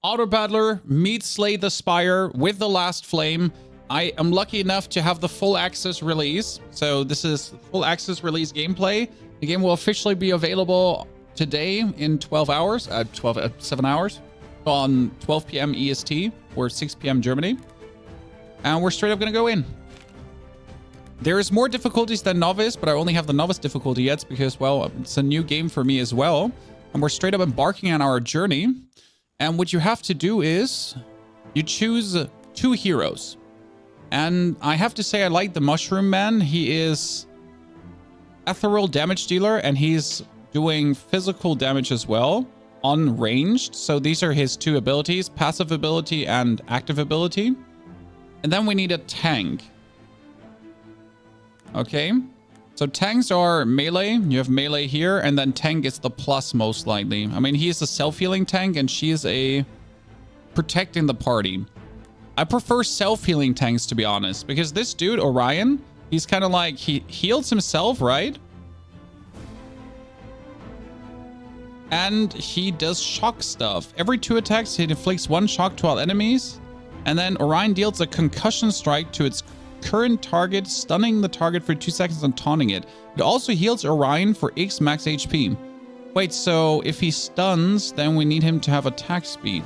Autobattler meets Slay the Spire with the Last Flame. I am lucky enough to have the full access release. So this is full access release gameplay. The game will officially be available today in 7 hours on 12 p.m. EST or 6 p.m. Germany. And we're straight up going to go in. There is more difficulties than Novice, but I only have the Novice difficulty yet because, well, it's a new game for me as well. And we're straight up embarking on our journey. And what you have to do is you choose 2 heroes. And I have to say I like the Mushroom Man. He is ethereal damage dealer and he's doing physical damage as well, unranged. So these are his 2 abilities, passive ability and active ability. And then we need a tank. Okay, so tanks are melee. You have melee here, and then tank is the plus most likely. I mean, he is a self-healing tank, and she is a protecting the party. I prefer self-healing tanks, to be honest, because this dude, Orion, he's kind of like, he heals himself, right? And he does shock stuff. Every 2 attacks, he inflicts 1 shock to all enemies. And then Orion deals a concussion strike to its current target, stunning the target for 2 seconds and taunting it. It also heals Orion for X max HP. Wait, so if he stuns, then we need him to have attack speed.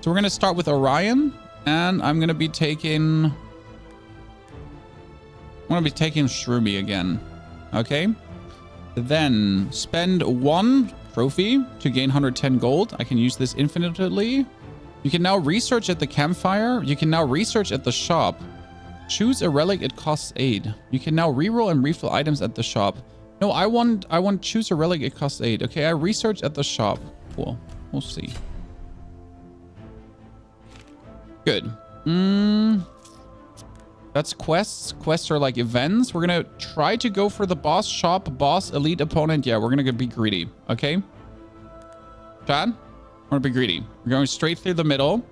So we're going to start with Orion, and I'm going to be taking Shroomy again. Okay. Then spend 1 trophy to gain 110 gold. I can use this infinitely. You can now research at the campfire. You can now research at the shop. Choose a relic, it costs 8. You can now reroll and refill items at the shop. No, I want choose a relic, it costs 8. Okay, I research at the shop. Cool. We'll see. Good. That's quests. Quests are like events. We're gonna try to go for the boss, shop, boss, elite opponent. Yeah, we're gonna be greedy. Okay? Chad? We're gonna be greedy. We're going straight through the middle.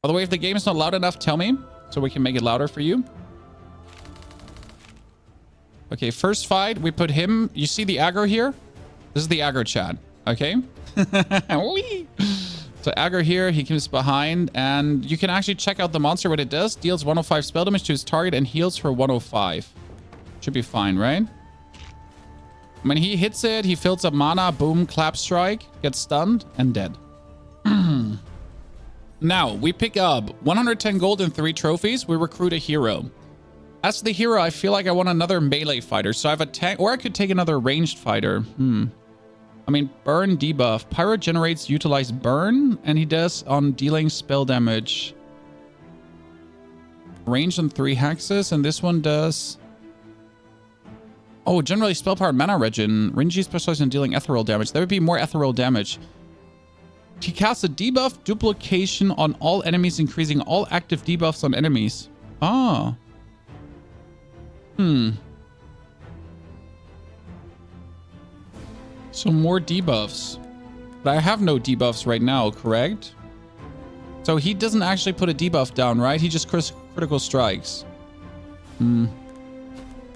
By the way, if the game is not loud enough, tell me so we can make it louder for you. Okay, first fight, we put him. You see the aggro here? This is the aggro, Chad. Okay? So aggro here, he comes behind, and you can actually check out the monster, what it does. Deals 105 spell damage to his target and heals for 105. Should be fine, right? When he hits it, he fills up mana, boom, clap strike, gets stunned, and dead. Now, we pick up 110 gold and 3 trophies. We recruit a hero. As the hero, I feel like I want another melee fighter. So I have a tank, or I could take another ranged fighter. I mean, burn debuff. Pyro generates utilize burn, and he does on dealing spell damage. Range on 3 hexes, and this one does... Oh, generally spell power mana regen. Renji specializes in dealing ethereal damage. That would be more ethereal damage. He casts a debuff duplication on all enemies, increasing all active debuffs on enemies. Ah. So more debuffs. But I have no debuffs right now, correct? So he doesn't actually put a debuff down, right? He just critical strikes. So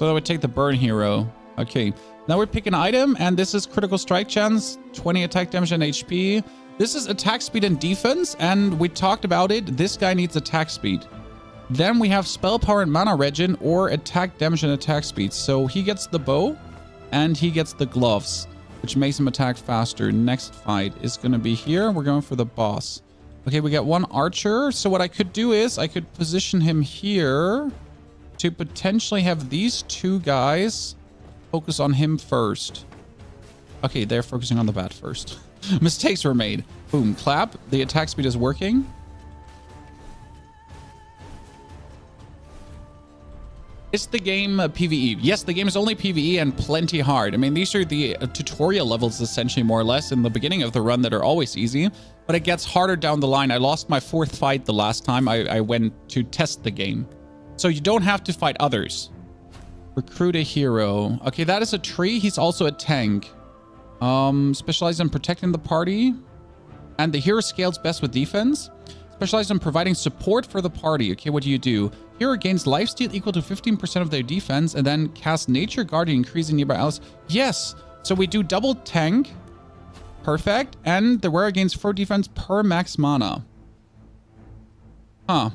I would take the burn hero. Okay. Now we pick an item, and this is critical strike chance, 20 attack damage and HP. This is attack speed and defense, and we talked about it. This guy needs attack speed. Then we have spell power and mana regen, or attack damage and attack speed. So he gets the bow, and he gets the gloves, which makes him attack faster. Next fight is going to be here. We're going for the boss. Okay, we got 1 archer. So what I could do is I could position him here to potentially have these 2 guys focus on him first. Okay, they're focusing on the bat first. Mistakes were made. Boom, clap. The attack speed is working. Is the game PvE? Yes, the game is only PvE and plenty hard. I mean, these are the tutorial levels, essentially, more or less, in the beginning of the run that are always easy. But it gets harder down the line. I lost my 4th fight the last time I went to test the game. So you don't have to fight others. Recruit a hero. Okay, that is a tree. He's also a tank. Specialized in protecting the party. And the hero scales best with defense. Specialized in providing support for the party. Okay, what do? Hero gains lifesteal equal to 15% of their defense, and then cast Nature Guardian, increasing nearby allies. Yes, so we do double tank, Perfect. And the wearer gains 4 defense per max mana. Huh.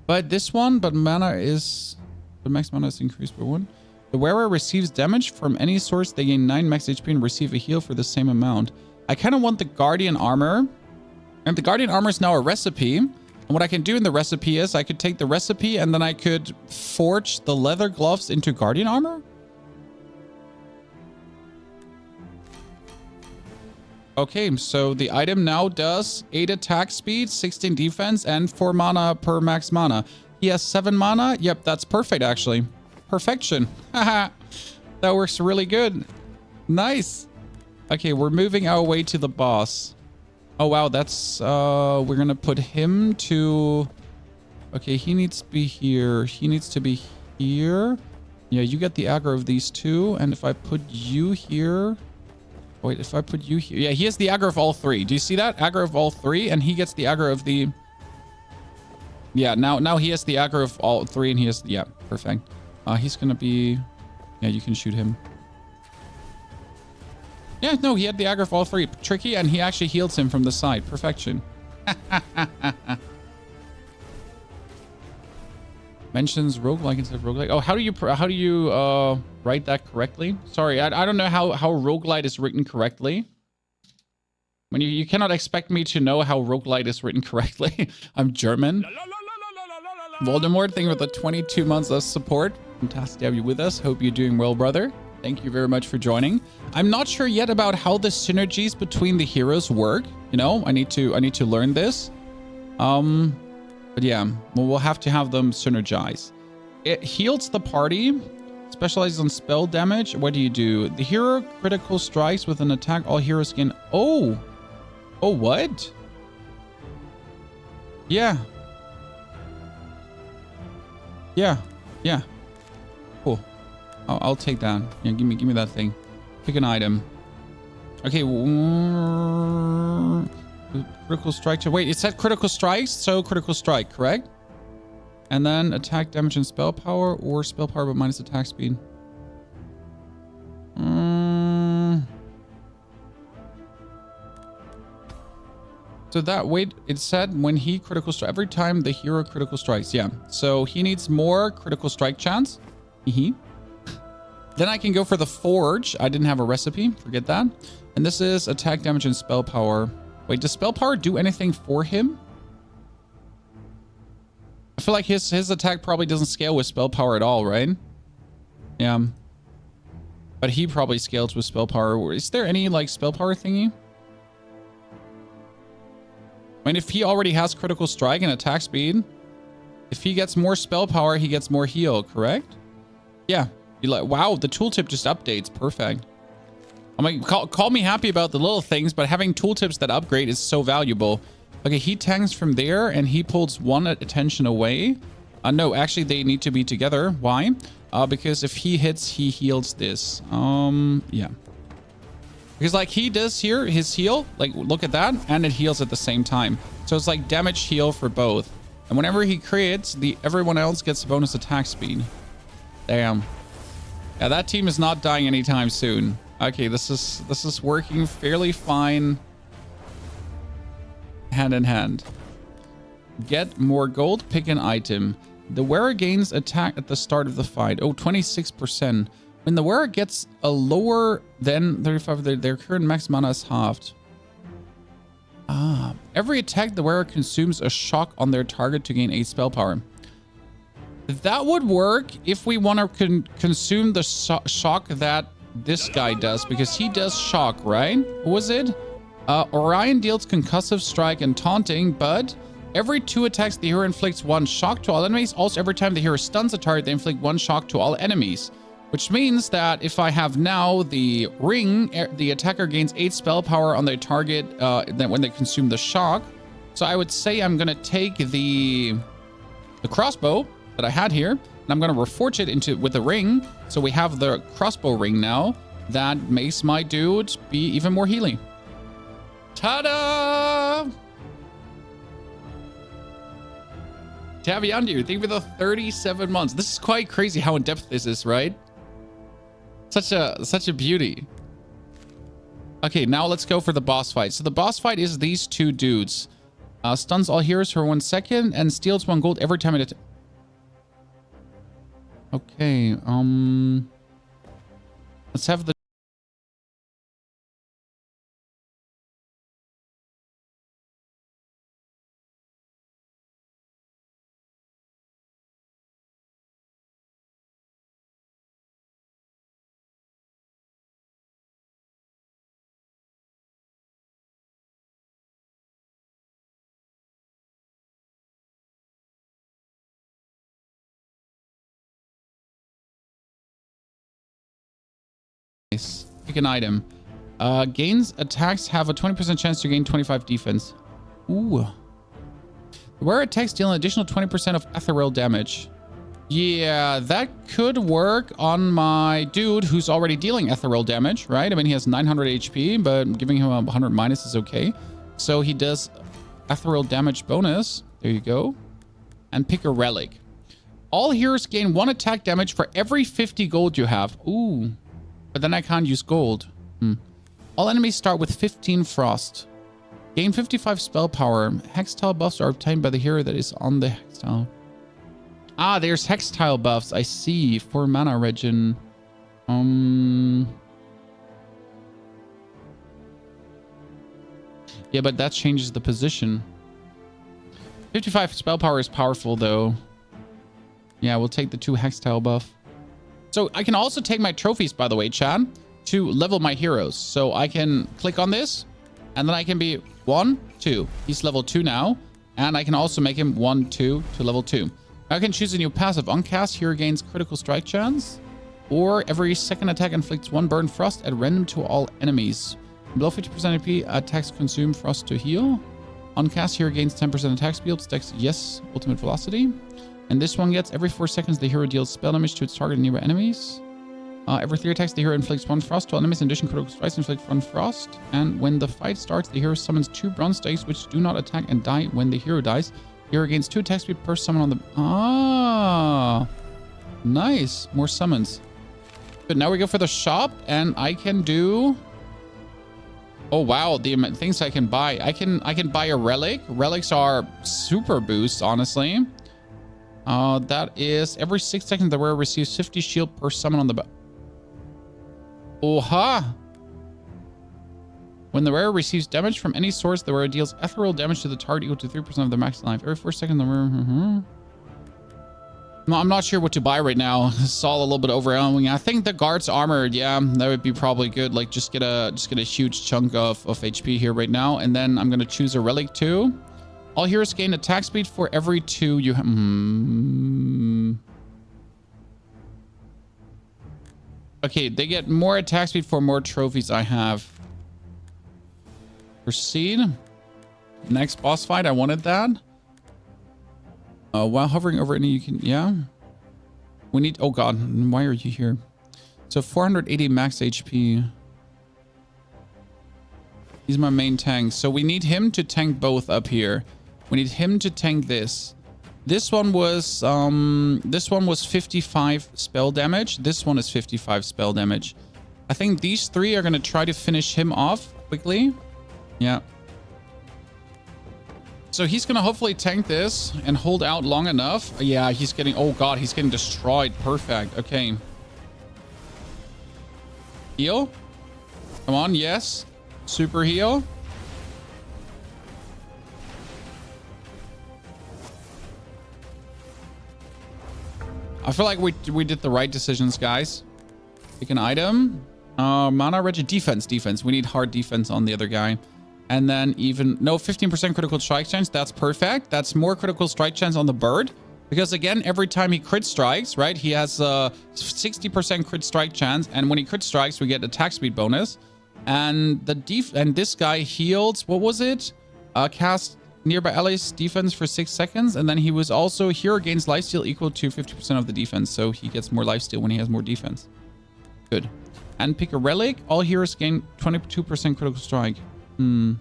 But this one, but the max mana is increased by 1. The wearer receives damage from any source. They gain 9 max HP and receive a heal for the same amount. I kind of want the Guardian Armor. And the Guardian Armor is now a recipe. And what I can do in the recipe is I could take the recipe and then I could forge the leather gloves into Guardian Armor. Okay, so the item now does 8 attack speed, 16 defense, and 4 mana per max mana. He has 7 mana. Yep, that's perfect, actually. Perfection. Haha. That works really good. Nice. Okay, we're moving our way to the boss. Oh, wow, that's... we're gonna put him to... Okay, he needs to be here. He needs to be here. Yeah, you get the aggro of these two. And if I put you here... Wait, if I put you here... Yeah, he has the aggro of all 3. Do you see that? Aggro of all 3, and he gets the aggro of the... Yeah, now he has the aggro of all 3, and he has... Yeah, perfect. He's gonna be... Yeah, you can shoot him. Yeah, no, he had the aggro of all 3. Tricky, and he actually heals him from the side. Perfection. Mentions roguelike instead of roguelike. Oh, how do you write that correctly? Sorry, I don't know how roguelite is written correctly. When you cannot expect me to know how roguelite is written correctly. I'm German. Voldemort, thank you for the 22 months of support. Fantastic to have you with us. Hope you're doing well, brother. Thank you very much for joining. I'm not sure yet about how the synergies between the heroes work. You know, I need to learn this. But yeah, we'll have to have them synergize. It heals the party, specializes on spell damage. What do you do? The hero critical strikes with an attack. All heroes gain... Oh, what? Yeah. Cool. I'll take that. Yeah, give me that thing. Pick an item. Okay. Critical strike. Wait, it said critical strikes, so critical strike, correct? And then attack damage and spell power, or spell power but minus attack speed. So that, wait, it said when he critical strike, every time the hero critical strikes. Yeah, so he needs more critical strike chance. Then I can go for the forge. I didn't have a recipe, forget that. And this is attack damage and spell power. Wait, does spell power do anything for him? I feel like his attack probably doesn't scale with spell power at all, right? Yeah. But he probably scales with spell power. Is there any, like, spell power thingy? I mean, if he already has critical strike and attack speed, if he gets more spell power, he gets more heal, correct? Yeah. You like, wow, the tooltip just updates. Perfect. I mean, call me happy about the little things, but having tooltips that upgrade is so valuable. Okay, he tanks from there, and he pulls 1 attention away. No, actually, they need to be together. Why? Because if he hits, he heals this. Yeah. Because, like, he does here, his heal, like, look at that, and it heals at the same time. So it's like damage heal for both. And whenever he creates, everyone else gets bonus attack speed. Damn. Yeah, that team is not dying anytime soon. Okay, this is working fairly fine. Hand in hand. Get more gold, pick an item. The wearer gains attack at the start of the fight. Oh, 26%. When the wearer gets a lower than 35, their current max mana is halved. Every attack the wearer consumes a shock on their target to gain 8 spell power. That would work if we want to consume the shock that this guy does, because he does shock, right? What was it? Orion deals concussive strike and taunting, but every 2 attacks the hero inflicts 1 shock to all enemies. Also, every time the hero stuns a target, they inflict 1 shock to all enemies. Which means that if I have now the ring, the attacker gains 8 spell power on their target when they consume the shock. So I would say I'm going to take the crossbow that I had here, and I'm going to reforge it with a ring. So we have the crossbow ring now. That makes my dude be even more healing. Ta-da! Taviandu, thank you for the 37 months. This is quite crazy how in-depth this is, right? Such a beauty. Okay, now let's go for the boss fight. So the boss fight is these two dudes. Stuns all heroes for 1 second and steals 1 gold every time it... Okay, let's have the... Pick an item. Gains attacks have a 20% chance to gain 25 defense. Ooh. Where attacks deal an additional 20% of ethereal damage. Yeah, that could work on my dude who's already dealing ethereal damage, right? I mean, he has 900 HP, but giving him a 100 minus is okay. So he does ethereal damage bonus. There you go. And pick a relic. All heroes gain 1 attack damage for every 50 gold you have. Ooh. But then I can't use gold. All enemies start with 15 frost. Gain 55 spell power. Hextile buffs are obtained by the hero that is on the hextile. Ah, there's hextile buffs. I see. 4 mana regen. Yeah, but that changes the position. 55 spell power is powerful, though. Yeah, we'll take the 2 hextile buff. So I can also take my trophies, by the way, Chad, to level my heroes. So I can click on this, and then I can be 1, 2. He's level 2 now. And I can also make him 1, 2 to level 2. I can choose a new passive. On cast, hero gains critical strike chance. Or every second attack inflicts 1 burn frost at random to all enemies. Below 50% AP, attacks consume frost to heal. On cast, hero gains 10% attack speed. Stacks yes, ultimate velocity. And this one gets every 4 seconds the hero deals spell damage to its target and nearby enemies. Every 3 attacks the hero inflicts 1 frost to all enemies. In addition, critical strikes inflict 1 frost. And when the fight starts, the hero summons 2 bronze stakes which do not attack and die when the hero dies. The hero gains 2 attack speed per summon on the... Ah! Nice. More summons. But now we go for the shop and I can do... Oh wow, the things I can buy. I can buy a relic. Relics are super boosts, honestly. That is every 6 seconds the wearer receives 50 shield per summon on the Oha! When the wearer receives damage from any source, the wearer deals ethereal damage to the target equal to 3% of the max life. Every 4 seconds the wearer... No, I'm not sure what to buy right now. It's all a little bit overwhelming. I think the guard's armored. Yeah, that would be probably good. Like just get a huge chunk of HP here right now. And then I'm going to choose a relic too. All heroes gain attack speed for every 2 you have. Okay, they get more attack speed for more trophies I have. Proceed. Next boss fight. I wanted that. While hovering over any, you can, yeah. We need, oh god, why are you here? So 480 max HP. He's my main tank. So we need him to tank both up here. We need him to tank this. This one was 55 spell damage. This one is 55 spell damage. I think these 3 are going to try to finish him off quickly. Yeah. So he's going to hopefully tank this and hold out long enough. Yeah, he's getting... Oh, God. He's getting destroyed. Perfect. Okay. Heal. Come on. Yes. Super heal. I feel like we did the right decisions, guys. Pick an item. Mana regen. Defense. We need hard defense on the other guy. And then even... No, 15% critical strike chance. That's perfect. That's more critical strike chance on the bird. Because again, every time he crit strikes, right? He has a 60% crit strike chance. And when he crit strikes, we get attack speed bonus. And this guy heals... What was it? Cast nearby allies defense for 6 seconds. And then he was also... Hero gains lifesteal equal to 50% of the defense. So he gets more lifesteal when he has more defense. Good. And pick a relic. All heroes gain 22% critical strike. All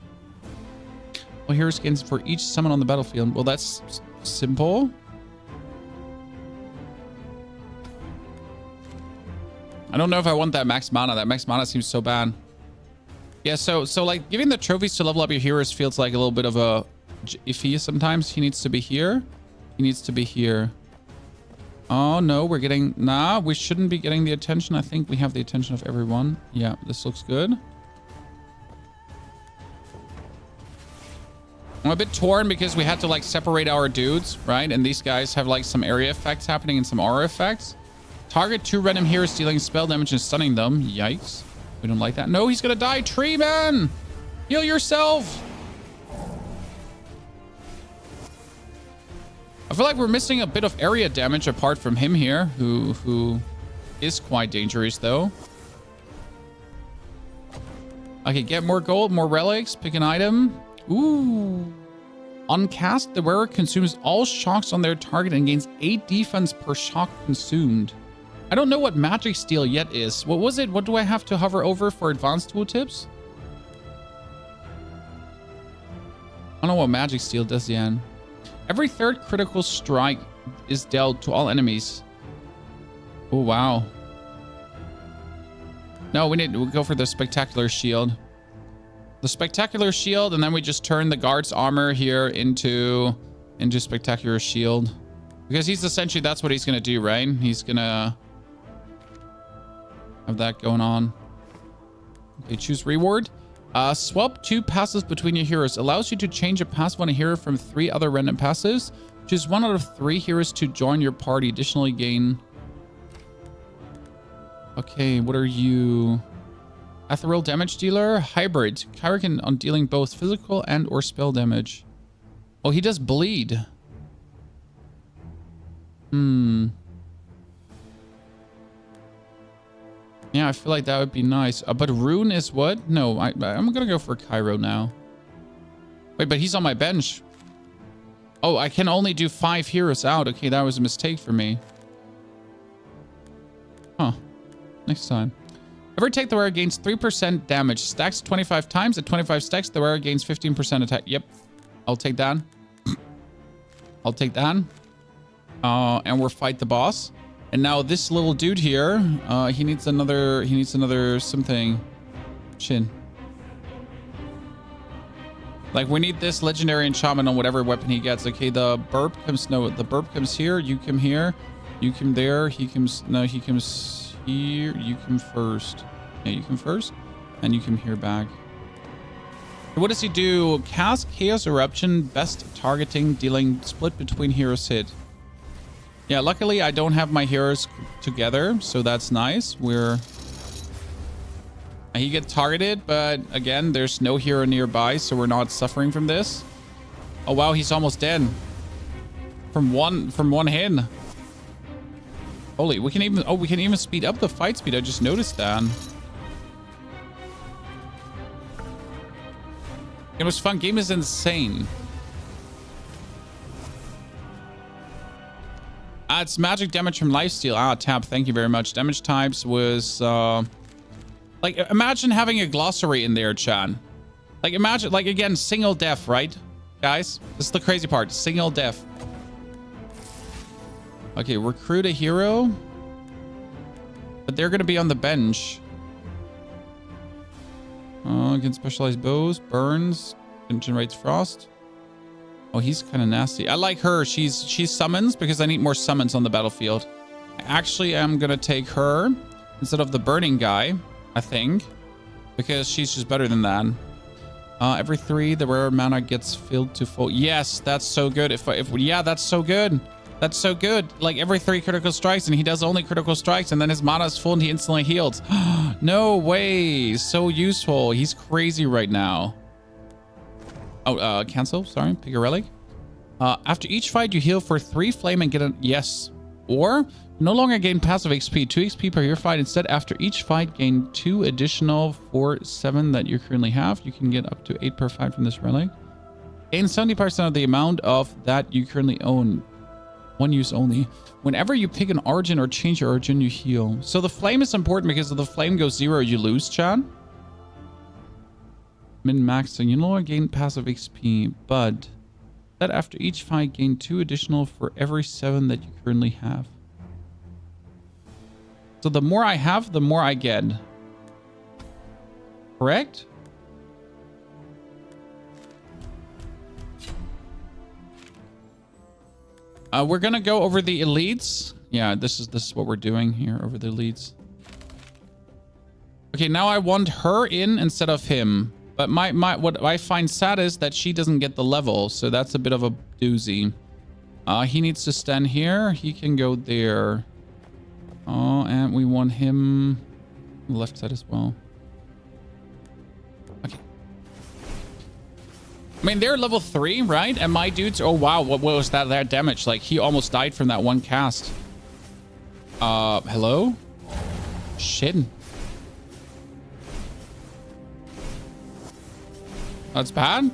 heroes gains for each summon on the battlefield. Well, that's simple. I don't know if I want that max mana. That max mana seems so bad. Yeah, so like giving the trophies to level up your heroes feels like a little bit of a iffy sometimes. He needs to be here. He needs to be here. Oh no, we're getting... Nah, we shouldn't be getting the attention. I think we have the attention of everyone. Yeah, this looks good. I'm a bit torn because we had to like separate our dudes, right? And these guys have like some area effects happening and some aura effects. Target 2 random heroes dealing spell damage and stunning them. Yikes. We don't like that. No, he's gonna die. Tree man! Heal yourself! I feel like we're missing a bit of area damage apart from him here, who is quite dangerous though. Okay, get more gold, more relics, pick an item. Ooh. On cast, the wearer consumes all shocks on their target and gains 8 defense per shock consumed. I don't know what magic steel yet is. What was it? What do I have to hover over for advanced tooltips? I don't know what magic steel does yet. Every 3rd critical strike is dealt to all enemies. Oh, wow. No, we'll go for the spectacular shield. The spectacular shield, and then we just turn the guard's armor here into spectacular shield. Because he's essentially, that's what he's going to do, right? He's going to have that going on. Okay, choose reward. Swap 2 passives between your heroes. Allows you to change a passive on a hero from 3 other random passives. Choose 1 out of 3 heroes to join your party. Additionally gain... Okay, what are you? Ethereal damage dealer. Hybrid. Kyrican on dealing both physical and or spell damage. Oh, he does bleed. Yeah, I feel like that would be nice. But Rune is what? No, I'm going to go for Cairo now. Wait, but he's on my bench. Oh, I can only do 5 heroes out. Okay, that was a mistake for me. Huh. Next time. Every attack the wearer gains 3% damage. Stacks 25 times. At 25 stacks, the wearer gains 15% attack. Yep. I'll take that. I'll take that. And we'll fight the boss. And now this little dude here, he needs another something. Chin. Like we need this legendary enchantment on whatever weapon he gets. Okay, the burp comes, no, the burp comes here. You come here. You come there. He comes, no, he comes here. You come first. Yeah, you come first. And you come here back. What does he do? Cast Chaos Eruption, best targeting, dealing split between heroes hit. Yeah, luckily I don't have my heroes together, so that's nice. He gets targeted, but again, there's no hero nearby, so we're not suffering from this. Oh wow, he's almost dead. From one hit. Holy, we can even speed up the fight speed. I just noticed that. It was fun. Game is insane. It's magic damage from lifesteal. Tab. Thank you very much. Damage types was like, imagine having a glossary in there, Chan. Like, imagine, like, again, single def, right, guys? This is the crazy part. Single def. Okay, recruit a hero, but they're gonna be on the bench. Against specialized bows, burns, and generates frost. Oh, he's kind of nasty. I like her. She summons because I need more summons on the battlefield. Actually, I'm gonna take her instead of the burning guy, I think, because she's just better than that. Every 3, the rare mana gets filled to full. Yes, that's so good. Yeah, that's so good. That's so good. Like every 3 critical strikes, and he does only critical strikes, and then his mana is full and he instantly heals. No way. So useful. He's crazy right now. Oh, cancel. Sorry. Pick a relic. After each fight, you heal for 3 flame and get a... Yes. Or no longer gain passive XP. 2 XP per your fight. Instead, after each fight, gain 2 additional for 7 that you currently have. You can get up to 8 per fight from this relic. Gain 70% of the amount of that you currently own. 1 use only. Whenever you pick an origin or change your origin, you heal. So the flame is important because if the flame goes 0, you lose, Chan. Min-max, so you no longer gain passive XP, but that after each fight, gain 2 additional for every 7 that you currently have. So the more I have, the more I get. Correct? We're gonna go over the elites. Yeah, this is what we're doing here over the elites. Okay, now I want her in instead of him. But what I find sad is that she doesn't get the level, so that's a bit of a doozy. He needs to stand here. He can go there. Oh, and we want him on the left side as well. Okay. I mean, they're level 3, right? And my dudes, oh wow, what was that damage? Like, he almost died from that one cast. Hello? Shit. That's bad.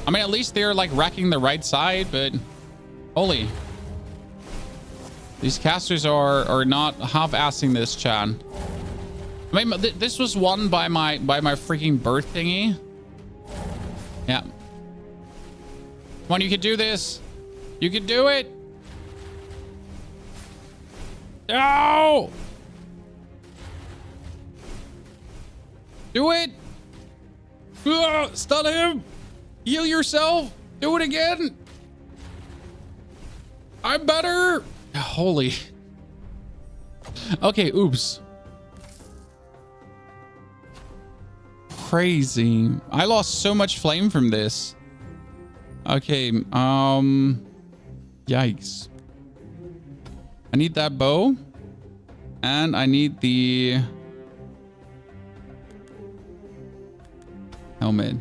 I mean, at least they're like wrecking the right side, but holy. These casters are not half-assing this, chat. I mean, this was won by my freaking bird thingy. Yeah. Come on, you can do this. You can do it. No! Do it! Stun him! Heal yourself! Do it again! I'm better! Holy. Okay, oops. Crazy. I lost so much flame from this. Okay, yikes. I need that bow. And I need the helmet.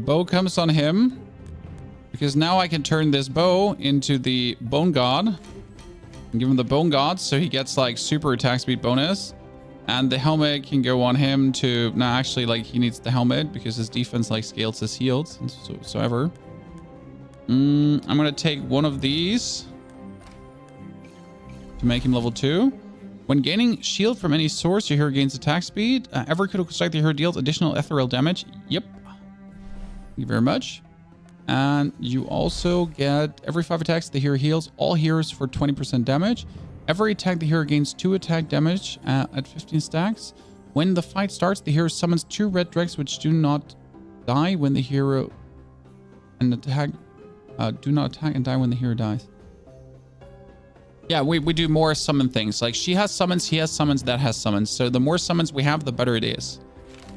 Bow comes on him. Because now I can turn this bow into the bone god. And give him the bone god so he gets like super attack speed bonus. And the helmet can go on him to... No, actually, like, he needs the helmet because his defense, like, scales his heals and so ever. I'm going to take one of these to make him level 2. When gaining shield from any source, your hero gains attack speed. Every critical strike the hero deals additional ethereal damage. Yep. Thank you very much. And you also get every 5 attacks the hero heals all heroes for 20% damage. Every attack the hero gains 2 attack damage at 15 stacks. When the fight starts, the hero summons 2 red dregs which do not die when the hero and attack do not attack and die when the hero dies. Yeah, we do more summon things. Like she has summons, he has summons, that has summons. So the more summons we have, the better it is.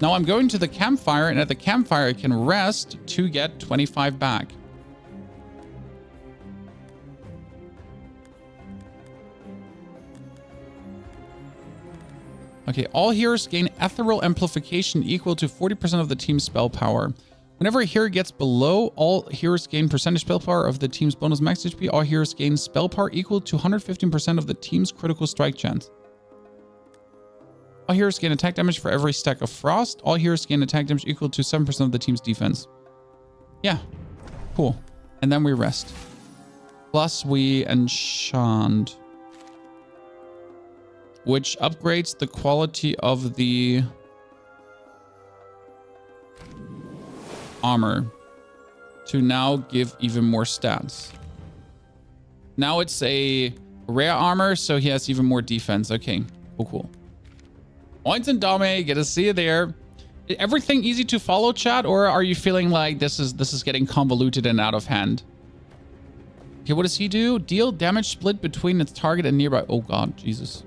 Now I'm going to the campfire, and at the campfire I can rest to get 25 back. Okay, all heroes gain ethereal amplification equal to 40% of the team's spell power. Whenever a hero gets below, all heroes gain percentage spell power of the team's bonus max HP. All heroes gain spell power equal to 115% of the team's critical strike chance. All heroes gain attack damage for every stack of frost. All heroes gain attack damage equal to 7% of the team's defense. Yeah, cool. And then we rest. Plus we enchant, which upgrades the quality of the armor to now give even more stats. Now it's a rare armor, so he has even more defense. Okay, cool. Points and Dame, get to see you there. Everything easy to follow, chat, or are you feeling like this is getting convoluted and out of hand? Okay, what does he do? Deal damage split between its target and nearby. Oh god, Jesus.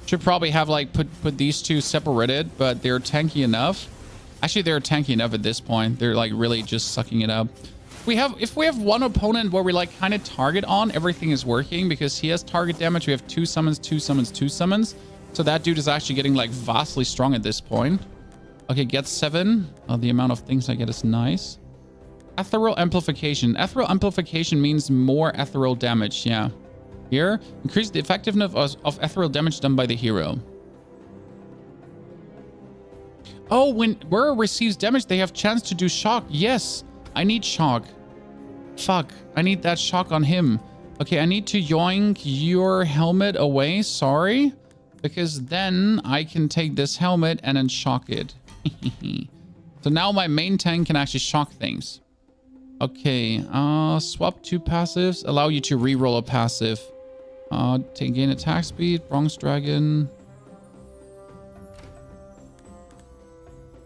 Should probably have like put these two separated, but they're tanky enough. Actually, they're tanky enough at this point. They're like really just sucking it up. If we have one opponent where we like kind of target on, everything is working because he has target damage. We have 2 summons, 2 summons, 2 summons. So that dude is actually getting like vastly strong at this point. Okay, get 7. The amount of things I get is nice. Ethereal amplification. Ethereal amplification means more ethereal damage. Yeah. Here, increase the effectiveness of ethereal damage done by the hero. Oh, when wearer receives damage, they have chance to do shock. Yes, I need shock. Fuck, I need that shock on him. Okay, I need to yoink your helmet away. Sorry. Because then I can take this helmet and then shock it. So now my main tank can actually shock things. Okay, swap 2 passives. Allow you to reroll a passive. Gain attack speed, Bronze Dragon.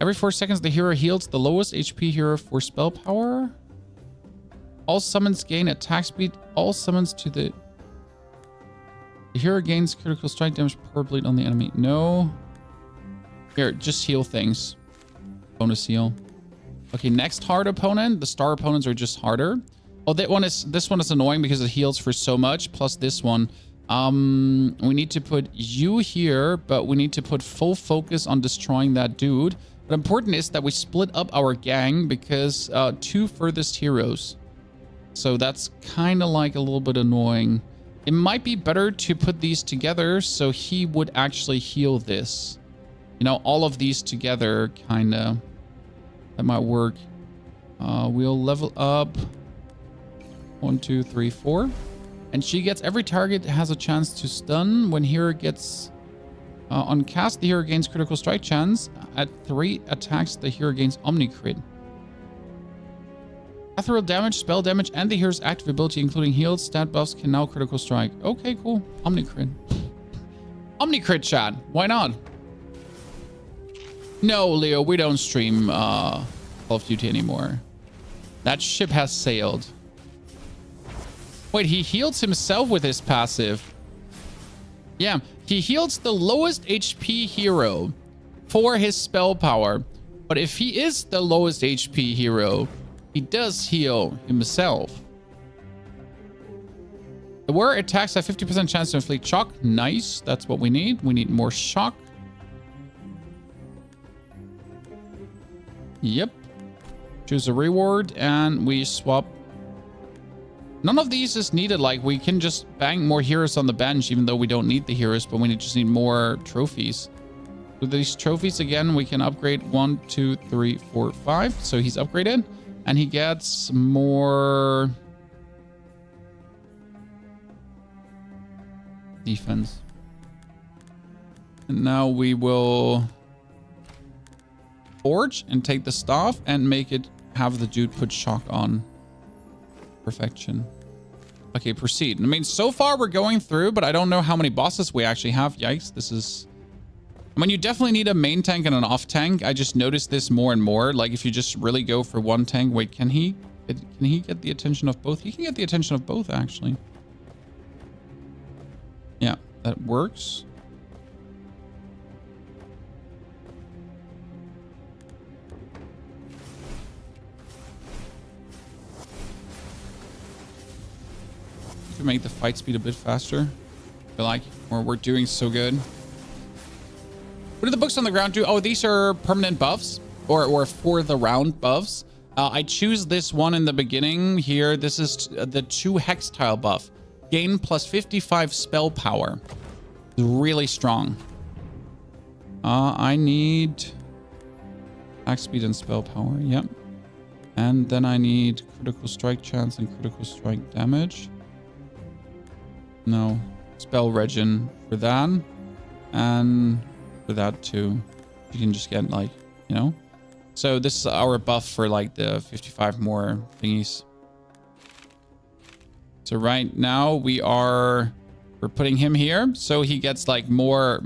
Every 4 seconds, the hero heals the lowest HP hero for spell power. All summons gain attack speed. All summons to the hero gains critical strike damage per bleed on the enemy. No. Here, just heal things. Bonus heal. Okay, next hard opponent. The star opponents are just harder. Oh, this one is annoying because it heals for so much. Plus this one. We need to put you here, but we need to put full focus on destroying that dude. But important is that we split up our gang because 2 furthest heroes. So that's kind of like a little bit annoying. It might be better to put these together so he would actually heal this. You know, all of these together, kind of. That might work. We'll level up 1, 2, 3, 4. And she gets every target has a chance to stun. When hero gets on cast, the hero gains critical strike chance. At 3 attacks, the hero gains Omni Crit. Ethereal damage, spell damage, and the hero's active ability, including heals, stat buffs, can now critical strike. Okay, cool. Omni Crit. Omni Crit, chat. Why not? No, Leo, we don't stream Call of Duty anymore. That ship has sailed. Wait, he heals himself with his passive. Yeah, he heals the lowest HP hero for his spell power. But if he is the lowest HP hero, he does heal himself. The warrior attacks have 50% chance to inflict shock. Nice, that's what we need. We need more shock. Yep. Choose a reward and we swap. None of these is needed. Like, we can just bang more heroes on the bench, even though we don't need the heroes, but we just need more trophies. With these trophies, again, we can upgrade 1, 2, 3, 4, 5. So he's upgraded and he gets more defense. And now we will forge and take the staff and make it have the dude put shock on. Perfection. Okay, proceed. I mean, so far we're going through, but I don't know how many bosses we actually have. Yikes, this is... I mean, you definitely need a main tank and an off tank. I just noticed this more and more. Like, if you just really go for one tank... Wait, can he get the attention of both? He can get the attention of both, actually. Yeah, that works. To make the fight speed a bit faster. I feel like we're doing so good. What do the books on the ground do? Oh, these are permanent buffs or for the round buffs. I choose this one in the beginning here. This is the 2 hex tile buff. Gain plus 55 spell power. Really strong. I need attack speed and spell power. Yep. And then I need critical strike chance and critical strike damage. No. Spell regen for that. And for that too. You can just get, like, you know. So this is our buff for like the 55 more thingies. So right now we're putting him here. So he gets like more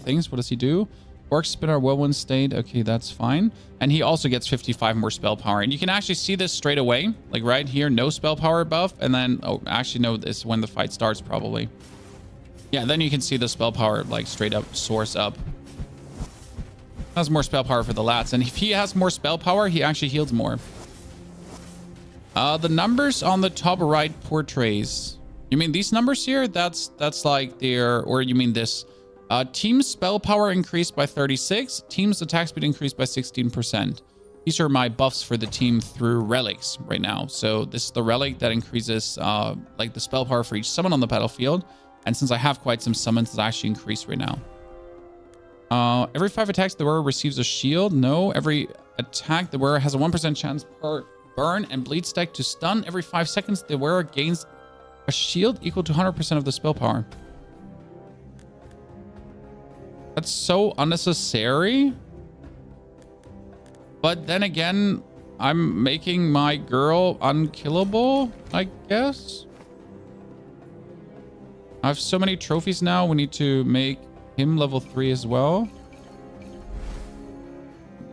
things. What does he do? Orc spinner, whirlwind state. Okay, that's fine. And he also gets 55 more spell power. And you can actually see this straight away. Like right here, no spell power buff. And then, oh, actually, no, this is when the fight starts probably. Yeah, then you can see the spell power like straight up source up. Has more spell power for the lats. And if he has more spell power, he actually heals more. The numbers on the top right portrays. You mean these numbers here? That's like their, or you mean this? Team's spell power increased by 36. Team's attack speed increased by 16%. These are my buffs for the team through relics right now. So this is the relic that increases like the spell power for each summon on the battlefield. And since I have quite some summons, it's actually increased right now. Every 5 attacks, the wearer receives a shield. No, every attack, the wearer has a 1% chance per burn and bleed stack to stun. Every 5 seconds, the wearer gains a shield equal to 100% of the spell power. That's so unnecessary. But then again, I'm making my girl unkillable, I guess. I have so many trophies now. We need to make him level 3 as well.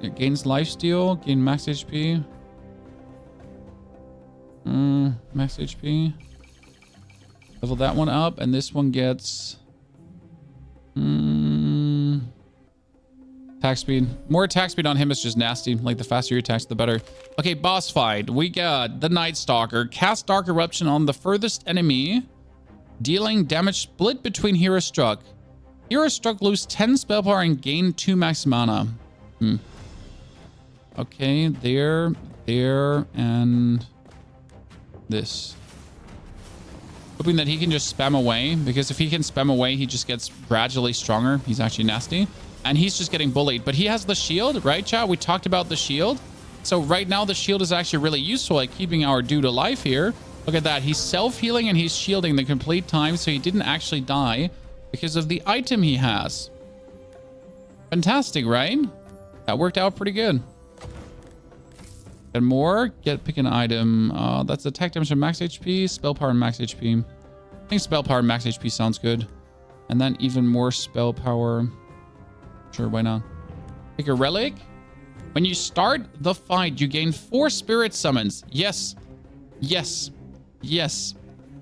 It gains lifesteal, gain max HP. max HP. Level that one up, and this one gets... attack speed. More attack speed on him is just nasty. Like, the faster you attack, the better. Okay, boss fight. We got the Night Stalker. Cast Dark Eruption on the furthest enemy, dealing damage split between Hero Struck. Hero Struck lose 10 spell power and gain 2 max mana. Okay, there, and this. Hoping that he can just spam away, because if he can spam away, he just gets gradually stronger. He's actually nasty. And he's just getting bullied. But he has the shield, right, chat? We talked about the shield. So right now, the shield is actually really useful at keeping our dude alive here. Look at that. He's self-healing and he's shielding the complete time, so he didn't actually die because of the item he has. Fantastic, right? That worked out pretty good. And more. Pick an item. That's attack damage and max HP. Spell power and max HP. I think spell power and max HP sounds good. And then even more spell power. Sure, why not? Pick a relic. When you start the fight, you gain 4 spirit summons. Yes. Yes. Yes.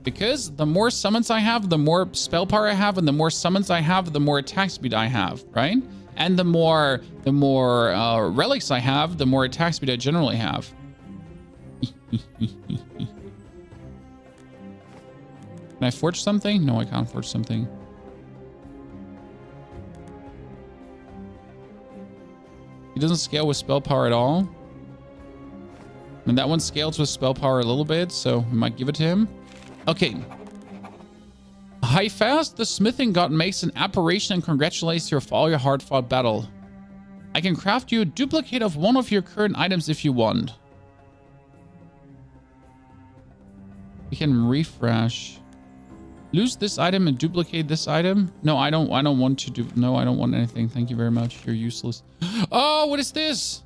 Because the more summons I have, the more spell power I have, and the more summons I have, the more attack speed I have, right? And the more relics I have, the more attack speed I generally have. Can I forge something? No, I can't forge something. He doesn't scale with spell power at all. I mean, that one scales with spell power a little bit, so we might give it to him. Okay. High Fast, the smithing god makes an apparition and congratulates you for all your hard-fought battle. I can craft you a duplicate of one of your current items if you want. We can refresh. Lose this item and duplicate this item. No, I don't want to do. No, I don't want anything. Thank you very much. You're useless. Oh, what is this?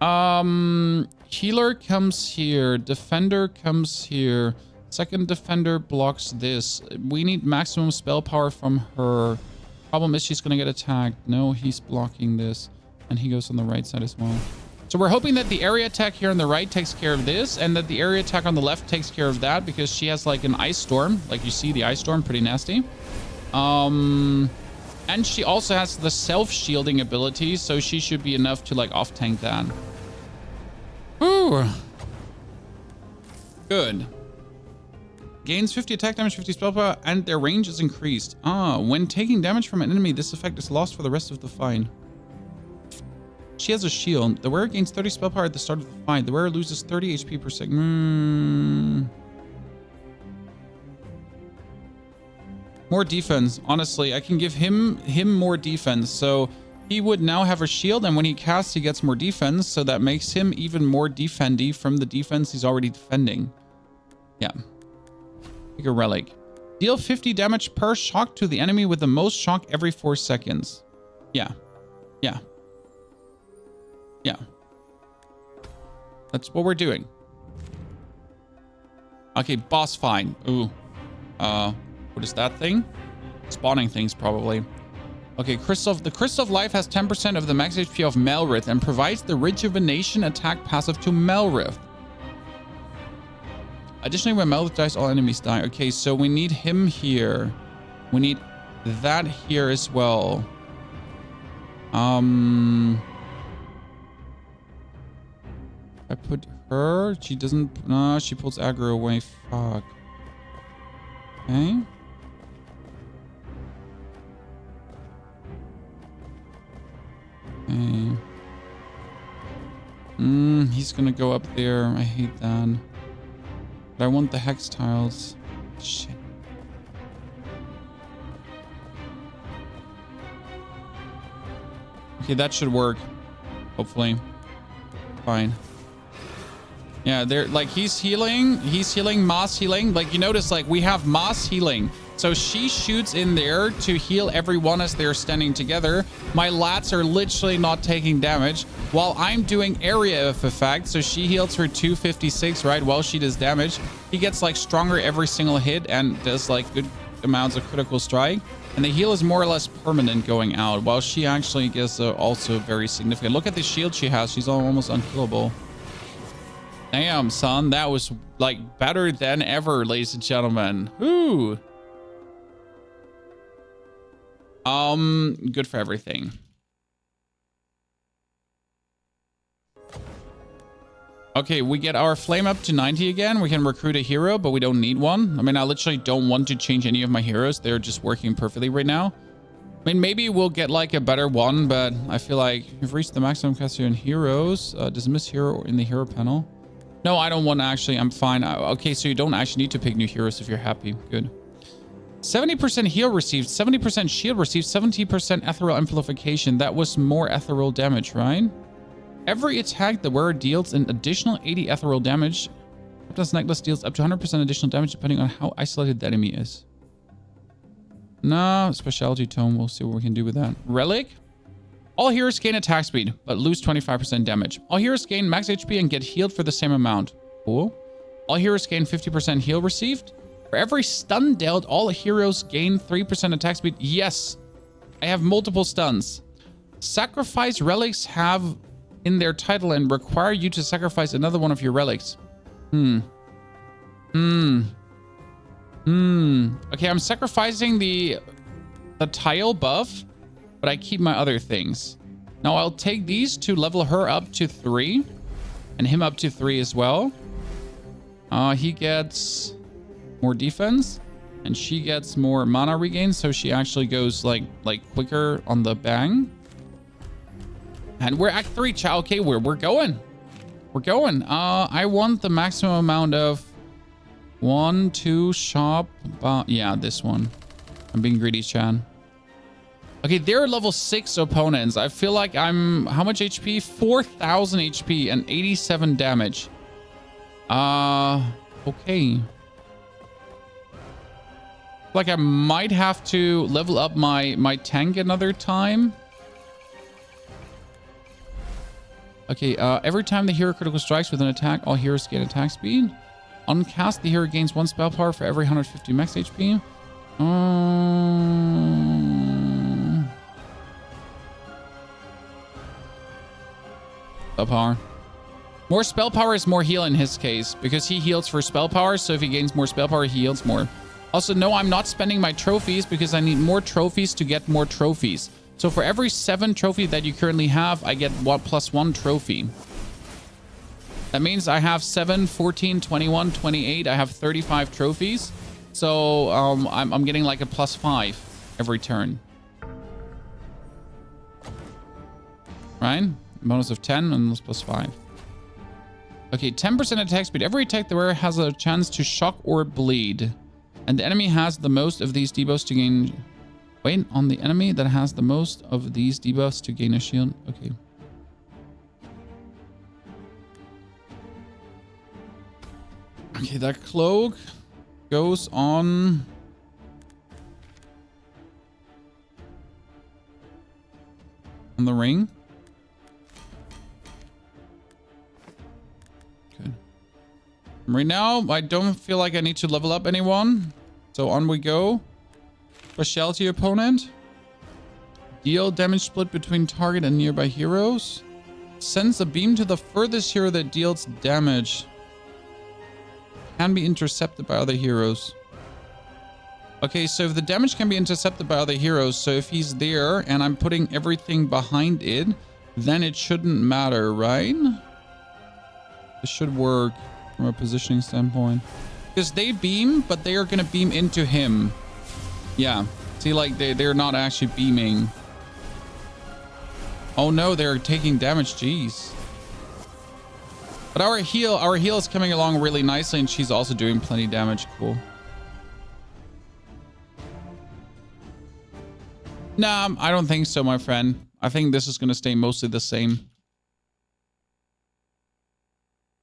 Healer comes here. Defender comes here. Second defender blocks this. We need maximum spell power from her. Problem is she's going to get attacked. No, he's blocking this. And he goes on the right side as well. So we're hoping that the area attack here on the right takes care of this, and that the area attack on the left takes care of that, because she has like an ice storm. Like you see the ice storm, pretty nasty. And she also has the self-shielding ability, so she should be enough to like off-tank that. Ooh. Good. Gains 50 attack damage, 50 spell power, and their range is increased. When taking damage from an enemy, this effect is lost for the rest of the fight. She has a shield. The wearer gains 30 spell power at the start of the fight. The wearer loses 30 HP per second. More defense. Honestly, I can give him more defense. So he would now have a shield, and when he casts, he gets more defense. So that makes him even more defendy from the defense he's already defending. Yeah. Pick a relic. Deal 50 damage per shock to the enemy with the most shock every 4 seconds. Yeah. Yeah. Yeah. That's what we're doing. Okay, boss fight. Ooh. What is that thing? Spawning things, probably. Okay, the Crystal of Life has 10% of the max HP of Melrith and provides the Rejuvenation attack passive to Melrith. Additionally, when Melrith dies, all enemies die. Okay, so we need him here. We need that here as well. I put her. She doesn't. No, she pulls aggro away. Fuck. Okay. Okay. He's gonna go up there. I hate that. But I want the hex tiles. Shit. Okay, that should work. Hopefully. Fine. Yeah, they're like, he's healing, mass healing. Like, you notice, like, we have mass healing. So she shoots in there to heal everyone as they're standing together. My lats are literally not taking damage while I'm doing area of effect. So she heals for 256, right? While she does damage. He gets like stronger every single hit and does like good amounts of critical strike. And the heal is more or less permanent going out, while she actually gets also very significant. Look at the shield she has. She's almost unkillable. Damn, son. That was like better than ever, ladies and gentlemen. Ooh. Good for everything. Okay, we get our flame up to 90 again. We can recruit a hero, but we don't need one. I mean, I literally don't want to change any of my heroes. They're just working perfectly right now. I mean, maybe we'll get like a better one, but I feel like you've reached the maximum capacity in heroes. Dismiss hero in the hero panel. No, I don't want to actually. I'm fine. Okay, so you don't actually need to pick new heroes if you're happy. Good. 70% heal received, 70% shield received, 70% ethereal amplification. That was more ethereal damage, right? Every attack the wearer deals an additional 80 ethereal damage. This necklace deals up to 100% additional damage depending on how isolated the enemy is. No, specialty tome. We'll see what we can do with that. Relic. All heroes gain attack speed, but lose 25% damage. All heroes gain max HP and get healed for the same amount. Cool. All heroes gain 50% heal received. For every stun dealt, all heroes gain 3% attack speed. Yes. I have multiple stuns. Sacrifice relics have in their title and require you to sacrifice another one of your relics. Okay, I'm sacrificing the tile buff, but I keep my other things. Now I'll take these to level her up to 3 and him up to 3 as well. He gets more defense and she gets more mana regain, so she actually goes like quicker on the bang. And we're Act 3, chat. Okay, we're going. We're going. I want the maximum amount of 1, 2, shop. Yeah, this one. I'm being greedy, chat. Okay, they're level 6 opponents. I feel like I'm... How much HP? 4,000 HP and 87 damage. Okay. Like I might have to level up my tank another time. Okay, every time the hero critical strikes with an attack, all heroes gain attack speed. Uncast, the hero gains 1 spell power for every 150 max HP. Spell power. More spell power is more heal in his case, because he heals for spell power, so if he gains more spell power, he heals more. Also, no, I'm not spending my trophies because I need more trophies to get more trophies. So for every 7 trophy that you currently have, I get +1 trophy. That means I have 7, 14, 21, 28. I have 35 trophies. So I'm getting like a +5 every turn. Right? Bonus of 10 and +5. Okay, 10% attack speed. Every attack the wearer has a chance to shock or bleed. And the enemy has the most of these debuffs to gain... Wait, on the enemy that has the most of these debuffs to gain a shield. Okay. Okay, that cloak goes on... on the ring. Good. Right now, I don't feel like I need to level up anyone. So on we go. Specialty opponent. Deal damage split between target and nearby heroes. Sends a beam to the furthest hero that deals damage. Can be intercepted by other heroes. Okay, so if the damage can be intercepted by other heroes, so if he's there and I'm putting everything behind it, then it shouldn't matter, right? This should work from a positioning standpoint. Because they beam, but they are going to beam into him. Yeah. See, like, they're not actually beaming. Oh, no, they're taking damage. Jeez. But our heal is coming along really nicely, and she's also doing plenty damage. Cool. Nah, I don't think so, my friend. I think this is going to stay mostly the same.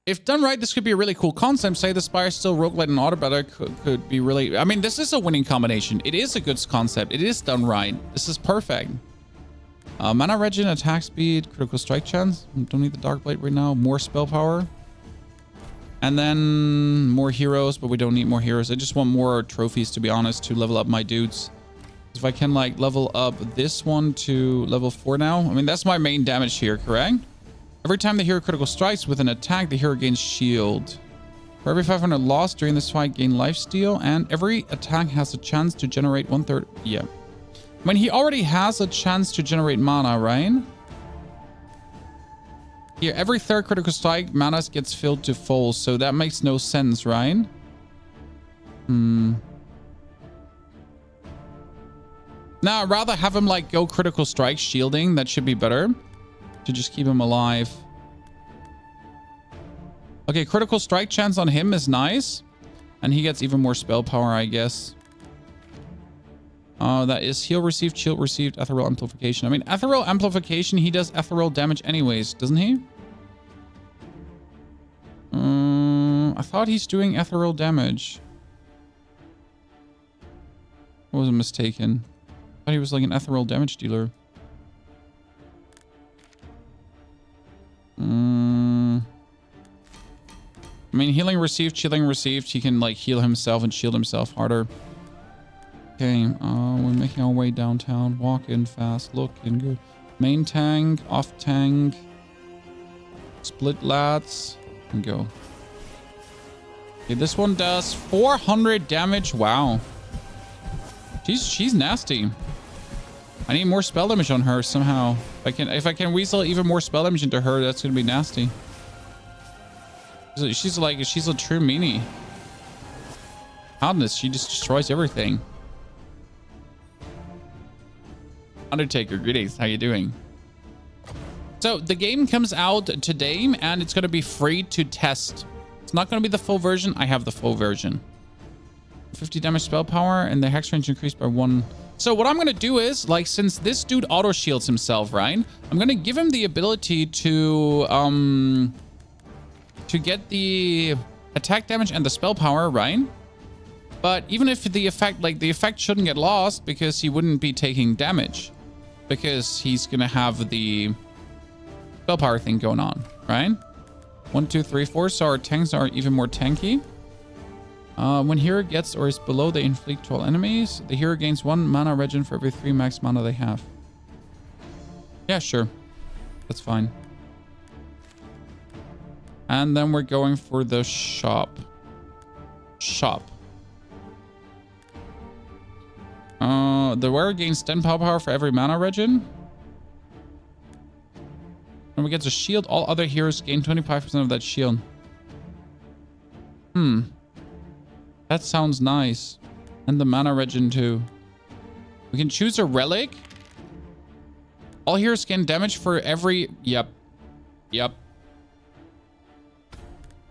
If done right, this could be a really cool concept. Say the Spire still roguelite and Autobattler could be really... I mean, this is a winning combination. It is a good concept. It is done right. This is perfect. Mana regen, attack speed, critical strike chance. Don't need the Dark Blade right now. More spell power. And then more heroes, but we don't need more heroes. I just want more trophies, to be honest, to level up my dudes. If I can, like, level up this one to level 4 now. I mean, that's my main damage here, correct? Every time the hero critical strikes with an attack, the hero gains shield. For every 500 lost during this fight, gain lifesteal, and every attack has a chance to generate 1/3. Yeah. I mean, he already has a chance to generate mana, right? Here, every third critical strike, mana gets filled to full, so that makes no sense, right? Nah, I'd rather have him like go critical strike shielding. That should be better to just keep him alive. Okay, critical strike chance on him is nice. And he gets even more spell power, I guess. That is heal received, shield received, ethereal amplification. I mean, ethereal amplification, he does ethereal damage anyways, doesn't he? I thought he's doing ethereal damage. I wasn't mistaken. I thought he was like an ethereal damage dealer. I mean, healing received, shielding received. He can like heal himself and shield himself harder. Okay, we're making our way downtown. Walk in fast, look in good. Main tank, off tank. Split lats, and go. Okay, this one does 400 damage. Wow. She's nasty. I need more spell damage on her somehow. If I can weasel even more spell damage into her, that's gonna be nasty. She's a true meanie. Hotness, she just destroys everything. Undertaker, greetings. How you doing? So the game comes out today, and it's gonna be free to test. It's not gonna be the full version. I have the full version. 50 damage spell power, and the hex range increased by 1. So what I'm gonna do is, like, since this dude auto shields himself, right? I'm gonna give him the ability to get the attack damage and the spell power, right? But even if the effect shouldn't get lost because he wouldn't be taking damage, because he's gonna have the spell power thing going on, right? 1, 2, 3, 4. So our tanks are even more tanky. When hero gets or is below the inflict to all enemies, the hero gains 1 mana regen for every 3 max mana they have. Yeah, sure. That's fine. And then we're going for the shop. The wearer gains 10 power for every mana regen. And we get to shield. All other heroes gain 25% of that shield. That sounds nice. And the mana regen too. We can choose a relic. All heroes gain damage for every... Yep.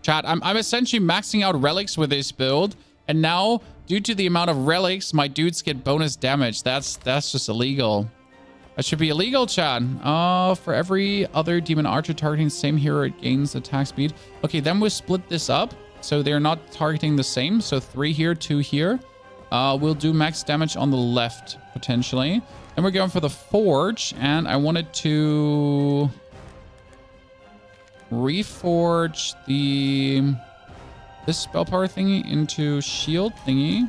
Chat, I'm essentially maxing out relics with this build. And now, due to the amount of relics, my dudes get bonus damage. That's just illegal. That should be illegal, chat. For every other demon archer targeting the same hero, it gains attack speed. Okay, then we'll split this up. So they're not targeting the same. So 3 here, 2 here. We'll do max damage on the left, potentially. And we're going for the forge. And I wanted to reforge this spell power thingy into shield thingy.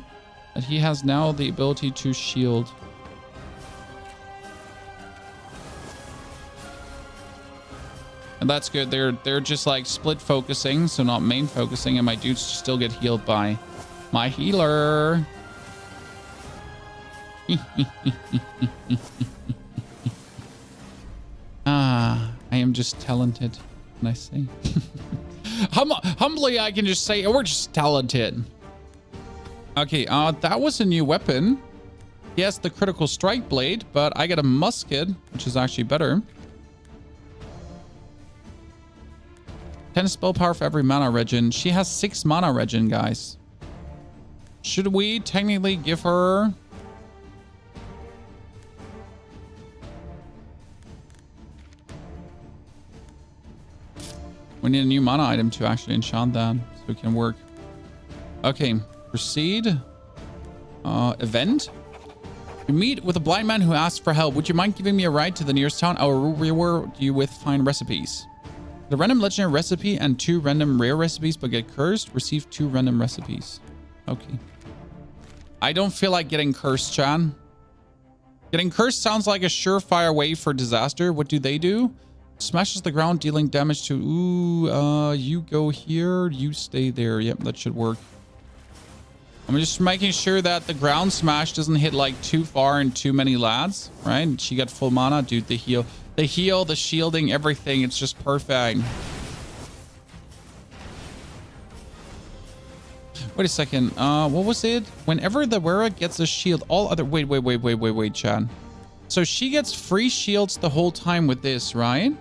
That he has now the ability to shield. And that's good. They're just like split focusing, so not main focusing, and my dudes still get healed by my healer. I am just talented, can I say? Humbly, I can just say we're just talented. Okay, that was a new weapon. He has the critical strike blade, but I get a musket, which is actually better. 10 spell power for every mana regen. She has 6 mana regen, guys. Should we technically give her... We need a new mana item to actually enchant that so it can work. Okay, proceed. Event. You meet with a blind man who asks for help. Would you mind giving me a ride to the nearest town? I will reward you with fine recipes. The random legendary recipe and 2 random rare recipes, but get cursed. Receive 2 random recipes. Okay. I don't feel like getting cursed, Chan. Getting cursed sounds like a surefire way for disaster. What do? Smashes the ground, dealing damage to... Ooh, you go here. You stay there. Yep, that should work. I'm just making sure that the ground smash doesn't hit like too far and too many lads, right? She got full mana. Dude, the heal, the shielding, everything. It's just perfect. Wait a second. What was it? Whenever the wearer gets a shield, all other... Wait, Chad. So she gets free shields the whole time with this, right?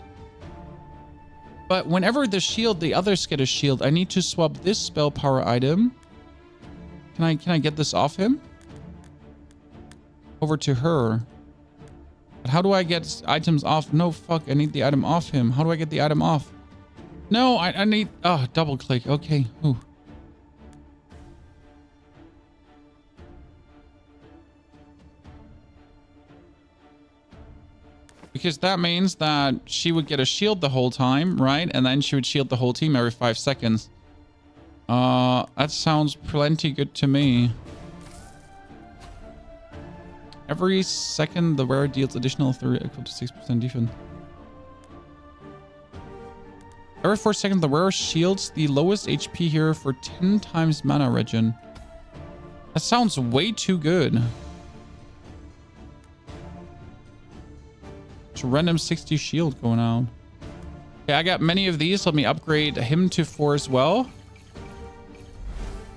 But whenever the others get a shield, I need to swap this spell power item. Can I get this off him? Over to her. But how do I get items off? No, fuck. I need the item off him. How do I get the item off? No, I need... Oh, double click. Okay. Ooh. Because that means that she would get a shield the whole time, right? And then she would shield the whole team every 5 seconds. That sounds plenty good to me. Every second, the wearer deals additional 3 equal to 6% defense. Every 4 seconds, the wearer shields the lowest HP hero for 10 times mana regen. That sounds way too good. It's a random 60 shield going on. Okay, I got many of these. Let me upgrade him to 4 as well.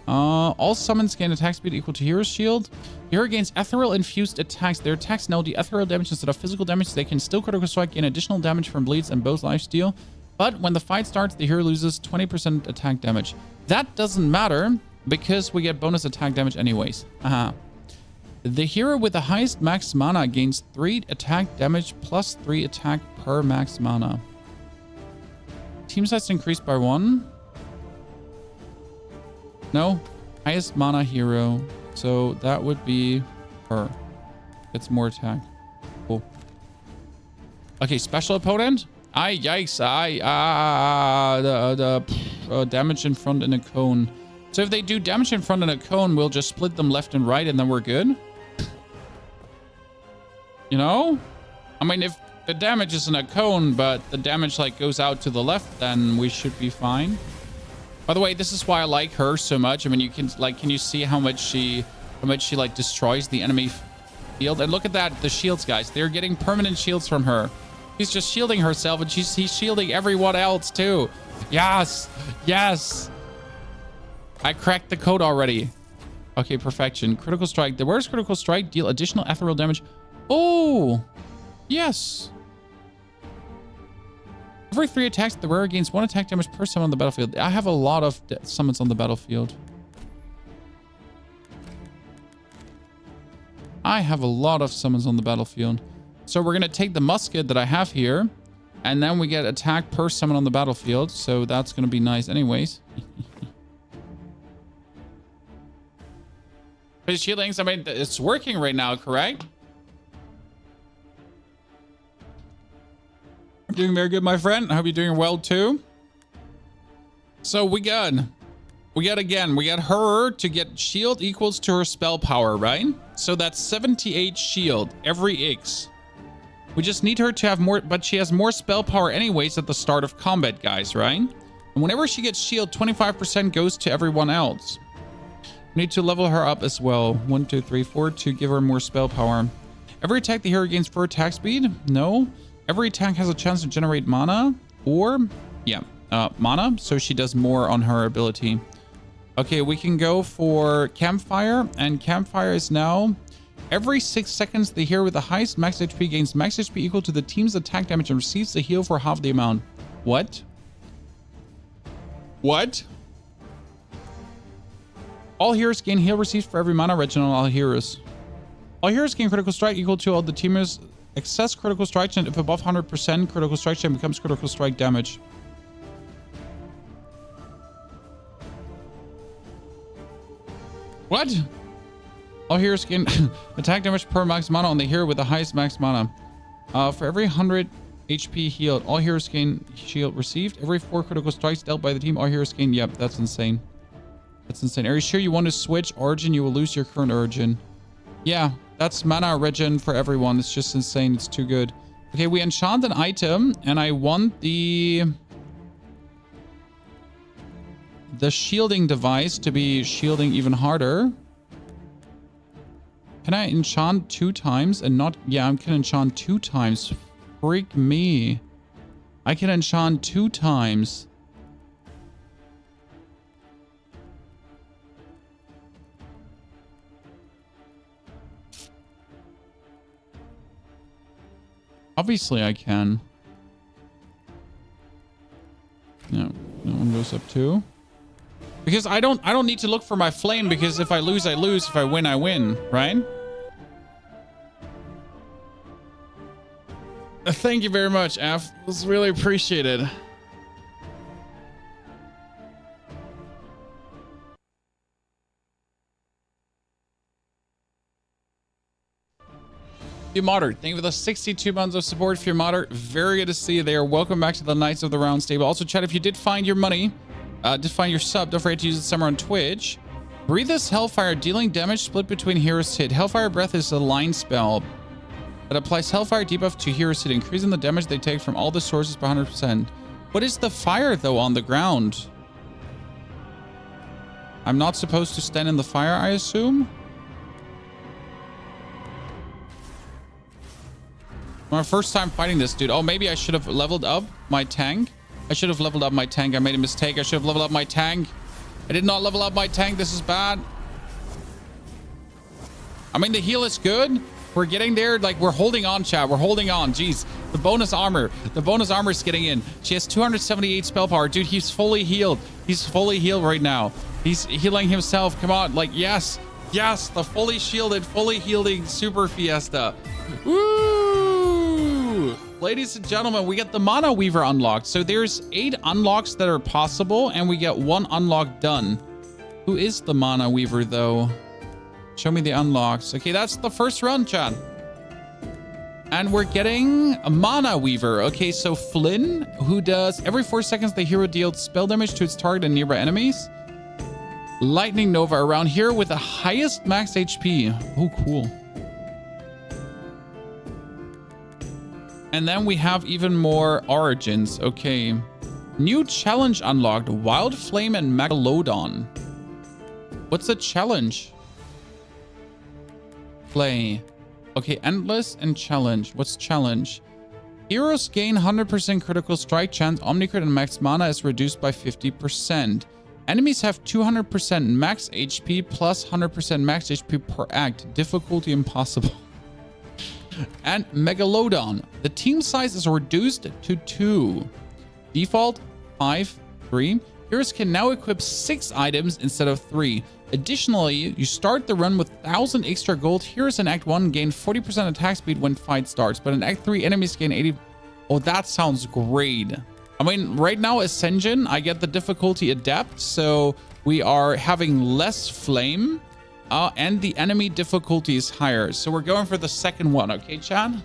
All summons gain attack speed equal to hero's shield. Hero gains ethereal infused attacks. Their attacks now deal ethereal damage instead of physical damage. They can still critical strike, gain additional damage from bleeds and both lifesteal. But when the fight starts, the hero loses 20% attack damage. That doesn't matter because we get bonus attack damage anyways. The hero with the highest max mana gains 3 attack damage plus 3 attack per max mana. Team size increased by 1. No, highest mana hero. So that would be her. Gets more attack. Cool. Okay, special opponent. Yikes. The damage in front in a cone. So if they do damage in front in a cone, we'll just split them left and right and then we're good. You know? I mean, if the damage is in a cone, but the damage like goes out to the left, then we should be fine. By the way, this is why I like her so much. I mean, you can like, can you see how much she like destroys the enemy field? And look at that, the shields, guys. They're getting permanent shields from her. She's just shielding herself, and he's shielding everyone else too. Yes, yes. I cracked the code already. Okay, perfection. Critical strike. The worst critical strike deal additional ethereal damage. Oh, yes. Every 3 attacks, the wearer gains 1 attack damage per summon on the battlefield. I have a lot of summons on the battlefield. So we're going to take the musket that I have here, and then we get attack per summon on the battlefield. So that's going to be nice anyways. His shieldings, I mean, it's working right now, correct? I'm doing very good, my friend. I hope you're doing well too. So we got her to get shield equals to her spell power, right? So that's 78 shield every X. We just need her to have more, but she has more spell power anyways at the start of combat, guys, right? And whenever she gets shield, 25% goes to everyone else. We need to level her up as well. 1, 2, 3, 4 to give her more spell power. Every attack the hero gains 4 attack speed? No. Every attack has a chance to generate mana or, yeah, mana. So she does more on her ability. Okay, we can go for Campfire, and Campfire is now every 6 seconds, the hero with the highest max HP gains max HP equal to the team's attack damage and receives the heal for half the amount. What? What? All heroes gain heal received for every mana regen on all heroes. All heroes gain critical strike equal to all the teamers' excess critical strike, and if above 100%, critical strike becomes critical strike damage. What? All heroes gain attack damage per max mana on the hero with the highest max mana. For every 100 HP healed, all heroes gain shield received. Every 4 critical strikes dealt by the team, all heroes gain. Yep, that's insane. That's insane. Are you sure you want to switch origin? You will lose your current origin. Yeah, that's mana regen for everyone. It's just insane. It's too good. Okay, we enchant an item, and I want the shielding device to be shielding even harder. Can I enchant 2 times and not... Yeah, I can enchant 2 times. Freak me. I can enchant 2 times. Obviously I can. No, that one goes up too. Because I don't need to look for my flame, because if I lose, I lose. If I win, I win, right? Thank you very much, F. It was really appreciated. Few Modder, thank you for the 62 months of support. Few Modder, very good to see you there. Welcome back to the Knights of the Round Stable. Also, chat, if you did find your money, did find your sub, don't forget to use it somewhere on Twitch. Breathe this Hellfire, dealing damage split between heroes hit. Hellfire Breath is a line spell that applies Hellfire debuff to heroes hit, increasing the damage they take from all the sources by 100%. What is the fire, though, on the ground? I'm not supposed to stand in the fire, I assume? My first time fighting this dude. Oh, maybe I should have leveled up my tank. I should have leveled up my tank. I made a mistake. I should have leveled up my tank. I did not level up my tank. This is bad. I mean, the heal is good. We're getting there. Like, we're holding on, chat. We're holding on. Jeez. The bonus armor. The bonus armor is getting in. She has 278 spell power. Dude, he's fully healed. He's fully healed right now. He's healing himself. Come on. Like, yes. Yes. The fully shielded, fully healing Super Fiesta. Woo! Ladies and gentlemen, we get the Mana Weaver unlocked. So there's 8 unlocks that are possible, and we get 1 unlock done. Who is the Mana Weaver, though? Show me the unlocks. Okay, that's the first run, chat. And we're getting a Mana Weaver. Okay, so Flynn, who does every 4 seconds the hero deals spell damage to its target and nearby enemies. Lightning Nova around here with the highest max HP. Oh, cool. And then we have even more origins. Okay. New challenge unlocked. Wild Flame and Megalodon. What's the challenge? Play. Okay, Endless and Challenge. What's challenge? Heroes gain 100% critical strike chance. Omnicrit and max mana is reduced by 50%. Enemies have 200% max HP plus 100% max HP per act. Difficulty impossible. And Megalodon. The team size is reduced to 2. Default 5, 3. Heroes can now equip 6 items instead of 3. Additionally, you start the run with 1,000 extra gold. Heroes in Act 1 gain 40% attack speed when fight starts, but in Act 3, enemies gain 80. Oh, that sounds great. I mean, right now, Ascension, I get the difficulty Adept, so we are having less flame. And the enemy difficulty is higher. So we're going for the second one. Okay, Chad?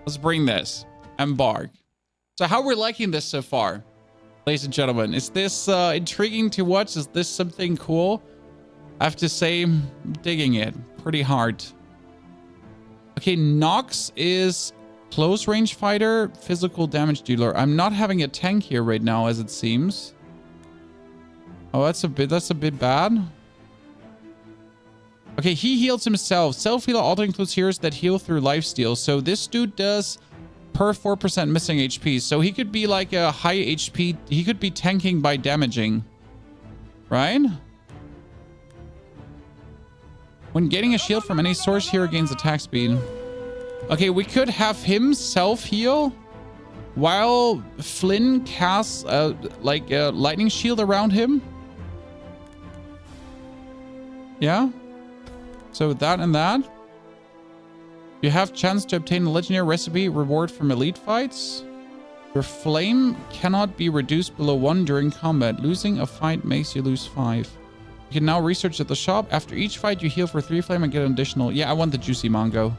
Let's bring this. Embark. So how are we liking this so far? Ladies and gentlemen, is this intriguing to watch? Is this something cool? I have to say, I'm digging it pretty hard. Okay, Nox is close range fighter, physical damage dealer. I'm not having a tank here right now, as it seems. Oh, that's a bit bad. Okay, he heals himself. Self-heal also includes heroes that heal through lifesteal. So this dude does per 4% missing HP. So he could be like a high HP. He could be tanking by damaging. Right? When getting a shield from any source, hero gains attack speed. Okay, we could have him self-heal while Flynn casts like a lightning shield around him. Yeah. So that and that. You have chance to obtain a legendary recipe reward from elite fights. Your flame cannot be reduced below 1 during combat. Losing a fight makes you lose 5. You can now research at the shop. After each fight, you heal for 3 flame and get an additional. Yeah, I want the juicy mango.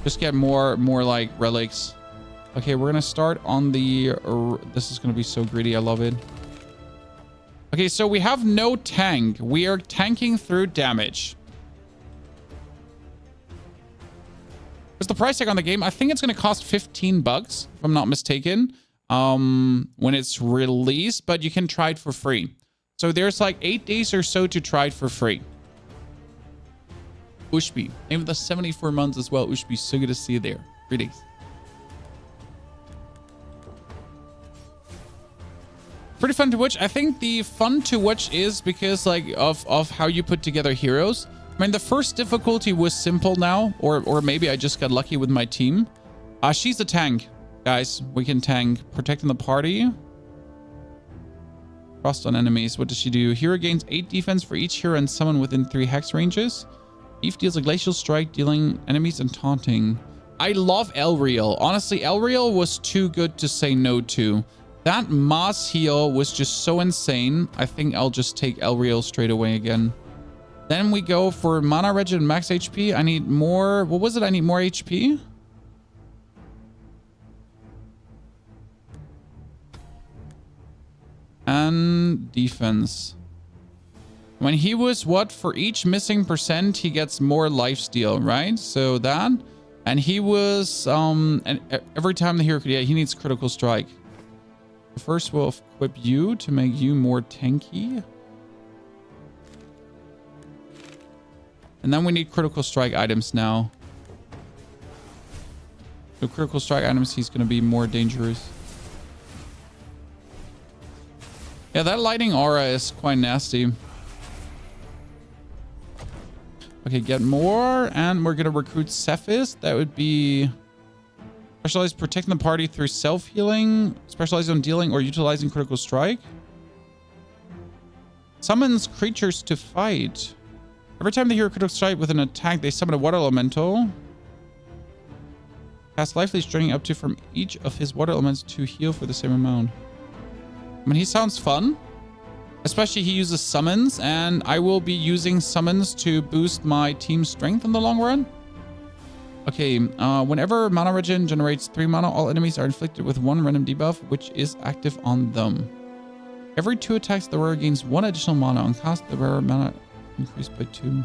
Just get more like relics. Okay, we're gonna start on the. This is gonna be so greedy. I love it. Okay, so we have no tank. We are tanking through damage. What's the price tag on the game? I think it's going to cost $15, if I'm not mistaken, when it's released, but you can try it for free. So there's like 8 days or so to try it for free. Ushby, name of the 74 months as well. Ushby, so good to see you there. 3 days. Pretty fun to watch. I think the fun to watch is because like of how you put together heroes. I mean, the first difficulty was simple now, or maybe I just got lucky with my team. She's a tank, guys. We can tank. Protecting the party. Frost on enemies. What does she do? Hero gains 8 defense for each hero and summon within 3 hex ranges. Eve deals a glacial strike, dealing enemies and taunting. I love Elreal. Honestly, Elreal was too good to say no to. That Moss heal was just so insane. I think I'll just take Elreal straight away again. Then we go for mana regen and max HP. I need more. What was it? I need more HP. And defense. When he was what? For each missing percent, he gets more lifesteal, right? So that. And he was, and every time the hero could, yeah, he needs critical strike. First, we'll equip you to make you more tanky. And then we need critical strike items now. So critical strike items, he's going to be more dangerous. Yeah, that lightning aura is quite nasty. Okay, get more. And we're going to recruit Cephas. That would be... Specialized protecting the party through self-healing. Specialized on dealing or utilizing critical strike. Summons creatures to fight. Every time they hear a critical strike with an attack, they summon a water elemental. Cast life leech draining up to from each of his water elements to heal for the same amount. I mean, he sounds fun. Especially he uses summons, and I will be using summons to boost my team's strength in the long run. Okay, whenever mana regen generates 3 mana, all enemies are inflicted with 1 random debuff, which is active on them. Every 2 attacks, the wearer gains 1 additional mana. On cast, the wearer mana increased by 2. When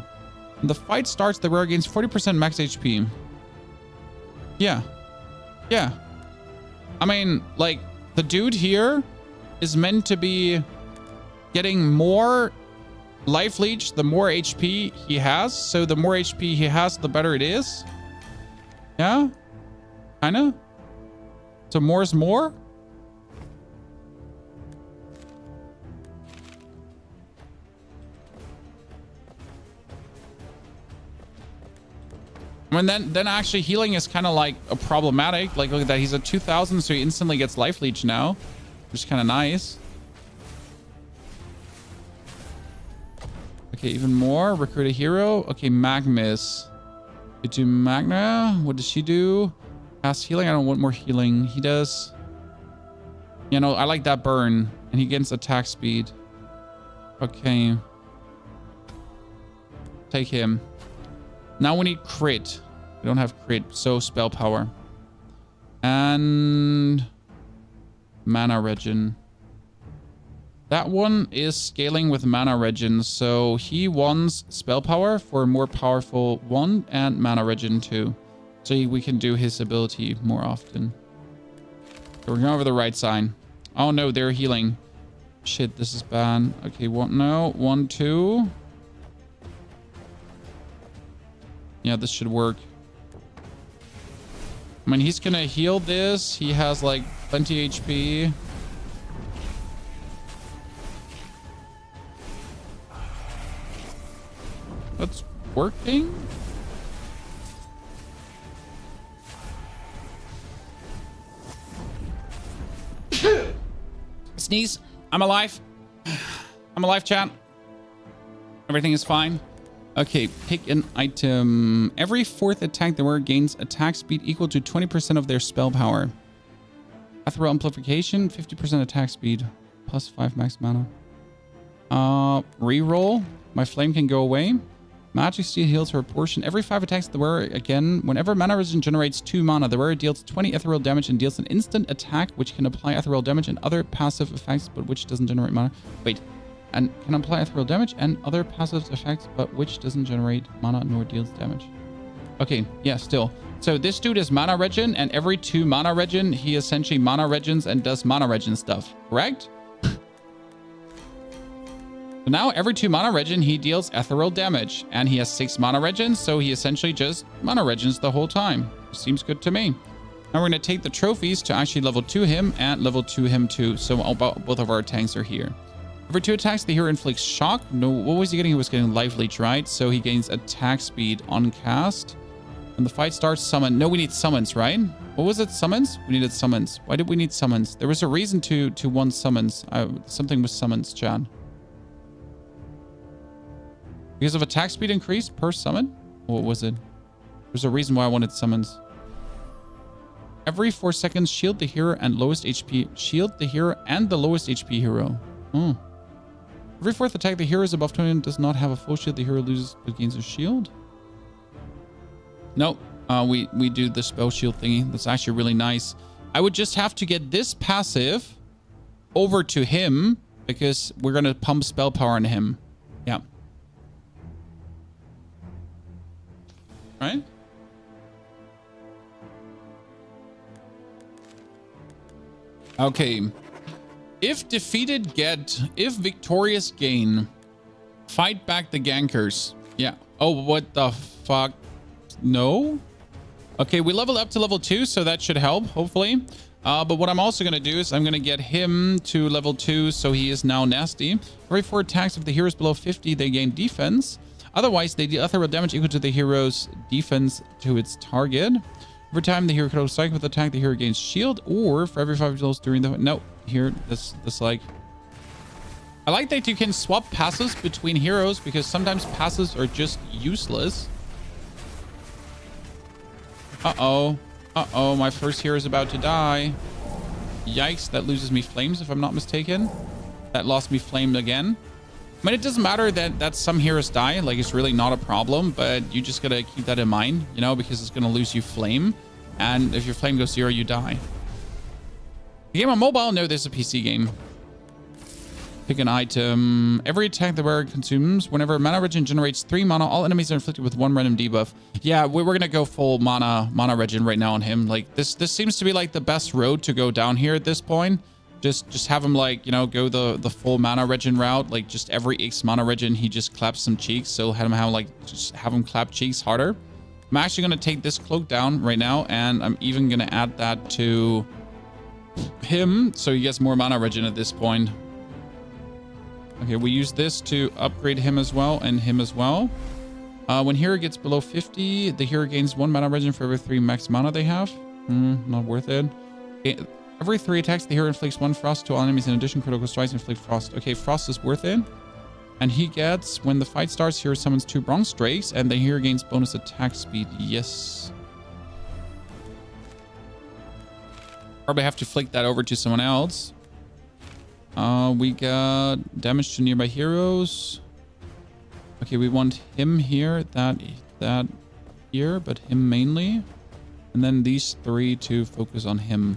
the fight starts, the wearer gains 40% max HP. Yeah. Yeah. I mean, like, the dude here is meant to be getting more life leech the more HP he has. So the more HP he has, the better it is. Yeah, kind of. So more is more. I mean, then actually healing is kind of like a problematic. Like, look at that. He's at 2,000, so he instantly gets life leech now, which is kind of nice. Okay, even more. Recruit a hero. Okay, Magnus. Do Magna. What does she do? Cast healing. I don't want more healing. He does. You know, I like that burn. And he gets attack speed. Okay. Take him. Now we need crit. We don't have crit, so spell power. And mana regen. That one is scaling with mana regen, so he wants spell power for a more powerful one and mana regen too. So we can do his ability more often. So we're going over the right side. Oh no, they're healing. Shit, this is bad. Okay, one, no, 1, 2. Yeah, this should work. I mean, he's gonna heal this. He has like plenty HP. That's working. Sneeze. I'm alive. I'm alive, chat. Everything is fine. Okay, pick an item. Every 4th attack, the wearer gains attack speed equal to 20% of their spell power. Ethereal amplification, 50% attack speed, plus 5 max mana. Reroll. My flame can go away. Magic Steel heals her portion. Every 5 attacks, the wearer again. Whenever mana regen generates 2 mana, the wearer deals 20 ethereal damage and deals an instant attack, which can apply ethereal damage and other passive effects, but which doesn't generate mana. Wait. And can apply ethereal damage and other passive effects, but which doesn't generate mana nor deals damage. Okay, yeah, still. So this dude is mana regen, and every 2 mana regen, he essentially mana regens and does mana regen stuff, correct? So now every 2 mana regen, he deals ethereal damage, and he has 6 mana regens, so he essentially just mana regens the whole time. Seems good to me. Now we're going to take the trophies to actually level 2 him and level 2 him too. So both of our tanks are here. Every 2 attacks, the hero inflicts shock. No, what was he getting? He was getting life leech, right? So he gains attack speed on cast. When the fight starts, summon. No, we need summons, right? What was it? Summons? We needed summons. Why did we need summons? There was a reason to want summons. Something with summons, Chan. Because of attack speed increase per summon? What was it? There's a reason why I wanted summons. Every 4 seconds, shield the hero and lowest HP. Shield the hero and the lowest HP hero. Oh. Every 4th attack, the hero is above 20 and does not have a full shield. The hero loses but gains a shield. Nope. We do the spell shield thingy. That's actually really nice. I would just have to get this passive over to him because we're going to pump spell power on him. Yeah. Right? Okay. If defeated, get. If victorious, gain. Fight back the gankers. Yeah. Oh, what the fuck? No? Okay, we leveled up to level 2, so that should help, hopefully. But what I'm also going to do is I'm going to get him to level 2, so he is now nasty. Every 4 attacks, if the hero is below 50, they gain defense. Otherwise, they deal ethereal damage equal to the hero's defense to its target. Every time the hero can strike with attack, the hero gains shield, or for every 5 rolls during the... No, here, this like... I like that you can swap passes between heroes, because sometimes passes are just useless. Uh-oh. Uh-oh, my first hero is about to die. Yikes, that loses me flames, if I'm not mistaken. That lost me flame again. I mean, it doesn't matter that some heroes die. Like, it's really not a problem, but you just gotta keep that in mind, you know, because it's gonna lose you flame. And if your flame goes 0, you die. The game on mobile? No, this is a PC game. Pick an item. Every attack the wearer consumes, whenever mana regen generates 3 mana, all enemies are inflicted with 1 random debuff. Yeah, we're gonna go full mana regen right now on him. Like, this seems to be like the best road to go down here at this point. Just have him, like, you know, go the full mana regen route. Like, just every X mana regen, he just claps some cheeks. So have him like, just have him clap cheeks harder. I'm actually going to take this cloak down right now. And I'm even going to add that to him. So he gets more mana regen at this point. Okay, we use this to upgrade him as well and him as well. When hero gets below 50, the hero gains 1 mana regen for every 3 max mana they have. Not worth it. Okay. Every 3 attacks, the hero inflicts 1 frost to all enemies. In addition, critical strikes inflict frost. Okay, frost is worth it. And he gets, when the fight starts, hero summons 2 bronze drakes, and the hero gains bonus attack speed. Yes. Probably have to flick that over to someone else. We got damage to nearby heroes. Okay, we want him here, that here, but him mainly. And then these 3 to focus on him.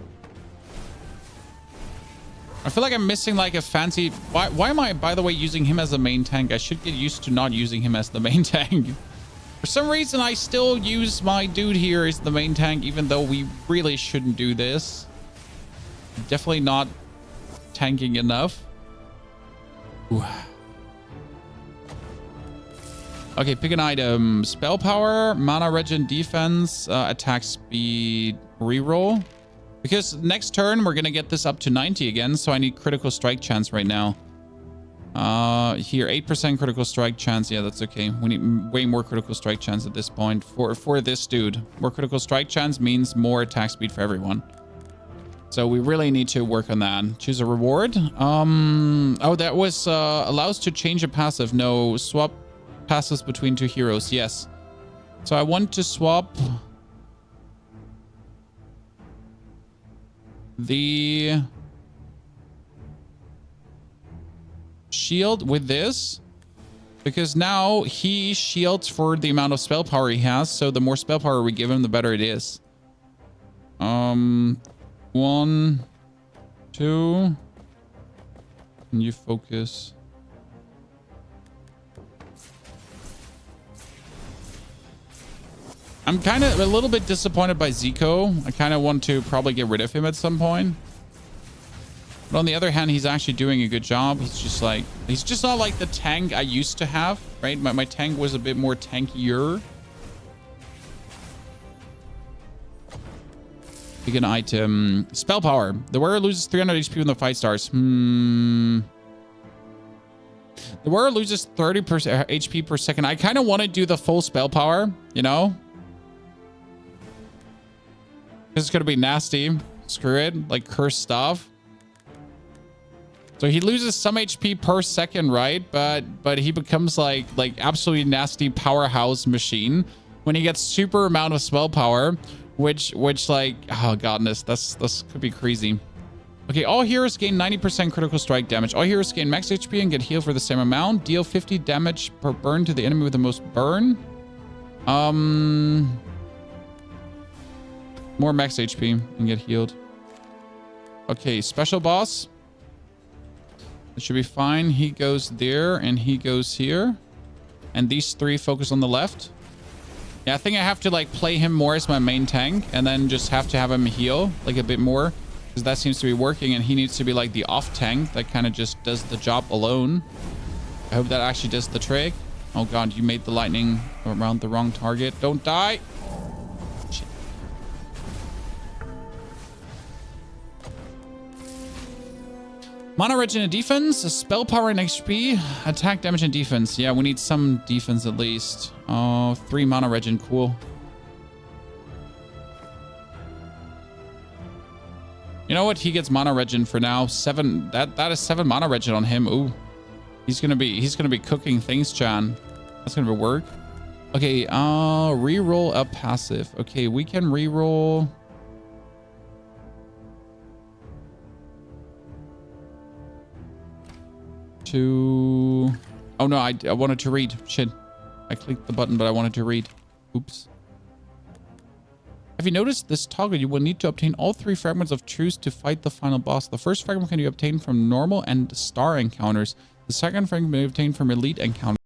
I feel like I'm missing like a fancy... Why am I, by the way, using him as the main tank? I should get used to not using him as the main tank. For some reason, I still use my dude here as the main tank, even though we really shouldn't do this. Definitely not tanking enough. Ooh. Okay, pick an item. Spell power, mana regen, defense, attack speed, reroll. Because next turn, we're going to get this up to 90 again, so I need critical strike chance right now. Here, 8% critical strike chance. Yeah, that's okay. We need way more critical strike chance at this point for this dude. More critical strike chance means more attack speed for everyone. So we really need to work on that. Choose a reward. Oh, that was allows to change a passive. No, swap passes between 2 heroes. Yes. So I want to swap... the shield with this, because now he shields for the amount of spell power he has, so the more spell power we give him, the better it is. 1, 2, and you focus. I'm kind of a little bit disappointed by Zico. I kind of want to probably get rid of him at some point. But on the other hand, he's actually doing a good job. He's just not like the tank I used to have, right? My tank was a bit more tankier. Pick an item. Spell power. The wearer loses 300 HP when the fight starts. The wearer loses 30% HP per second. I kind of want to do the full spell power, you know? It's going to be nasty. Screw it. Like cursed stuff. So he loses some HP per second, right? But he becomes like absolutely nasty powerhouse machine when he gets super amount of spell power, which like, oh godness, this could be crazy. Okay, all heroes gain 90% critical strike damage. All heroes gain max HP and get healed for the same amount. Deal 50 damage per burn to the enemy with the most burn. More max HP and get healed. Okay, special boss. It should be fine. He goes there and he goes here. And these three focus on the left. Yeah, I think I have to like play him more as my main tank and then just have to have him heal like a bit more. Because that seems to be working and he needs to be like the off tank that kind of just does the job alone. I hope that actually does the trick. Oh god, you made the lightning around the wrong target. Don't die. Shit. Mana regen and defense, spell power and HP, attack damage and defense. Yeah, we need some defense at least. Oh, 3 mana regen, cool. You know what? He gets mana regen for now. 7. That is 7 mana regen on him. Ooh, he's gonna be cooking things, Chan. That's gonna work. Okay, reroll a passive. Okay, we can reroll. To oh no, I wanted to read. Shit, I clicked the button, but I wanted to read. Oops. Have you noticed this toggle? You will need to obtain all 3 fragments of truth to fight the final boss. The first fragment can be obtained from normal and star encounters. The second fragment can be obtained from elite encounters.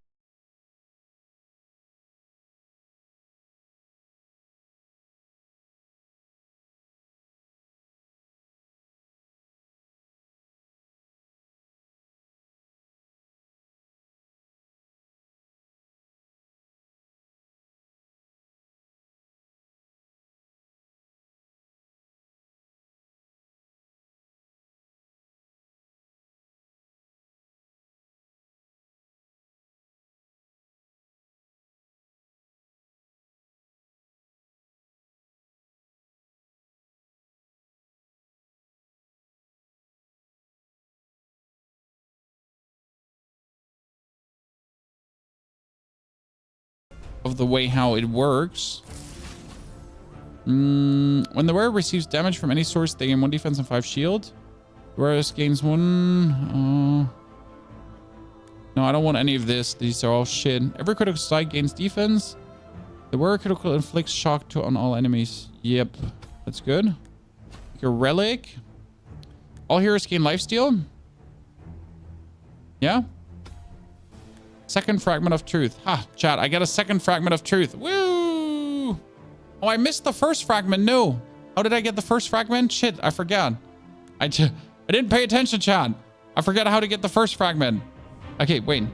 Of the way how it works. When the wearer receives damage from any source, they gain 1 defense and 5 shield. The wearer gains 1. No, I don't want any of this. These are all shit. Every critical strike gains defense. The wearer critical inflicts shock on all enemies. Yep, that's good. Like a relic. All heroes gain lifesteal. Yeah. Second fragment of truth. Ha, chat, I got a second fragment of truth. Woo! Oh, I missed the first fragment. No. How did I get the first fragment? Shit, I forgot. I didn't pay attention, chat. I forgot how to get the first fragment. Okay, wait.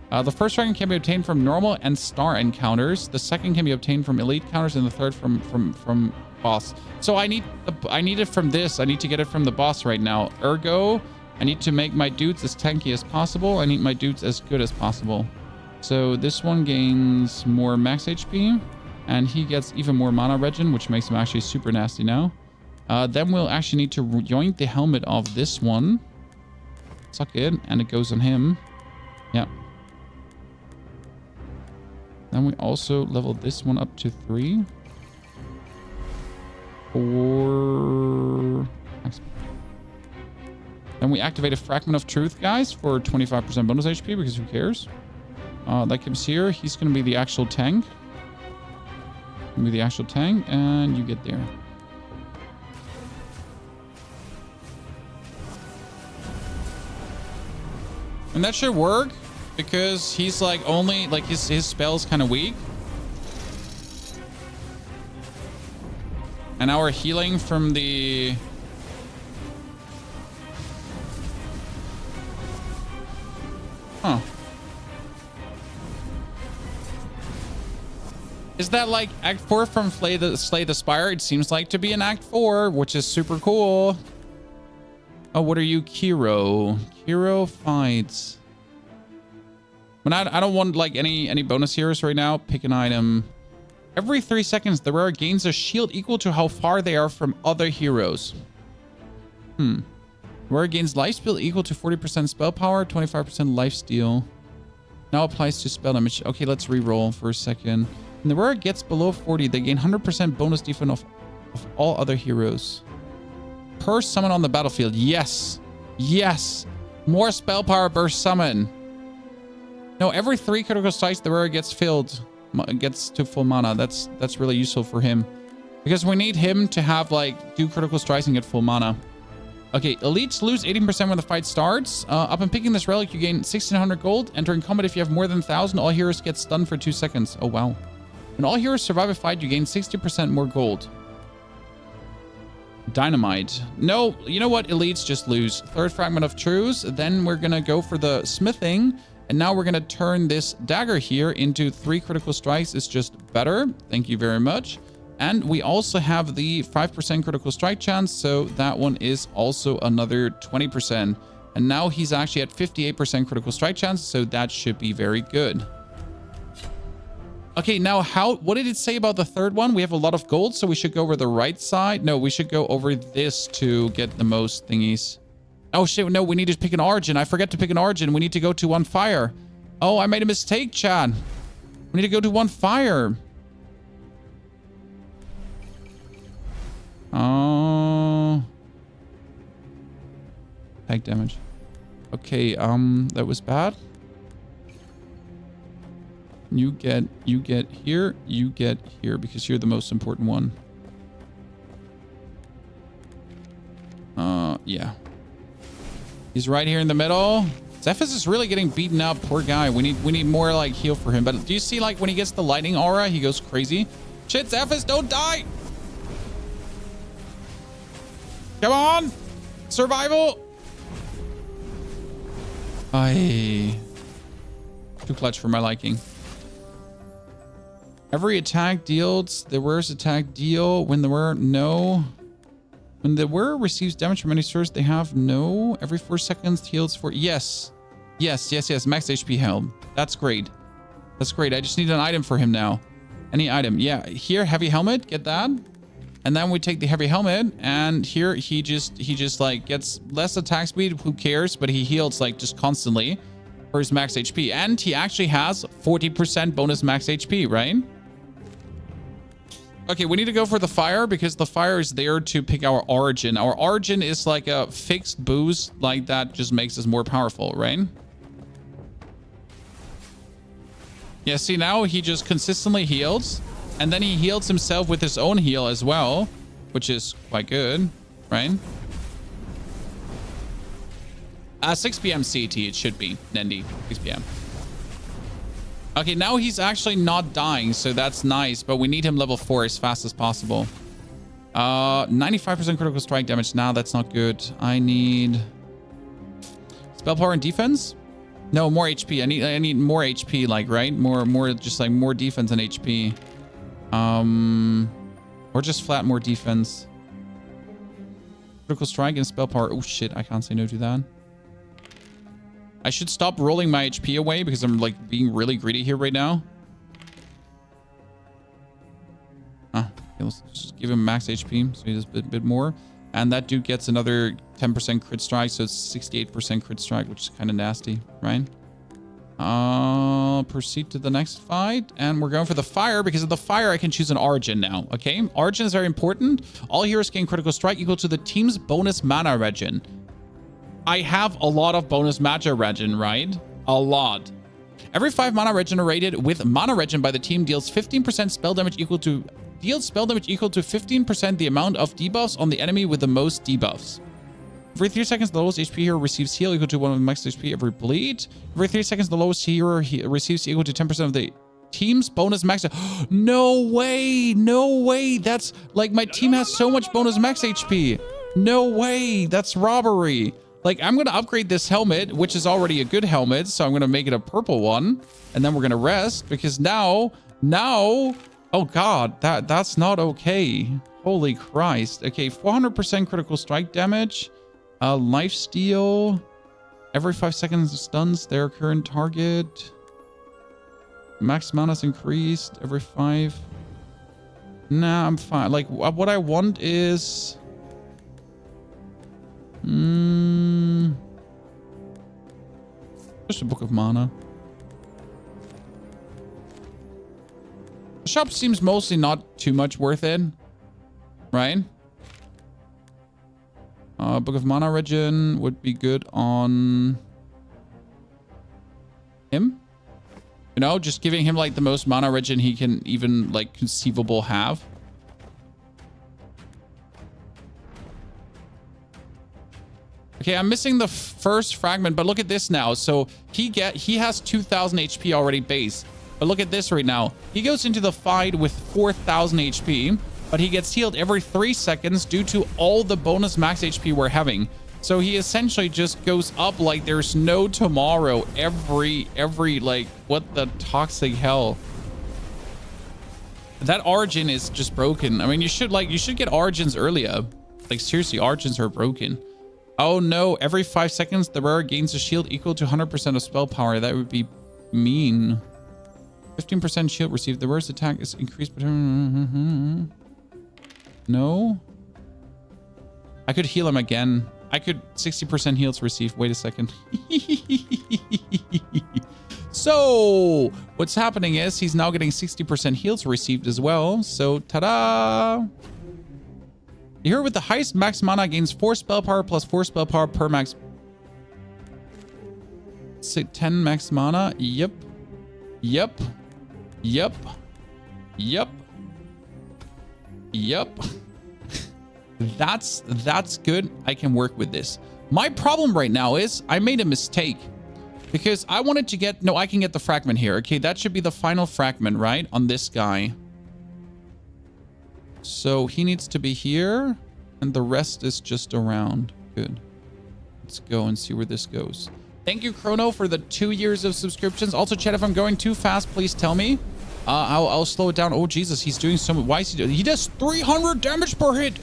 The first fragment can be obtained from normal and star encounters. The second can be obtained from elite counters, and the third from boss. So I need it from this. I need to get it from the boss right now. Ergo, I need to make my dudes as tanky as possible. I need my dudes as good as possible. So this one gains more max HP, and he gets even more mana regen, which makes him actually super nasty now. Then we'll actually need to yoink the helmet of this one. Suck it, and it goes on him. Yeah. Then we also level this one up to 3. 4. Then we activate a fragment of truth, guys, for 25% bonus HP, because who cares? That comes here. He's going to be the actual tank. And you get there. And that should work, because he's like only like his spell's kind of weak. And now we're healing from the... Huh. Is that like Act 4 from Slay the Spire? It seems like to be an Act 4, which is super cool. Oh, what are you, Kiro? Kiro fights. But I don't want like any bonus heroes right now. Pick an item. Every 3 seconds, the wearer gains a shield equal to how far they are from other heroes. The wearer gains lifesteal equal to 40% spell power, 25% lifesteal. Now applies to spell damage. Okay, let's re-roll for a second. When the wearer gets below 40, they gain 100% bonus defense of all other heroes. Per summon on the battlefield. Yes. Yes. More spell power per summon. No, every 3 critical strikes, the wearer gets to full mana. That's really useful for him. Because we need him to have, like, do critical strikes and get full mana. Okay, elites lose 18% when the fight starts. Upon picking this relic, you gain 1,600 gold. Entering combat, if you have more than 1,000, all heroes get stunned for 2 seconds. Oh, wow. When all heroes survive a fight, you gain 60% more gold. Dynamite. No, you know what? Elites just lose. Third fragment of truths. Then we're going to go for the smithing. And now we're going to turn this dagger here into 3 critical strikes. It's just better. Thank you very much. And we also have the 5% critical strike chance. So that one is also another 20%. And now he's actually at 58% critical strike chance. So that should be very good. Okay, now what did it say about the third one? We have a lot of gold, so we should go over the right side. No, we should go over this to get the most thingies. Oh shit, no, we need to pick an origin. I forget to pick an origin. We need to go to one fire. Oh, I made a mistake, Chad. We need to go to one fire. Oh. Attack damage. Okay, that was bad. You get here, you get here, because you're the most important one. Yeah. He's right here in the middle. Zephyrus is really getting beaten up. Poor guy. We need more like heal for him. But do you see like when he gets the lightning aura, he goes crazy? Shit, Zephyrus, don't die! Come on! Survival! Aye. Too clutch for my liking. Every attack deals the wearer's attack deal. When the wearer When the wearer receives damage from any source, they have no. Every 4 seconds heals for. Yes. Yes. Max HP helm. That's great. That's great. I just need an item for him now. Any item. Yeah. Here, heavy helmet. Get that. And then we take the heavy helmet. And here he just like gets less attack speed. Who cares? But he heals like just constantly for his max HP. And he actually has 40% bonus max HP, right? Okay, we need to go for the fire because the fire is there to pick our origin. Our origin is like a fixed boost, like that just makes us more powerful, right? Yeah, see, now he just consistently heals. And then he heals himself with his own heal as well, which is quite good, right? 6 p.m. CT, it should be, Nendi, 6 p.m. Okay, now he's actually not dying, so that's nice, but we need him level 4 as fast as possible. 95% critical strike damage. Now that's not good. I need spell power and defense. No, more HP. I need more HP, like, right? More just like more defense and HP. Or just flat more defense. Critical strike and spell power. Oh shit, I can't say no to that. I should stop rolling my HP away because I'm like being really greedy here right now. Okay, let's just give him max HP so he does a bit more. And that dude gets another 10% crit strike, so it's 68% crit strike, which is kind of nasty, right? Proceed to the next fight. And we're going for the fire. Because of the fire, I can choose an origin now, okay? Origin is very important. All heroes gain critical strike equal to the team's bonus mana regen. I have a lot of bonus mana regen, right? A lot. Every 5 mana regenerated with mana regen by the team deals 15% spell damage equal to 15% the amount of debuffs on the enemy with the most debuffs. Every 3 seconds, the lowest HP hero receives heal equal to 1 of max HP every bleed. Every 3 seconds, the lowest hero receives equal to 10% of the Team's bonus max. No way. No way. That's like my team has so much bonus max HP. No way. That's robbery. Like, I'm going to upgrade this helmet, which is already a good helmet. So I'm going to make it a purple one. And then we're going to rest because now, oh God, that's not okay. Holy Christ. Okay, 400% critical strike damage. Life steal. Every 5 seconds stuns their current target. Max mana's increased every 5. Nah, I'm fine. Like, what I want is... just a book of mana. The shop seems mostly not too much worth it. Right? Book of Mana regen would be good on him. You know, just giving him like the most mana regen he can even like conceivable have. Okay, I'm missing the first fragment, but look at this now. So he has 2000 HP already base. But look at this right now. He goes into the fight with 4000 HP. But he gets healed every 3 seconds due to all the bonus max HP we're having. So he essentially just goes up like there's no tomorrow every like, what the toxic hell. That origin is just broken. I mean, you should get origins earlier. Like, seriously, origins are broken. Oh no, every 5 seconds, the wearer gains a shield equal to 100% of spell power. That would be mean. 15% shield received. The wearer's attack is increased. No. I could heal him again. I could 60% heals received. Wait a second. So what's happening is he's now getting 60% heals received as well. So ta-da. The hero with the highest max mana gains 4 spell power plus 4 spell power per max. 10 max mana. Yep. Yep. Yep. Yep. Yep. That's good. I can work with this. My problem right now is I made a mistake because I wanted to get... No, I can get the fragment here. Okay, that should be the final fragment, right? On this guy. So he needs to be here and the rest is just around. Good. Let's go and see where this goes. Thank you, Chrono, for the 2 years of subscriptions. Also, chat, if I'm going too fast, please tell me. I'll slow it down. Oh, Jesus, he's doing so much. Why is he doing? He does 300 damage per hit.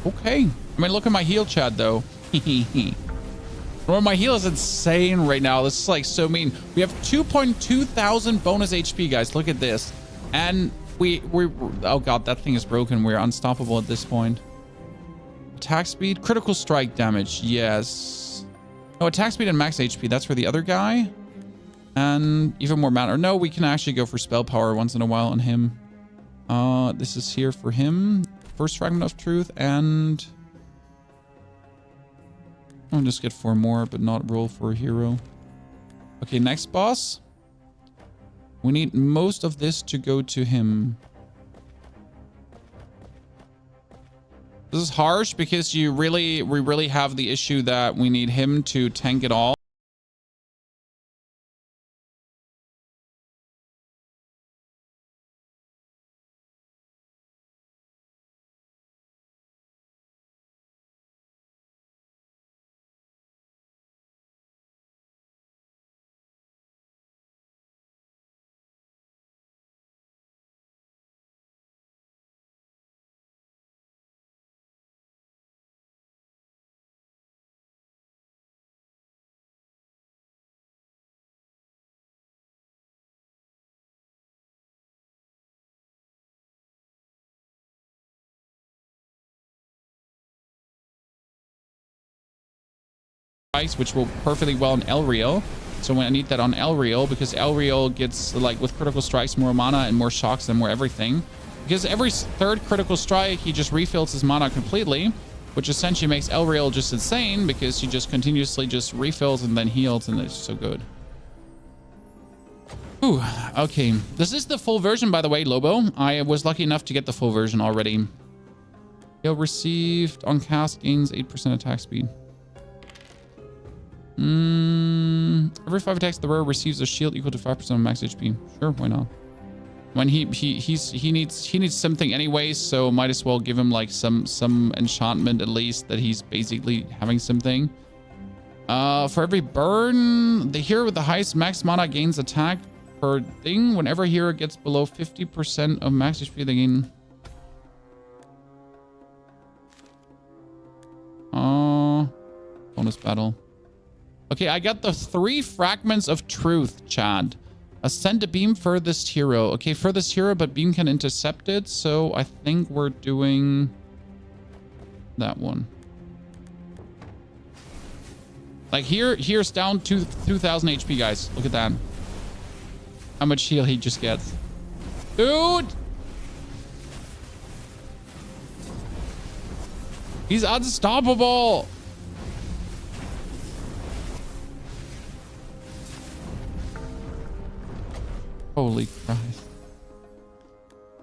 Okay. I mean, look at my heal, chat, though. Well, my heal is insane right now. This is like so mean. We have 2.2 thousand bonus HP, guys. Look at this. And we're oh God, that thing is broken. We're unstoppable at this point. Attack speed, critical strike damage. Yes. No, attack speed and max HP. That's for the other guy. And even more mana. No, we can actually go for spell power once in a while on him. This is here for him. First fragment of truth, and I'll just get 4 more, but not roll for a hero. Okay, next boss. We need most of this to go to him. This is harsh because we really have the issue that we need him to tank it all. Which will perfectly well on Elreal. So when I need that on Elreal, because Elreal gets, like, with critical strikes, more mana and more shocks and more everything. Because every third critical strike, he just refills his mana completely, which essentially makes Elreal just insane because he just continuously just refills and then heals, and it's so good. Ooh, okay. This is the full version, by the way, Lobo. I was lucky enough to get the full version already. Heal received on cast gains 8% attack speed. Every 5 attacks, the wearer receives a shield equal to 5% of max HP. Sure, why not? When he needs something anyway, so might as well give him like some enchantment at least that he's basically having something. For every burn, the hero with the highest max mana gains attack per thing. Whenever hero gets below 50% of max HP, they gain. Bonus battle. Okay, I got the 3 fragments of truth, Chad. Ascend a beam furthest hero. Okay, furthest hero, but beam can intercept it. So I think we're doing that one. Like here's down to 2,000 HP, guys. Look at that. How much heal he just gets. Dude! He's unstoppable! Holy Christ.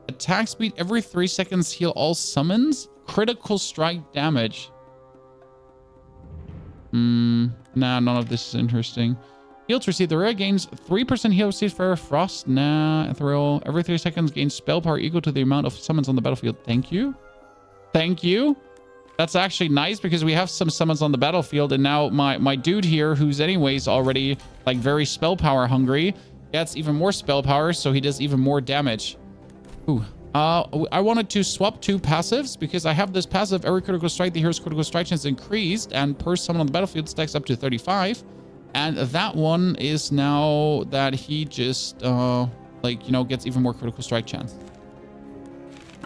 Attack speed every 3 seconds, heal all summons. Critical strike damage. Nah, none of this is interesting. Heal to receive. The rare gains 3% heal received for frost. Nah, ethereal. Every 3 seconds gains spell power equal to the amount of summons on the battlefield. Thank you. Thank you. That's actually nice because we have some summons on the battlefield, and now my dude here, who's anyways already like very spell power hungry, gets even more spell power, so he does even more damage. Ooh. I wanted to swap 2 passives because I have this passive. Every critical strike, the hero's critical strike chance increased, and per summon on the battlefield stacks up to 35. And that one is now that he just gets even more critical strike chance.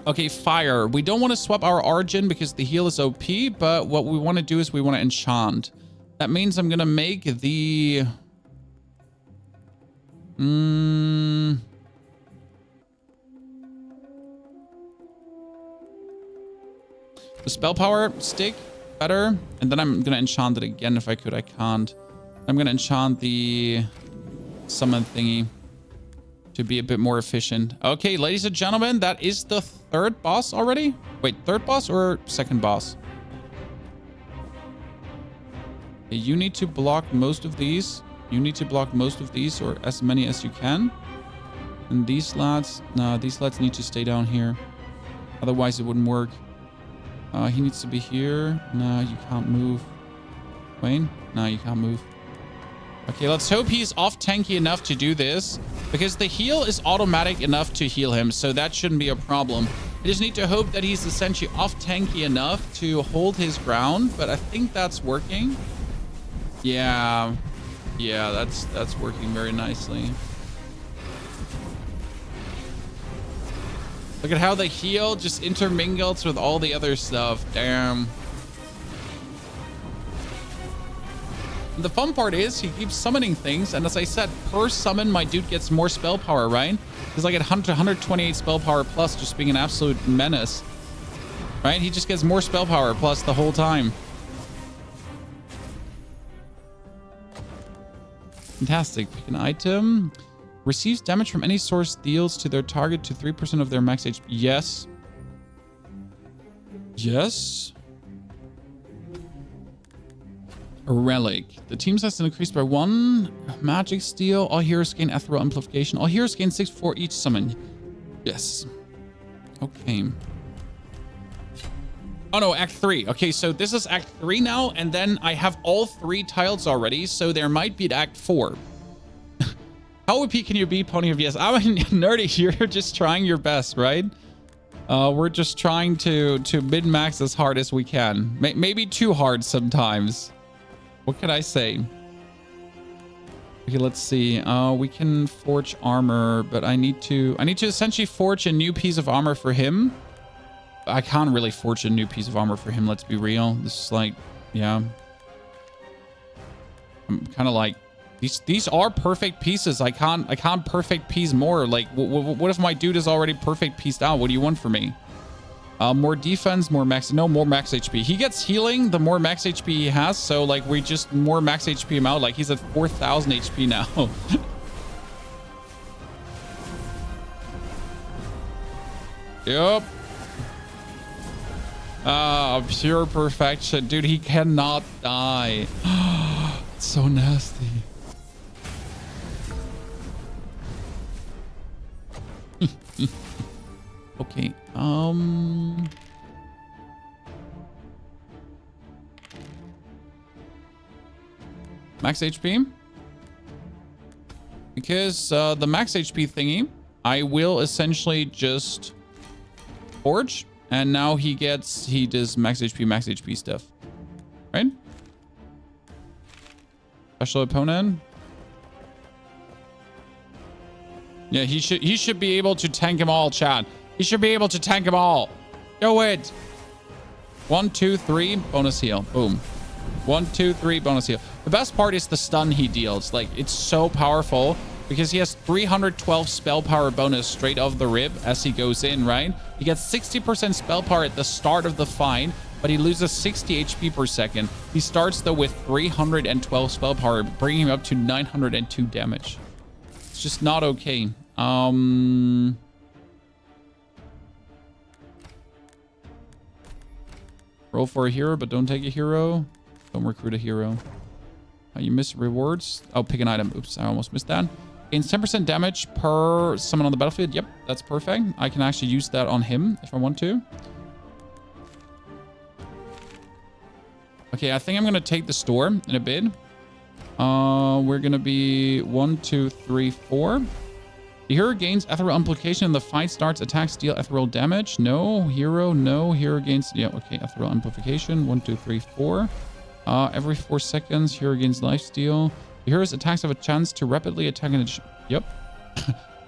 Okay, fire. We don't want to swap our Origin because the heal is OP, but what we want to do is we want to enchant. That means I'm gonna make the the spell power stick better, and then I'm gonna enchant it again if I could. I can't. I'm gonna enchant the summon thingy to be a bit more efficient. Okay, ladies and gentlemen, that is the 3rd boss already. Wait, 3rd boss or 2nd boss? Okay, you need to block most of these. You need to block most of these, or as many as you can. And these lads, no, these lads need to stay down here. Otherwise, it wouldn't work. He needs to be here. No, you can't move. Wayne? No, you can't move. Okay, let's hope he's off tanky enough to do this, because the heal is automatic enough to heal him, so that shouldn't be a problem. I just need to hope that he's essentially off tanky enough to hold his ground, but I think that's working. Yeah, that's working very nicely. Look at how the heal just intermingles with all the other stuff. Damn. The fun part is he keeps summoning things, and as I said, per summon my dude gets more spell power, right? He's like at 128 spell power plus, just being an absolute menace, right? He just gets more spell power plus the whole time. Fantastic. Pick an item. Receives damage from any source, deals to their target to 3% of their max HP. Yes. Yes. A relic. The team size is increased by 1. Magic steal. All heroes gain ethereal amplification. All heroes gain 6 for each summon. Yes. Okay. Oh no, Act 3. Okay, so this is Act 3 now, and then I have all 3 tiles already, so there might be an Act 4. How OP can you be, Pony of Yes? I'm nerdy. You're just trying your best, right? We're just trying to min-max as hard as we can. Maybe too hard sometimes. What can I say? Okay, let's see. We can forge armor, but I need to essentially forge a new piece of armor for him. I can't really forge a new piece of armor for him. Let's be real. This is like, yeah. I'm kind of like, these are perfect pieces. I can't perfect piece more. Like, what if my dude is already perfect pieced out? What do you want from me? More defense, more max HP. He gets healing the more max HP he has. So like we just more max HP him out. Like he's at 4,000 HP now. Yep. Pure perfection. Dude, he cannot die. so nasty. Okay. Max HP. Because the max HP thingy, I will essentially just forge, and now he does max HP stuff, right? Special opponent. Yeah, he should be able to tank them all, chat. He should be able to tank them all. Do it. 1, 2, 3, bonus heal. Boom. 1, 2, 3, bonus heal. The best part is the stun he deals. Like, it's so powerful because he has 312 spell power bonus straight off the rib as he goes in, right? He gets 60% spell power at the start of the fight, but he loses 60 HP per second. He starts, though, with 312 spell power, bringing him up to 902 damage. It's just not okay. Roll for a hero, but don't take a hero. Don't recruit a hero. You miss rewards. Oh, pick an item. Oops, I almost missed that. Gains 10% damage per summon on the battlefield. Yep, that's perfect. I can actually use that on him if I want to. Okay, I think I'm going to take the store in a bit. We're going to be 1, 2, 3, 4. The hero gains ethereal implication in the fight starts. Attacks deal ethereal damage. No. Hero, no. Hero gains... Yeah, okay. Ethereal amplification. 1, 2, 3, 4. Every 4 seconds, hero gains lifesteal. The hero's attacks have a chance to rapidly attack an... Yep.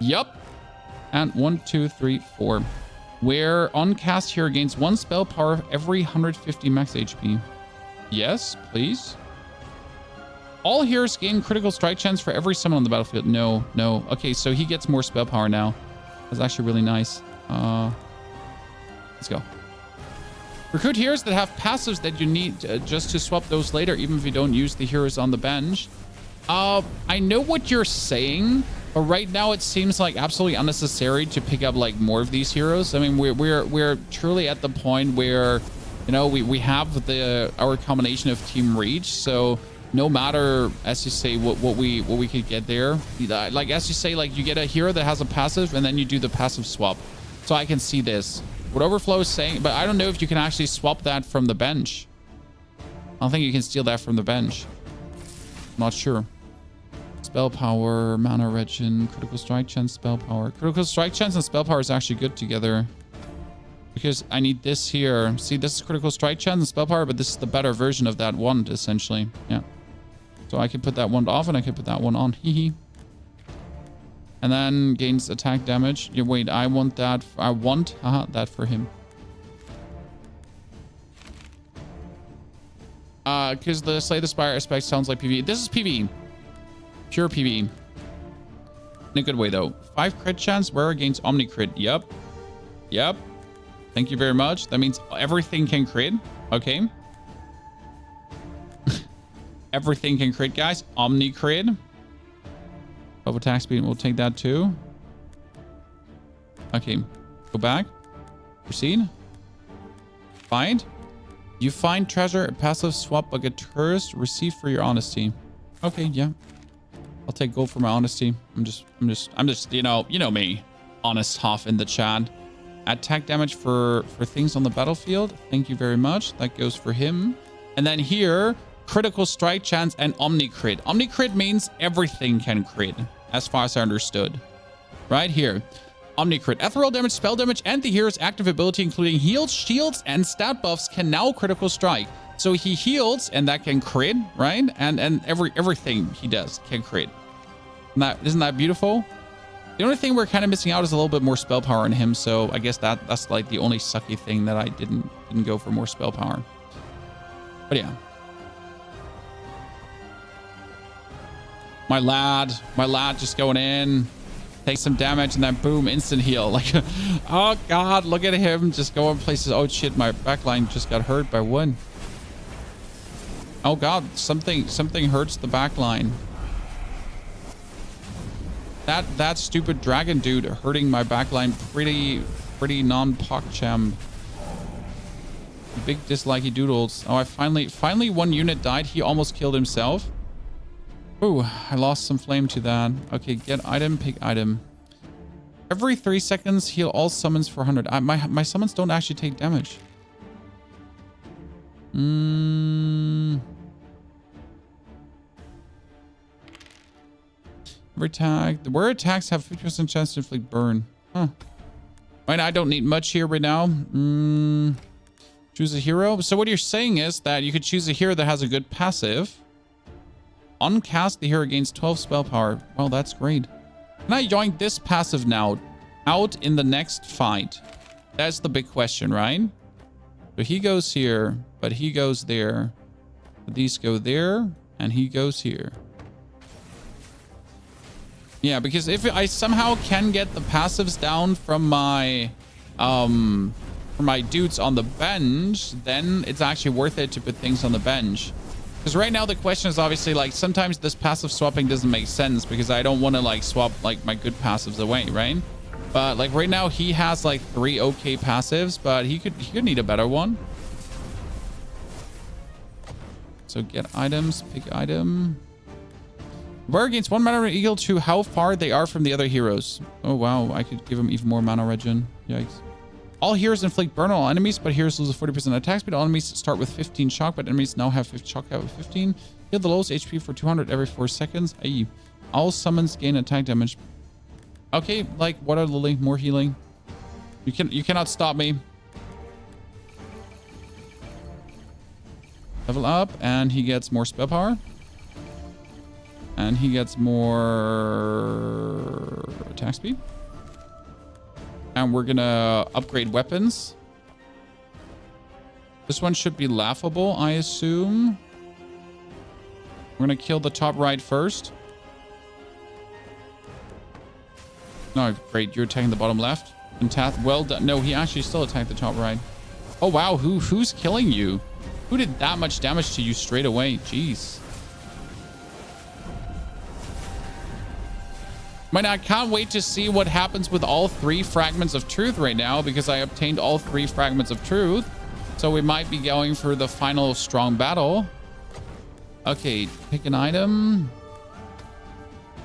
Yep. And 1, 2, 3, 4. Where on cast, hero gains 1 spell power every 150 max HP. Yes, please. All heroes gain critical strike chance for every summon on the battlefield. No, no. Okay, so he gets more spell power now. That's actually really nice. Let's go. Recruit heroes that have passives that you need just to swap those later, even if you don't use the heroes on the bench. I know what you're saying, but right now it seems like absolutely unnecessary to pick up like more of these heroes. I mean, we're truly at the point where, you know, we have our combination of team reach, so no matter, as you say, what we could get there, like as you say, like you get a hero that has a passive and then you do the passive swap. So I can see this. What Overflow is saying, but I don't know if you can actually swap that from the bench. I don't think you can steal that from the bench. Not sure. Spell power, mana regen, critical strike chance, spell power. Critical strike chance and spell power is actually good together. Because I need this here. See, this is critical strike chance and spell power, but this is the better version of that wand, essentially. Yeah. So I can put that wand off and I can put that one on. Hee. And then gains attack damage. Yeah, wait, I want that. I want that for him. Because the Slay the Spire aspect sounds like PvE. This is PvE. Pure PvE. In a good way, though. 5 crit chance, rare against Omni crit. Yep. Yep. Thank you very much. That means everything can crit. Okay. Everything can crit, guys. Omni crit. Double attack speed. We'll take that too. Okay. Go back. Proceed. Find. You find treasure, a passive swap, but get cursed. Receive for your honesty. Okay, yeah. I'll take gold for my honesty. I'm just, you know me. Honest Hoff in the chat. Attack damage for things on the battlefield. Thank you very much. That goes for him. And then here, critical strike chance and omni crit. Omni crit means everything can crit, as far as I understood. Right here. Omni crit. Ethereal damage, spell damage, and the hero's active ability, including heals, shields, and stat buffs, can now critical strike. So he heals, and that can crit, right? And everything he does can crit. Isn't that beautiful? The only thing we're kind of missing out is a little bit more spell power in him, so I guess that's like the only sucky thing that I didn't go for more spell power. But yeah. My lad just going in, take some damage, and then boom, instant heal. Like, oh god, look at him just going places. Oh shit, my backline just got hurt by one. Oh god, something hurts the backline. That stupid dragon dude hurting my backline pretty non-PogChamp. Big dislikey doodles. Oh, I finally one unit died. He almost killed himself. Oh, I lost some flame to that. Okay, get item, pick item. Every 3 seconds, heal all summons for 100. My summons don't actually take damage. Every attack. The where attacks have 50% chance to inflict burn. Huh. Right, I don't need much here right now. Choose a hero. So what you're saying is that you could choose a hero that has a good passive. Uncast, the hero gains 12 spell power. Well, that's great. Can I join this passive now out in the next fight? That's the big question, right? So he goes here, but he goes there. These go there, and he goes here. Yeah, because if I somehow can get the passives down from my dudes on the bench, then it's actually worth it to put things on the bench. Because right now the question is obviously like sometimes this passive swapping doesn't make sense because I don't want to like swap like my good passives away, right? But like right now he has like 3 okay passives, but he could need a better one. So get items, pick item. Warrior gains 1 mana equal to how far they are from the other heroes. Oh wow, I could give him even more mana regen. Yikes. All heroes inflict burn on all enemies, but heroes lose a 40% attack speed. All enemies start with 15 shock, but enemies now have shock out with 15. Heal the lowest HP for 200 every 4 seconds. Aye. All summons gain attack damage. Okay, like Water Lily, more healing. You cannot stop me. Level up, and he gets more spell power. And he gets more attack speed. And we're gonna upgrade weapons. This one should be laughable, I assume. We're gonna kill the top right first. No, great. You're attacking the bottom left. Well done. No, he actually still attacked the top right. Oh wow, who's killing you? Who did that much damage to you straight away? Jeez. Man, I can't wait to see what happens with all 3 fragments of truth right now because I obtained all 3 fragments of truth. So we might be going for the final strong battle. Okay, pick an item.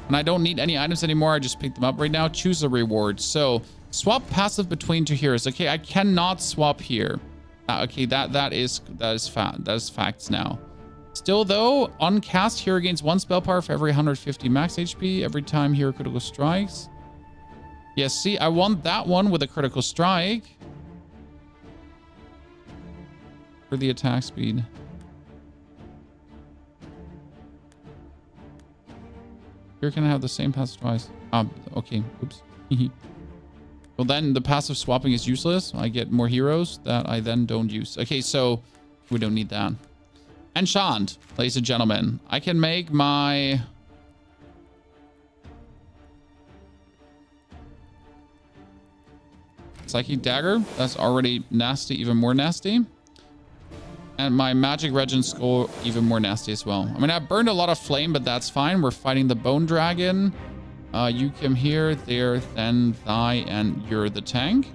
And I don't need any items anymore. I just picked them up right now. Choose a reward. So swap passive between 2 heroes. Okay, I cannot swap here. Okay, that is facts now. Still though, uncast hero gains 1 spell power for every 150 max HP every time hero critical strikes. Yes, see, I want that one with a critical strike for the attack speed. Here can I have the same passive twice. Okay, oops. Well, then the passive swapping is useless. I get more heroes that I then don't use. Okay, so we don't need that. Enchant, ladies and gentlemen. I can make my... Psychic Dagger. That's already nasty, even more nasty. And my Magic Regen Skull, even more nasty as well. I mean, I burned a lot of flame, but that's fine. We're fighting the Bone Dragon. You come here, there, then, thy, and you're the tank.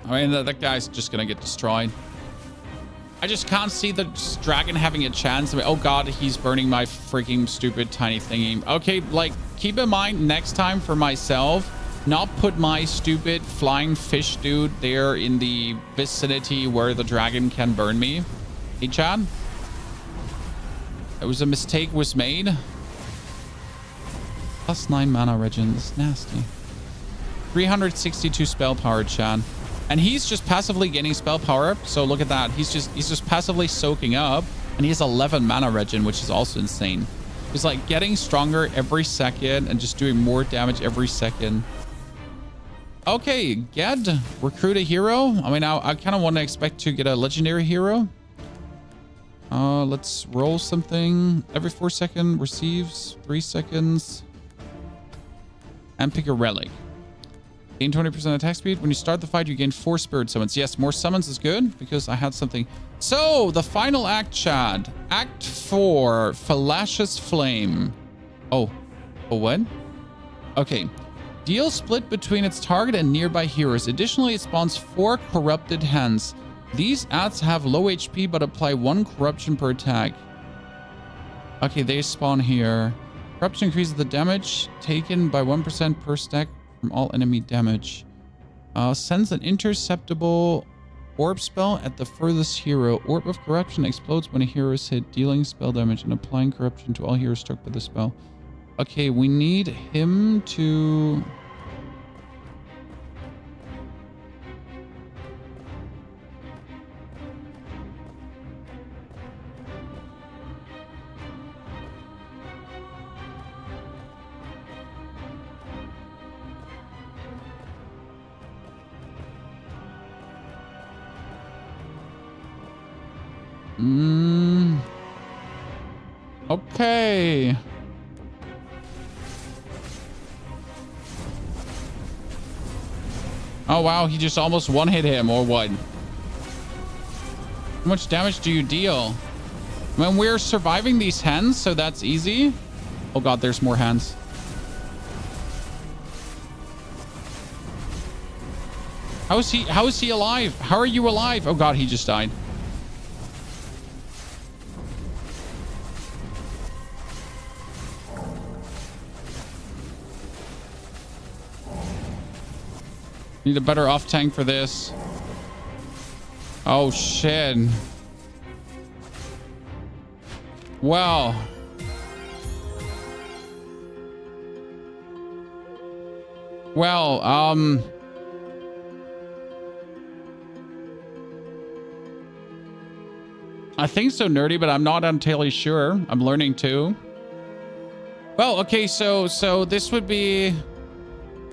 I mean, that guy's just gonna get destroyed. I just can't see the dragon having a chance. I mean, oh god, he's burning my freaking stupid tiny thingy. Okay, like, keep in mind next time for myself, not put my stupid flying fish dude there in the vicinity where the dragon can burn me. Hey, Chad? It was a mistake was made. Plus 9 mana regen. It's nasty. 362 spell power, Chad. And he's just passively gaining spell power. So look at that. He's just passively soaking up. And he has 11 mana regen, which is also insane. He's like getting stronger every second and just doing more damage every second. Okay, Ged, recruit a hero. I mean, I kind of want to expect to get a legendary hero. Let's roll something. Every 4 seconds, receives 3 seconds. And pick a relic. Gain 20% attack speed. When you start the fight, you gain 4 spirit summons. Yes, more summons is good because I had something. So, the final act, Chad. Act 4, Fallacious Flame. Oh, what? Okay. Deal split between its target and nearby heroes. Additionally, it spawns 4 corrupted hands. These adds have low HP but apply 1 corruption per attack. Okay, they spawn here. Corruption increases the damage taken by 1% per stack from all enemy damage. Sends an interceptable orb spell at the furthest hero. Orb of corruption explodes when a hero is hit, dealing spell damage and applying corruption to all heroes struck by the spell. Okay, we need him to... Okay. Oh, wow. He just almost one-hit him, or what? How much damage do you deal? When we're surviving these hens, so that's easy. Oh, God, there's more hens. How is he alive? How are you alive? Oh, God, he just died. Need a better off tank for this. Oh, shit. Well. Well, I think so, nerdy, but I'm not entirely sure. I'm learning too. Well, okay, so this would be...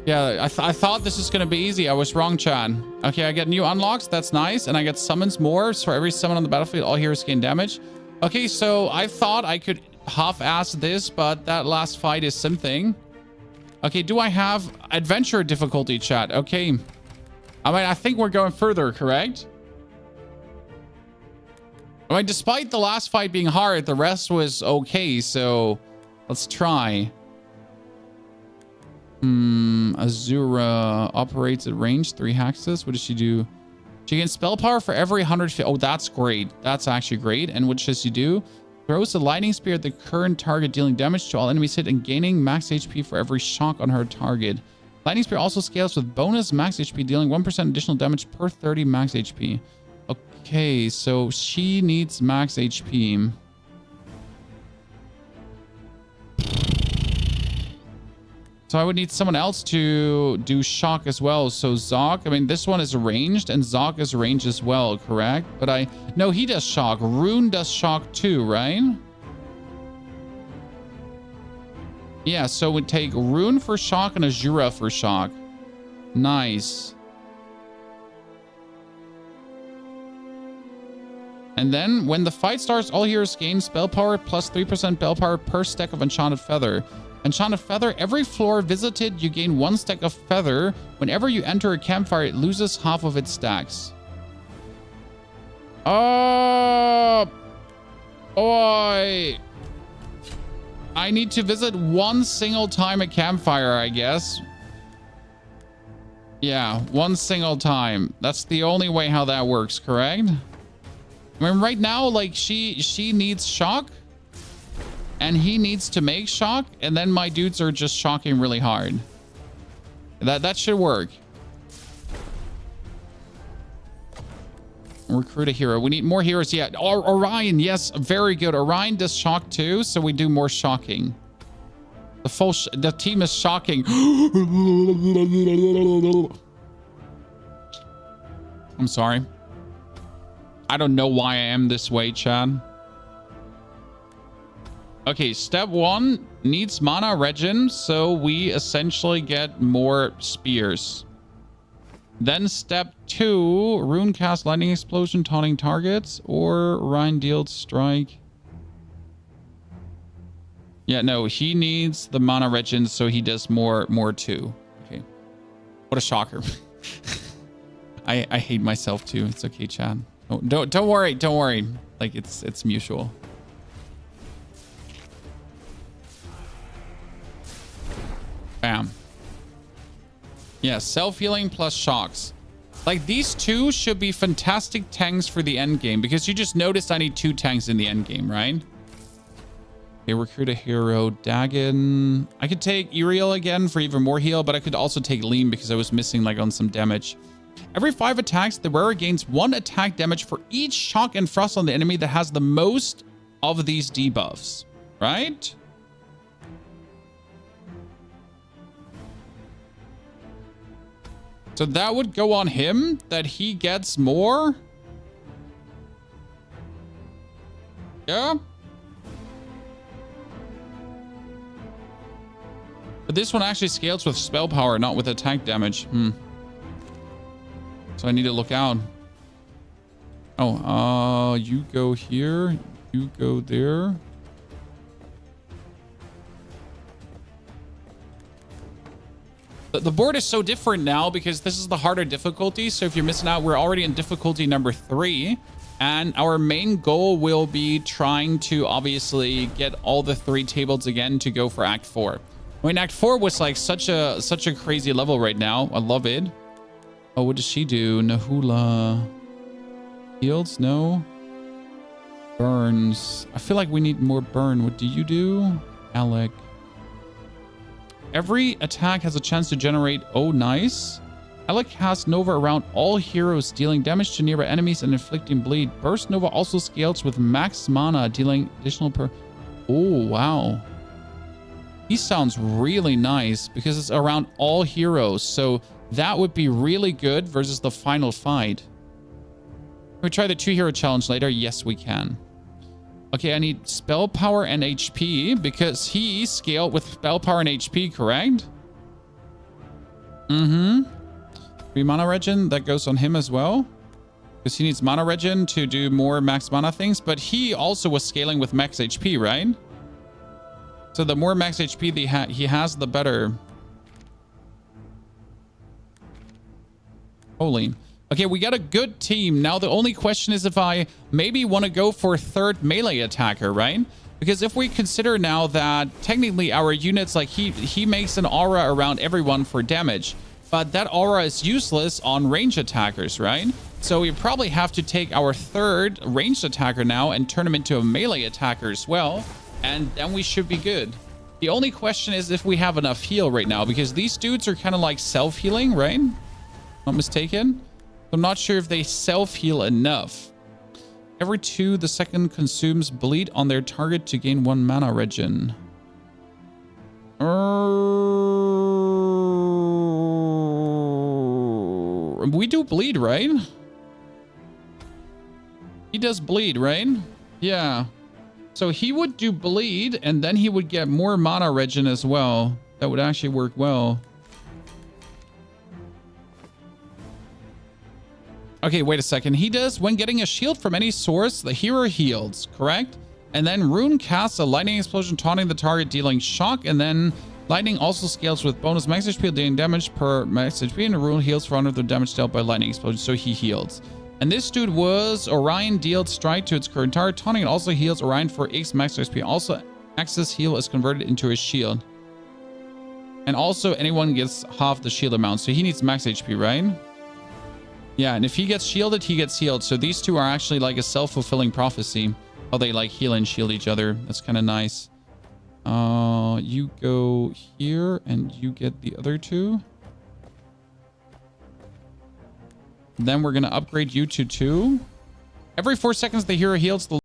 Yeah, I thought this was going to be easy. I was wrong, Chan. Okay, I get new unlocks. That's nice. And I get summons more. So for every summon on the battlefield, all heroes gain damage. Okay, so I thought I could half-ass this, but that last fight is something. Okay, do I have adventure difficulty, chat? Okay. I mean, I think we're going further, correct? I mean, despite the last fight being hard, the rest was okay. So let's try. Azura operates at range 3 hexes. What does she do? She gains spell power for every 100 feet. Oh, that's great. That's actually great. And what does she do? Throws the lightning spear at the current target, dealing damage to all enemies hit and gaining max HP for every shock on her target. Lightning spear also scales with bonus max HP, dealing 1% additional damage per 30 max HP. Okay, so she needs max HP. So I would need someone else to do shock as well. So Zok, I mean, this one is ranged and Zok is ranged as well, correct? But no, he does shock. Rune does shock too, right? Yeah, so we'd take Rune for shock and Azura for shock. Nice. And then when the fight starts, all heroes gain spell power plus 3% spell power per stack of Enchanted Feather. Enchanted Feather, every floor visited, you gain 1 stack of feather. Whenever you enter a campfire, it loses half of its stacks. Oh, I need to visit 1 single time a campfire, I guess. Yeah, 1 single time. That's the only way how that works, correct? I mean, right now, like, she needs shock. And he needs to make shock, and then my dudes are just shocking really hard. That should work. Recruit a hero. We need more heroes. Yeah, Orion. Yes, very good. Orion does shock too, so we do more shocking. The team is shocking. I'm sorry. I don't know why I am this way, Chad. Okay, step 1 needs mana regen, so we essentially get more spears. Then step 2, rune cast lightning explosion, taunting targets, or Ryan deals strike. Yeah, no, he needs the mana regen, so he does more too. Okay, what a shocker. I hate myself too. It's okay, Chad. Don't worry. Like it's mutual. Bam. Yeah, self-healing plus shocks. Like, these two should be fantastic tanks for the end game, because you just noticed I need 2 tanks in the end game, right? Okay, recruit a hero. Dagon. I could take Uriel again for even more heal, but I could also take Lean because I was missing like on some damage. Every 5 attacks, the wearer gains 1 attack damage for each shock and frost on the enemy that has the most of these debuffs, right? So that would go on him, that he gets more. Yeah. But this one actually scales with spell power, not with attack damage. So I need to look out. Oh, you go here. You go there. The board is so different now because this is the harder difficulty. So if you're missing out, we're already in difficulty number 3. And our main goal will be trying to obviously get all the 3 tables again to go for Act 4. I mean, Act 4 was like such a crazy level right now. I love it. Oh, what does she do? Nahula. Heals? No. Burns. I feel like we need more burn. What do you do? Alec. Every attack has a chance to generate... Oh, nice. Alec casts Nova around all heroes, dealing damage to nearby enemies and inflicting bleed. Burst Nova also scales with max mana, dealing additional per... Oh, wow. He sounds really nice because it's around all heroes. So that would be really good versus the final fight. Can we try the 2-hero challenge later? Yes, we can. Okay, I need spell power and HP because he scaled with spell power and HP, correct? 3 mana regen, that goes on him as well. Because he needs mana regen to do more max mana things, but he also was scaling with max HP, right? So the more max HP he has, the better. Holy. Okay, we got a good team. Now, the only question is if I maybe want to go for 3rd melee attacker, right? Because if we consider now that technically our units, like he makes an aura around everyone for damage, but that aura is useless on range attackers, right? So we probably have to take our 3rd ranged attacker now and turn him into a melee attacker as well. And then we should be good. The only question is if we have enough heal right now, because these dudes are kind of like self-healing, right? Not mistaken. I'm not sure if they self-heal enough. Every 2, the second consumes bleed on their target to gain 1 mana regen. We do bleed, right? He does bleed, right? Yeah. So he would do bleed, and then he would get more mana regen as well. That would actually work well. Okay, wait a second. He does, when getting a shield from any source, the hero heals, correct? And then Rune casts a lightning explosion, taunting the target, dealing shock. And then lightning also scales with bonus max HP, dealing damage per max HP. And Rune heals for under the damage dealt by lightning explosion, so he heals. And this dude was Orion dealt strike to its current target. Taunting also heals Orion for X max HP. Also, Axis heal is converted into a shield. And also, anyone gets half the shield amount. So he needs max HP, right? Yeah, and if he gets shielded, he gets healed. So these two are actually like a self-fulfilling prophecy. How they like heal and shield each other. That's kind of nice. You go here and you get the other 2. Then we're going to upgrade you to 2. Every 4 seconds, the hero heals the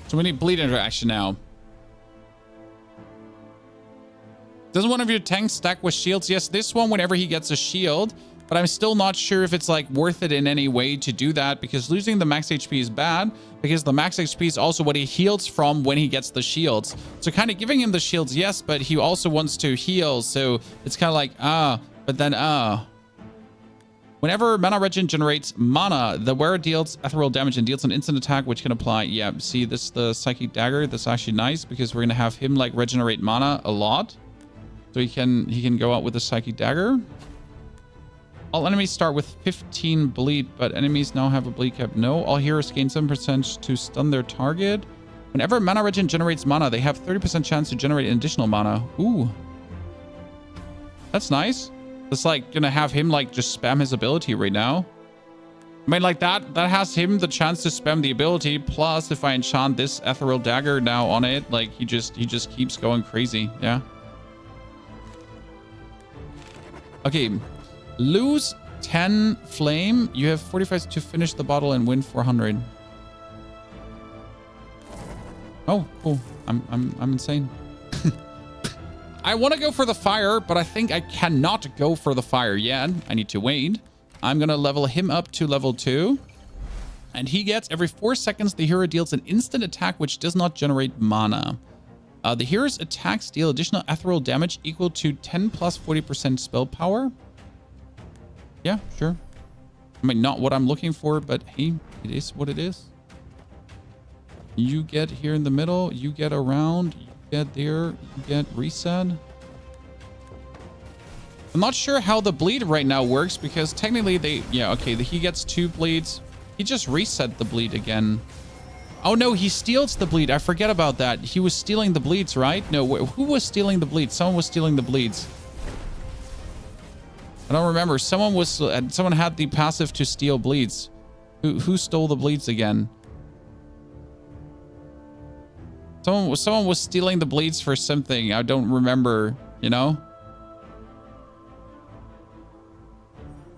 So we need bleed interaction now. Doesn't one of your tanks stack with shields? Yes, this one whenever he gets a shield. But I'm still not sure if it's like worth it in any way to do that, because losing the max HP is bad, because the max HP is also what he heals from when he gets the shields. So kind of giving him the shields, yes, but he also wants to heal. So it's kind of like, but then, whenever mana regen generates mana, the wearer deals ethereal damage and deals an instant attack, which can apply. Yeah, see, this is the psychic dagger. That's actually nice because we're going to have him like regenerate mana a lot. So he can go out with a psychic dagger. All enemies start with 15 bleed, but enemies now have a bleed cap. No, all heroes gain 7% to stun their target. Whenever mana regen generates mana, they have 30% chance to generate an additional mana. Ooh. That's nice. It's like gonna have him like just spam his ability right now. I mean, like that has him the chance to spam the ability. Plus, if I enchant this ethereal dagger now on it, like he just keeps going crazy. Yeah. Okay. Lose 10 flame. You have 45 to finish the bottle and win 400. Oh, cool. I'm insane. I want to go for the fire, but I think I cannot go for the fire yet. I need to wait. I'm going to level him up to level 2. And he gets every 4 seconds, the hero deals an instant attack which does not generate mana. The hero's attacks deal additional ethereal damage equal to 10 plus 40% spell power. Yeah, sure. I mean, not what I'm looking for, but hey, it is what it is. You get here in the middle, you get around, you get there, you get reset. I'm not sure how the bleed right now works because technically he gets 2 bleeds. He just reset the bleed again. Oh no, he steals the bleed. I forget about that. He was stealing the bleeds, right? No, who was stealing the bleeds? Someone was stealing the bleeds. I don't remember. Someone had the passive to steal bleeds. Who stole the bleeds again? Someone was stealing the bleeds for something. I don't remember, you know?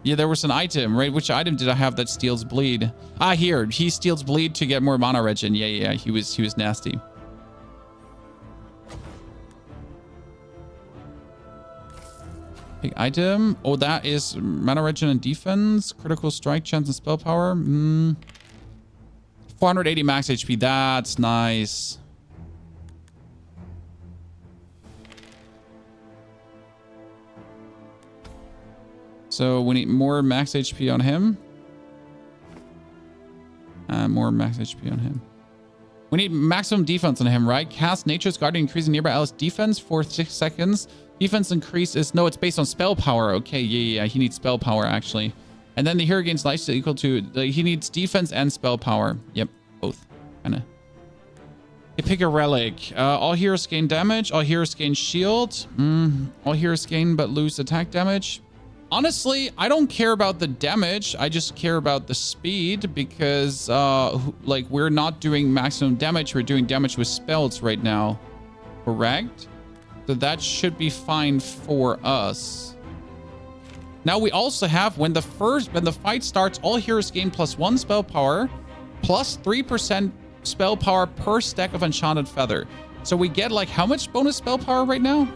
Yeah, there was an item, right? Which item did I have that steals bleed? Ah, here. He steals bleed to get more mana regen. Yeah. He was nasty. Big item. Oh, that is mana regen and defense. Critical strike chance and spell power. 480 max HP. That's nice. So we need more max HP on him. More max HP on him. We need maximum defense on him, right? Cast Nature's Guardian, increasing nearby allies' defense for 6 seconds. Defense increase is... No, it's based on spell power. Okay, yeah. He needs spell power, actually. And then the hero gains life equal to... he needs defense and spell power. Yep, both. Kind of. Pick a relic. All heroes gain damage. All heroes gain shield. All heroes gain but lose attack damage. Honestly, I don't care about the damage. I just care about the speed because, like, we're not doing maximum damage. We're doing damage with spells right now. Correct? So that should be fine for us. Now we also have when the fight starts, all heroes gain +1 spell power, plus 3% spell power per stack of enchanted feather. So we get like how much bonus spell power right now?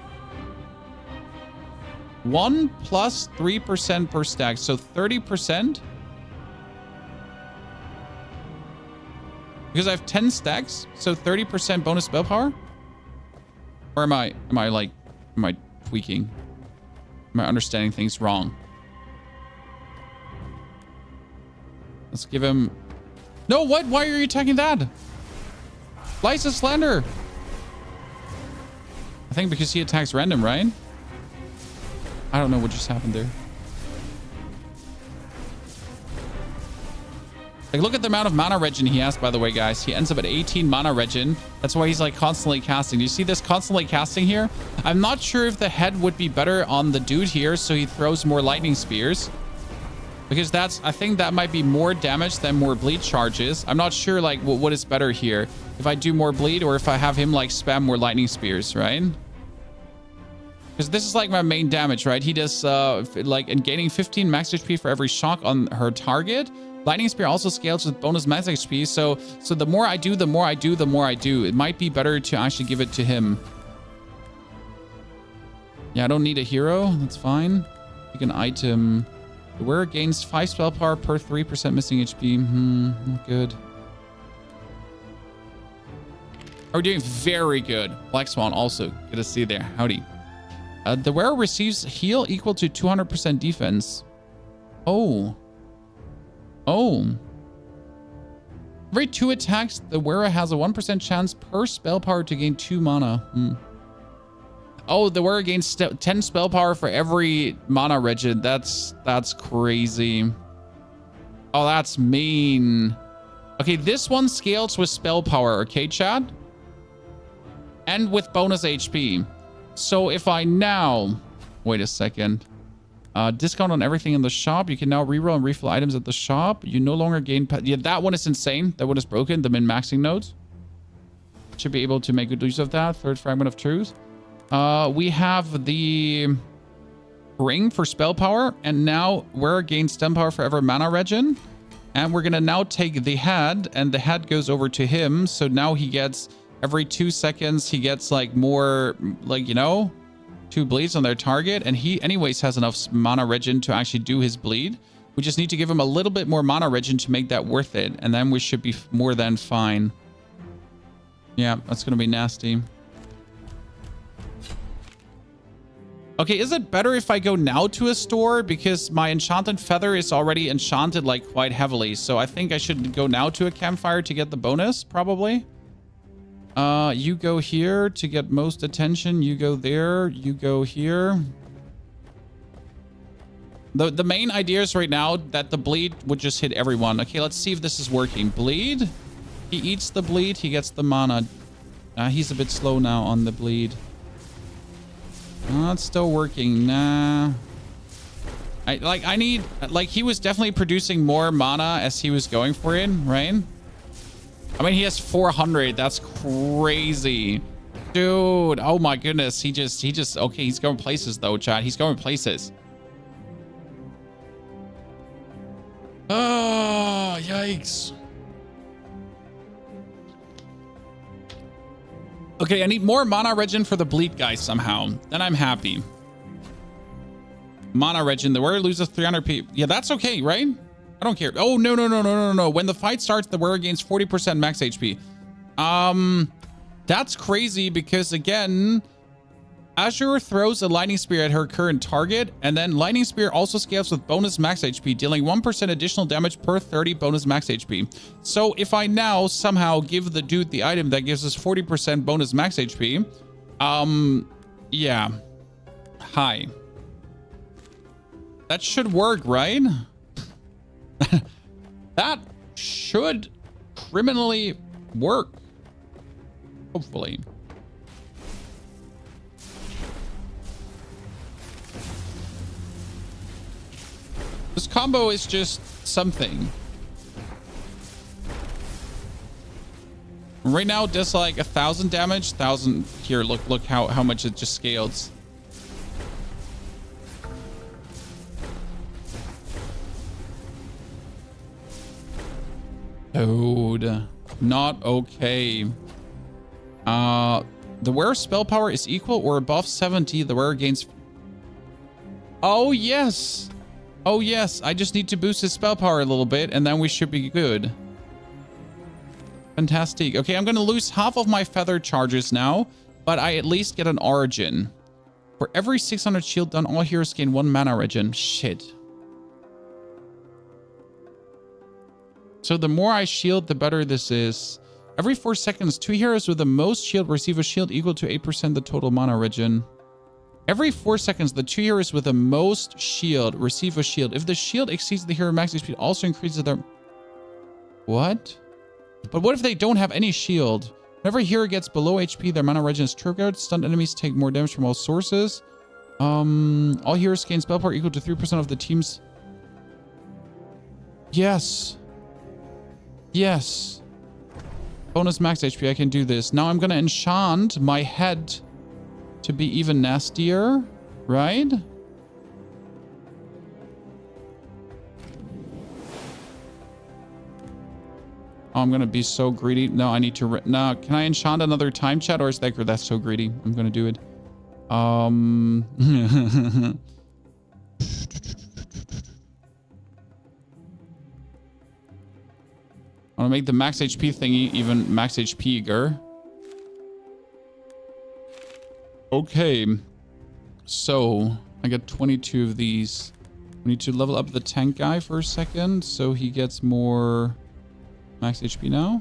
1 plus 3% per stack, so 30%. Because I have 10 stacks, so 30% bonus spell power. Or am I tweaking? Am I understanding things wrong? Let's give him... No, what? Why are you attacking that? Lysa Slander. I think because he attacks random, right? I don't know what just happened there. Like, look at the amount of mana regen he has, by the way, guys. He ends up at 18 mana regen. That's why he's, like, constantly casting. Do you see this constantly casting here? I'm not sure if the head would be better on the dude here, so he throws more lightning spears. Because I think that might be more damage than more bleed charges. I'm not sure, like, what is better here. If I do more bleed or if I have him, like, spam more lightning spears, right? Because this is like my main damage, right? He does like and gaining 15 max HP for every shock on her target. Lightning Spear also scales with bonus max HP. So the more I do, the more I do, the more I do. It might be better to actually give it to him. Yeah, I don't need a hero. That's fine. Pick an item. The wearer gains 5 spell power per 3% missing HP. Good. We're doing very good. Black Swan also. Good to see you there. Howdy. The wearer receives heal equal to 200% defense. Oh. Every 2 attacks, the wearer has a 1% chance per spell power to gain 2 mana. Oh, the wearer gains 10 spell power for every mana regen. That's crazy. Oh, that's mean. Okay, this one scales with spell power, okay, Chad? And with bonus HP. So if I now... Wait a second. Discount on everything in the shop. You can now reroll and refill items at the shop. You no longer gain... Yeah, that one is insane. That one is broken. The min-maxing node. Should be able to make good use of that. Third fragment of truth. We have the ring for spell power. And now wearer gains stem power for every mana regen. And we're going to now take the head. And the head goes over to him. So now he gets... Every 2 seconds, he gets like more, like, you know, 2 bleeds on their target. And he anyways has enough mana regen to actually do his bleed. We just need to give him a little bit more mana regen to make that worth it. And then we should be more than fine. Yeah, that's going to be nasty. Okay, is it better if I go now to a store? Because my enchanted feather is already enchanted like quite heavily. So I think I should go now to a campfire to get the bonus, probably. You go here to get most attention. You go there. You go here. The main idea is right now that the bleed would just hit everyone. Okay, let's see if this is working. Bleed. He eats the bleed. He gets the mana. He's a bit slow now on the bleed. It's still working. Nah. I need... Like, he was definitely producing more mana as he was going for it, right? I mean, he has 400. That's crazy. Dude, oh my goodness. He just... Okay, he's going places, though, chat. He's going places. Oh, yikes. Okay, I need more mana regen for the bleed guy somehow. Then I'm happy. Mana regen. The wearer loses 300 p. Yeah, that's okay, right? I don't care. Oh, no. When the fight starts, the wearer gains 40% max HP. That's crazy because, again, Azure throws a lightning spear at her current target, and then lightning spear also scales with bonus max HP, dealing 1% additional damage per 30 bonus max HP. So if I now somehow give the dude the item that gives us 40% bonus max HP, yeah. Hi. That should work, right? That should criminally work. Hopefully. This combo is just something. Right now it does like 1,000 damage. 1,000 here. Look how much it just scales. Dude, not okay. The wearer's spell power is equal or above 70. The wearer gains... Oh, yes. Oh, yes. I just need to boost his spell power a little bit, and then we should be good. Fantastic. Okay, I'm going to lose half of my feather charges now, but I at least get an origin. For every 600 shield done, all heroes gain 1 mana regen. Shit. So the more I shield, the better this is. Every 4 seconds, 2 heroes with the most shield receive a shield equal to 8% the total mana regen. Every 4 seconds, the 2 heroes with the most shield receive a shield. If the shield exceeds the hero max HP, also increases their... What? But what if they don't have any shield? Whenever a hero gets below HP, their mana regen is triggered. Stunned enemies take more damage from all sources. All heroes gain spell power equal to 3% of the team's... Yes. Yes. Bonus max HP, I can do this. Now I'm going to enchant my head to be even nastier, right? Oh, I'm gonna be so greedy. No, I need to... No, can I enchant another time chat or is that... That's so greedy. I'm gonna do it. I want to make the max HP thingy even max HP-er. Okay. So, I got 22 of these. We need to level up the tank guy for a second so he gets more max HP now.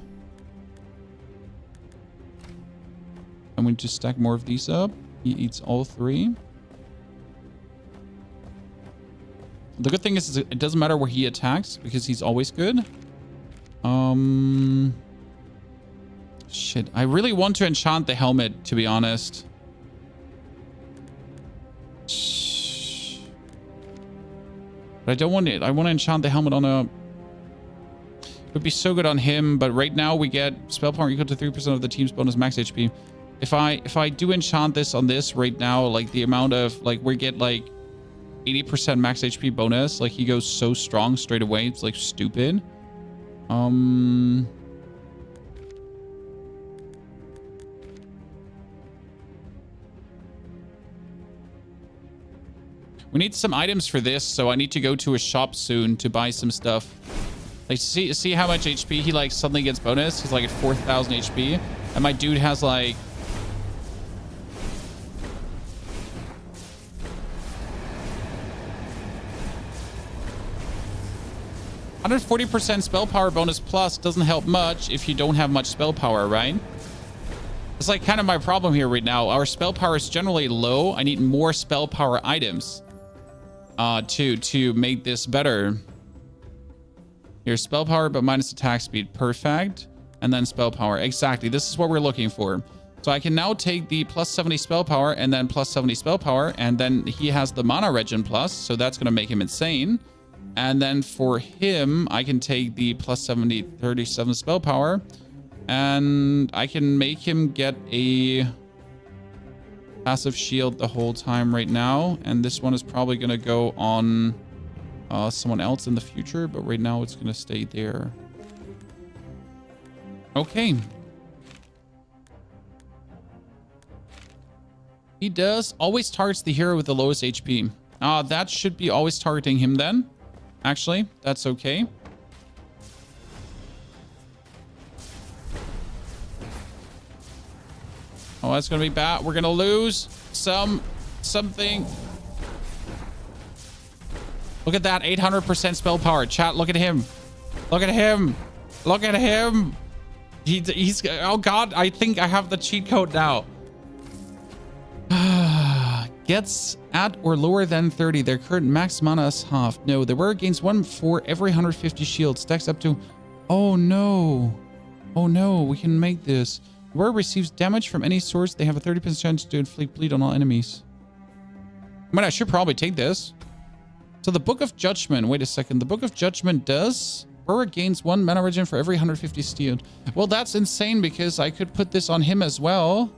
And we need to stack more of these up. He eats all 3. The good thing is it doesn't matter where he attacks because he's always good. Shit. I really want to enchant the helmet, to be honest. But I don't want it. I want to enchant the helmet on a... It would be so good on him, but right now we get spell power equal to 3% of the team's bonus max HP. If I do enchant this on this right now, like the amount of... Like we get like 80% max HP bonus. Like he goes so strong straight away. It's like stupid. We need some items for this, so I need to go to a shop soon to buy some stuff. Like, see how much HP he, like, suddenly gets bonus? He's, like, at 4,000 HP. And my dude has, like... 140% spell power bonus plus doesn't help much if you don't have much spell power, right? It's, like, kind of my problem here right now. Our spell power is generally low. I need more spell power items. To make this better. Here's spell power, but minus attack speed. Perfect. And then spell power. Exactly. This is what we're looking for. So I can now take the plus 70 spell power and then plus 70 spell power. And then he has the mana regen plus. So that's going to make him insane. And then for him, I can take the plus 70, 37 spell power. And I can make him get a... passive shield the whole time right now, and this one is probably going to go on someone else in the future, but right now it's going to stay there. Okay. He does always targets the hero with the lowest HP. That should be always targeting him then. Actually, that's okay. Oh, that's going to be bad. We're going to lose something. Look at that. 800% spell power. Chat, look at him. Look at him. Look at him. He's... Oh, God. I think I have the cheat code now. Gets at or lower than 30. Their current max mana is half. No, the wearer gains 1 for every 150 shield. Stacks up to... Oh, no. Oh, no. We can make this. Wearer receives damage from any source. They have a 30% chance to inflict bleed on all enemies. I mean, I should probably take this. So the Book of Judgment. Wait a second. The Book of Judgment does... Wearer gains 1 mana regen for every 150 steel. Well, that's insane because I could put this on him as well.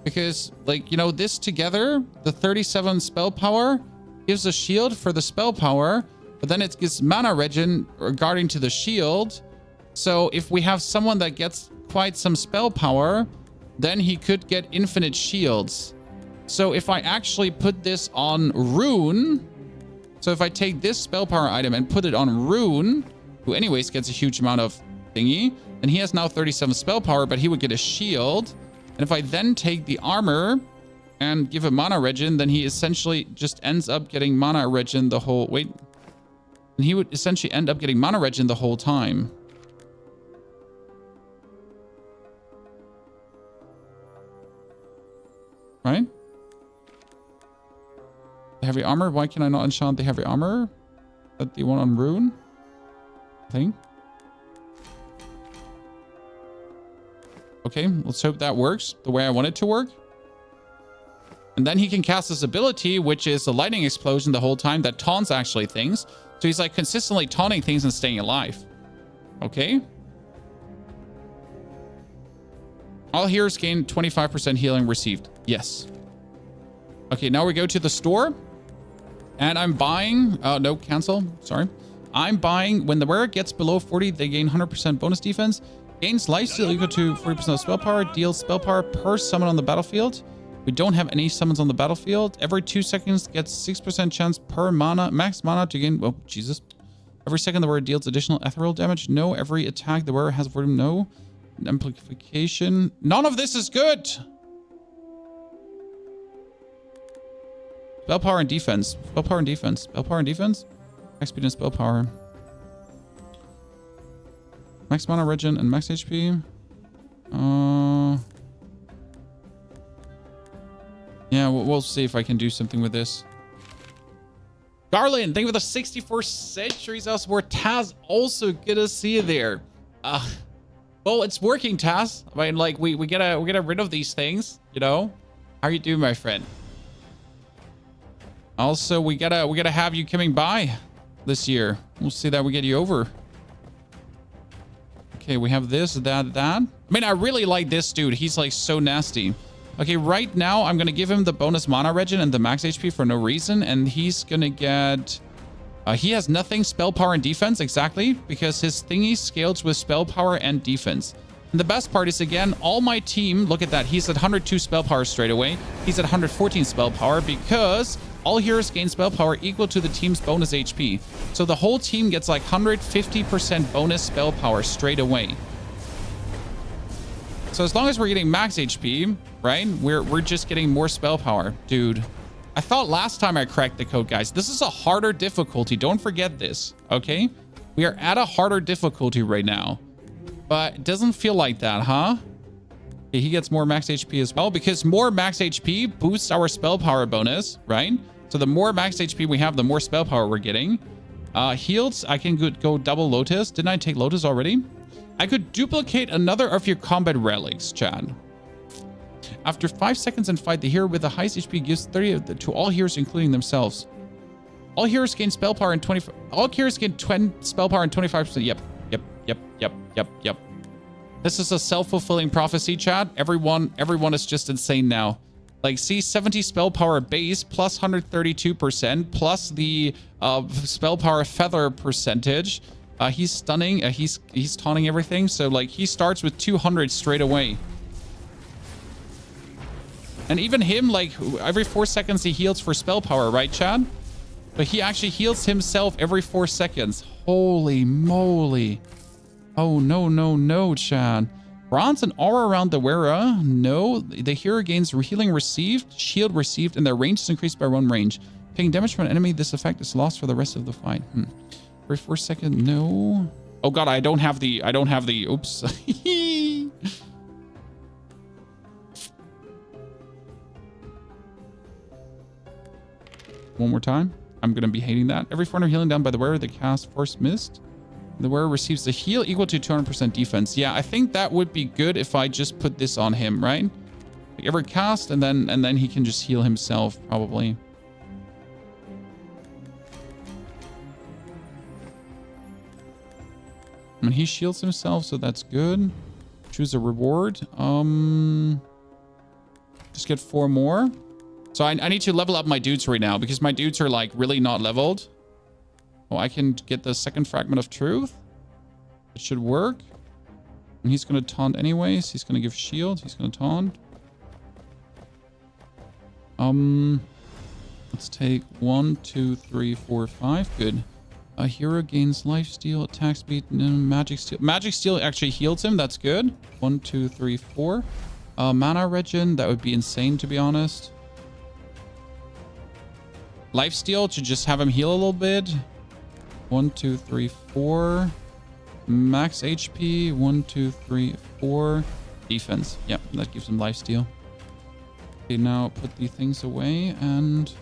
Because, like, you know, this together, the 37 spell power gives a shield for the spell power. But then it gives mana regen regarding to the shield. So if we have someone that gets... quite some spell power, then he could get infinite shields. So if I actually put this on Rune, so if I take this spell power item and put it on Rune, who anyways gets a huge amount of thingy, and he has now 37 spell power, but he would get a shield. And if I then take the armor and give him mana regen, then he essentially just ends up getting mana regen the whole... Wait. And he would essentially end up getting mana regen the whole time. Right? The heavy armor. Why can I not enchant the heavy armor? That the one on Rune? Thing. Okay, let's hope that works the way I want it to work. And then he can cast this ability, which is a lightning explosion the whole time that taunts actually things. So he's like consistently taunting things and staying alive. Okay. All heroes gain 25% healing received. Yes. Okay, now we go to the store. And I'm buying... no, cancel. Sorry. I'm buying... When the wearer gets below 40, they gain 100% bonus defense. Gains lifesteal equal to 40% of spell power. Deals spell power per summon on the battlefield. We don't have any summons on the battlefield. Every 2 seconds gets 6% chance per mana. Max mana to gain... Oh, Jesus. Every second the wearer deals additional ethereal damage. No. Every attack the wearer has avoided. No. Amplification. None of this is good. Spell power and defense. Spell power and defense. Spell power and defense. Max speed and spell power. Max mana regen and max HP. Yeah, we'll see if I can do something with this. Garland, thank you for the 64 centuries of support. Taz, also good to see you there. Well, it's working, Taz. I mean, like we gotta rid of these things, you know. How are you doing, my friend? Also, we gotta have you coming by this year. We'll see that we get you over. Okay, we have this, that. I mean, I really like this dude. He's like so nasty. Okay, right now I'm gonna give him the bonus mana regen and the max HP for no reason, and he's gonna get... he has nothing spell power and defense, exactly, because his thingy scales with spell power and defense. And the best part is, again, all my team, look at that, he's at 102 spell power straight away. He's at 114 spell power because all heroes gain spell power equal to the team's bonus HP. So the whole team gets like 150% bonus spell power straight away. So as long as we're getting max HP, right, we're just getting more spell power. Dude, I thought last time I cracked the code, guys. This is a harder difficulty. Don't forget this, okay? We are at a harder difficulty right now. But it doesn't feel like that, huh? Okay, he gets more max HP as well, because more max HP boosts our spell power bonus, right? So the more max HP we have, the more spell power we're getting. Heals, I can go double Lotus. Didn't I take Lotus already? I could duplicate another of your combat relics, Chad. After 5 seconds in fight, the hero with the highest HP gives 30 to all heroes, including themselves. All heroes gain spell power and 20. All heroes gain 20 spell power and 25%. Yep. This is a self-fulfilling prophecy, Chad. Everyone is just insane now. Like, see, 70 spell power base plus 132% plus the spell power feather percentage. He's stunning. He's taunting everything. So like he starts with 200 straight away. And even him, like every 4 seconds he heals for spell power, right, Chad? But he actually heals himself every 4 seconds. Holy moly. Oh, no, Chad. Bronze and aura around the wearer. No, the hero gains healing received, shield received, and their range is increased by 1 range. Taking damage from an enemy, this effect is lost for the rest of the fight. Every 4 seconds, no. Oh god, I don't have the, oops. One more time. I'm going to be hating that. Every 400 healing down by the wearer that casts Force Mist. The wearer receives a heal equal to 200% defense. Yeah, I think that would be good if I just put this on him, right? Like every cast, and then he can just heal himself, probably. I mean, he shields himself, so that's good. Choose a reward. Just get 4 more. So I need to level up my dudes right now because my dudes are like really not leveled. Oh, I can get the second fragment of truth. It should work. And he's going to taunt anyways. He's going to give shield. He's going to taunt. Let's take 1, 2, 3, 4, 5. Good. A hero gains lifesteal, attack speed, magic steal. Magic steal actually heals him. That's good. 1, 2, 3, 4. Mana regen. That would be insane, to be honest. Lifesteal to just have him heal a little bit. 1, 2, 3, 4. Max HP. 1, 2, 3, 4. Defense. Yep, that gives him lifesteal. Okay, now put the things away and...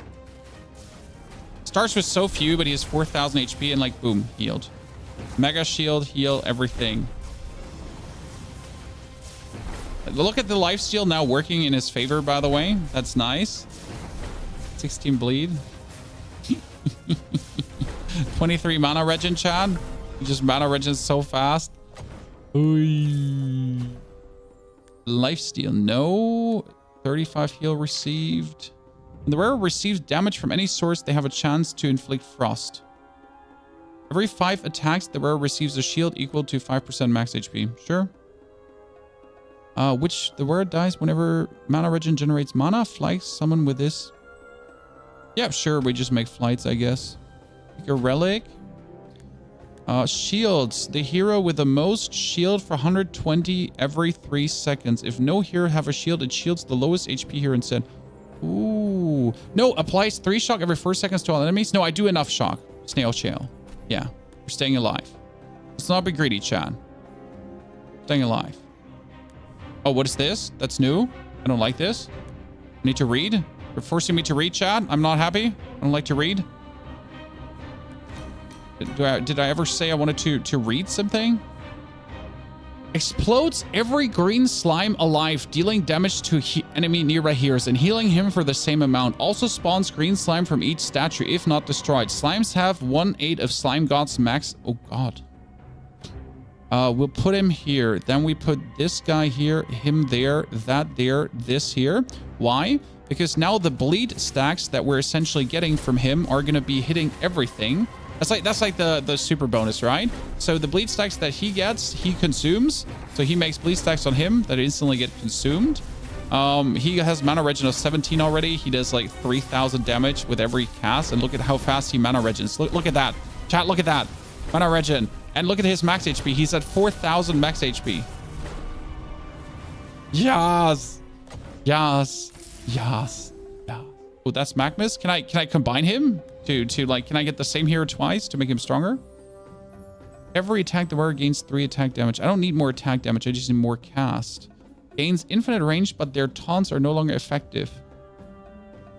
Starts with so few, but he has 4,000 HP and like, boom, healed. Mega shield, heal, everything. Look at the lifesteal now working in his favor, by the way. That's nice. 16 bleed. 23 mana regen, Chad. He just mana regen so fast. Oy. Lifesteal, no. 35 heal received. When the wearer receives damage from any source, they have a chance to inflict frost. Every 5 attacks, the wearer receives a shield equal to 5% max HP. Sure. Which the wearer dies whenever mana regen generates mana. Flight summon with this. Yeah, sure. We just make flights, I guess. Pick a relic. Shields. The hero with the most shield for 120 every 3 seconds. If no hero have a shield, it shields the lowest HP hero instead. Ooh. No, applies 3 shock every 4 seconds to all enemies. No, I do enough shock. Snail shell. Yeah, we're staying alive. Let's not be greedy, Chad. Staying alive. Oh, what is this? That's new. I don't like this. I need to read. You're forcing me to read, Chad. I'm not happy. I don't like to read. Did I ever say I wanted to read something? Explodes every green slime alive, dealing damage to enemy nearby heroes and healing him for the same amount. Also spawns green slime from each statue if not destroyed. Slimes have 1/8 of slime god's max. Oh god. We'll put him here. Then we put this guy here, him there, that there, this here. Why? Because now the bleed stacks that we're essentially getting from him are going to be hitting everything. That's like the super bonus, right? So the bleed stacks that he gets, he consumes. So he makes bleed stacks on him that instantly get consumed. He has mana regen of 17 already. He does like 3,000 damage with every cast. And look at how fast he mana regens. Look at that. Chat, look at that. Mana regen. And look at his max HP. He's at 4,000 max HP. Yes. Yes. Yes. Yeah. Oh, that's Magmus. Can I combine him to like, can I get the same hero twice to make him stronger? Every attack the wearer gains 3 attack damage. I don't need more attack damage. I just need more cast. Gains infinite range, but their taunts are no longer effective.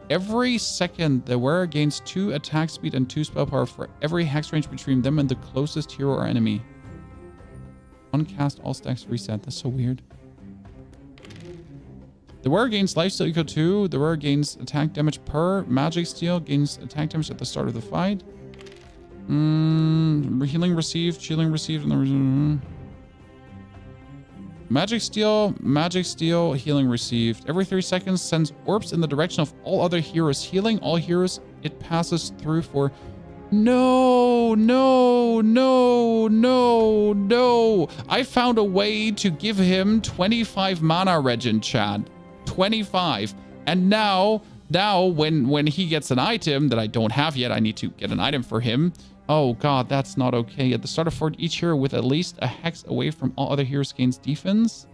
Every second, the wearer gains 2 attack speed and 2 spell power for every hex range between them and the closest hero or enemy. Uncast, all stacks reset. That's so weird. The wearer gains lifesteal equal to. The wearer gains attack damage per. Magic steal gains attack damage at the start of the fight. Healing received, shielding received, and magic steal, healing received. Every 3 seconds sends orbs in the direction of all other heroes, healing all heroes it passes through for. No. I found a way to give him 25 mana regen, Chad. 25. And now when he gets an item that I don't have yet, I need to get an item for him. Oh god, that's not okay. At the start of fort, each hero with at least a hex away from all other heroes gains defense.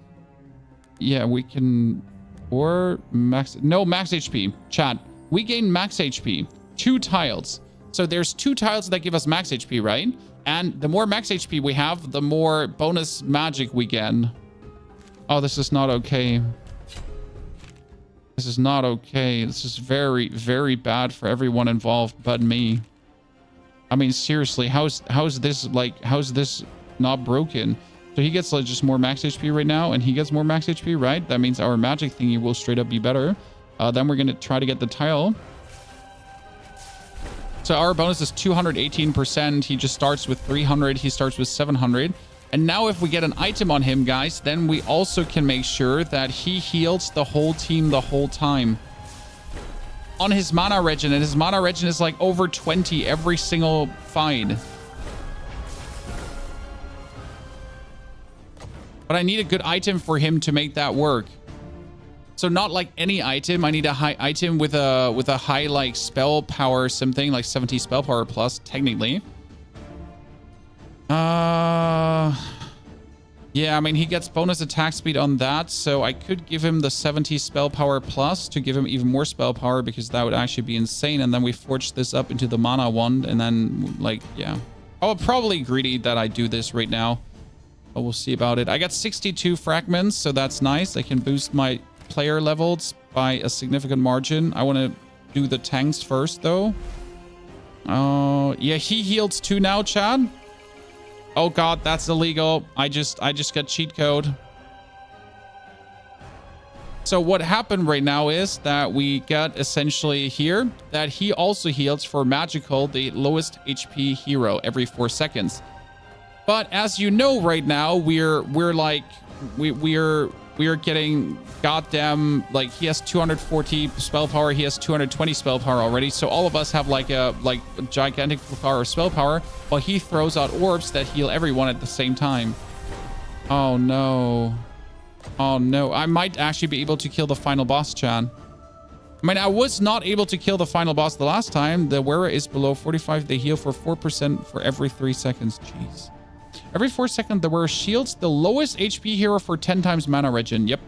Yeah, we can... Or max... No, max HP. Chat. We gain max HP. 2 tiles. So there's 2 tiles that give us max HP, right? And the more max HP we have, the more bonus magic we get. Oh, this is not okay. This is not okay. This is very, very bad for everyone involved but me. I mean, seriously, how's this not broken? So he gets like just more max HP right now, and he gets more max HP, right? That means our magic thingy will straight up be better. Then we're gonna try to get the tile. So our bonus is 218%. He just starts with 300. He starts with 700. And now if we get an item on him, guys, then we also can make sure that he heals the whole team the whole time. On his mana regen, and his mana regen is like over 20 every single fight. But I need a good item for him to make that work. So not like any item. I need a high item with a high like spell power, something like 70 spell power plus, technically. Yeah, I mean, he gets bonus attack speed on that, so I could give him the 70 spell power plus to give him even more spell power, because that would actually be insane. And then we forge this up into the mana wand, and then, like, yeah. I'll probably greedy that I do this right now, but we'll see about it. I got 62 fragments, so that's nice. I can boost my player levels by a significant margin. I want to do the tanks first, though. Yeah, he heals 2 now, Chad. Oh god, that's illegal. I just got cheat code. So what happened right now is that we got essentially here that he also heals for magical, the lowest HP hero, every 4 seconds. But as you know right now, we're We are getting goddamn, like, he has 240 spell power. He has 220 spell power already. So all of us have like a gigantic power of spell power, while he throws out orbs that heal everyone at the same time. Oh no. Oh no. I might actually be able to kill the final boss, Chan. I mean, I was not able to kill the final boss the last time. The wearer is below 45. They heal for 4% for every 3 seconds. Jeez. Every 4 seconds, the wearer shields the lowest HP hero for 10 times mana regen. Yep.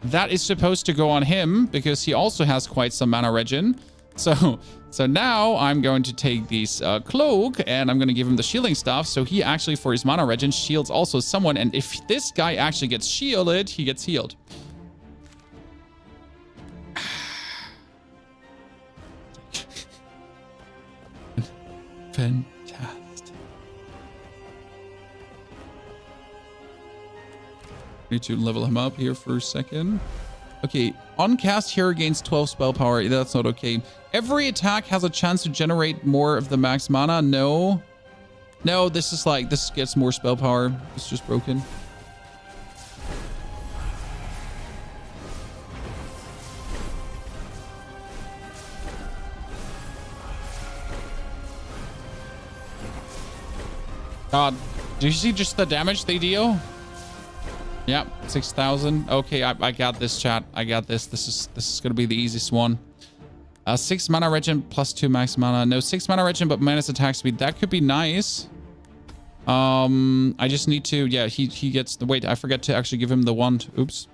That is supposed to go on him because he also has quite some mana regen. So now I'm going to take this cloak and I'm going to give him the shielding stuff. So he actually, for his mana regen, shields also someone. And if this guy actually gets shielded, he gets healed. Fantastic. Need to level him up here for a second. Okay, on cast hero gains 12 spell power. That's not okay. Every attack has a chance to generate more of the max mana. No, this is like, this gets more spell power. It's just broken. God, do you see just the damage they deal? Yep, 6,000. Okay, I got this, chat. I got this. This is gonna be the easiest one. 6 mana regen plus 2 max mana. No, 6 mana regen, but minus attack speed. That could be nice. I just need to. Yeah, he gets the. Wait, I forgot to actually give him the wand. Oops.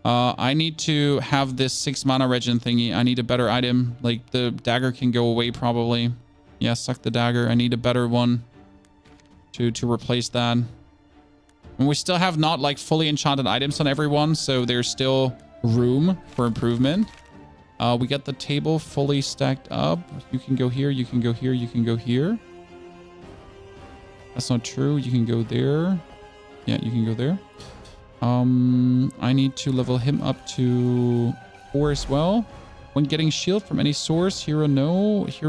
I need to have this 6 mana regen thingy. I need a better item. Like the dagger can go away probably. Yeah, suck the dagger. I need a better one to replace that. And we still have not like fully enchanted items on everyone, so there's still room for improvement. We got the table fully stacked up. You can go here, you can go here, you can go here. That's not true. You can go there. Yeah, you can go there. I need to level him up to 4 as well. When getting shield from any source, hero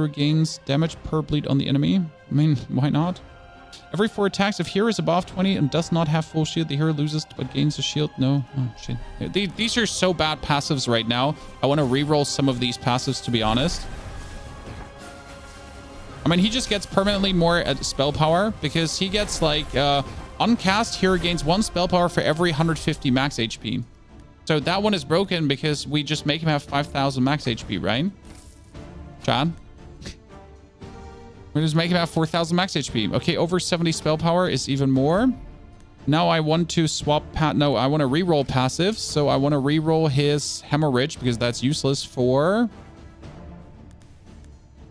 gains damage per bleed on the enemy. I mean, why not? Every 4 attacks, if hero is above 20 and does not have full shield, the hero loses but gains a shield. No. Oh, shit. These are so bad passives right now. I want to reroll some of these passives, to be honest. I mean, he just gets permanently more spell power because he gets like, on cast, hero gains 1 spell power for every 150 max HP. So that one is broken because we just make him have 5,000 max HP, right? Chad? We just make him have 4,000 max HP. Okay, over 70 spell power is even more. Now I want to swap I want to reroll passive. So I want to reroll his hemorrhage because that's useless for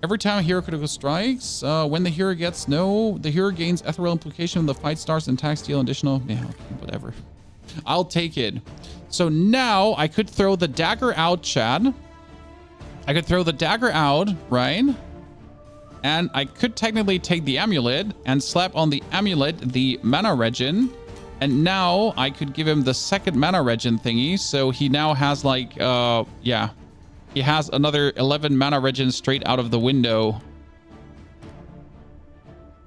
every time a hero critical strikes. When the hero gets the hero gains ethereal implication when the fight starts and attacks deal additional. Yeah, whatever. I'll take it. So now I could throw the dagger out, Chad. I could throw the dagger out, right? And I could technically take the amulet and slap on the amulet the mana regen. And now I could give him the second mana regen thingy. So he now has like, yeah. He has another 11 mana regen straight out of the window.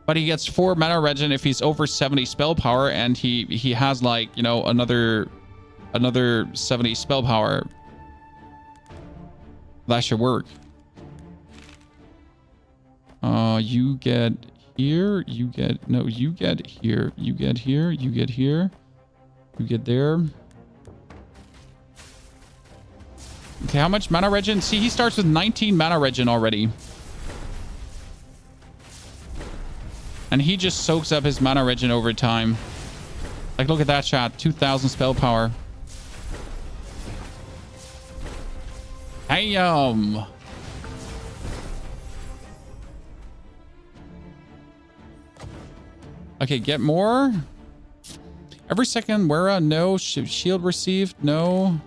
But he gets 4 mana regen if he's over 70 spell power. And he has like, you know, another 70 spell power. That should work. You get here, you get here, you get here, you get here, you get there. Okay, how much mana regen? See, he starts with 19 mana regen already. And he just soaks up his mana regen over time. Like, look at that, chat. 2,000 spell power. Damn. Okay, get more. Every second, Wera, no. Shield received, no.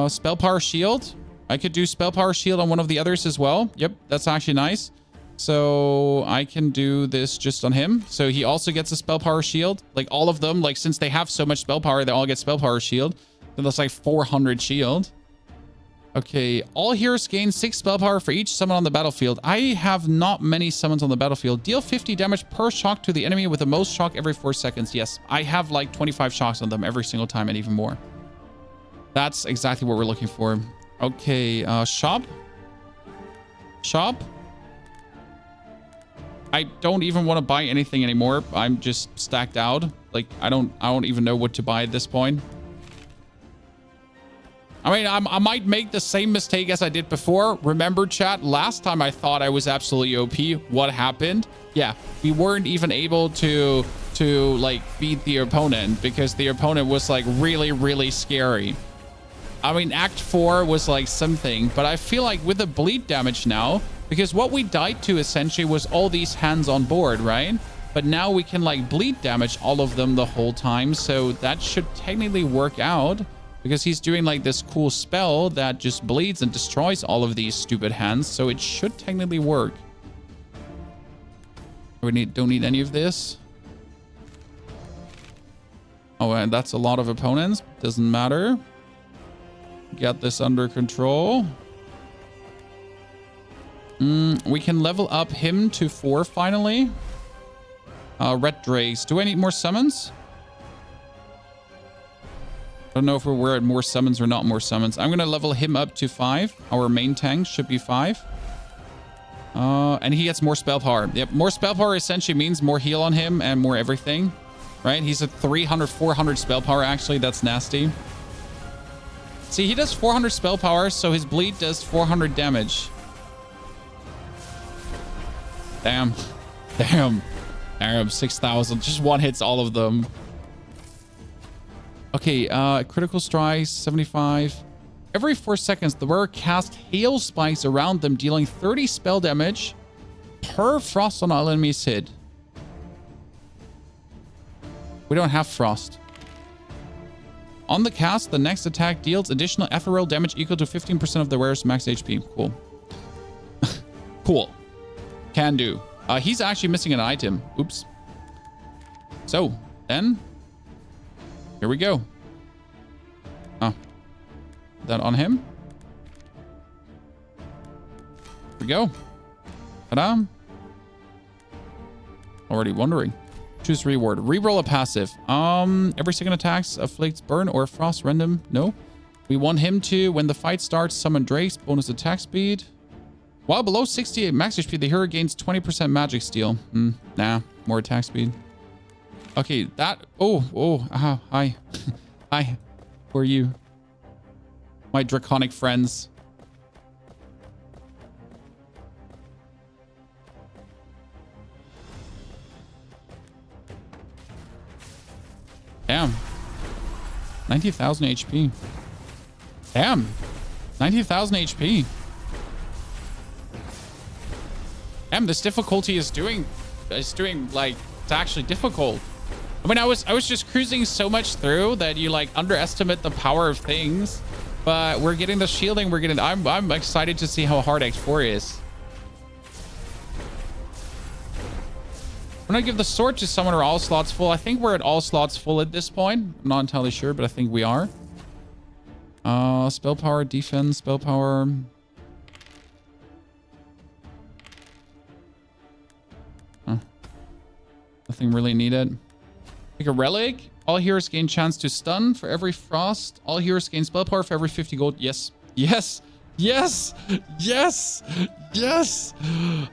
Spell power shield. I could do spell power shield on one of the others as well. Yep, that's actually nice. So I can do this just on him. So he also gets a spell power shield. Like all of them, like since they have so much spell power, they all get spell power shield. So that's like 400 shield. Okay, all heroes gain 6 spell power for each summon on the battlefield. I have not many summons on the battlefield. Deal 50 damage per shock to the enemy with the most shock every 4 seconds. Yes, I have like 25 shocks on them every single time and even more. That's exactly what we're looking for. Okay, shop. Shop. I don't even want to buy anything anymore. I'm just stacked out. Like, I don't even know what to buy at this point. I mean, I might make the same mistake as I did before. Remember, chat, last time I thought I was absolutely OP. What happened? Yeah, we weren't even able to like beat the opponent because the opponent was like really, really scary. I mean, Act 4 was like something, but I feel like with the bleed damage now, because what we died to essentially was all these hands on board, right? But now we can like bleed damage all of them the whole time. So that should technically work out. Because he's doing like this cool spell that just bleeds and destroys all of these stupid hands. So it should technically work. We don't need any of this. Oh, and that's a lot of opponents. Doesn't matter. Get this under control. We can level up him to 4 finally. Red Drakes. Do I need more summons? I don't know if we're at more summons or not more summons. I'm going to level him up to 5. Our main tank should be 5. And he gets more spell power. Yep, more spell power essentially means more heal on him and more everything. Right? He's at 300, 400 spell power actually. That's nasty. See, he does 400 spell power, so his bleed does 400 damage. Damn. Damn. Damn, 6,000. Just one hits all of them. Okay, critical strikes, 75. Every 4 seconds, the wearer casts hail spikes around them, dealing 30 spell damage per frost on all enemies hit. We don't have frost. On the cast, the next attack deals additional ephemeral damage equal to 15% of the wearer's max HP. Cool. Cool. Can do. He's actually missing an item. Oops. So, then... here we go. Oh. That on him. Here we go. Ta-da. Already wondering. Choose reward. Reroll a passive. Every second attacks afflicts burn or frost random. No. We want him to, when the fight starts, summon Drakes. Bonus attack speed. While below 68 max HP, the hero gains 20% magic steal. Nah. More attack speed. Okay, that... hi. Hi. Who are you? My draconic friends. Damn. 90,000 HP. Damn. 90,000 HP. Damn, this difficulty is doing like, it's actually difficult. I mean, I was just cruising so much through that you like underestimate the power of things, but we're getting the shielding. I'm excited to see how hard X4 is. I'm gonna give the sword to someone or all slots full. I think we're at all slots full at this point. I'm not entirely sure, but I think we are. Spell power, defense, spell power. Nothing really needed. Take a relic. All heroes gain chance to stun for every frost. All heroes gain spell power for every 50 gold. Yes. Yes. Yes. Yes. Yes.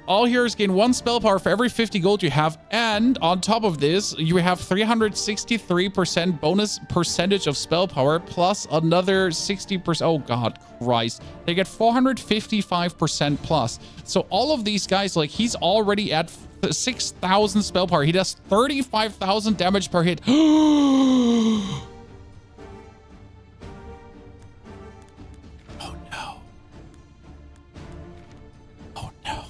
All heroes gain 1 spell power for every 50 gold you have. And on top of this, you have 363% bonus percentage of spell power plus another 60%. Oh, God Christ. They get 455% plus. So all of these guys, like, he's already at 6,000 spell power. He does 35,000 damage per hit. Oh no. Oh no.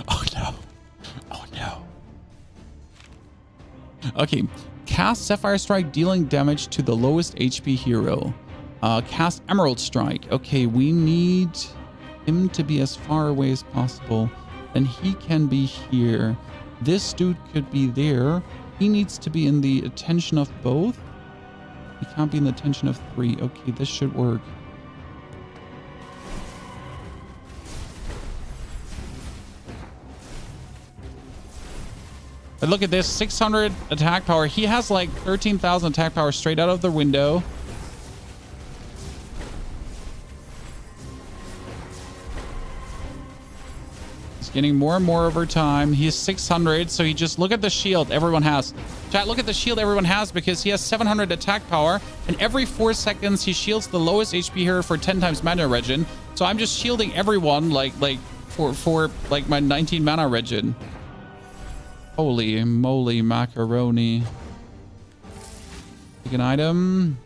Oh no. Oh no. Okay. Cast Sapphire Strike, dealing damage to the lowest HP hero. Cast Emerald Strike. Okay, we need him to be as far away as possible. Then he can be here. This dude could be there. He needs to be in the attention of both. He can't be in the tension of 3. Okay, this should work. But look at this, 600 attack power. He has like 13,000 attack power straight out of the window. He's getting more and more over time. He has 600, so he just, look at the shield everyone has. Chat, look at the shield everyone has because he has 700 attack power, and every 4 seconds he shields the lowest HP hero for 10 times mana regen. So I'm just shielding everyone like for like my 19 mana regen. Holy moly macaroni. Take an item.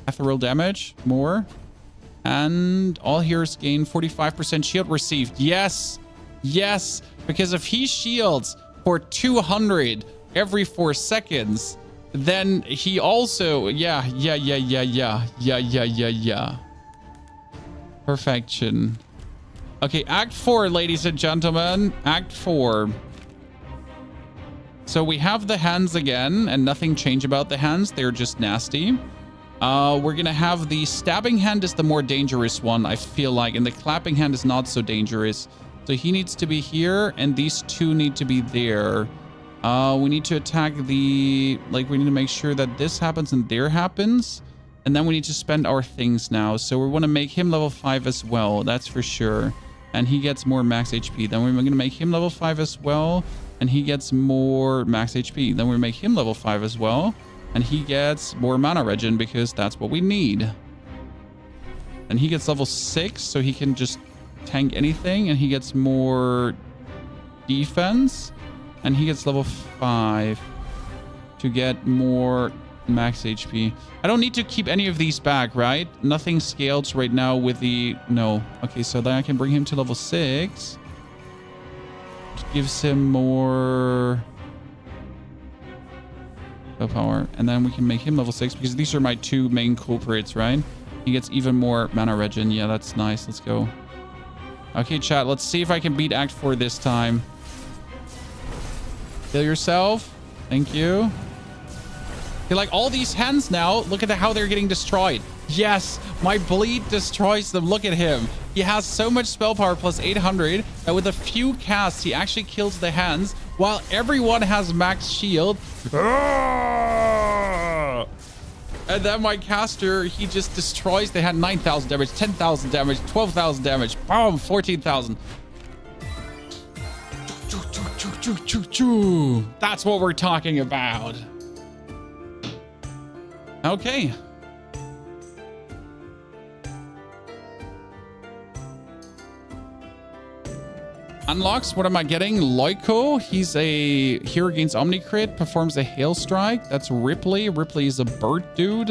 Ethereal damage. More. And all heroes gain 45% shield received. Yes. Yes. Because if he shields for 200 every 4 seconds, then he also... Yeah. Perfection. Okay, Act 4, ladies and gentlemen. Act 4. So we have the hands again, and nothing changed about the hands. They're just nasty. We're going to have the stabbing hand is the more dangerous one, I feel like, and the clapping hand is not so dangerous. So he needs to be here, and these two need to be there. We need to attack the... Like, we need to make sure that this happens and there happens. And then we need to spend our things now. So we want to make him level 5 as well, that's for sure. And he gets more max HP. Then we're going to make him level 5 as well. And he gets more max HP. Then we make him level 5 as well. And he gets more mana regen because that's what we need. And he gets level 6, so he can just tank anything. And he gets more defense. And he gets level 5 to get more max HP. I don't need to keep any of these back, right? Nothing scales right now with the... No. Okay, so then I can bring him to level 6. Which gives him more... power. And then we can make him level 6 because these are my two main culprits, right? He gets even more mana regen. Yeah, that's nice. Let's go. Okay, chat. Let's see if I can beat Act 4 this time. Kill yourself. Thank you. Okay, like all these hands now, look at how they're getting destroyed. Yes, my bleed destroys them. Look at him. He has so much spell power plus 800 that with a few casts, he actually kills the hands while everyone has max shield. And then my caster, he just destroys. They had 9,000 damage, 10,000 damage, 12,000 damage. Boom, 14,000. That's what we're talking about. Okay. Unlocks. What am I getting? Loiko. He's a hero gains Omnicrit, performs a hail strike. That's Ripley. Ripley is a bird dude.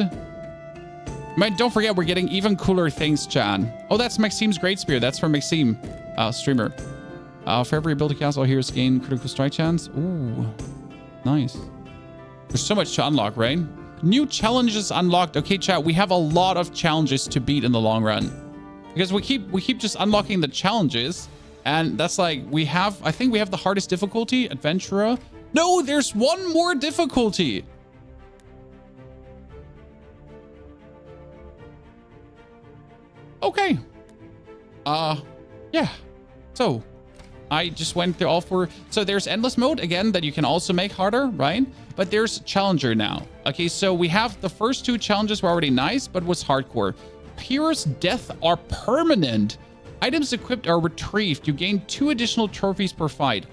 Man, don't forget, we're getting even cooler things, Chan. Oh, that's Maxime's Great Spear. That's from Maxime, streamer. For every ability cast, all heroes gain critical strike chance. Ooh, nice. There's so much to unlock, right? New challenges unlocked. Okay, chat, we have a lot of challenges to beat in the long run. Because we keep just unlocking the challenges. And that's like, I think we have the hardest difficulty, Adventurer. No, there's one more difficulty. Okay. Yeah. So, I just went through all 4. So there's Endless Mode, again, that you can also make harder, right? But there's Challenger now. Okay, so we have the first 2 challenges were already nice, but was hardcore. Pierce Death are permanent. Items equipped are retrieved. You gain 2 additional trophies per fight.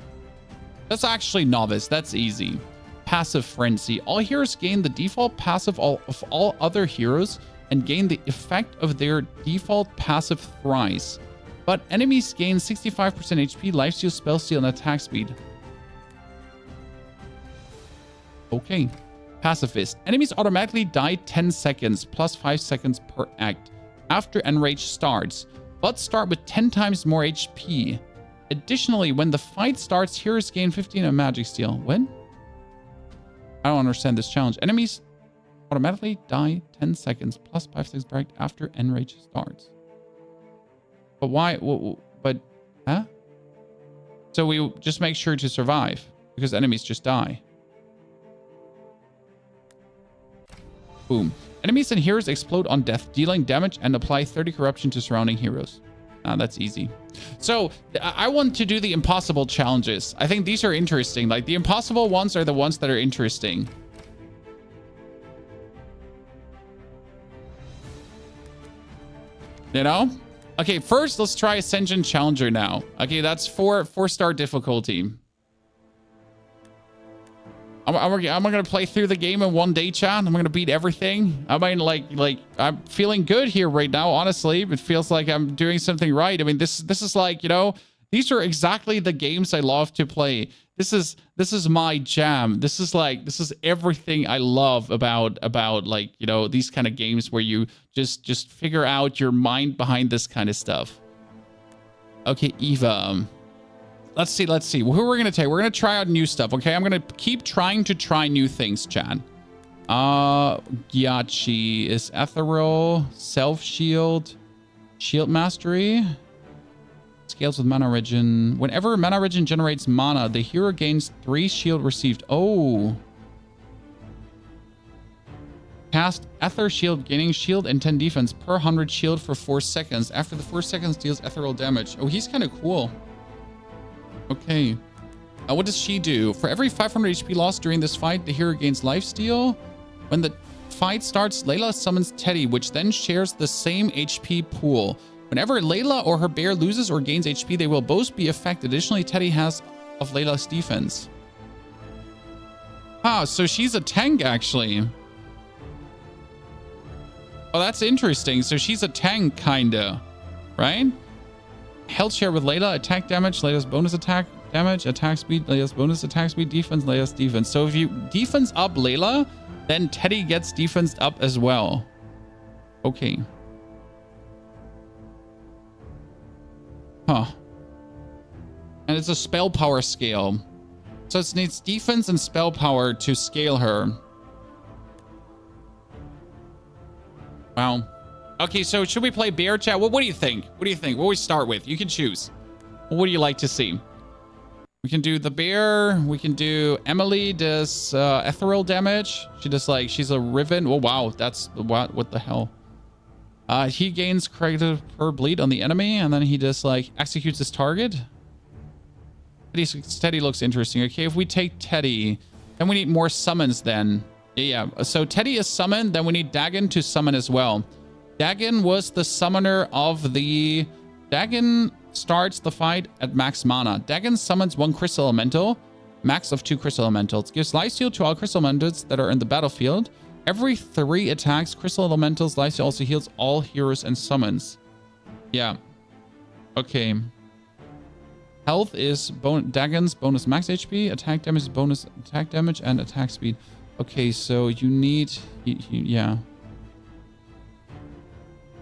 That's actually Novice. That's easy. Passive Frenzy. All heroes gain the default passive of all other heroes and gain the effect of their default passive thrice. But enemies gain 65% HP, lifesteal, spell steal, and attack speed. Okay. Pacifist. Enemies automatically die 10 seconds plus 5 seconds per act after Enrage starts, but start with 10 times more HP. Additionally, when the fight starts, heroes gain 15 of magic steal. When? I don't understand this challenge. Enemies automatically die 10 seconds plus 5 seconds per act after Enrage starts. But why? But, huh? So we just make sure to survive because enemies just die. Boom. Enemies and heroes explode on death, dealing damage and apply 30 corruption to surrounding heroes. That's easy. So I want to do the impossible challenges. I think these are interesting. Like the impossible ones are the ones that are interesting. You know? Okay, first let's try Ascension Challenger now. Okay, that's 4-star difficulty. I'm gonna play through the game in one day, chat. I'm gonna beat everything. I mean, like I'm feeling good here right now. Honestly, it feels like I'm doing something right. I mean, this is like, you know, these are exactly the games I love to play. This is my jam. This is everything I love about like, you know, these kind of games where you just figure out your mind behind this kind of stuff. Okay, Eva. Let's see. Who we're going to take. We're going to try out new stuff, okay? I'm going to keep trying to try new things, Chad. Gyachi is ethereal, self-shield, shield mastery. Scales with mana regen. Whenever mana regen generates mana, the hero gains 3 shield received. Oh. Cast Ether Shield, gaining shield and 10 defense per 100 shield for 4 seconds. After the 4 seconds, deals ethereal damage. Oh, he's kind of cool. Okay. What does she do? For every 500 HP lost during this fight, the hero gains lifesteal. When the fight starts, Layla summons Teddy, which then shares the same HP pool. Whenever Layla or her bear loses or gains HP, they will both be affected. Additionally, Teddy has of Layla's defense. Ah, so she's a tank, actually. Oh, that's interesting. So she's a tank, kinda. Right? Health share with Layla, attack damage, Layla's bonus attack damage, attack speed, Layla's bonus attack speed, defense, Layla's defense. So if you defense up Layla, then Teddy gets defense up as well. Okay. Huh. And it's a spell power scale. So it needs defense and spell power to scale her. Wow. Okay, so should we play bear, chat? What do you think? What do you think? What do we start with? You can choose. What do you like to see? We can do the bear. We can do Emily does ethereal damage. She does like, she's a riven. Oh, wow. That's what the hell? He gains credit per bleed on the enemy, and then he just like executes his target. Teddy looks interesting. Okay, if we take Teddy, then we need more summons then. Yeah, so Teddy is summoned, then we need Dagon to summon as well. Dagon was the summoner of the... Dagon starts the fight at max mana. Dagon summons 1 crystal elemental, max of 2 crystal elementals. Gives lifesteal to all crystal elementals that are in the battlefield. Every 3 attacks, crystal elementals lifesteal also heals all heroes and summons. Yeah. Okay. Health is Dagon's bonus max HP. Attack damage is bonus attack damage and attack speed. Okay, so you need... yeah.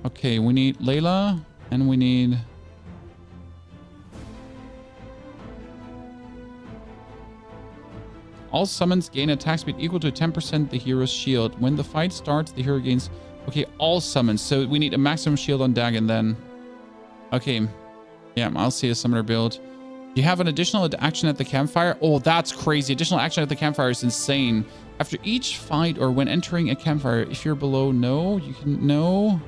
Okay, we need Layla, and we need... All summons gain attack speed equal to 10% the hero's shield. When the fight starts, the hero gains... Okay, all summons. So we need a maximum shield on Dagon then. Okay. Yeah, I'll see a summoner build. You have an additional action at the campfire. Oh, that's crazy. Additional action at the campfire is insane. After each fight or when entering a campfire, if you're below no, you can... No...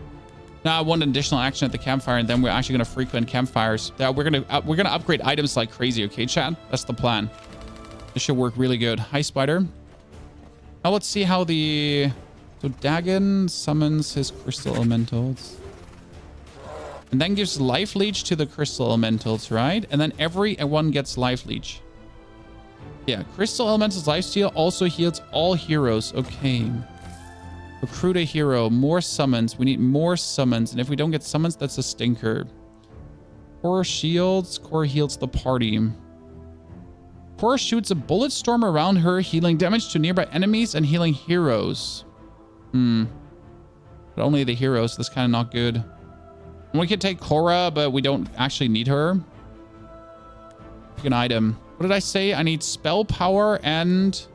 Now I want an additional action at the campfire, and then we're actually going to frequent campfires. Yeah, we're gonna upgrade items like crazy. Okay, chat? That's the plan. This should work really good. Hi, Spider. Now let's see how the... So Dagon summons his crystal elementals. And then gives life leech to the crystal elementals, right? And then everyone gets life leech. Yeah, crystal elementals lifesteal also heals all heroes. Okay. Recruit a hero. More summons. We need more summons. And if we don't get summons, that's a stinker. Core shields. Core heals the party. Core shoots a bullet storm around her, healing damage to nearby enemies and healing heroes. But only the heroes. That's kind of not good. And we could take Korra, but we don't actually need her. Pick an item. What did I say? I need spell power and...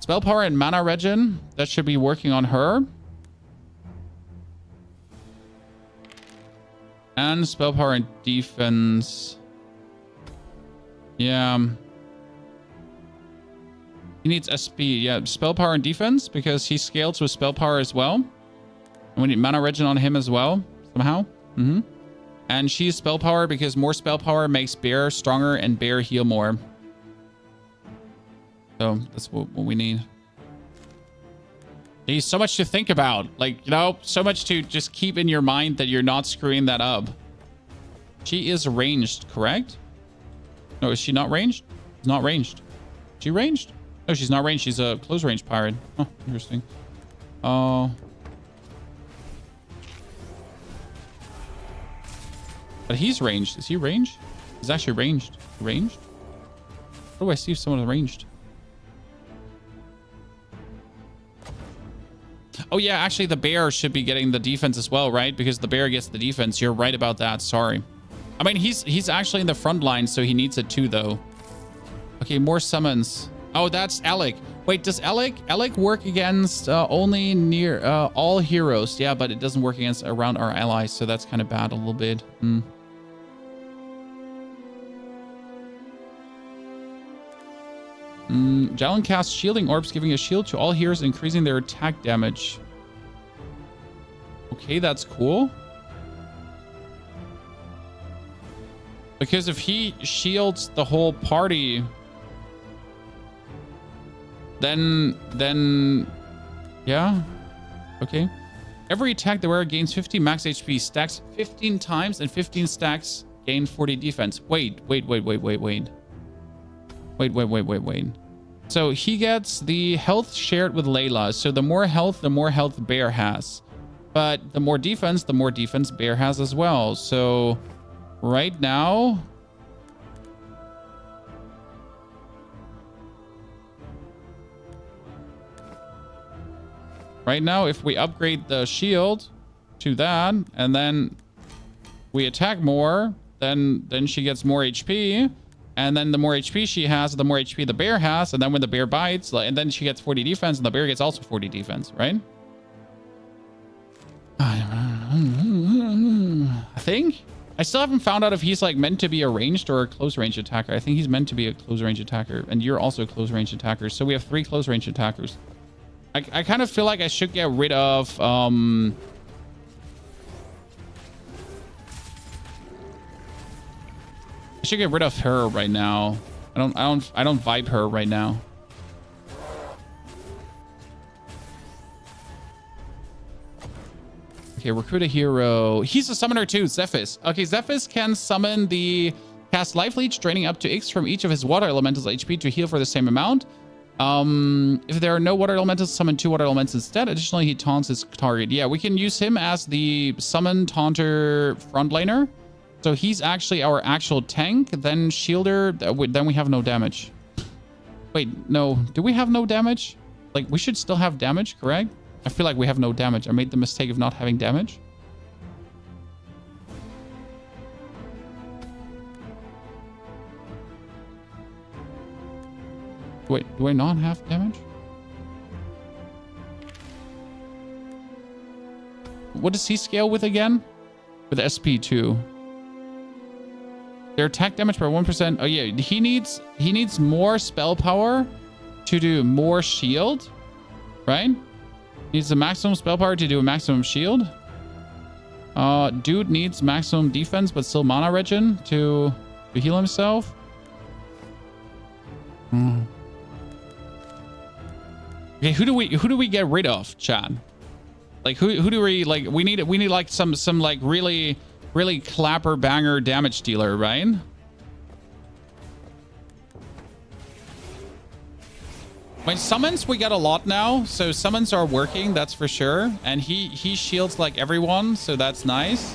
Spell power and mana regen. That should be working on her. And spell power and defense. Yeah. He needs SP. Yeah, spell power and defense because he scales with spell power as well. And we need mana regen on him as well, somehow. And she's spell power because more spell power makes Bear stronger and Bear heal more. So that's what we need. There's so much to think about. Like, you know, so much to just keep in your mind that you're not screwing that up. She is ranged, correct? No, is she not ranged? She's not ranged. Is she ranged? No, she's not ranged. She's a close range pirate. Oh, interesting. Oh. But he's ranged. Is he ranged? He's actually ranged. Ranged? Where do I see if someone is ranged? Oh, yeah. Actually, the bear should be getting the defense as well, right? Because the bear gets the defense. You're right about that. Sorry. I mean, he's actually in the front line, so he needs it too, though. Okay, more summons. Oh, that's Alec. Wait, does Alec work against only near all heroes? Yeah, but it doesn't work against around our allies, so that's kind of bad a little bit. Jalen casts shielding orbs, giving a shield to all heroes, increasing their attack damage. Okay, that's cool. Because if he shields the whole party, then yeah, okay. Every attack the wearer gains 50 max HP, stacks 15 times, and 15 stacks gain 40 defense. Wait. So he gets the health shared with Layla. So the more health Bear has. But the more defense Bear has as well. So right now, if we upgrade the shield to that, and then we attack more, then she gets more HP. And then the more HP she has, the more HP the bear has. And then when the bear bites, and then she gets 40 defense, and the bear gets also 40 defense, right? I think. I still haven't found out if he's like meant to be a ranged or a close range attacker. I think he's meant to be a close range attacker. And you're also a close range attacker. So we have 3 close range attackers. I kind of feel like I should get rid of I should get rid of her right now. I don't vibe her right now. Okay, recruit a hero. He's a summoner too, Zephys. Okay, Zephys can summon the cast Life Leech, draining up to X from each of his water elementals HP to heal for the same amount. If there are no water elementals, summon 2 water elements instead. Additionally, he taunts his target. Yeah, we can use him as the summon taunter frontlaner. So he's actually our actual tank. Then shielder. Then we have no damage. Wait, no. Do we have no damage? Like, we should still have damage, correct? I feel like we have no damage. I made the mistake of not having damage. Wait, do I not have damage? What does he scale with again? With SP2. Their attack damage by 1%. Oh yeah, he needs more spell power to do more shield, right? Needs the maximum spell power to do a maximum shield. Dude needs maximum defense, but still mana regen to heal himself. Okay, who do we get rid of, Chad? Like who do we like? We need like some like really clapper banger damage dealer, right? My summons we get a lot now, so summons are working, that's for sure. And he shields like everyone, so that's nice.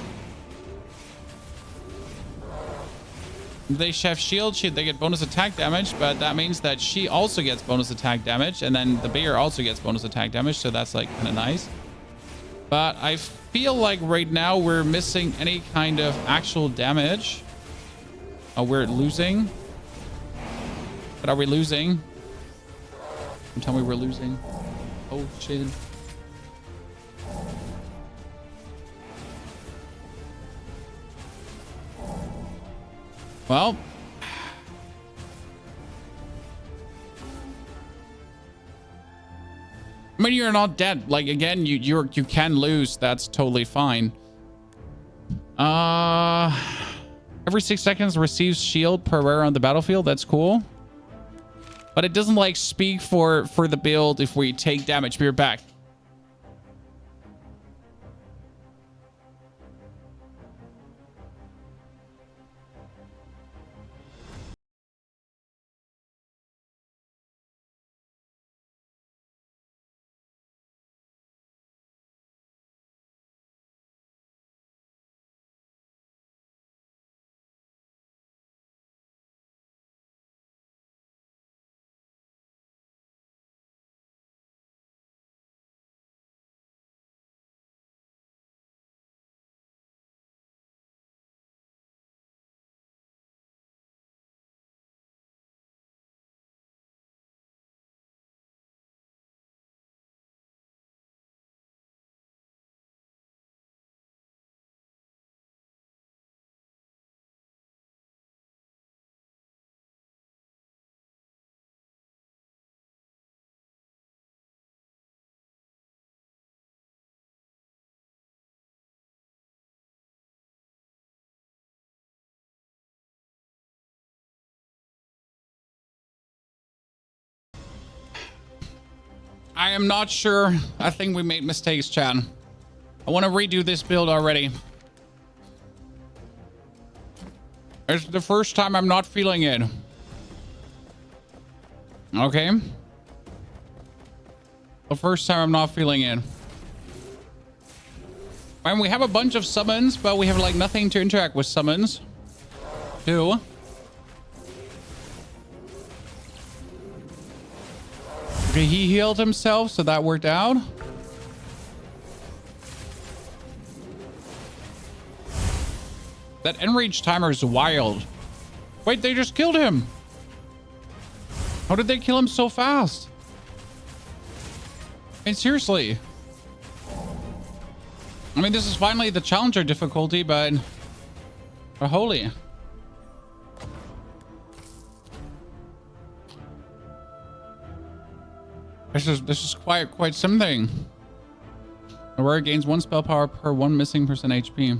They have shield, they get bonus attack damage, but that means that she also gets bonus attack damage, and then the bear also gets bonus attack damage, so that's like kind of nice. But I feel like right now we're missing any kind of actual damage. Oh, we're losing. But are we losing? Don't tell me we're losing. Oh shit. Well, I mean, you're not dead. Like, again, you can lose. That's totally fine. Every 6 seconds receives shield per rare on the battlefield. That's cool. But it doesn't like speak for the build if we take damage. We're back. I am not sure. I think we made mistakes, Chan. I want to redo this build already. It's the first time I'm not feeling it. Okay. The first time I'm not feeling it. And we have a bunch of summons, but we have like nothing to interact with summons. Two. Okay, he healed himself, so that worked out. That enrage timer is wild. Wait, they just killed him. How did they kill him so fast? I mean, seriously. I mean, this is finally the challenger difficulty, but holy. This is quite something. A rare gains 1 spell power per 1 missing percent HP.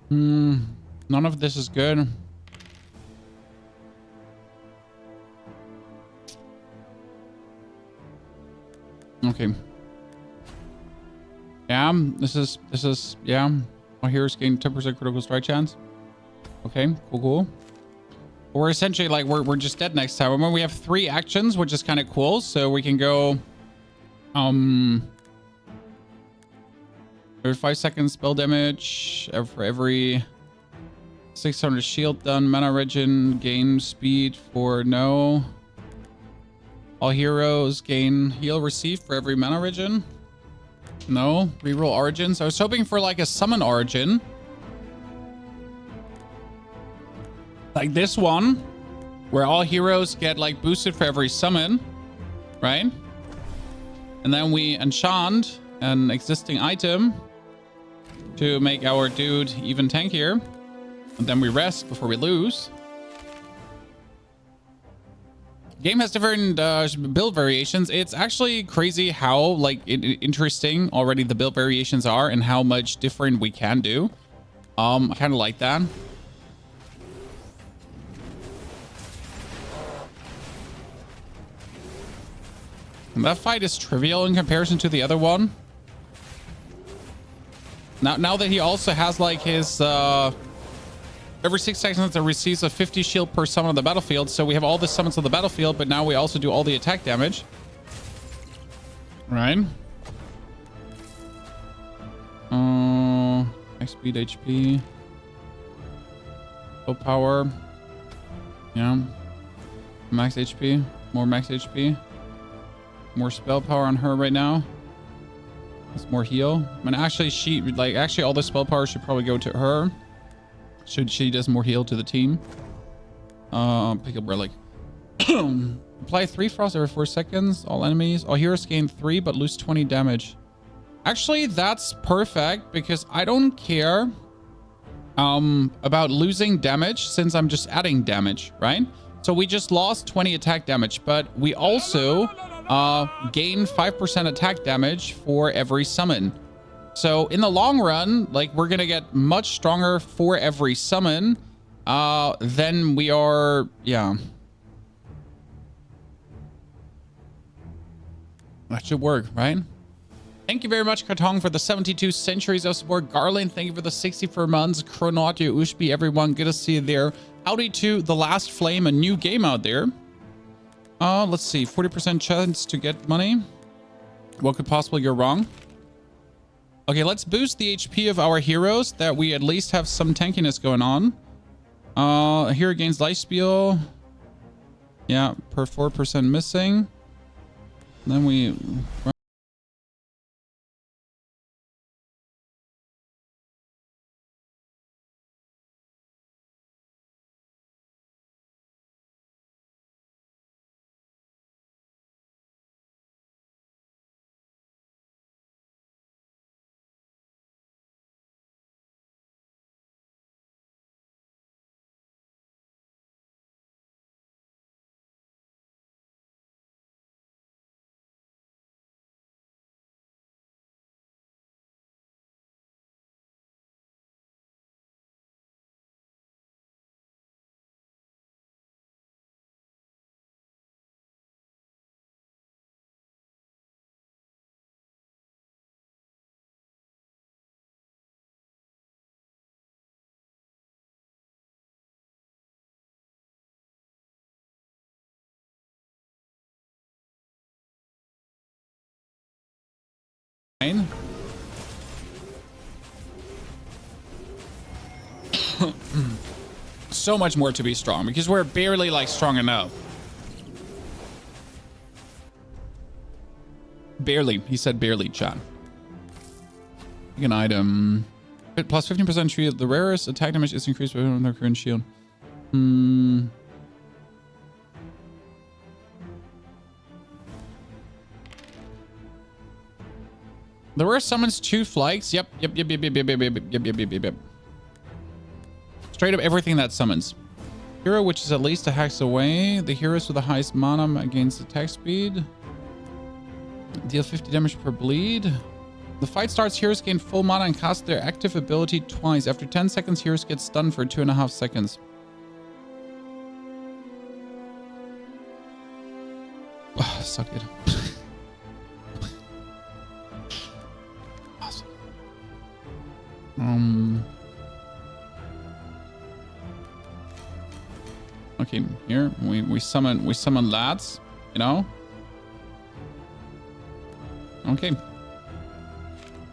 None of this is good. Okay. Yeah, this is yeah. Our heroes gain 10% critical strike chance. Okay, cool. We're essentially like we're just dead next time. Remember, we have 3 actions, which is kind of cool. So we can go every 5 seconds spell damage, for every 600 shield done, mana regen, gain speed for no. All heroes gain heal received for every mana regen. No, reroll origins. I was hoping for like a summon origin. Like this one, where all heroes get like boosted for every summon, right? And then we enchant an existing item to make our dude even tankier. And then we rest before we lose. Game has different build variations. It's actually crazy how like interesting already the build variations are and how much different we can do. I kind of like that. And that fight is trivial in comparison to the other one. Now that he also has like his every 6 seconds it receives a 50 shield per summon on the battlefield. So we have all the summons on the battlefield, but now we also do all the attack damage. Right. Max speed, HP. Low power. Yeah. Max HP. More max HP. More spell power on her right now. That's more heal. I mean, actually all the spell power should probably go to her. She does more heal to the team. Pick up Relic. Apply 3 frost every 4 seconds. All enemies. All heroes gain 3 but lose 20 damage. Actually, that's perfect because I don't care about losing damage since I'm just adding damage, right? So we just lost 20 attack damage, but we also gain 5% attack damage for every summon. So in the long run, like, we're gonna get much stronger for every summon than we are. Yeah, that should work, right? Thank you very much, Kartong, for the 72 centuries of support. Garland, thank you for the 64 months. Chronotio, Ushby, everyone, good to see you there. Howdy to The Last Flame, a new game out there. Let's see, 40% chance to get money. What could possibly go wrong? Okay, let's boost the HP of our heroes, that we at least have some tankiness going on. Hero gains life steal. Yeah, per 4% missing. Then we... So much more to be strong because we're barely like strong enough. Barely. He said barely, chat. Pick an item. Plus 15% shield. The rarest attack damage is increased by their current shield. The rarest summons 2 flags. Yep. Straight up everything that summons. Hero, which is at least a hex away. The heroes with the highest mana against attack speed. Deal 50 damage per bleed. The fight starts, heroes gain full mana and cast their active ability twice. After 10 seconds, heroes get stunned for 2.5 seconds. Oh, suck it. Awesome. Okay, here we summon lads, you know. Okay.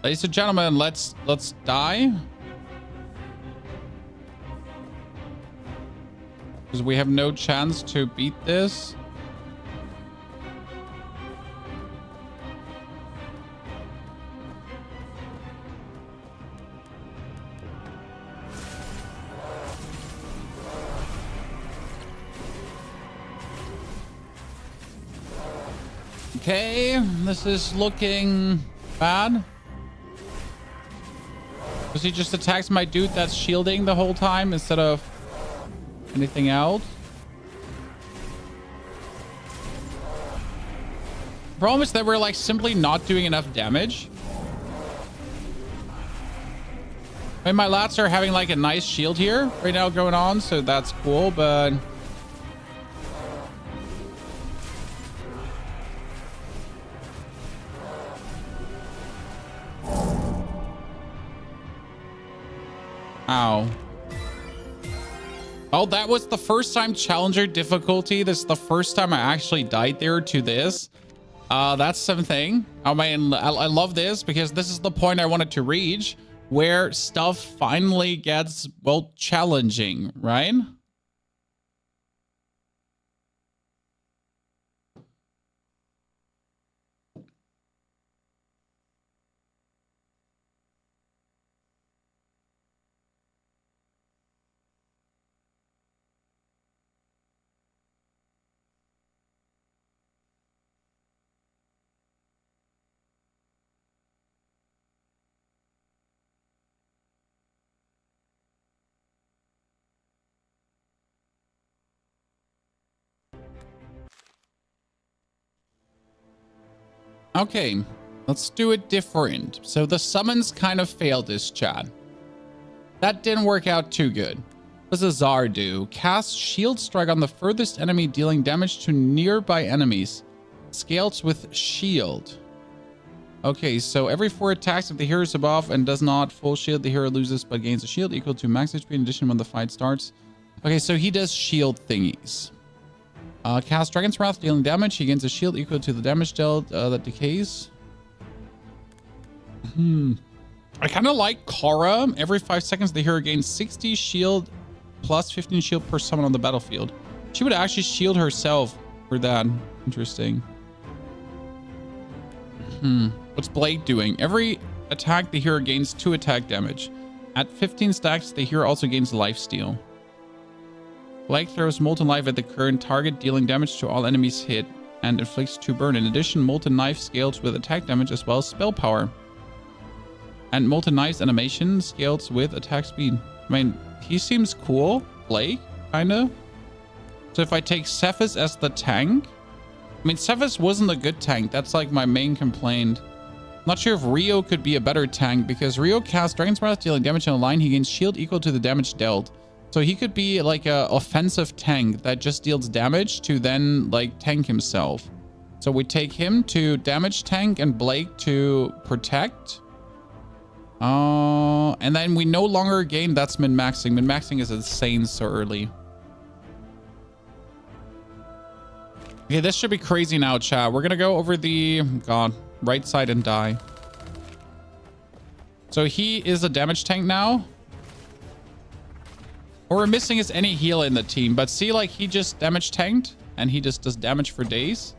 Ladies and gentlemen, let's die. Because we have no chance to beat this. Okay, this is looking bad. Because he just attacks my dude that's shielding the whole time instead of anything else. The problem is that we're like simply not doing enough damage. I mean, my lats are having like a nice shield here right now going on, so that's cool, but... Ow. Oh, that was the first time challenger difficulty. This is the first time I actually died there to this. That's something. I mean, I love this because this is the point I wanted to reach where stuff finally gets, well, challenging, right? Okay, let's do it different. So the summons kind of failed this, chat. That didn't work out too good. What does Azar do? Cast Shield Strike on the furthest enemy, dealing damage to nearby enemies. Scales with shield. Okay, so every 4 attacks, if the hero is above and does not full shield, the hero loses but gains a shield equal to max HP in addition when the fight starts. Okay, so he does shield thingies. Cast Dragon's Wrath, dealing damage. He gains a shield equal to the damage dealt that decays. I kind of like Kara. Every 5 seconds, the hero gains 60 shield plus 15 shield per summon on the battlefield. She would actually shield herself for that. Interesting. What's Blade doing? Every attack, the hero gains 2 attack damage. At 15 stacks, the hero also gains lifesteal. Blade throws Molten Life at the current target, dealing damage to all enemies hit, and inflicts 2 burn. In addition, Molten Knife scales with attack damage as well as spell power. And Molten Knife's animation scales with attack speed. I mean, he seems cool. Blake, kinda. So if I take Cephas as the tank... I mean, Cephas wasn't a good tank. That's like my main complaint. I'm not sure if Rio could be a better tank, because Rio casts Dragon's Breath, dealing damage on a line. He gains shield equal to the damage dealt. So he could be like a offensive tank that just deals damage to then like tank himself. So we take him to damage tank and Blake to protect. And then we no longer gain, that's min-maxing. Min-maxing is insane so early. Okay, this should be crazy now, chat. We're gonna go over the right side and die. So he is a damage tank now. What we're missing is any heal in the team, but see, like, he just damage tanked and he just does damage for days.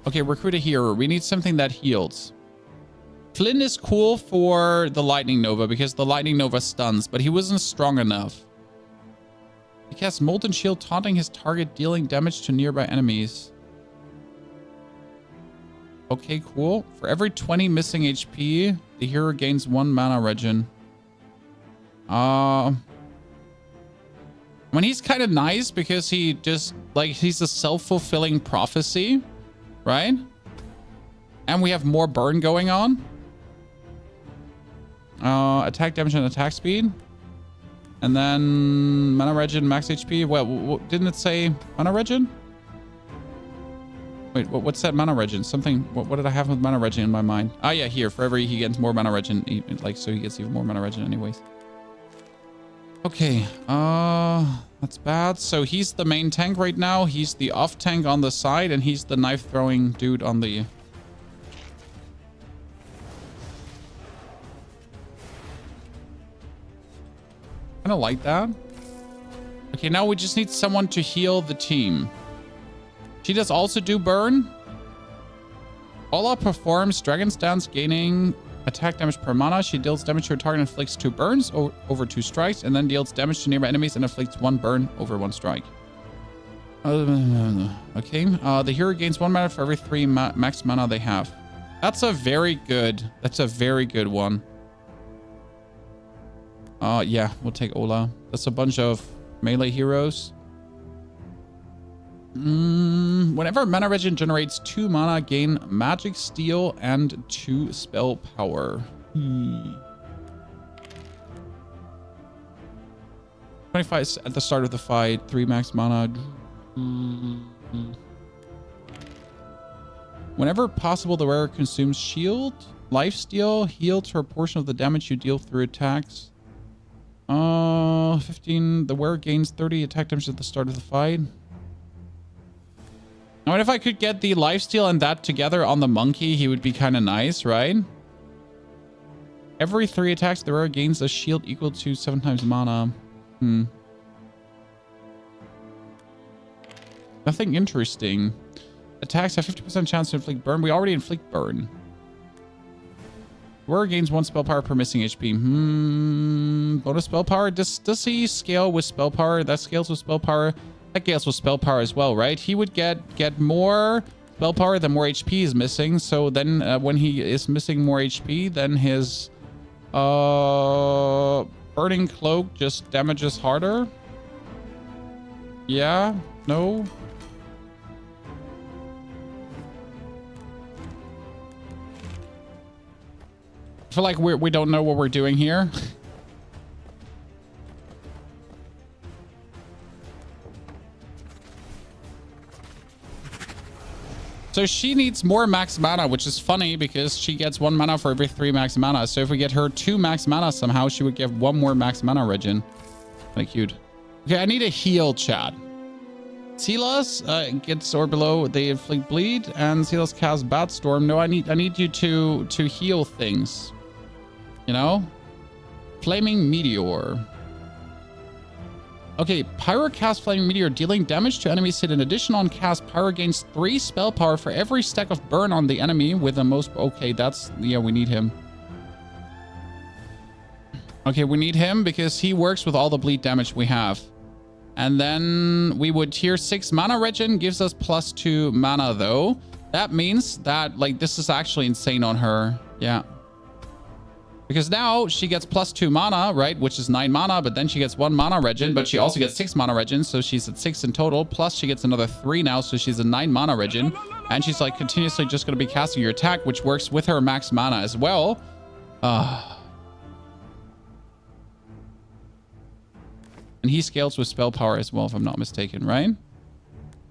Okay, recruit a hero. We need something that heals. Flynn is cool for the Lightning Nova because the Lightning Nova stuns, but he wasn't strong enough. He casts Molten Shield, taunting his target, dealing damage to nearby enemies. Okay, cool. For every 20 missing HP, the hero gains 1 mana regen. I mean, he's kind of nice because he just, like, he's a self-fulfilling prophecy, right? And we have more burn going on. Attack damage and attack speed. And then mana regen, max HP. Well, didn't it say mana regen? Wait, what's that mana regen? Something, what did I have with mana regen in my mind? Ah, yeah, here. For every he gets more mana regen, like, so he gets even more mana regen anyways. Okay, that's bad. So he's the main tank right now. He's the off tank on the side, and he's the knife throwing dude on the... Kind of like that. Okay, now we just need someone to heal the team. She does also do burn. Ola performs Dragon's Dance, gaining attack damage per mana. She deals damage to her target and inflicts 2 burns over 2 strikes, and then deals damage to nearby enemies and inflicts 1 burn over 1 strike. Okay. The hero gains 1 mana for every 3 max mana they have. That's a very good one. Yeah, we'll take Ola. That's a bunch of melee heroes. Whenever mana regen generates 2 mana, gain magic steal and 2 spell power. 25 at the start of the fight, 3 max mana. Whenever possible, the wearer consumes shield, lifesteal, heal to a portion of the damage you deal through attacks. 15. The wearer gains 30 attack damage at the start of the fight. I mean, if I could get the lifesteal and that together on the monkey, he would be kind of nice, right? Every 3 attacks, the wearer gains a shield equal to 7 times mana. Nothing interesting. Attacks have 50% chance to inflict burn. We already inflict burn. Wearer gains 1 spell power per missing HP. Bonus spell power. Does he scale with spell power? That scales with spell power. That scales with spell power as well, right? He would get more spell power the more HP is missing. So then when he is missing more HP, then his burning cloak just damages harder. Yeah? No? I feel like we don't know what we're doing here. So she needs more max mana, which is funny because she gets 1 mana for every 3 max mana. So if we get her 2 max mana somehow, she would get 1 more max mana regen. Kind of cute. Okay, I need a heal, chat. Silas gets or below the inflict bleed, and Silas casts Bat Storm. No, I need you to heal things. You know? Flaming Meteor. Okay, Pyro casts Flaming Meteor, dealing damage to enemies hit. In addition, on cast, Pyro gains 3 spell power for every stack of burn on the enemy with the most... Okay, that's... Yeah, we need him. Okay, we need him because he works with all the bleed damage we have. And then we would tier 6 mana regen, gives us +2 mana though. That means that, like, this is actually insane on her. Yeah. Because now she gets +2 mana, right? Which is 9 mana, but then she gets 1 mana regen, but she also gets 6 mana regen, so she's at 6 in total. Plus she gets another 3 now, so she's at 9 mana regen. And she's like continuously just going to be casting your attack, which works with her max mana as well. And he scales with spell power as well, if I'm not mistaken, right?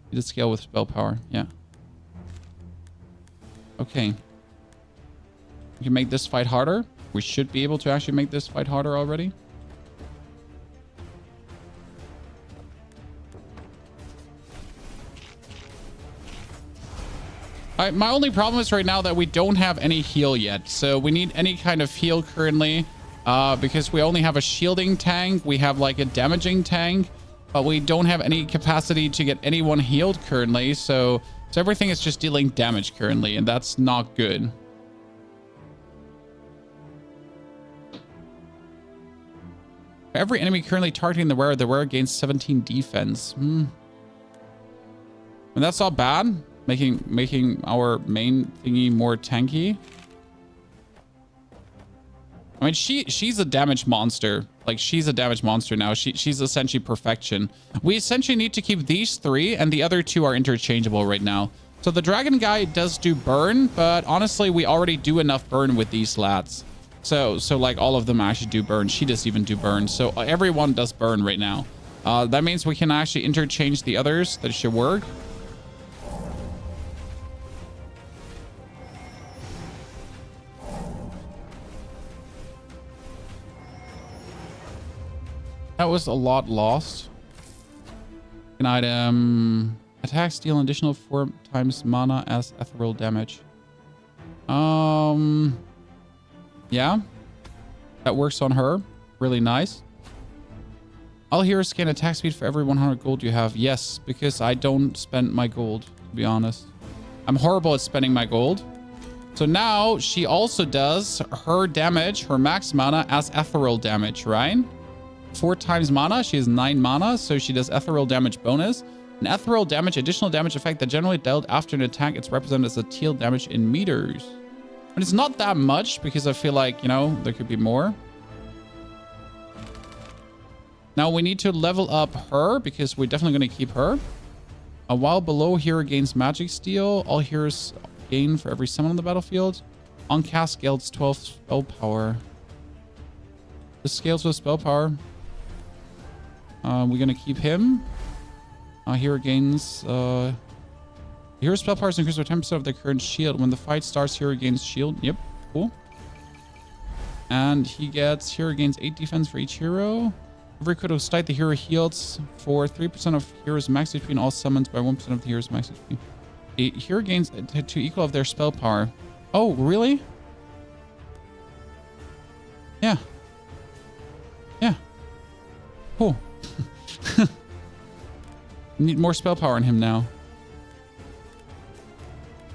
He did scale with spell power, yeah. Okay. We can make this fight harder. We should be able to actually make this fight harder already. My only problem is right now that we don't have any heal yet. So we need any kind of heal currently. Because we only have a shielding tank. We have like a damaging tank. But we don't have any capacity to get anyone healed currently. So everything is just dealing damage currently. And that's not good. Every enemy currently targeting the wearer gains 17 defense. And that's not bad. Making our main thingy more tanky. I mean, she's a damage monster. Like, she's a damage monster now. She's essentially perfection. We essentially need to keep these 3, and the other 2 are interchangeable right now. So the dragon guy does do burn, but honestly, we already do enough burn with these lats. So like all of them actually do burn. She doesn't even do burn. So everyone does burn right now. That means we can actually interchange the others. That should work. That was a lot lost. An item. Attacks deal an additional 4 times mana as ethereal damage. Yeah, that works on her. Really nice. All heroes gain attack speed for every 100 gold you have. Yes, because I don't spend my gold, to be honest. I'm horrible at spending my gold. So now she also does her damage, her max mana as ethereal damage, right? 4 times mana. She has 9 mana, so she does ethereal damage bonus. An ethereal damage, additional damage effect that generally dealt after an attack. It's represented as a teal damage in meters. But it's not that much because I feel like, you know, there could be more. Now we need to level up her because we're definitely going to keep her. While below, hero gains magic steal. All heroes gain for every summon on the battlefield. On cast, scales 12 spell power. This scales with spell power. We're going to keep him. Hero gains... Hero spell power is increased by 10% of their current shield. When the fight starts, hero gains shield. Yep, cool. And hero gains 8 defense for each hero. Every critical strike, the hero heals for 3% of heroes max HP and all summons by 1% of the hero's max HP. A hero gains to equal of their spell power. Oh, really? Yeah. Yeah. Cool. Need more spell power in him now.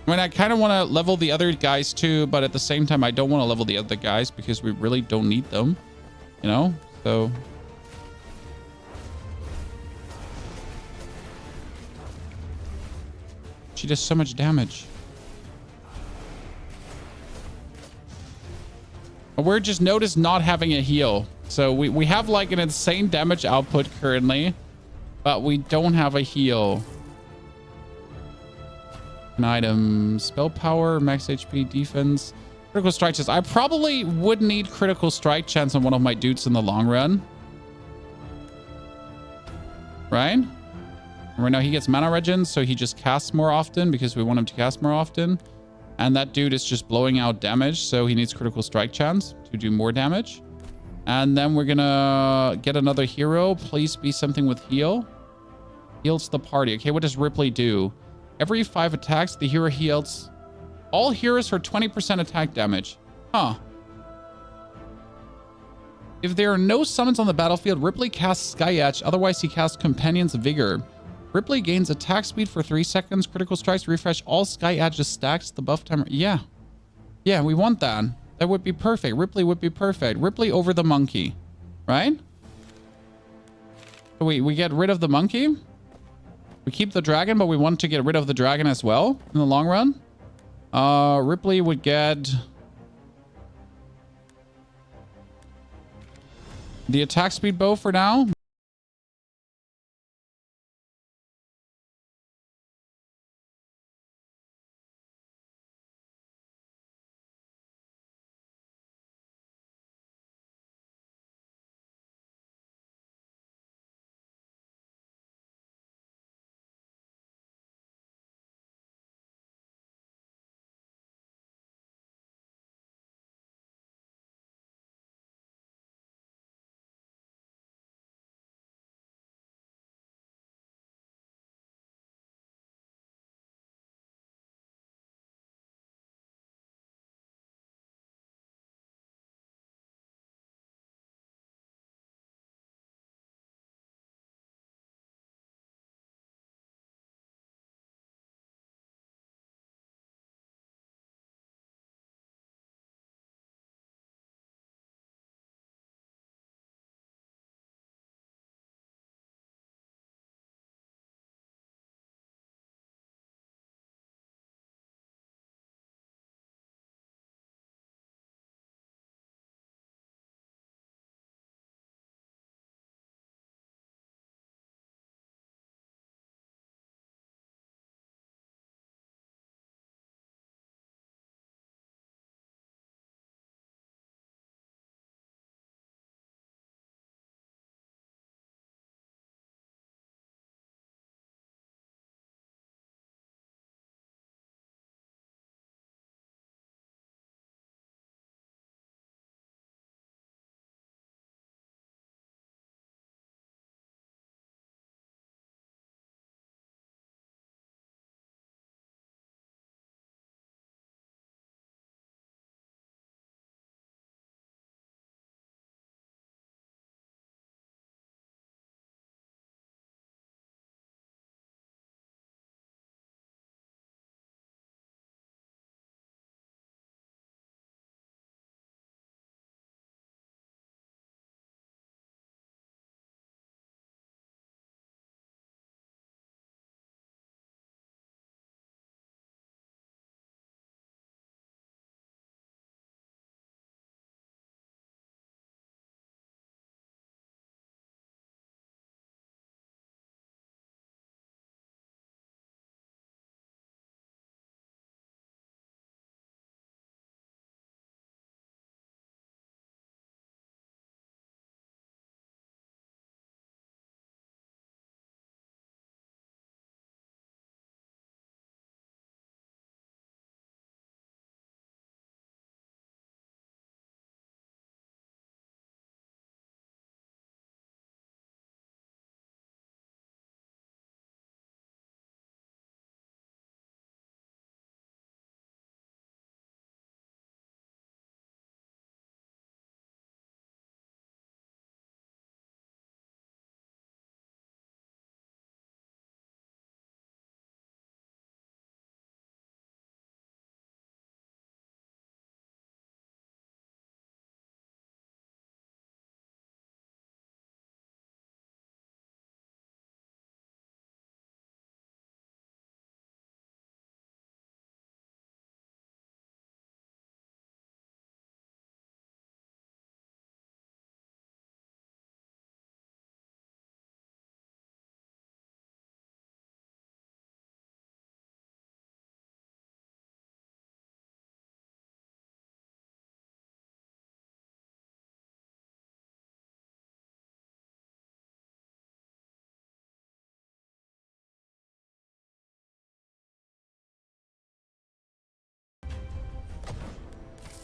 I mean, I kind of want to level the other guys too, but at the same time, I don't want to level the other guys because we really don't need them, you know? So... she does so much damage. We're just noticed not having a heal. So we have like an insane damage output currently, but we don't have a heal. An item, spell power, max HP, defense. Critical strike chance. I probably would need critical strike chance on one of my dudes in the long run. Right? And right now he gets mana regen, so he just casts more often because we want him to cast more often. And that dude is just blowing out damage, so he needs critical strike chance to do more damage. And then we're gonna get another hero. Please be something with heal. Heals the party. Okay, what does Ripley do? Every 5 attacks, the hero heals all heroes for 20% attack damage. Huh. If there are no summons on the battlefield, Ripley casts Sky Edge. Otherwise, he casts Companion's Vigor. Ripley gains attack speed for 3 seconds. Critical strikes refresh all Sky Edge's stacks. The buff timer. Yeah. Yeah, we want that. That would be perfect. Ripley would be perfect. Ripley over the monkey. Right? So we get rid of the monkey. We keep the dragon, but we want to get rid of the dragon as well in the long run. Ripley would get the attack speed bow for now.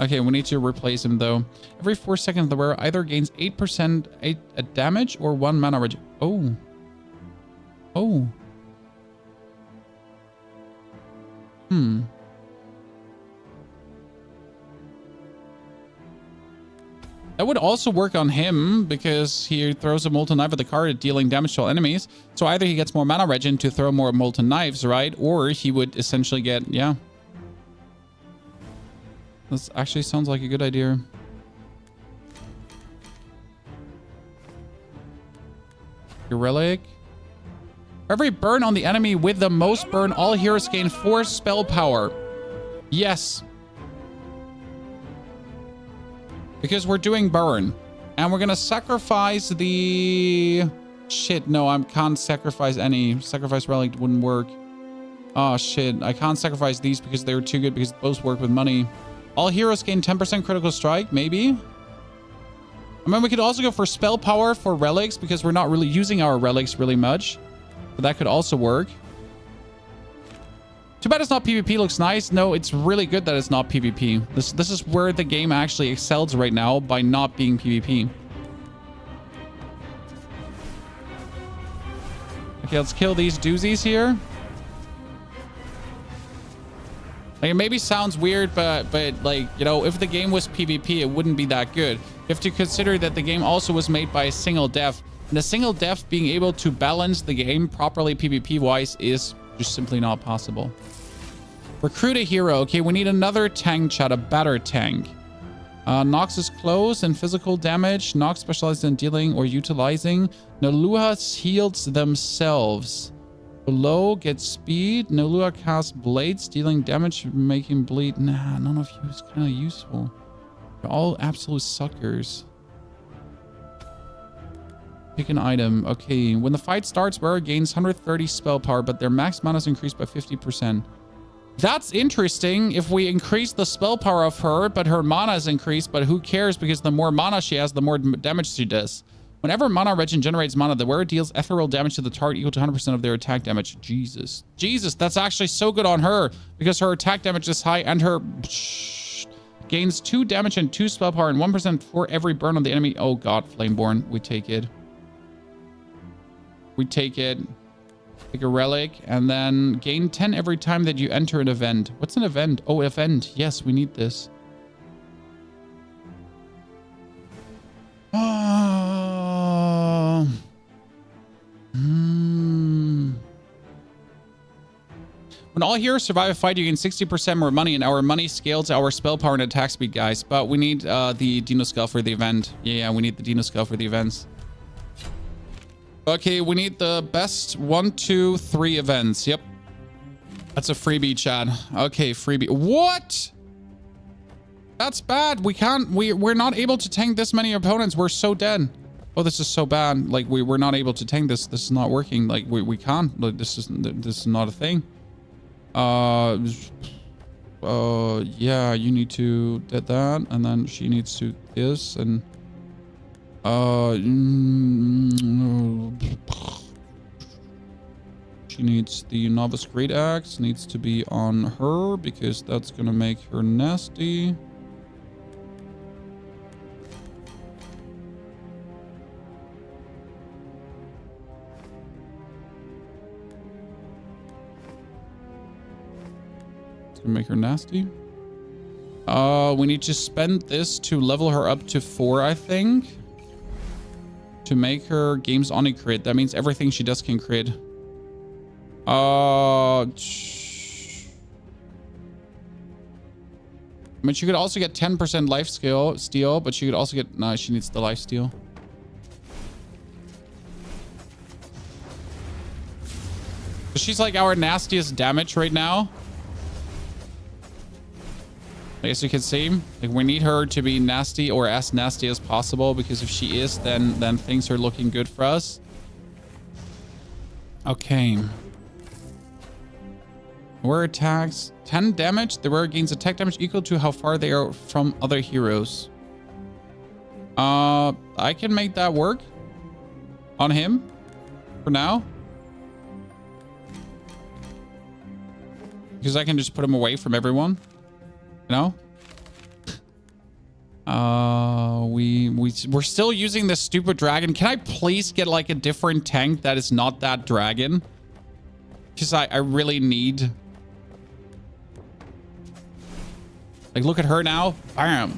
Okay, we need to replace him though. Every 4 seconds, the wearer either gains 8% damage or 1 mana regen. Oh. Oh. Hmm. That would also work on him because he throws a molten knife at the card, dealing damage to all enemies. So either he gets more mana regen to throw more molten knives, right? Or he would essentially get, yeah. This actually sounds like a good idea. Your relic. Every burn on the enemy with the most burn, all heroes gain 4 spell power. Yes. Because we're doing burn. And we're going to sacrifice the... Shit, no, I can't sacrifice any. Sacrifice relic wouldn't work. Oh, shit. I can't sacrifice these because they were too good because both work with money. All heroes gain 10% critical strike, maybe? I mean, we could also go for spell power for relics because we're not really using our relics really much. But that could also work. Too bad it's not PvP. Looks nice. No, it's really good that it's not PvP. This is where the game actually excels right now, by not being PvP. Okay, let's kill these doozies here. Like, it maybe sounds weird, but like, you know, if the game was PvP, it wouldn't be that good. You have to consider that the game also was made by a single dev. And a single dev being able to balance the game properly PvP-wise is just simply not possible. Recruit a hero. Okay, we need another tank, chat, a better tank. Nox is close and physical damage. Nox specializes in dealing or utilizing. Noluha heals themselves. Below gets speed. Nolua casts blades, dealing damage, making bleed. Nah, none of you is kind of useful. You're all absolute suckers. Pick an item. Okay, when the fight starts, wearer gains 130 spell power, but their max mana is increased by 50%. That's interesting if we increase the spell power of her, but her mana is increased, but who cares because the more mana she has, the more damage she does. Whenever mana regen generates mana, the wearer deals ethereal damage to the target equal to 100% of their attack damage. Jesus. Jesus, that's actually so good on her because her attack damage is high and her gains 2 damage and 2 spell power and 1% for every burn on the enemy. Oh god, Flameborn. We take it. We take it. Take a relic and then gain 10 every time that you enter an event. What's an event? Oh, event. Yes, we need this. When all heroes survive a fight, you gain 60% more money, and our money scales our spell power and attack speed, guys. But we need the Dino Skull for the event. Yeah, we need the Dino Skull for the events. Okay, we need the best 1, 2, 3 events. Yep. That's a freebie, Chad. Okay, freebie. What? That's bad. We can't, we're not able to tank this many opponents. We're so dead. Oh, this is so bad. Like, we're not able to tank this. This is not working. Like, we can't. Like, this is not a thing. Yeah, you need to do that, and then she needs to this, and she needs the Novice Great Axe, needs to be on her because that's gonna make her nasty. Gonna make her nasty. We need to spend this to level her up to 4, I think. To make her games on a crit. That means everything she does can crit. I mean, she could also get 10% life steal, but she could also get... No, she needs the life steal. She's like our nastiest damage right now. I guess you can see, like, we need her to be nasty or as nasty as possible, because if she is, then things are looking good for us. Okay. Wearer attacks 10 damage. The wearer gains attack damage equal to how far they are from other heroes. I can make that work on him for now, because I can just put him away from everyone. You know? We're still using this stupid dragon. Can I please get like a different tank that is not that dragon? Because I really need... Like, look at her now. Bam.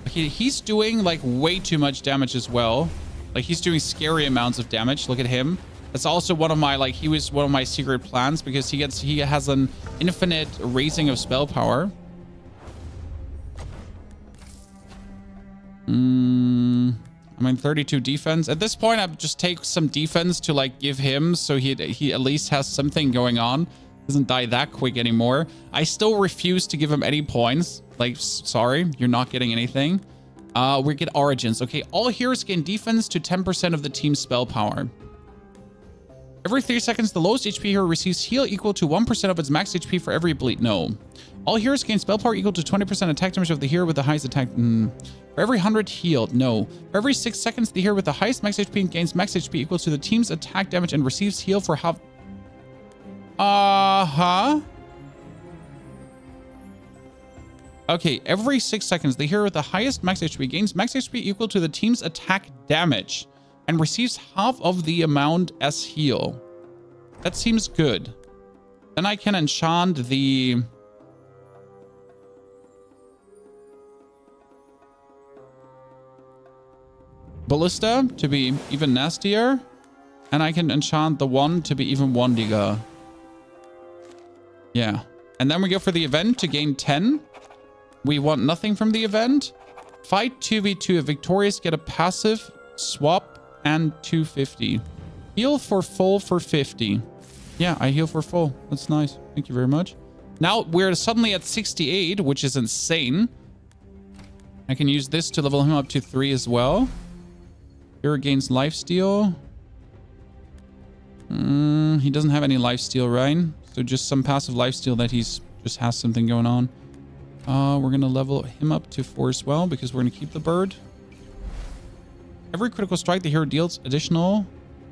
Okay, he's doing like way too much damage as well. Like, he's doing scary amounts of damage. Look at him. That's also one of my, like, he was one of my secret plans because he has an infinite raising of spell power. I mean, 32 defense. At this point, I'd just take some defense to, like, give him so he at least has something going on. Doesn't die that quick anymore. I still refuse to give him any points. Like, sorry, you're not getting anything. We get Origins. Okay, all heroes gain defense to 10% of the team's spell power. Every 3 seconds, the lowest HP hero receives heal equal to 1% of its max HP for every bleed. No. All heroes gain spell power equal to 20% attack damage of the hero with the highest attack. For every 100 healed. No. For every 6 seconds, the hero with the highest max HP gains max HP equal to the team's attack damage and receives heal for half. Okay, every 6 seconds, the hero with the highest max HP gains max HP equal to the team's attack damage and receives half of the amount as heal. That seems good. Then I can enchant the... Ballista to be even nastier. And I can enchant the one to be even wondiger. Yeah. And then we go for the event to gain 10. We want nothing from the event. Fight 2v2. If victorious, get a passive, swap, and 250. Heal for full for 50. Yeah, I heal for full. That's nice. Thank you very much. Now we're suddenly at 68, which is insane. I can use this to level him up to 3 as well. Hero gains lifesteal. He doesn't have any lifesteal, right? So just some passive lifesteal that he's just has something going on. We're going to level him up to 4 as well because we're going to keep the bird. Every critical strike the hero deals additional.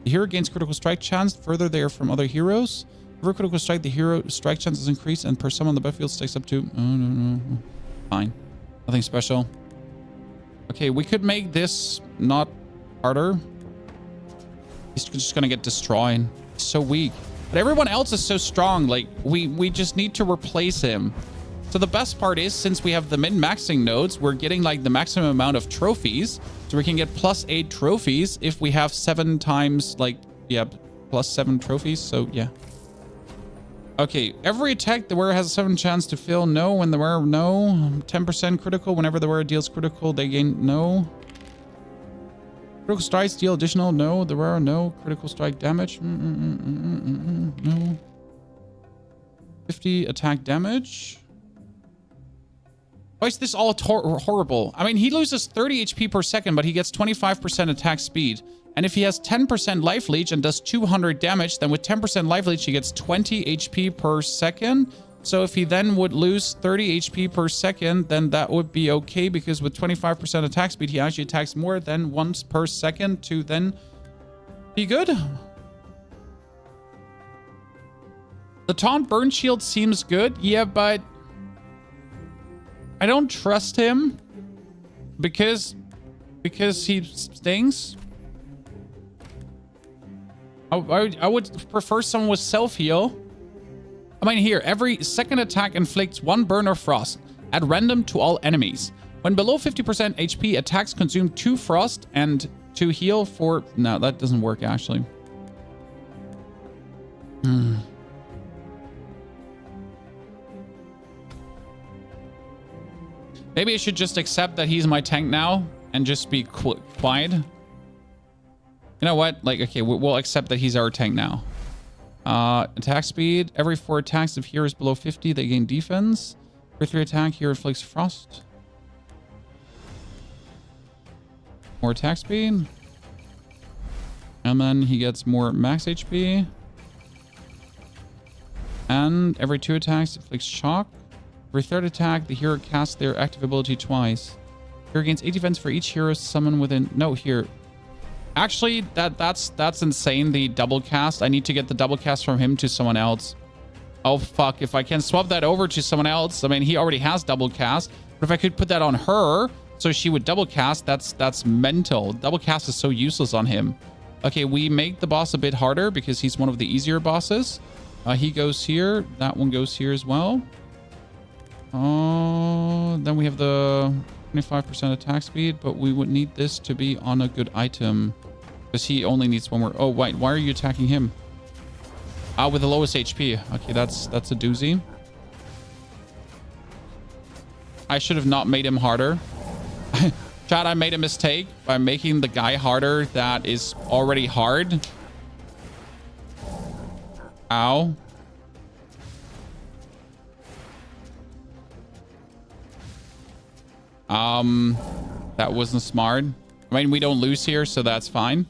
The hero gains critical strike chance. Further, they are from other heroes. Every critical strike, the hero strike chance is increased and per summon on the battlefield stakes up to... Oh, no. Fine. Nothing special. Okay, we could make this not harder. He's just going to get destroyed. He's so weak. But everyone else is so strong. Like, we just need to replace him. So the best part is, since we have the min-maxing nodes, we're getting like the maximum amount of trophies. So we can get +8 trophies if we have 7 times, like, yeah, +7 trophies. So, yeah. Okay, every attack the wearer has a 7 chance to fail. No, when the wearer, no. 10% critical. Whenever the wearer deals critical, they gain no. Critical strikes deal additional. No. The wearer, no. Critical strike damage. No. 50 attack damage. Why is this all horrible? I mean, he loses 30 HP per second, but he gets 25% attack speed. And if he has 10% life leech and does 200 damage, then with 10% life leech, he gets 20 HP per second. So if he then would lose 30 HP per second, then that would be okay, because with 25% attack speed, he actually attacks more than once per second to then be good. The taunt burn shield seems good. Yeah, but I don't trust him because he stings. I would prefer someone with self-heal. I mean, here, every second attack inflicts 1 burn or frost at random to all enemies. When below 50% HP, attacks consume 2 frost and 2 heal for... No, that doesn't work, actually. Maybe I should just accept that he's my tank now and just be quiet. You know what? Like, okay, we'll accept that he's our tank now. Attack speed. Every 4 attacks, if hero is below 50, they gain defense. Every 3 attack, hero inflicts frost. More attack speed. And then he gets more max HP. And every 2 attacks, inflicts shock. Every 3rd attack, the hero casts their active ability twice. Hero gains 8 defense for each hero summoned within... No, here. Actually, that's insane, the double cast. I need to get the double cast from him to someone else. Oh, fuck. If I can swap that over to someone else... I mean, he already has double cast. But if I could put that on her, so she would double cast, that's mental. Double cast is so useless on him. Okay, we make the boss a bit harder because he's one of the easier bosses. He goes here. That one goes here as well. Then we have the 25% attack speed, but we would need this to be on a good item because he only needs one more. Oh, wait, why are you attacking him? With the lowest HP. Okay, that's a doozy. I should have not made him harder. Chat, I made a mistake by making the guy harder that is already hard. Ow. That wasn't smart. I mean, we don't lose here, so that's fine.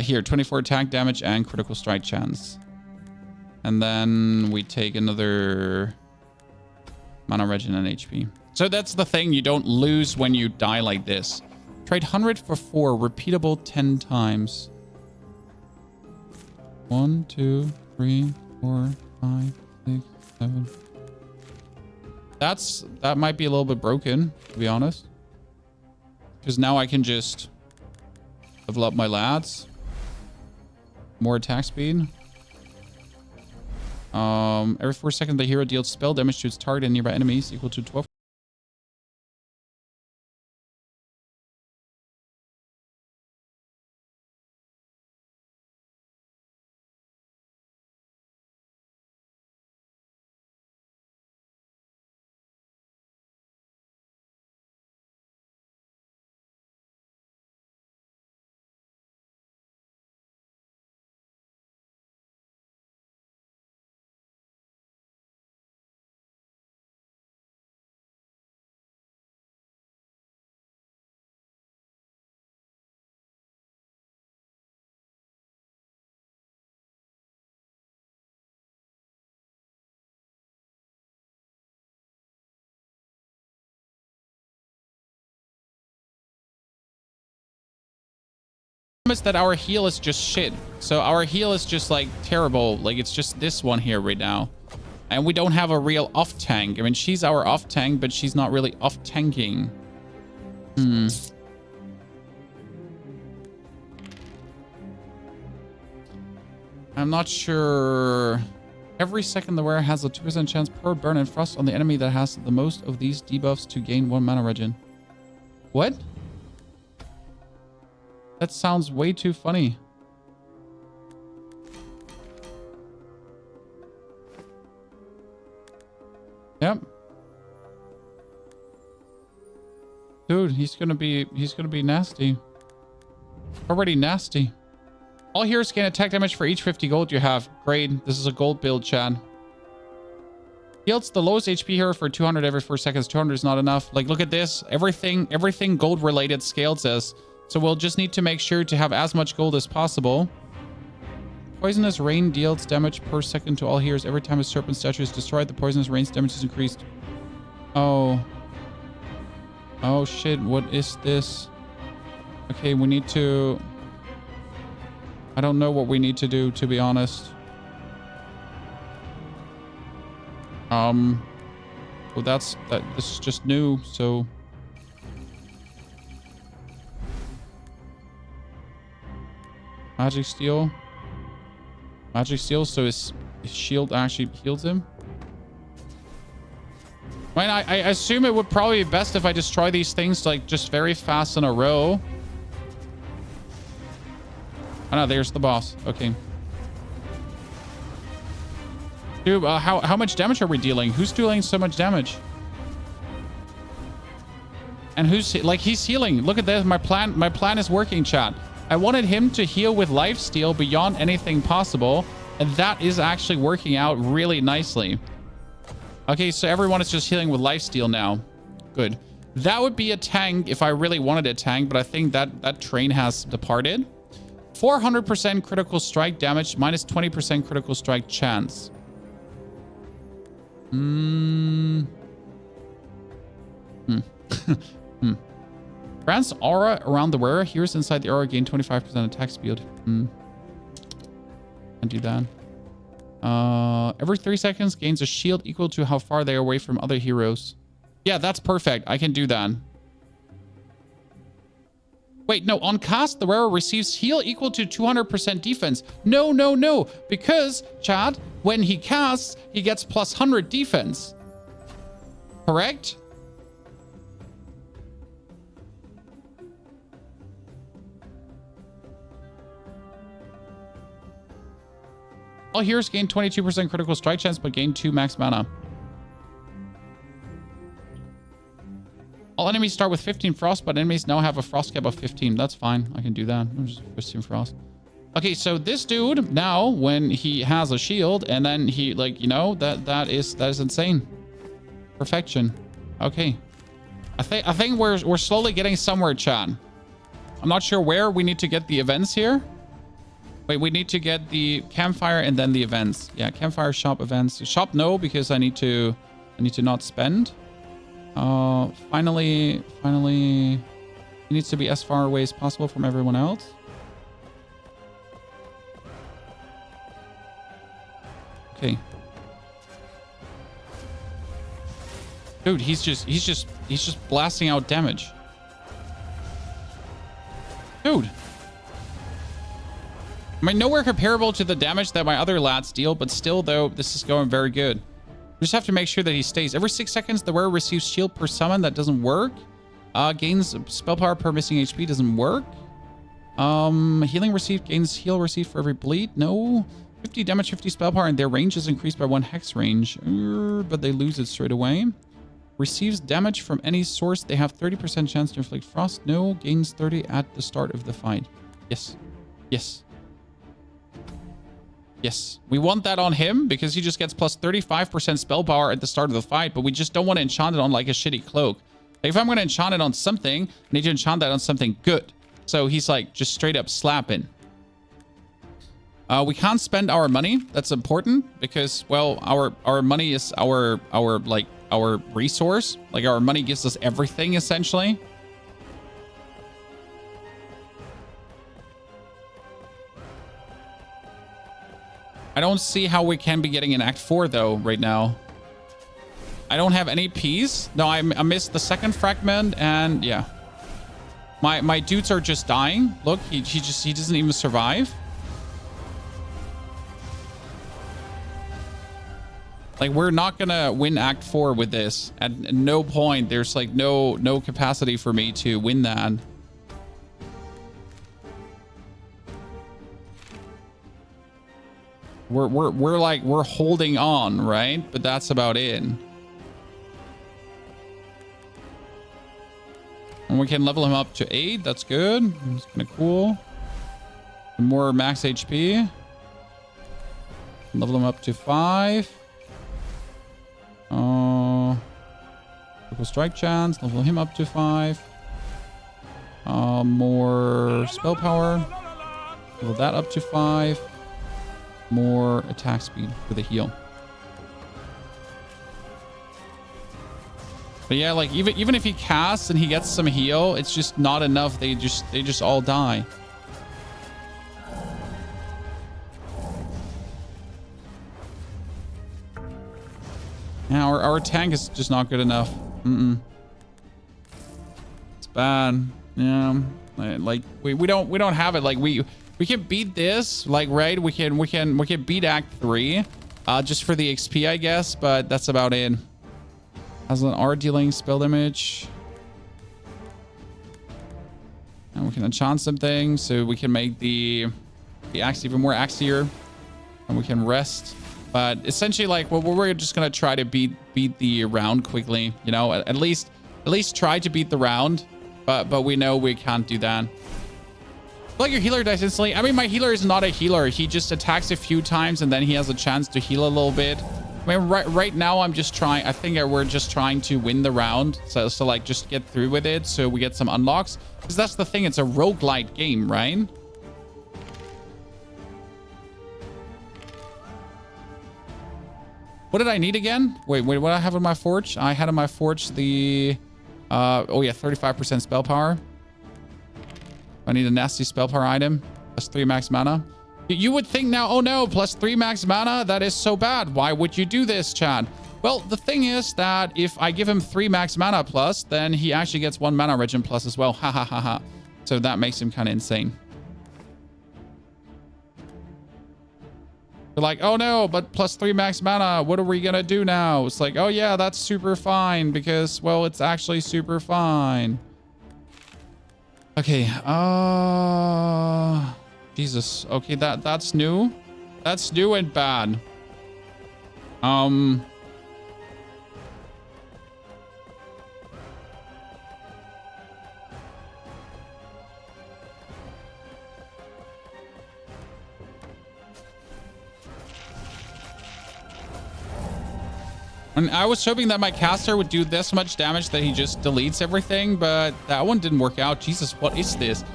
Here, 24 attack damage and critical strike chance. And then we take another mana regen and HP. So that's the thing. You don't lose when you die like this. Trade 100 for 4. Repeatable 10 times. 1, 2, 3, 4, 5, 6, 7. That might be a little bit broken, to be honest. Because now I can just level up my lads. More attack speed. Every 4 seconds, the hero deals spell damage to its target and nearby enemies equal to 12. That our heal is just shit. So our heal is just like terrible. Like it's just this one here right now. And we don't have a real off tank. I mean, she's our off tank, but she's not really off tanking. I'm not sure. Every second the wearer has a 2% chance per burn and frost on the enemy that has the most of these debuffs to gain 1 mana regen. What? That sounds way too funny. Yep. Dude, he's gonna be nasty. Already nasty. All heroes gain attack damage for each 50 gold you have. Great. This is a gold build, Chad. Heals the lowest HP hero for 200 every 4 seconds. 200 is not enough. Like, look at this. Everything gold related scales us. So we'll just need to make sure to have as much gold as possible. Poisonous rain deals damage per second to all heroes. Every time a serpent statue is destroyed, the poisonous rain's damage is increased. Oh. Oh shit, what is this? Okay, we need to... I don't know what we need to do, to be honest. Well, this is just new, so... Magic Steel. Magic Steel, so his shield actually heals him. I mean, I assume it would probably be best if I destroy these things like just very fast in a row. Oh no, there's the boss. Okay. Dude, how much damage are we dealing? Who's dealing so much damage? And who's like he's healing? Look at this. My plan is working, chat. I wanted him to heal with lifesteal beyond anything possible, and that is actually working out really nicely. Okay, so everyone is just healing with lifesteal now. Good. That would be a tank if I really wanted a tank, but I think that train has departed. 400% critical strike damage, minus 20% critical strike chance. Grants aura around the wearer. Heroes inside the aura gain 25% attack speed. Can't do that. Every 3 seconds gains a shield equal to how far they are away from other heroes. Yeah, that's perfect. I can do that. Wait, no. On cast, the wearer receives heal equal to 200% defense. No, no, no. Because, chat, when he casts, he gets plus 100 defense. Correct? All heroes gain 22% critical strike chance, but gain 2 max mana. All enemies start with 15 frost, but enemies now have a frost cap of 15. That's fine. I can do that. I'm just 15 frost. Okay, so this dude now, when he has a shield, and then he, like, you know, that is insane. Perfection. Okay. I think we're slowly getting somewhere, chat. I'm not sure where we need to get the events here. Wait, we need to get the campfire and then the events. Yeah, campfire, shop, events. Shop, no, because I need to not spend. Finally, it needs to be as far away as possible from everyone else. Okay. Dude, he's just blasting out damage. Dude. I mean, nowhere comparable to the damage that my other lats deal, but still, though, this is going very good. We just have to make sure that he stays. Every 6 seconds, the wearer receives shield per summon. That doesn't work. Gains spell power per missing HP. Doesn't work. Healing received. Gains heal received for every bleed. No. 50 damage, 50 spell power, and their range is increased by 1 hex range. But they lose it straight away. Receives damage from any source. They have 30% chance to inflict frost. No. Gains 30 at the start of the fight. Yes. Yes. Yes, we want that on him because he just gets plus 35% spell power at the start of the fight, but we just don't want to enchant it on like a shitty cloak. Like, if I'm going to enchant it on something, I need to enchant that on something good. So he's like just straight up slapping. We can't spend our money. That's important because, well, our money is our resource. Like, our money gives us everything essentially. I don't see how we can be getting an Act 4, though, right now. I don't have any Ps. No, I missed the second fragment, and yeah. My dudes are just dying. Look, he doesn't even survive. Like, we're not gonna win Act 4 with this. At no point, there's like no capacity for me to win that. We're holding on, right? But that's about it. And we can level him up to 8. That's good. It's kind of cool. More max HP. Level him up to 5. Critical strike chance. Level him up to 5. More spell power. Level that up to 5. More attack speed for the heal. But yeah, like even if he casts and he gets some heal, it's just not enough. They just all die. Yeah, our tank is just not good enough. It's bad. Yeah, like we don't have it. Like we can beat this, like, right? We can beat Act 3, just for the XP, I guess, but that's about it. Has an R dealing spell damage. And we can enchant something, so we can make the axe even more axier. And we can rest. But essentially, like, well, we're just gonna try to beat the round quickly, you know, at least try to beat the round. But we know we can't do that. Like, your healer dies instantly. I mean, my healer is not a healer. He just attacks a few times and then he has a chance to heal a little bit. I mean, right now I'm just trying. I think we're just trying to win the round. So like, just get through with it so we get some unlocks. Because that's the thing. It's a roguelike game, right? What did I need again? Wait, what do I have in my forge? I had in my forge the... oh yeah, 35% spell power. I need a nasty spell power item. That's 3 max mana. You would think now, oh no, +3 max mana, that is so bad. Why would you do this, Chad? Well, the thing is that if I give him 3 max mana plus, then he actually gets 1 mana regen plus as well. Ha ha ha ha. So that makes him kind of insane. They're like, oh no, but +3 max mana, what are we gonna do now? It's like, oh yeah, that's super fine because, well, it's actually super fine. Okay, Jesus. Okay, that's new. That's new and bad. And I was hoping that my caster would do this much damage that he just deletes everything, but that one didn't work out. Jesus, what is this?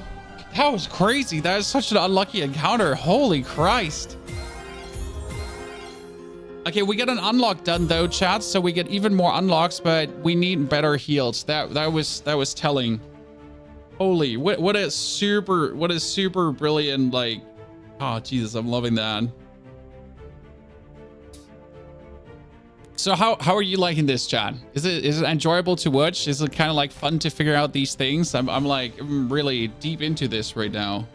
That was crazy. That is such an unlucky encounter. Holy Christ. Okay, we get an unlock done though, chat, so we get even more unlocks, but we need better heals. That was telling. Holy, what a super brilliant, like, oh Jesus, I'm loving that. So how are you liking this, chat? Is it enjoyable to watch? Is it kind of like fun to figure out these things? I'm really deep into this right now.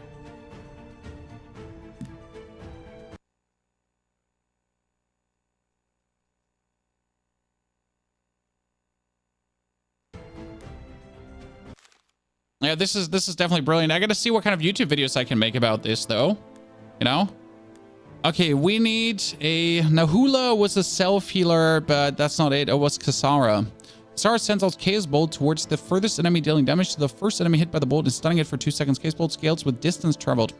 Yeah, this is definitely brilliant. I gotta see what kind of YouTube videos I can make about this though. You know? Okay, we need a... Nahula was a self-healer, but that's not it. It was Kasara. Kasara sends out Chaos Bolt towards the furthest enemy, dealing damage to the first enemy hit by the bolt and stunning it for 2 seconds. Chaos Bolt scales with distance traveled.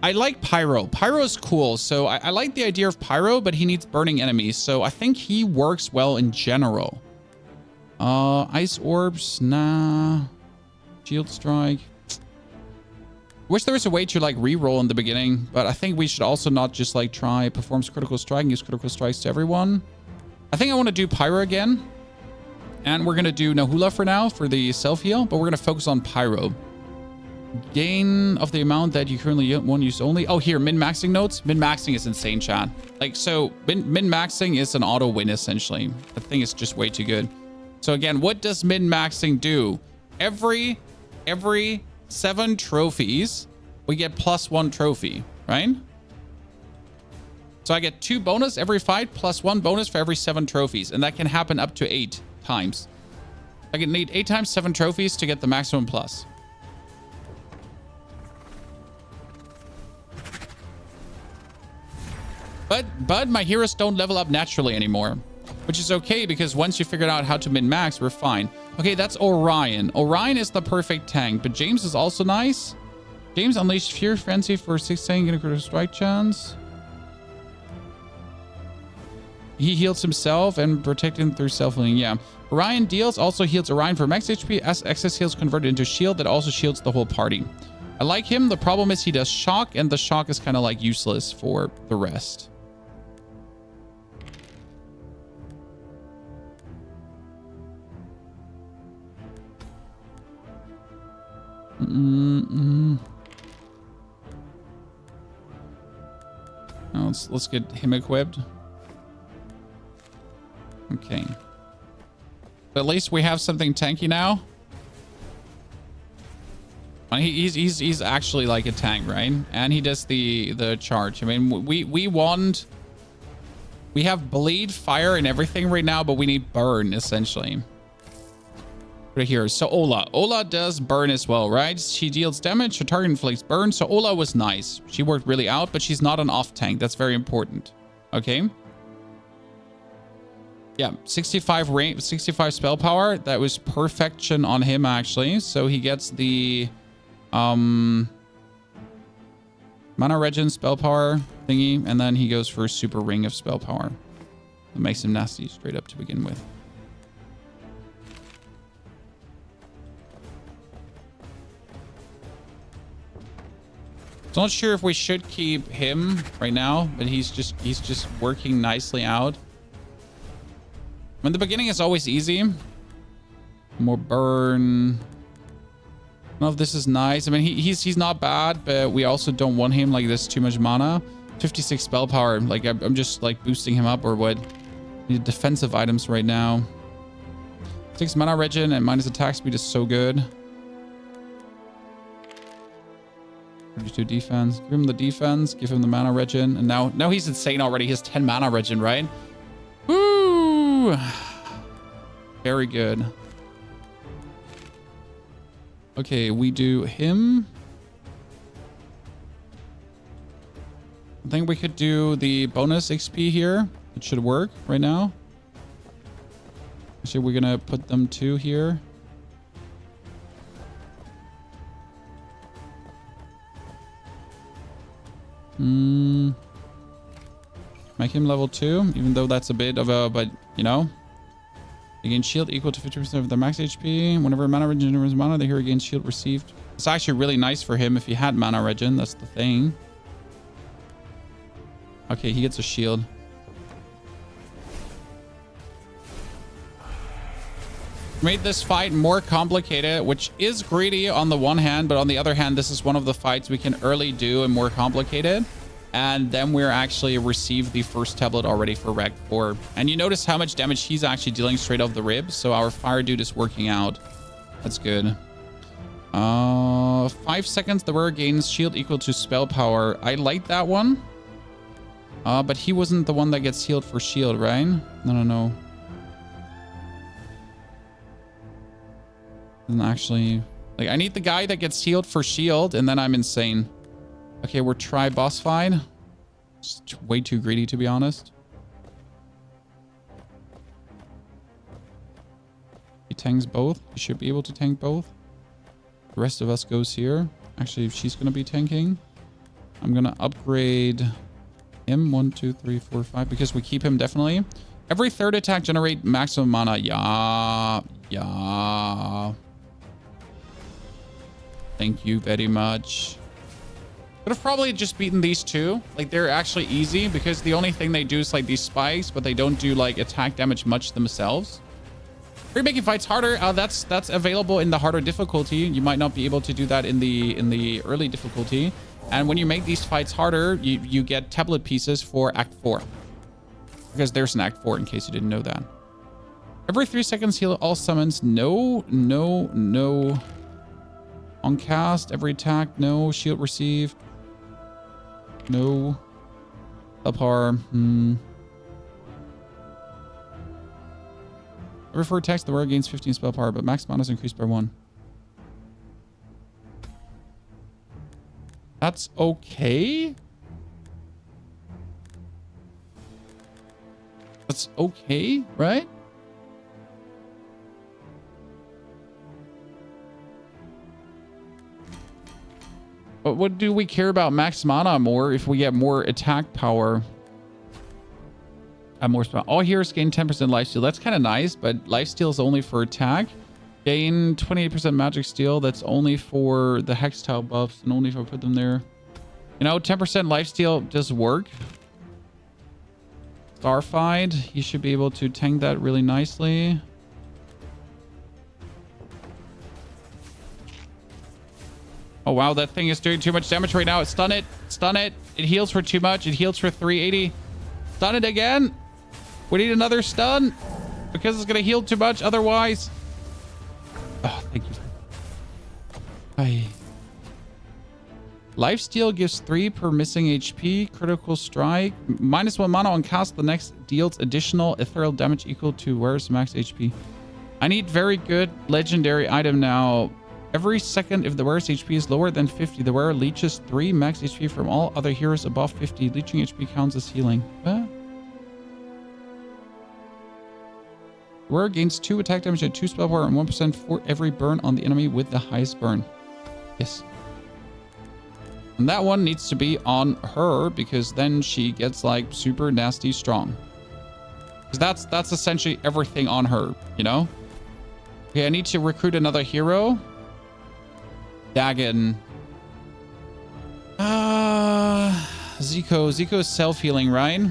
I like Pyro. Pyro is cool, so I like the idea of Pyro, but he needs burning enemies, so I think he works well in general. Ice Orbs, nah. Shield Strike. Wish there was a way to like re-roll in the beginning, but I think we should also not just like try performs critical strike and use critical strikes to everyone. I think I want to do Pyro again, and we're gonna do Nahula for now for the self-heal, but we're gonna focus on Pyro. Gain of the amount that you currently won't use only. Oh, here, min-maxing notes. Min-maxing is insane, chat. Like, so min-maxing is an auto win essentially. The thing is just way too good. So again, what does min-maxing do? Every 7 trophies, we get +1 trophy, right? So I get 2 bonus every fight plus 1 bonus for every 7 trophies. And that can happen up to 8 times. I can need 8 times 7 trophies to get the maximum plus. But my heroes don't level up naturally anymore, which is okay because once you figured out how to min-max, we're fine. Okay, that's Orion. Orion is the perfect tank, but James is also nice. James unleashed Fear Frenzy for 6 seconds, get a critical strike chance. He heals himself and protect him through self-healing. Yeah. Orion deals also heals Orion for max HP as excess heals converted into shield that also shields the whole party. I like him. The problem is he does shock, and the shock is kind of like useless for the rest. Now let's get him equipped. Okay. But at least we have something tanky now. He's actually like a tank, right? And he does the charge. I mean, we have bleed, fire, and everything right now, but we need burn essentially. Right here. So Ola does burn as well, right? She deals damage, her target inflicts burn. So Ola was nice. She worked really out, but she's not an off tank. That's very important. Okay. Yeah, 65 range, 65 spell power. That was perfection on him actually. So he gets the mana regen spell power thingy, and then he goes for super ring of spell power. It makes him nasty straight up to begin with. So I'm not sure if we should keep him right now, but he's just working nicely out. I mean, the beginning is always easy. More burn. know if this is nice. I mean, he's not bad, but we also don't want him like this too much mana. 56 spell power. Like I'm just like boosting him up or what? Need defensive items right now. 6 mana regen and minus attack speed is so good. 32 defense. Give him the defense. Give him the mana regen. And now he's insane already. He has 10 mana regen, right? Woo! Very good. Okay, we do him. I think we could do the bonus XP here. It should work right now. Actually, we're gonna put them 2 here. Make him level 2, even though that's a bit of a, but you know. They gain shield equal to 50% of their max HP. Whenever mana regenerates mana, the hero gains shield received. It's actually really nice for him if he had mana regen. That's the thing. Okay, he gets a shield. Made this fight more complicated, which is greedy on the one hand, but on the other hand, this is one of the fights we can early do and more complicated. And then we're actually received the first tablet already for Reg 4. And you notice how much damage he's actually dealing straight off the ribs. So our fire dude is working out. That's good. 5 seconds, the wearer gains shield equal to spell power. I like that one. But he wasn't the one that gets healed for shield, right? No. Doesn't actually... Like, I need the guy that gets healed for shield, and then I'm insane. Okay, we're boss fight. It's way too greedy, to be honest. He tanks both. He should be able to tank both. The rest of us goes here. Actually, she's going to be tanking. I'm going to upgrade him. 1, 2, 3, 4, 5. Because we keep him definitely. Every third attack generate maximum mana. Yeah. Thank you very much. Could have probably just beaten these 2. Like, they're actually easy because the only thing they do is like these spikes, but they don't do like attack damage much themselves. You're making fights harder. That's available in the harder difficulty. You might not be able to do that in the early difficulty. And when you make these fights harder, you get tablet pieces for Act 4. Because there's an Act 4 in case you didn't know that. Every 3 seconds heal all summons. No. On cast, every attack, no. Shield received. No. Subpar. Every 4 attacks, the wearer gains 15 spell power, but max mana is increased by 1. That's okay. That's okay, right? But what do we care about max mana more if we get more attack power? More spell. All heroes gain 10% lifesteal. That's kind of nice, but lifesteal is only for attack. Gain 28% magic steal. That's only for the hex tile buffs and only if I put them there. You know, 10% lifesteal does work. Starfied. You should be able to tank that really nicely. Oh, wow. That thing is doing too much damage right now. Stun it. Stun it. It heals for too much. It heals for 380. Stun it again. We need another stun because it's going to heal too much otherwise. Oh, thank you. Bye. Lifesteal gives 3 per missing HP. Critical strike. -1 mana on cast. The next deals additional ethereal damage equal to wearer's max HP. I need very good legendary item now. Every second, if the wearer's HP is lower than 50, the wearer leeches 3 max HP from all other heroes above 50. Leeching HP counts as healing. What? The wearer gains 2 attack damage and 2 spell power and 1% for every burn on the enemy with the highest burn. Yes. And that one needs to be on her because then she gets like super nasty strong. Because that's essentially everything on her, you know? Okay, I need to recruit another hero. Dagon. Zico. Zico's self-healing, right?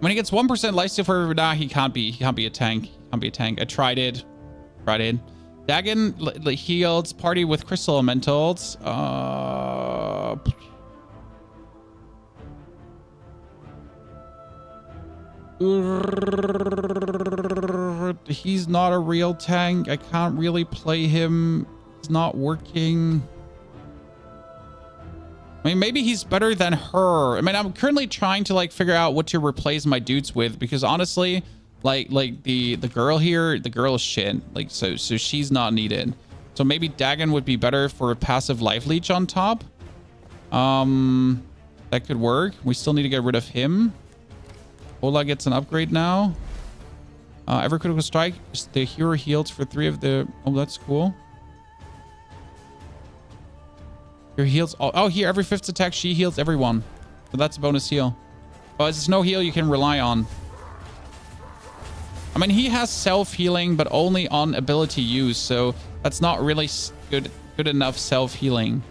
When he gets 1% lifesteal for nah, he can't be a tank. I tried it. Dagon heals party with crystal elementals. He's not a real tank. I can't really play him. It's not working. I mean, maybe he's better than her. I mean, I'm currently trying to like figure out what to replace my dudes with, because honestly, like the girl here, the girl is shit. Like, so she's not needed. So maybe Dagon would be better for a passive life leech on top. That could work. We still need to get rid of him. Ola gets an upgrade now. Every critical strike, the hero heals for 3 of the... Oh, that's cool. Here heals... Oh, here, every 5th attack, she heals everyone. So that's a bonus heal. Oh, it's no heal you can rely on. I mean, he has self-healing, but only on ability use. So that's not really good enough self-healing.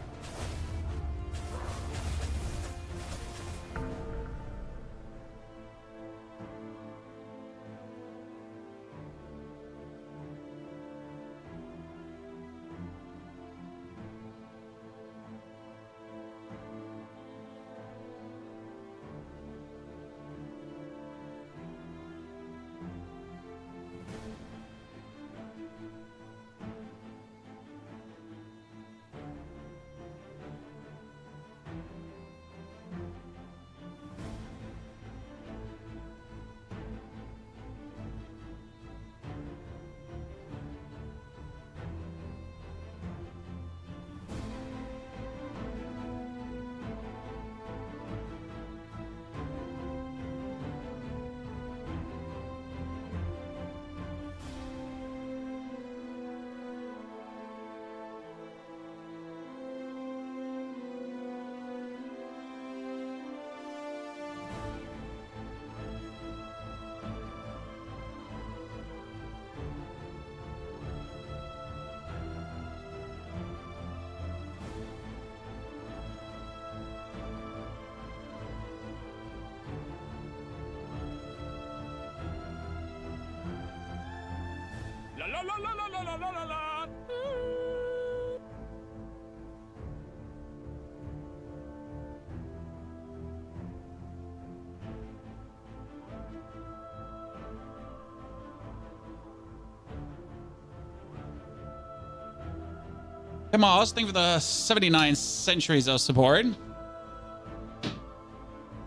Come on, thank you for the 79 centuries of support.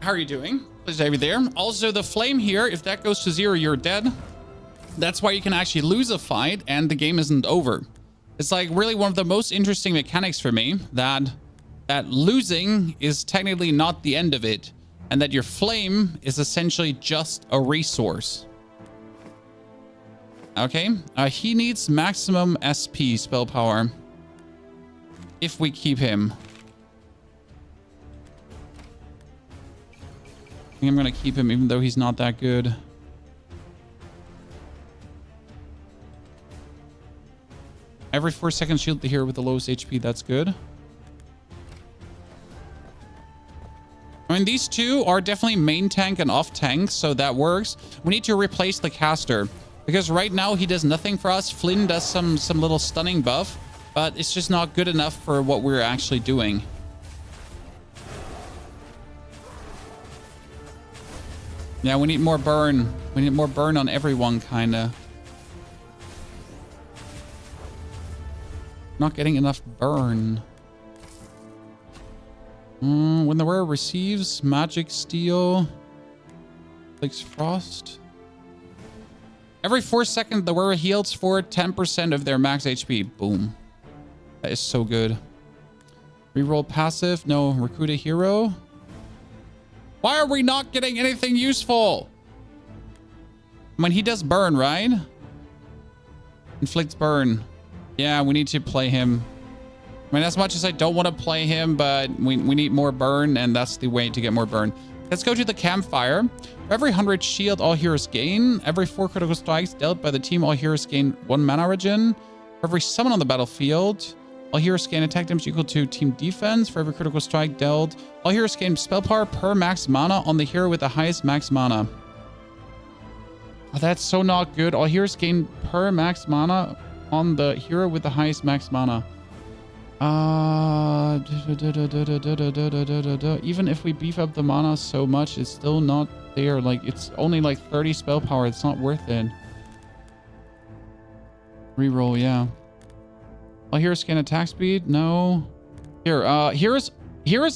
How are you doing? Please have you there. Also, the flame here, if that goes to 0, you're dead. That's why you can actually lose a fight and the game isn't over. It's like really one of the most interesting mechanics for me, that losing is technically not the end of it, and that your flame is essentially just a resource. Okay, he needs maximum SP spell power. If we keep him. I think I'm gonna keep him even though he's not that good. Every 4 seconds shield the hero with the lowest HP. That's good. I mean, these two are definitely main tank and off tank, so that works. We need to replace the caster, because right now he does nothing for us. Flynn does some little stunning buff, but it's just not good enough for what we're actually doing. Yeah, we need more burn. We need more burn on everyone, kinda. Not getting enough burn. When the wearer receives magic steel, likes frost. Every 4 seconds, the wearer heals for 10% of their max HP. Boom. That is so good. Reroll passive. No, recruit a hero. Why are we not getting anything useful? I mean, he does burn, right? Inflicts burn. Yeah, we need to play him. I mean, as much as I don't want to play him, but we need more burn, and that's the way to get more burn. Let's go to the campfire. For every 100 shield, all heroes gain. Every 4 critical strikes dealt by the team, all heroes gain 1 mana regen. For every summon on the battlefield, all heroes gain attack damage equal to team defense. For every critical strike dealt, all heroes gain spell power per max mana on the hero with the highest max mana. Oh, that's so not good. All heroes gain per max mana. on the hero with the highest max mana. Even if we beef up the mana so much, it's still not there. Like, it's only like 30 spell power. It's not worth it. Reroll, yeah. Well, heroes gain attack speed. No. Here, heroes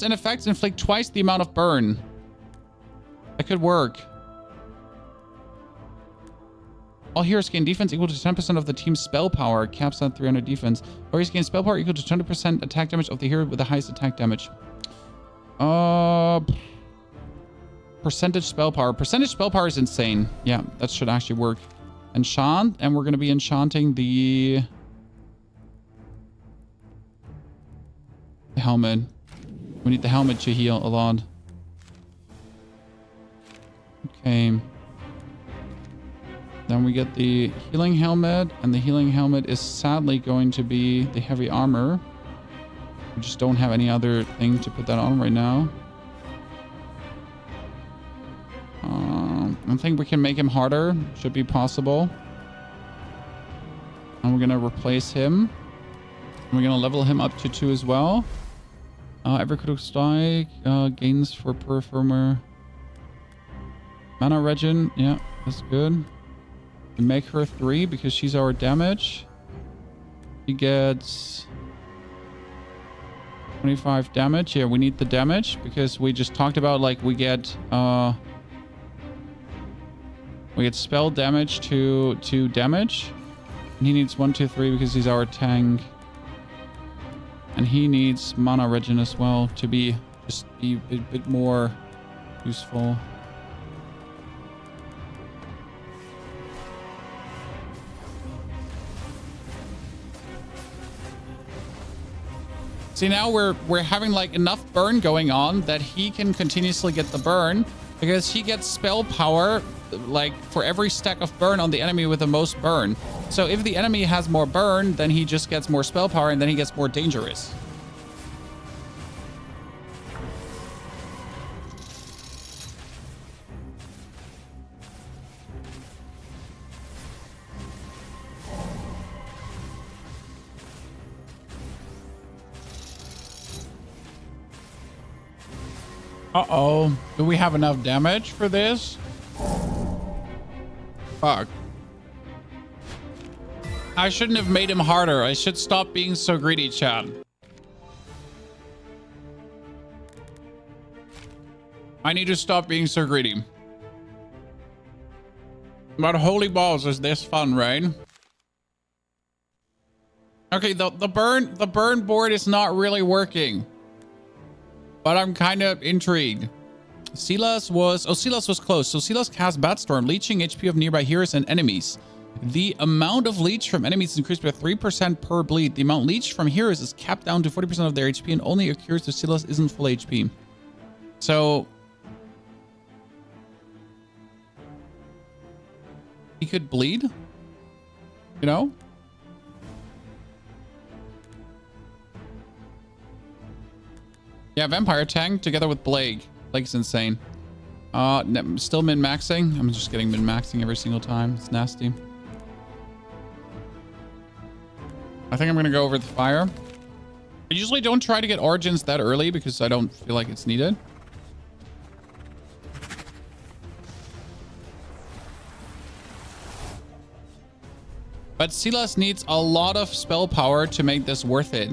and effects inflict twice the amount of burn. That could work. All heroes gain defense equal to 10% of the team's spell power. Caps on 300 defense. Heroes gain spell power equal to 20% attack damage of the hero with the highest attack damage. Percentage spell power. Percentage spell power is insane. Yeah, that should actually work. Enchant, and we're going to be enchanting the helmet. We need the helmet to heal a lot. Okay. Then we get the healing helmet, and the healing helmet is sadly going to be the heavy armor. We just don't have any other thing to put that on right now. I think we can make him harder. Should be possible. And we're going to replace him. And we're going to level him up to 2 as well. Every critical strike gains for performer. Mana regen. Yeah, that's good. We make her 3 because she's our damage. She gets 25 damage. Yeah, we need the damage because we just talked about, like, we get spell damage to damage. And he needs 1, 2, 3 because he's our tank. And he needs mana regen as well to be a bit more useful. See, now we're having like enough burn going on that he can continuously get the burn because he gets spell power like for every stack of burn on the enemy with the most burn. So if the enemy has more burn, then he just gets more spell power and then he gets more dangerous. Uh-oh. Do we have enough damage for this? Fuck. I shouldn't have made him harder. I should stop being so greedy, chat. I need to stop being so greedy. But holy balls, is this fun, right? Okay, the burn board is not really working. But I'm kind of intrigued. Silas was close. So Silas cast Batstorm, leeching HP of nearby heroes and enemies. The amount of leech from enemies is increased by 3% per bleed. The amount leech from heroes is capped down to 40% of their HP and only occurs to Silas isn't full HP. So he could bleed, you know? Yeah, Vampire Tank together with Blake. Blake's insane. Still min-maxing. I'm just getting min-maxing every single time. It's nasty. I think I'm going to go over the fire. I usually don't try to get Origins that early because I don't feel like it's needed. But Silas needs a lot of spell power to make this worth it.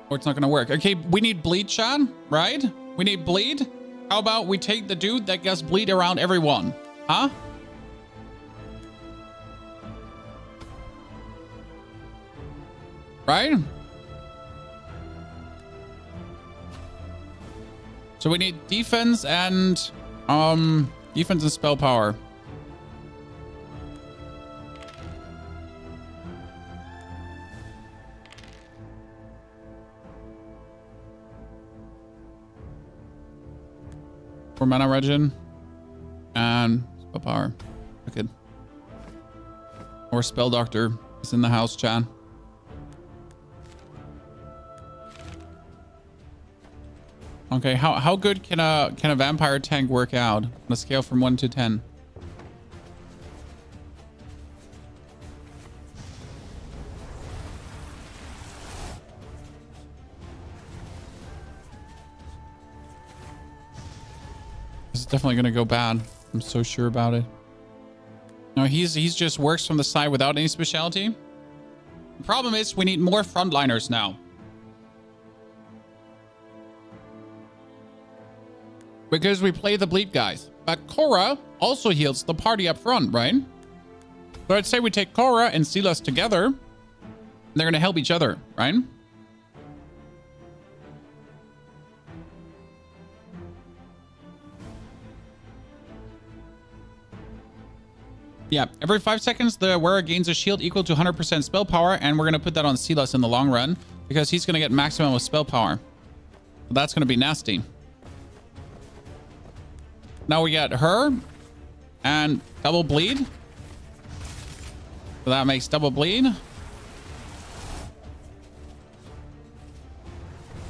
Or it's not gonna work. Okay, we need bleed, chat, right? We need bleed. How about we take the dude that gets bleed around everyone? Huh? Right? So we need defense and spell power. For mana regen and spell power. Okay. Or spell doctor is in the house, chat. Okay, how good can a vampire tank work out on a scale from 1 to 10? is definitely gonna go bad. I'm so sure about it. No, he's just works from the side without any specialty. The problem is we need more frontliners now. Because we play the bleed guys. But Korra also heals the party up front, right? So I'd say we take Korra and Silas together. They're going to help each other, right? Yeah, every 5 seconds, the wearer gains a shield equal to 100% spell power, and we're going to put that on Silas in the long run, because he's going to get maximum of spell power. So that's going to be nasty. Now we got her, and double bleed. So that makes double bleed.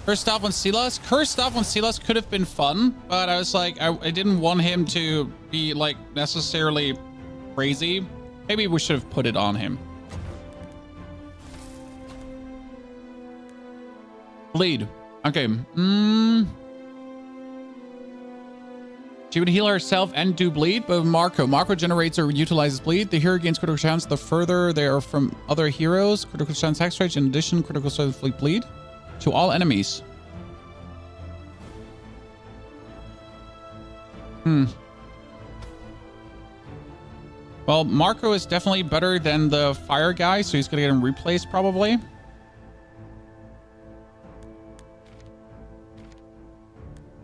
Cursed off on Silas. Cursed off on Silas could have been fun, but I was like, I didn't want him to be like necessarily crazy. Maybe we should have put it on him. Bleed. Okay. She would heal herself and do bleed, but Marco. Marco generates or utilizes bleed. The hero gains critical chance the further they are from other heroes. Critical chance hex range. In addition, critical strength bleed to all enemies. Well, Marco is definitely better than the fire guy, so he's going to get him replaced probably.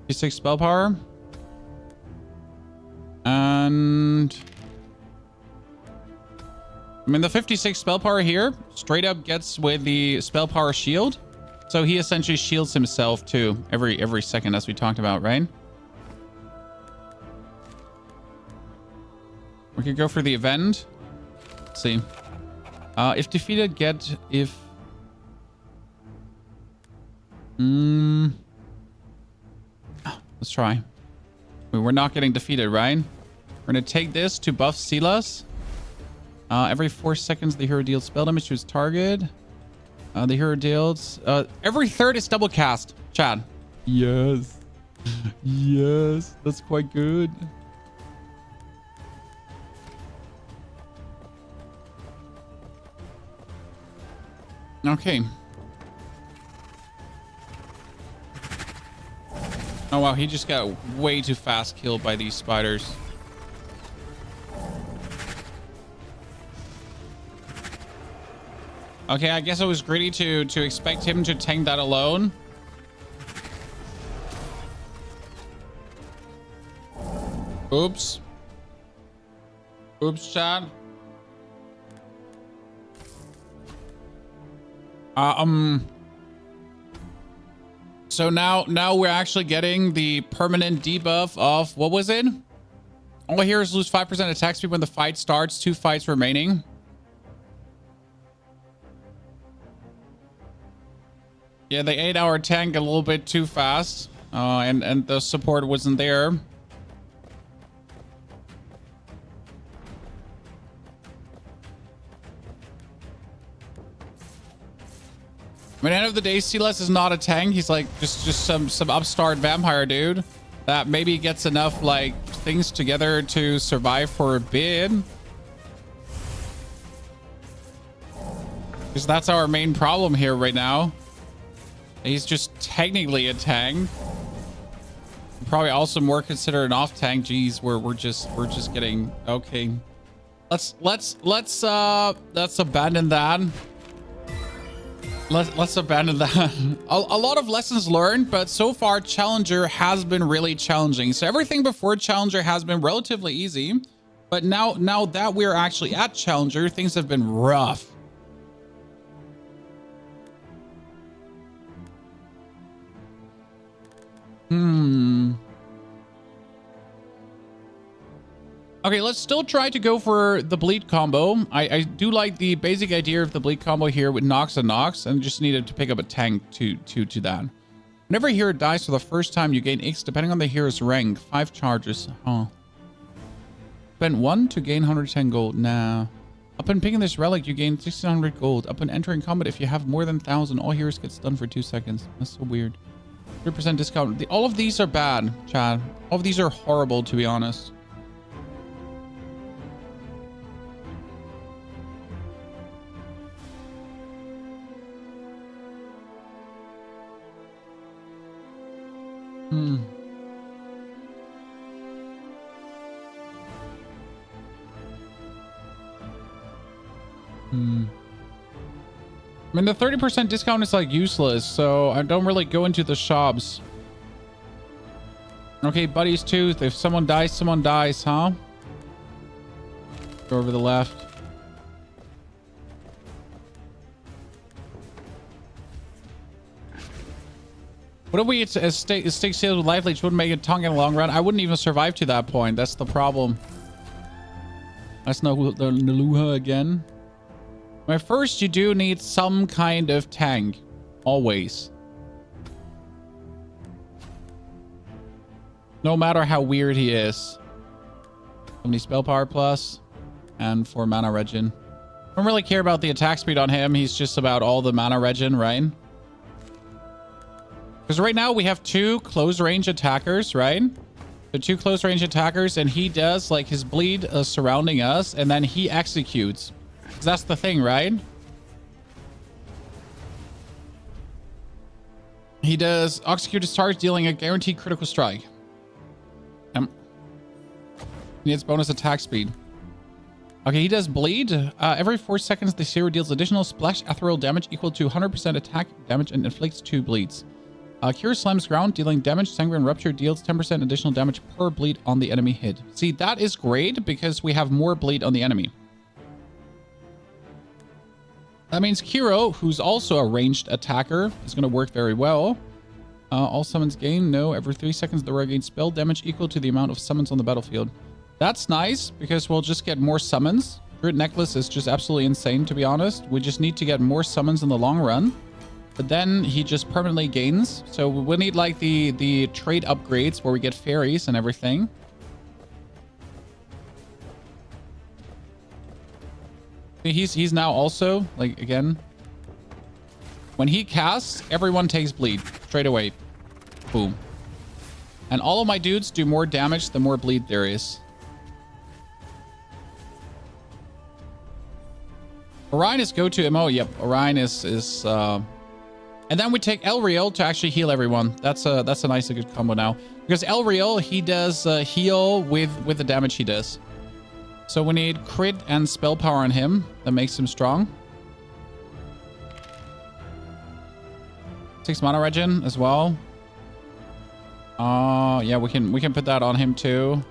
He's 6 spell power. And I mean, the 56 spell power here straight up gets with the spell power shield. So he essentially shields himself too every second, as we talked about, right? We could go for the event. Let's see. If defeated, get if... Let's try. We're not getting defeated, right? We're going to take this to buff Silas. Every 4 seconds, the hero deals spell damage to his target. The hero deals... every third is double cast, Chad. Yes. Yes, that's quite good. Okay. Oh, wow. He just got way too fast killed by these spiders. Okay, I guess it was greedy to expect him to tank that alone. Oops. Oops, Chad. So now we're actually getting the permanent debuff of, what was it? All heroes lose 5% attack speed when the fight starts. 2 fights remaining. Yeah, the 8-hour tank a little bit too fast. And the support wasn't there. I mean, at the end of the day, Silas is not a tank. He's like just some upstart vampire dude that maybe gets enough like things together to survive for a bit. Because that's our main problem here right now. He's just technically a tank. Probably also more considered an off tank. Jeez, we're just getting okay. Let's abandon that. Let's abandon that. A lot of lessons learned, but so far Challenger has been really challenging. So everything before Challenger has been relatively easy, but now that we're actually at Challenger, things have been rough. Okay, let's still try to go for the bleed combo. I do like the basic idea of the bleed combo here with Nox and Nox, and just needed to pick up a tank to that. Whenever a hero dies for the first time, you gain X depending on the hero's rank. 5 charges. Oh. Spend 1 to gain 110 gold. Nah. Upon picking this relic, you gain 1600 gold. Upon entering combat, if you have more than 1000, all heroes get stunned for 2 seconds. That's so weird. 3% discount. All of these are bad, Chad. All of these are horrible, to be honest. I mean, the 30% discount is like useless, so I don't really go into the shops. Okay, Buddy's Tooth. If someone dies, huh? Go over the left. What if we stake sales with life leech wouldn't make it tongue in the long run? I wouldn't even survive to that point. That's the problem. That's no the Naluha again. But first, you do need some kind of tank. Always. No matter how weird he is. 70 spell power plus. And 4 mana regen. I don't really care about the attack speed on him. He's just about all the mana regen, right? Because right now we have 2 close range attackers, right? The 2 close range attackers, and he does like his bleed surrounding us, and then he executes. That's the thing, right? He does execute his target, dealing a guaranteed critical strike. He needs bonus attack speed. Okay, he does bleed. Every 4 seconds, the hero deals additional splash ethereal damage equal to 100% attack damage and inflicts 2 bleeds. Cure slams ground, dealing damage. Sanguine Rupture deals 10% additional damage per bleed on the enemy hit. See, that is great because we have more bleed on the enemy. That means Kiro, who's also a ranged attacker, is going to work very well. All summons gain. No, every 3 seconds, the rogue gains spell damage equal to the amount of summons on the battlefield. That's nice because we'll just get more summons. Grid Necklace is just absolutely insane, to be honest. We just need to get more summons in the long run. But then he just permanently gains. So we'll need like the trade upgrades where we get fairies and everything. He's now also, like, again, when he casts, everyone takes bleed straight away. Boom. And all of my dudes do more damage the more bleed there is. Orion is go-to MO. Yep, Orion is and then we take Elreal to actually heal everyone. That's a nice, a good combo now. Because Elreal, he does heal with the damage he does. So we need crit and spell power on him. That makes him strong. 6 mana regen as well. Yeah, we can put that on him too.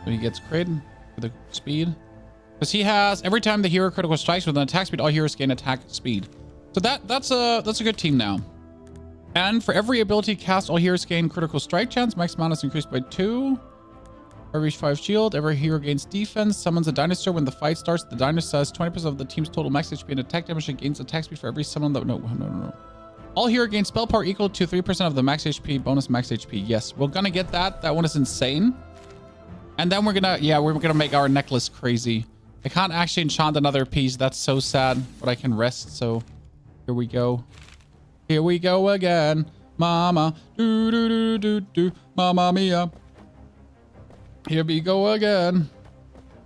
So he gets crit with the speed. Because he has, every time the hero critical strikes with an attack speed, all heroes gain attack speed. So that's a good team now. And for every ability cast, all heroes gain critical strike chance. Max mana is increased by 2. Every 5 shield, every hero gains defense. Summons a dinosaur when the fight starts. The dinosaur has 20% of the team's total max HP and attack damage and gains attack speed for every summon that... No. All hero gains spell power equal to 3% of the max HP, bonus max HP. Yes, we're gonna get that. That one is insane. And then we're gonna make our necklace crazy. I can't actually enchant another piece. That's so sad, but I can rest. So here we go. Here we go again. Mama. Do, do, do, do, do. Mamma mia. Here we go again.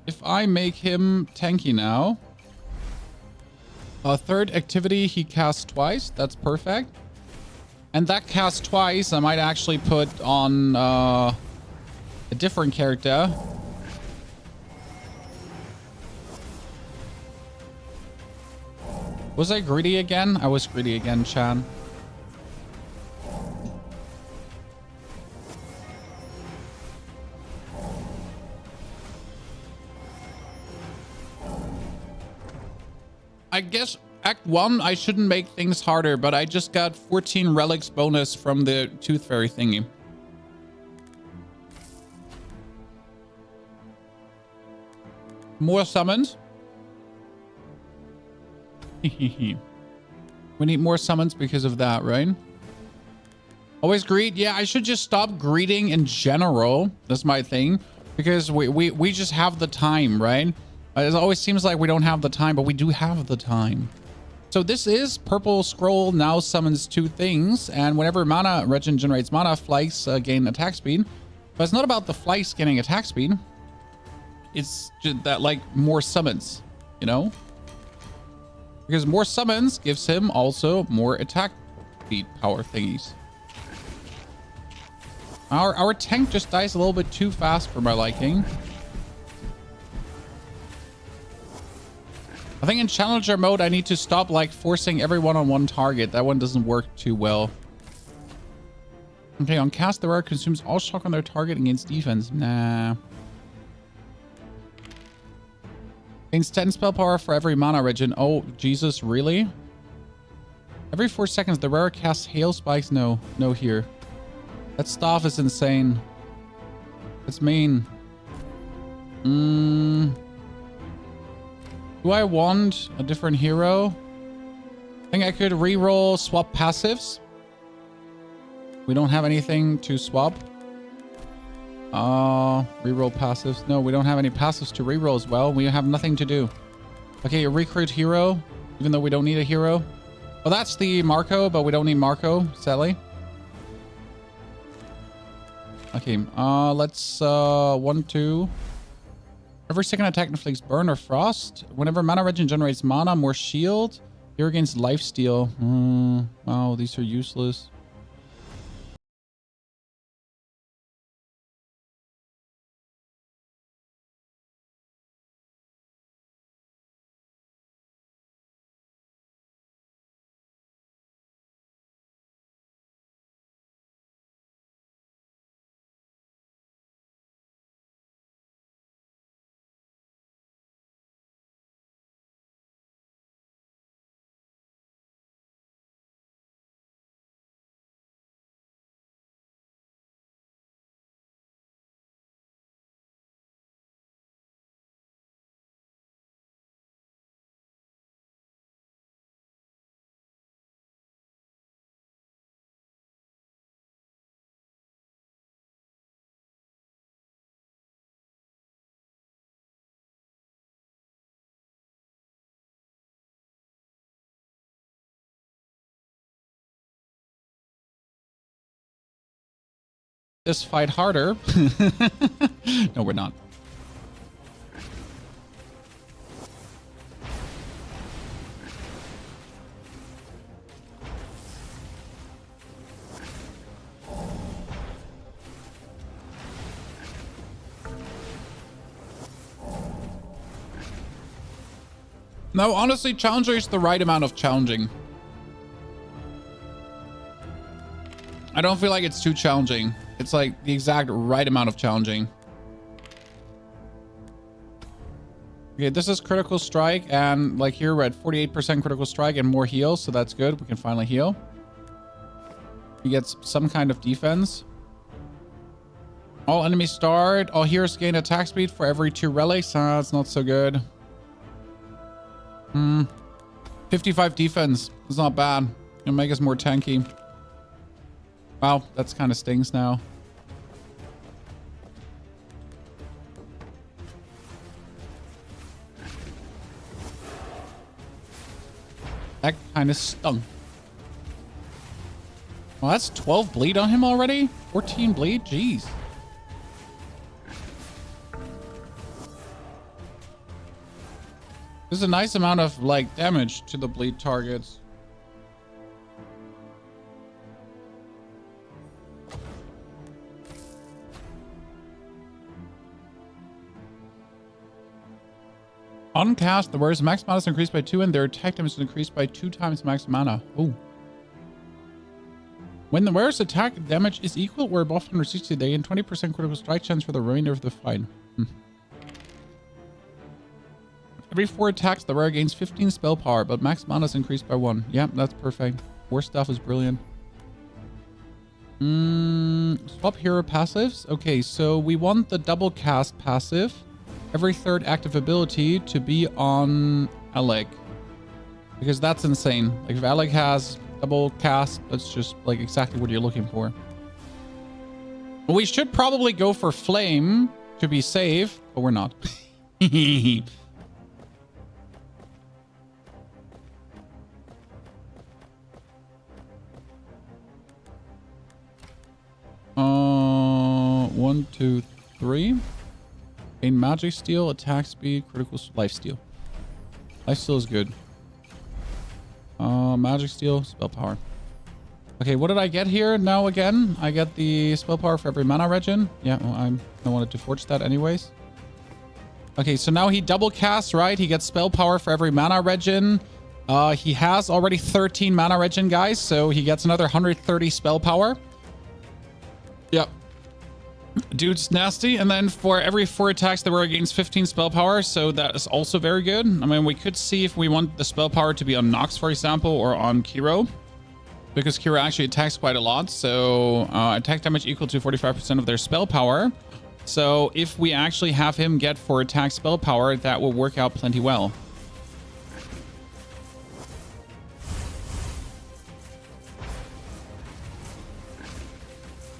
If I make him tanky now. A third activity, he casts twice. That's perfect. And that cast twice, I might actually put on a different character. Was I greedy again? I was greedy again, Chan. I guess Act 1, I shouldn't make things harder, but I just got 14 relics bonus from the Tooth Fairy thingy. More summons. We need more summons because of that, right? Always greed. Yeah, I should just stop greeting in general. That's my thing. Because we just have the time, right? It always seems like we don't have the time, but we do have the time. So this is purple scroll now summons 2 things, and whenever mana regen generates mana, flies gain attack speed. But it's not about the flies getting attack speed. It's just that, like, more summons, you know? Because more summons gives him also more attack speed power thingies. Our tank just dies a little bit too fast for my liking. I think in challenger mode, I need to stop like forcing everyone on one target. That one doesn't work too well. Okay, on cast, the rare consumes all shock on their target against defense. Nah. Gains 10 spell power for every mana regen. Oh, Jesus, really? Every 4 seconds, the rare casts hail spikes. No, no here. That staff is insane. That's mean. Do I want a different hero? I think I could reroll swap passives. We don't have anything to swap. Reroll passives. No, we don't have any passives to reroll as well. We have nothing to do. Okay, a recruit hero, even though we don't need a hero. Well, that's the Marco, but we don't need Marco, sadly. Okay, let's 1, 2. Every second attack inflicts burn or frost. Whenever mana regen generates mana, more shield. Here against lifesteal. Wow, these are useless. This fight harder. No, we're not. No, honestly, challenger is the right amount of challenging. I don't feel like it's too challenging. It's like the exact right amount of challenging. Okay, this is critical strike, and like here we're at 48% critical strike and more heal, so that's good. We can finally heal. He gets some kind of defense. All enemies start. All heroes gain attack speed for every 2 relics. That's not so good. 55 defense. It's not bad. It'll make us more tanky. Wow, that's kind of stings now. That kind of stung. Well, that's 12 bleed on him already? 14 bleed? Jeez. There's a nice amount of, like, damage to the bleed targets. On cast, the warrior's max mana is increased by 2 and their attack damage is increased by 2 times max mana. Oh. When the warrior's attack damage is equal or above 160, they gain 20% critical strike chance for the remainder of the fight. Every 4 attacks, the warrior gains 15 spell power, but max mana is increased by 1. Yep, that's perfect. War stuff is brilliant. Swap hero passives. Okay, so we want the double cast passive. Every 3rd active ability to be on Alec. Because that's insane. Like if Alec has double cast, that's just like exactly what you're looking for. Well, we should probably go for Flame to be safe, but we're not. 1, 2, 3. Gain magic steal, attack speed, critical life steal. Life steal is good. Magic steal, spell power. Okay, what did I get here now again? I get the spell power for every mana regen. Yeah, well, I wanted to forge that anyways. Okay, so now he double casts, right? He gets spell power for every mana regen. He has already 13 mana regen, guys, so he gets another 130 spell power. Yep. Dude's nasty. And then for every 4 attacks, there were against 15 spell power, so that is also very good. I mean, we could see if we want the spell power to be on Nox, for example, or on Kiro, because Kiro actually attacks quite a lot. So attack damage equal to 45% of their spell power. So if we actually have him get 4 attack spell power, that will work out plenty well.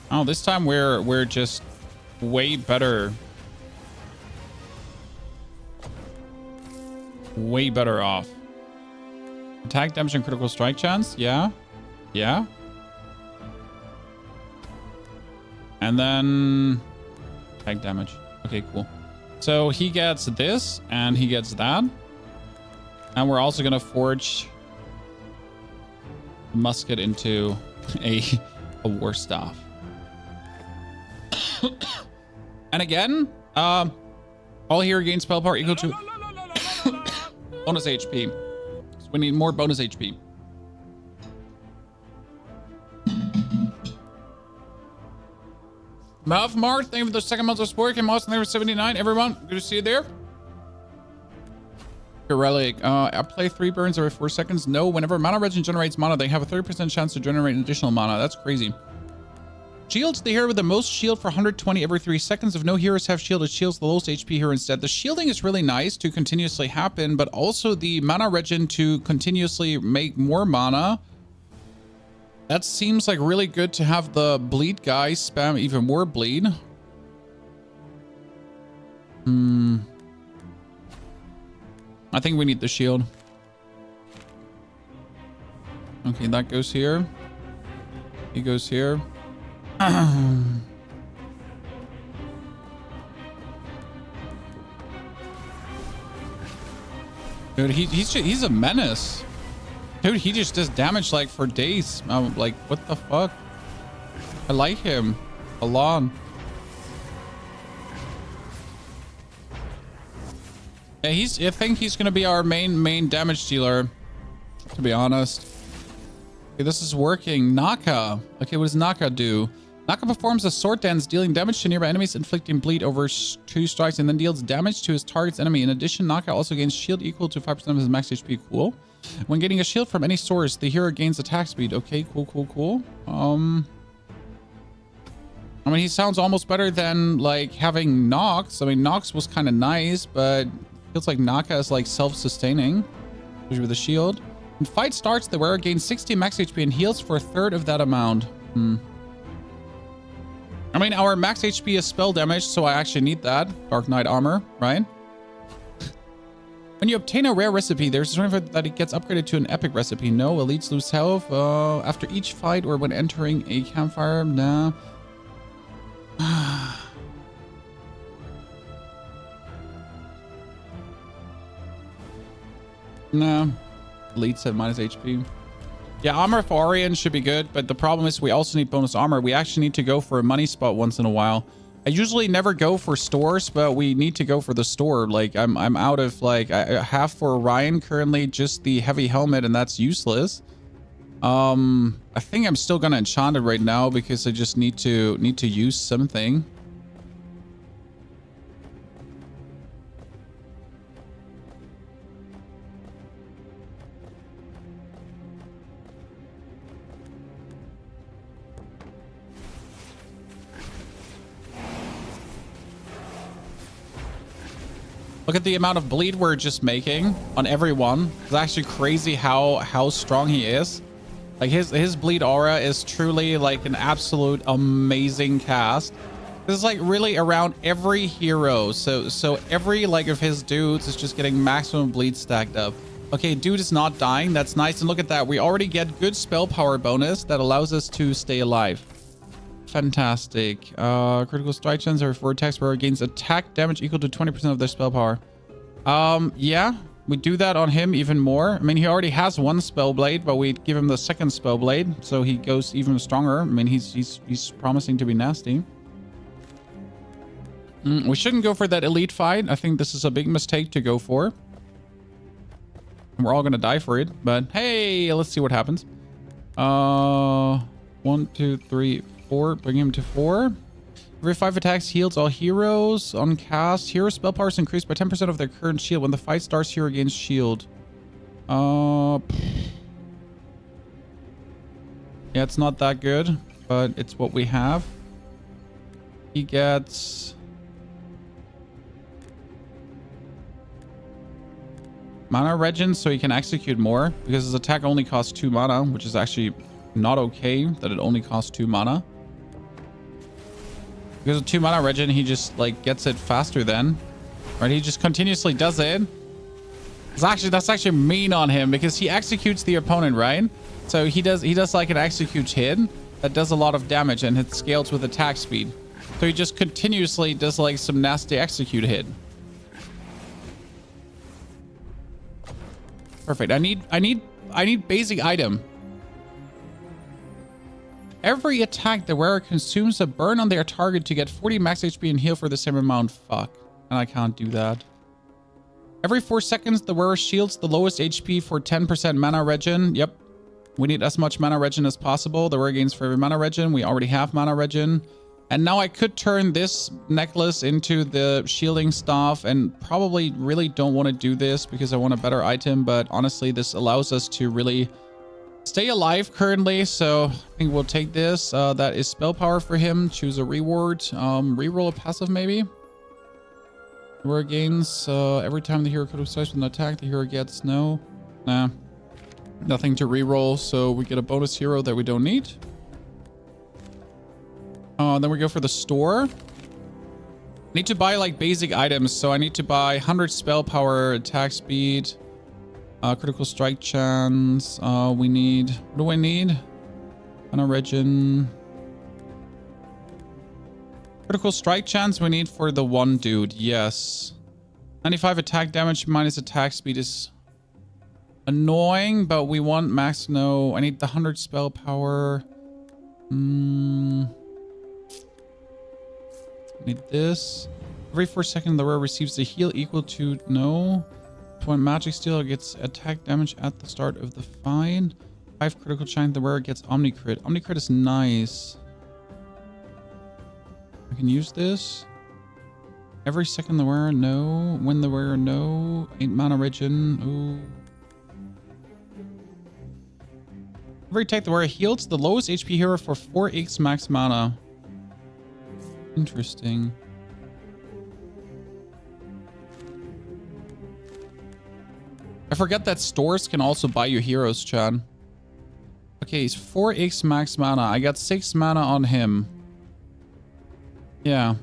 Oh, this time we're just way better. Way better off. Attack damage and critical strike chance. Yeah. Yeah. And then attack damage. Okay, cool. So he gets this and he gets that. And we're also going to forge a musket into a war staff. And again, all here gain spell power equal to bonus HP. So we need more bonus HP. Mouthmart, thank you for the 2nd month of support. Came Austin, there was 79. Everyone, good to see you there. Roguelike, I play 3 burns every 4 seconds. No, whenever mana regen generates mana, they have a 30% chance to generate an additional mana. That's crazy. Shield's the hero with the most shield for 120 every 3 seconds. If no heroes have shield, it shields the lowest HP hero instead. The shielding is really nice to continuously happen, but also the mana regen to continuously make more mana. That seems like really good to have the bleed guy spam even more bleed. I think we need the shield. Okay, that goes here. He goes here. Dude, he's a menace. Dude, he just does damage like for days. I'm like, what the fuck? I like him a lot. Yeah, I think he's gonna be our main damage dealer, to be honest. Okay, this is working. Naka. Okay, what does Naka do? Naka performs a sword dance, dealing damage to nearby enemies, inflicting bleed over 2 strikes, and then deals damage to his target's enemy. In addition, Naka also gains shield equal to 5% of his max HP. Cool. When getting a shield from any source, the hero gains attack speed. Okay, cool. I mean, he sounds almost better than like having Nox. I mean, Nox was kind of nice, but feels like Naka is like self-sustaining, especially with the shield. When fight starts, the wearer gains 60 max HP and heals for 1/3 of that amount. I mean, our max HP is spell damage, so I actually need that. Dark Knight armor, right? When you obtain a rare recipe, there's a chance that it gets upgraded to an epic recipe. No, elites lose health after each fight or when entering a campfire. Nah. Nah. Elites at minus HP. Yeah, armor for Orion should be good, but the problem is we also need bonus armor. We actually need to go for a money spot once in a while. I usually never go for stores, but we need to go for the store. Like, I'm out of, like, I have for Orion currently just the heavy helmet, and that's useless. I think I'm still gonna enchant it right now because I just need to use something. Look at the amount of bleed we're just making on everyone. It's actually crazy how strong he is. Like his bleed aura is truly like an absolute amazing cast. This is like really around every hero. So every like of his dudes is just getting maximum bleed stacked up. Okay, dude is not dying. That's nice. And look at that. We already get good spell power bonus that allows us to stay alive. Fantastic. Critical strike chance are for attacks where it gains attack damage equal to 20% of their spell power. Yeah, we do that on him even more. I mean, he already has one spell blade, but we give him the second spell blade, so he goes even stronger. I mean, he's promising to be nasty. We shouldn't go for that elite fight. I think this is a big mistake to go for. We're all gonna die for it, but hey, let's see what happens. 1, 2, 3, 4. Bring him to 4. Every 5 attacks heals all heroes on cast. Hero spell power is increased by 10% of their current shield. When the fight starts, hero gains shield. Yeah, it's not that good, but it's what we have. He gets mana regen, so he can execute more because his attack only costs 2 mana, which is actually not okay that it only costs 2 mana. Because of 2 mana regen, he just like gets it faster then, right? He just continuously does it. That's actually mean on him because he executes the opponent, right? So he does like an execute hit that does a lot of damage and it scales with attack speed. So he just continuously does like some nasty execute hit. Perfect. I need basic item. Every attack the wearer consumes a burn on their target to get 40 max HP and heal for the same amount. Fuck. And I can't do that. Every 4 seconds, the wearer shields the lowest HP for 10% mana regen. Yep. We need as much mana regen as possible. The wearer gains for every mana regen. We already have mana regen. And now I could turn this necklace into the shielding staff, and probably really don't want to do this because I want a better item. But honestly, this allows us to really stay alive currently, so I think we'll take this. That is spell power for him. Choose a reward. Reroll a passive maybe. Where gains every time the hero critical strikes with an attack, the hero gets nothing to reroll, so we get a bonus hero that we don't need. Then we go for the store. Need to buy like basic items, so I need to buy 100 spell power, attack speed, critical strike chance. We need, what do I need? Mana regen. Critical strike chance we need for the one dude, yes. 95 attack damage minus attack speed is annoying, but we want max, no. I need the 100 spell power. Need this. Every 4 seconds, the wearer receives a heal equal to when magic steel gets attack damage at the start of the fight. 5 critical chance, the wearer gets omnicrit. Omnicrit is nice. I can use this. Every second, the wearer when the wearer 8 mana regen. Ooh. Every attack the wearer heals the lowest HP hero for 4x max mana. Interesting. I forget that stores can also buy you heroes, Chan. Okay, he's 4x max mana. I got 6 mana on him. Yeah.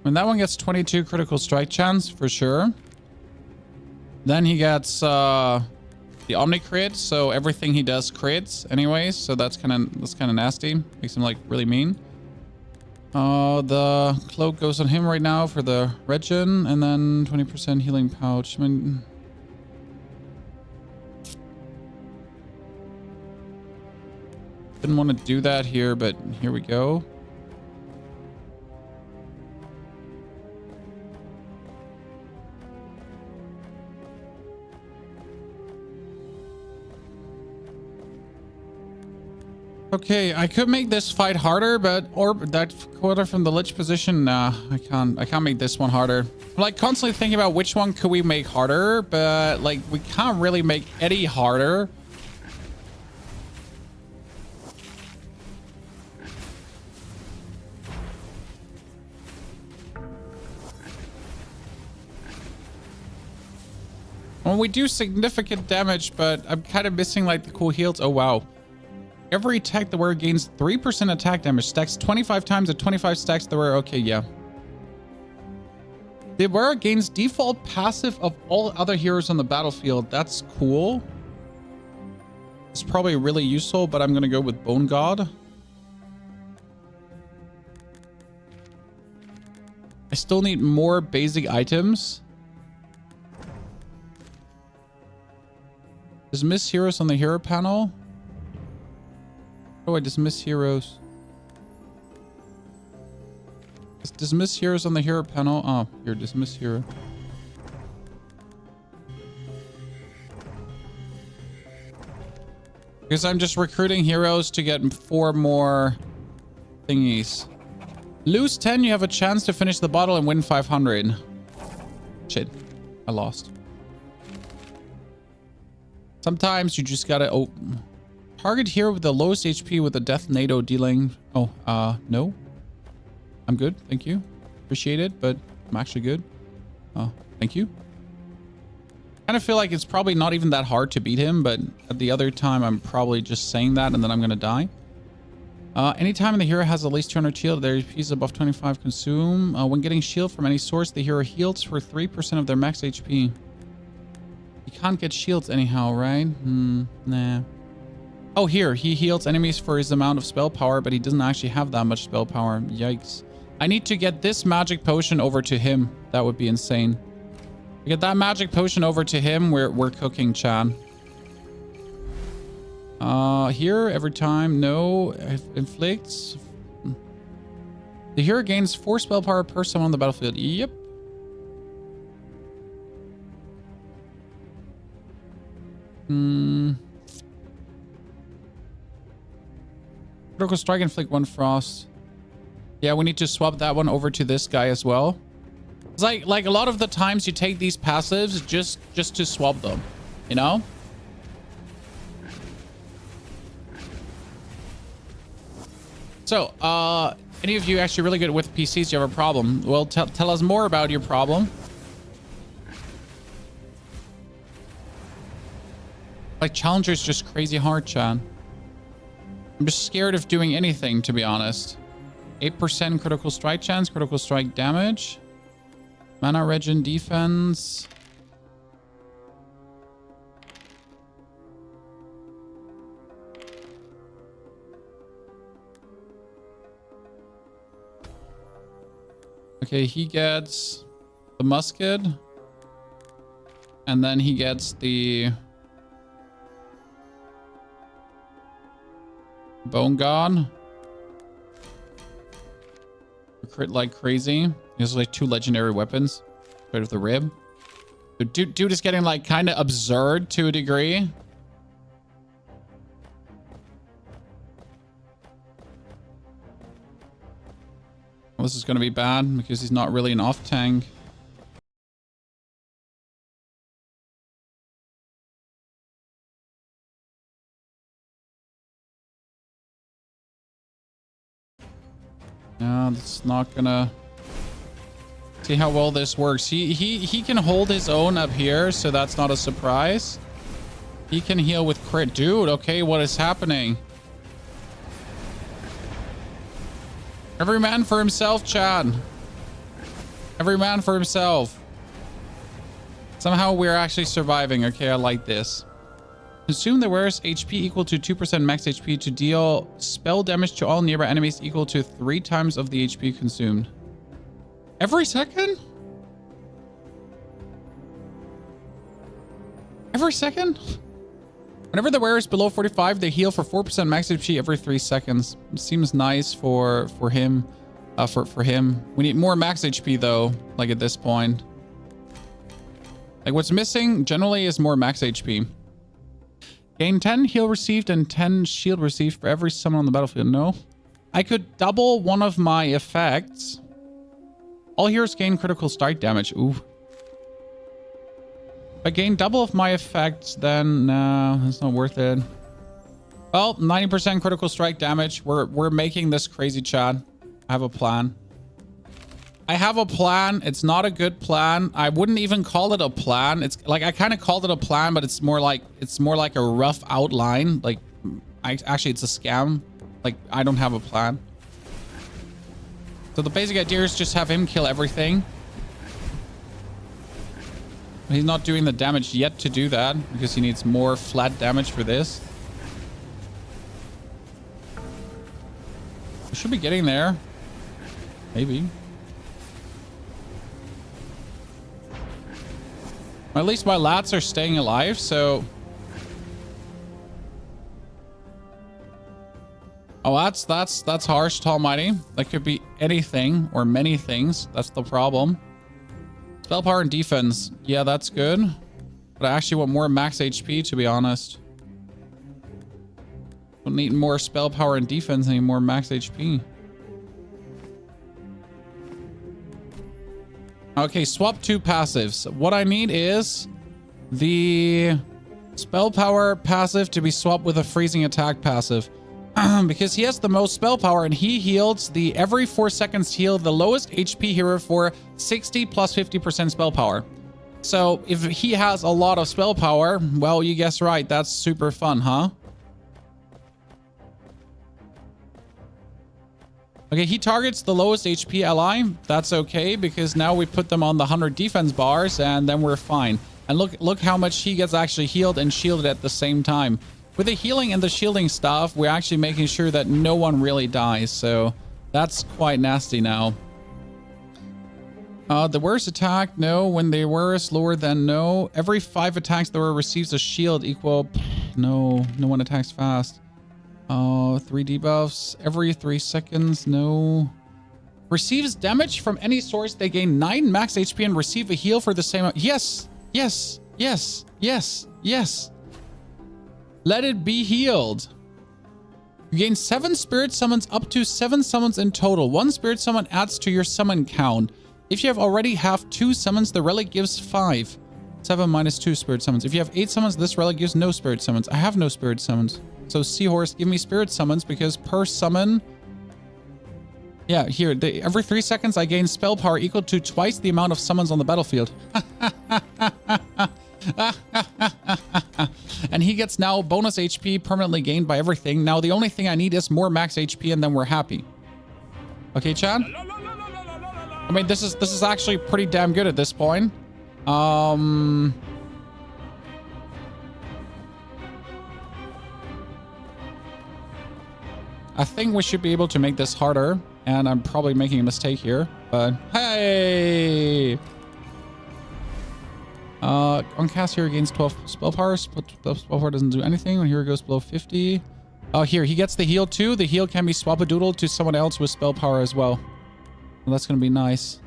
And that one gets 22 critical strike chance for sure. Then he gets the Omni crit, so everything he does crits anyways, so that's kind of nasty. Makes him like really mean. The cloak goes on him right now for the regen, and then 20% healing pouch. I mean, didn't want to do that here, but here we go. Okay, I could make this fight harder, but or that quarter from the lich position, nah, I can't make this one harder. I'm like constantly thinking about which one could we make harder, but like we can't really make any harder. Well, we do significant damage, but I'm kind of missing like the cool heals. Oh wow. Every attack the wearer gains 3% attack damage. Stacks 25 times at 25 stacks the wearer. Okay, yeah. The wearer gains default passive of all other heroes on the battlefield. That's cool. It's probably really useful, but I'm gonna go with Bone God. I still need more basic items. Dismiss heroes on the hero panel. Oh, I dismiss heroes. Dismiss heroes on the hero panel. Oh, here, dismiss hero. Because I'm just recruiting heroes to get 4 more thingies. Lose 10, you have a chance to finish the bottle and win 500. Shit, I lost. Sometimes you just gotta... Oh, target hero with the lowest HP with a death NATO dealing... Oh, no. I'm good, thank you. Appreciate it, but I'm actually good. Oh, thank you. I kind of feel like it's probably not even that hard to beat him, but at the other time, I'm probably just saying that and then I'm gonna die. Anytime the hero has at least 200 shield, their HP is above 25 consume. When getting shield from any source, the hero heals for 3% of their max HP. You can't get shields anyhow, right? Nah. Oh, here. He heals enemies for his amount of spell power, but he doesn't actually have that much spell power. Yikes. I need to get this magic potion over to him. That would be insane. Get that magic potion over to him. We're cooking, Chan. Here, every time, no. Inflicts. The hero gains 4 spell power per summon on the battlefield. Yep. Critical strike, inflict 1 frost. Yeah, we need to swap that one over to this guy as well. It's like a lot of the times you take these passives just to swap them, you know? So, any of you actually really good with PCs, you have a problem? Well, tell us more about your problem. Like, Challenger's just crazy hard, Chan. I'm just scared of doing anything, to be honest. 8% critical strike chance, critical strike damage. Mana regen defense. Okay, he gets the musket. And then he gets the Bone God. Crit like crazy. He has like 2 legendary weapons. Right with the rib. The dude is getting like kind of absurd to a degree. Well, this is going to be bad because he's not really an off tank. No, that's not gonna... See how well this works. He can hold his own up here, so that's not a surprise. He can heal with crit. Dude, okay, what is happening? Every man for himself, Chad. Every man for himself. Somehow we're actually surviving. Okay, I like this. Consume the wearer's HP equal to 2% max HP to deal spell damage to all nearby enemies equal to 3 times of the HP consumed. Every second? Every second? Whenever the wearer is below 45, they heal for 4% max HP every 3 seconds. Seems nice for him. For him. We need more max HP though, like at this point. Like what's missing generally is more max HP. Gain 10 heal received and 10 shield received for every summon on the battlefield. No. I could double one of my effects. All heroes gain critical strike damage. Ooh. If I gain double of my effects, then no, it's not worth it. Well, 90% critical strike damage. We're making this crazy, Chad. I have a plan. I have a plan. It's not a good plan. I wouldn't even call it a plan. It's like I kind of called it a plan, but it's more like a rough outline. Like actually it's a scam. Like I don't have a plan. So the basic idea is just have him kill everything. He's not doing the damage yet to do that because he needs more flat damage for this. Should be getting there. Maybe. At least my lats are staying alive, so... Oh, that's harsh, Almighty. That could be anything or many things. That's the problem. Spell power and defense. Yeah, that's good. But I actually want more max HP, to be honest. Don't need more spell power and defense, I need more max HP. Okay, swap 2 passives. What I need is the spell power passive to be swapped with a freezing attack passive. Because he has the most spell power and he heals the every 4 seconds heal the lowest HP hero for 60 plus 50% spell power. So if he has a lot of spell power, well, you guessed right. That's super fun, huh? Okay, he targets the lowest HP ally. That's okay because now we put them on the 100 defense bars and then we're fine. And look how much he gets actually healed and shielded at the same time. With the healing and the shielding stuff, we're actually making sure that no one really dies. So that's quite nasty now. The worst attack, no. When the worst, lower than no. Every 5 attacks, the wearer receives a shield equal... No, no one attacks fast. 3 debuffs. Every 3 seconds, no. Receives damage from any source. They gain 9 max HP and receive a heal for the same... Yes, yes, yes, yes, yes. Let it be healed. You gain 7 spirit summons, up to 7 summons in total. 1 spirit summon adds to your summon count. If you have already have 2 summons, the relic gives 5. 7 minus 2 spirit summons. If you have 8 summons, this relic gives no spirit summons. I have no spirit summons. So Seahorse, give me spirit summons because per summon... Yeah, here, every 3 seconds I gain spell power equal to twice the amount of summons on the battlefield. And he gets now bonus HP permanently gained by everything. Now the only thing I need is more max HP and then we're happy. Okay, Chad? I mean, this is actually pretty damn good at this point. I think we should be able to make this harder. And I'm probably making a mistake here. But hey! On cast, hero gains 12 spell power. Spell power doesn't do anything when hero goes below 50. Oh, here, he gets the heal too. The heal can be swap-a-doodle to someone else with spell power as well. Well, that's gonna be nice.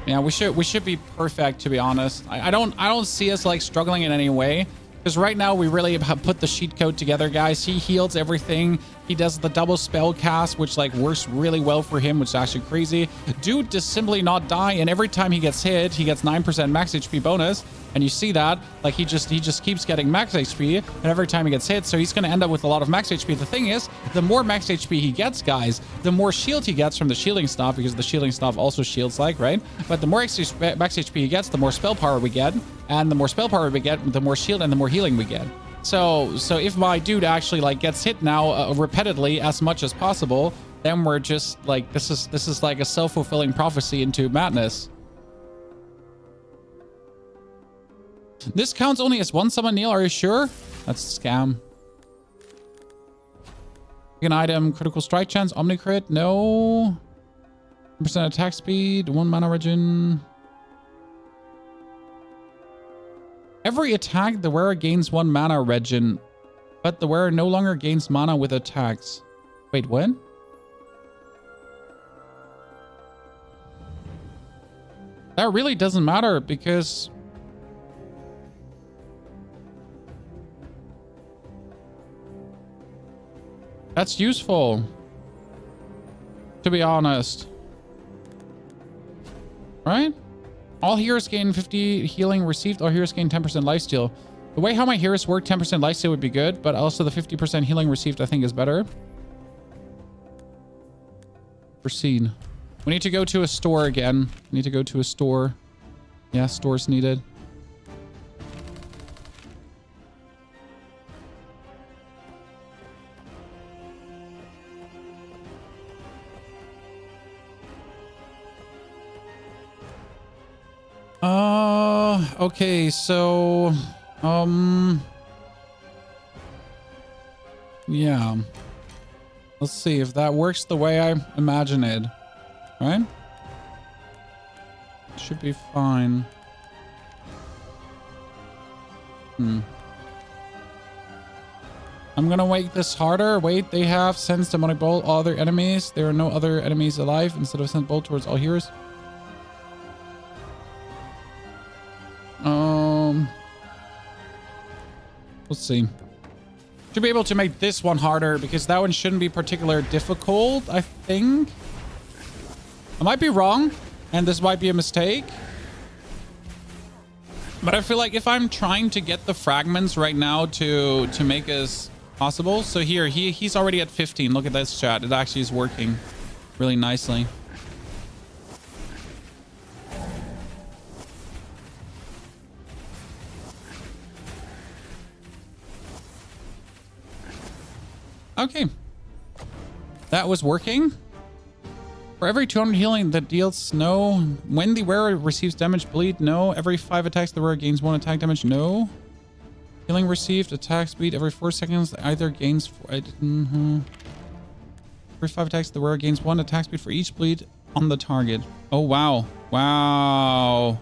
Yeah, we should be perfect, to be honest. I don't see us like struggling in any way. Because right now we really have put the cheat code together, guys. He heals everything. He does the double spell cast, which like works really well for him, which is actually crazy. Dude does simply not die, and every time he gets hit, he gets 9% max HP bonus. And you see that, like he just keeps getting max HP, and every time he gets hit, so he's gonna end up with a lot of max HP. The thing is, the more max HP he gets, guys, the more shield he gets from the shielding stuff, because the shielding stuff also shields, like, right? But the more max HP he gets, the more spell power we get, and the more spell power we get, the more shield and the more healing we get. So if my dude actually like gets hit now repeatedly as much as possible, then we're just like, this is like a self-fulfilling prophecy into madness. This counts only as 1 summon, Neil. Are you sure? That's a scam. An item, critical strike chance, omnicrit. No. 1% attack speed, 1 mana regen. Every attack, the wearer gains 1 mana regen, but the wearer no longer gains mana with attacks. Wait, what? That really doesn't matter because... That's useful, to be honest. Right? All heroes gain 50 healing received. All heroes gain 10% lifesteal. The way how my heroes work, 10% lifesteal would be good, but also the 50% healing received I think is better. Proceed. We need to go to a store again. We need to go to a store. Yeah, store's needed. Okay, so Yeah. Let's see if that works the way I imagine it. Right? Should be fine. I'm gonna make this harder. Wait, they have sensed demonic bolt all other enemies. There are no other enemies alive instead of sent bolt towards all heroes. Let's see. Should be able to make this one harder because that one shouldn't be particularly difficult, I think. I might be wrong, and this might be a mistake. But I feel like if I'm trying to get the fragments right now to make us possible. So here, he's already at 15. Look at this, chat. It actually is working really nicely. Okay. That was working. For every 200 healing that deals no. When the wearer receives damage, bleed, no. Every 5 attacks, the wearer gains 1 attack damage, no. Healing received, attack speed every 4 seconds, either gains... Every 5 attacks, the wearer gains 1 attack speed for each bleed on the target. Oh, wow. Wow.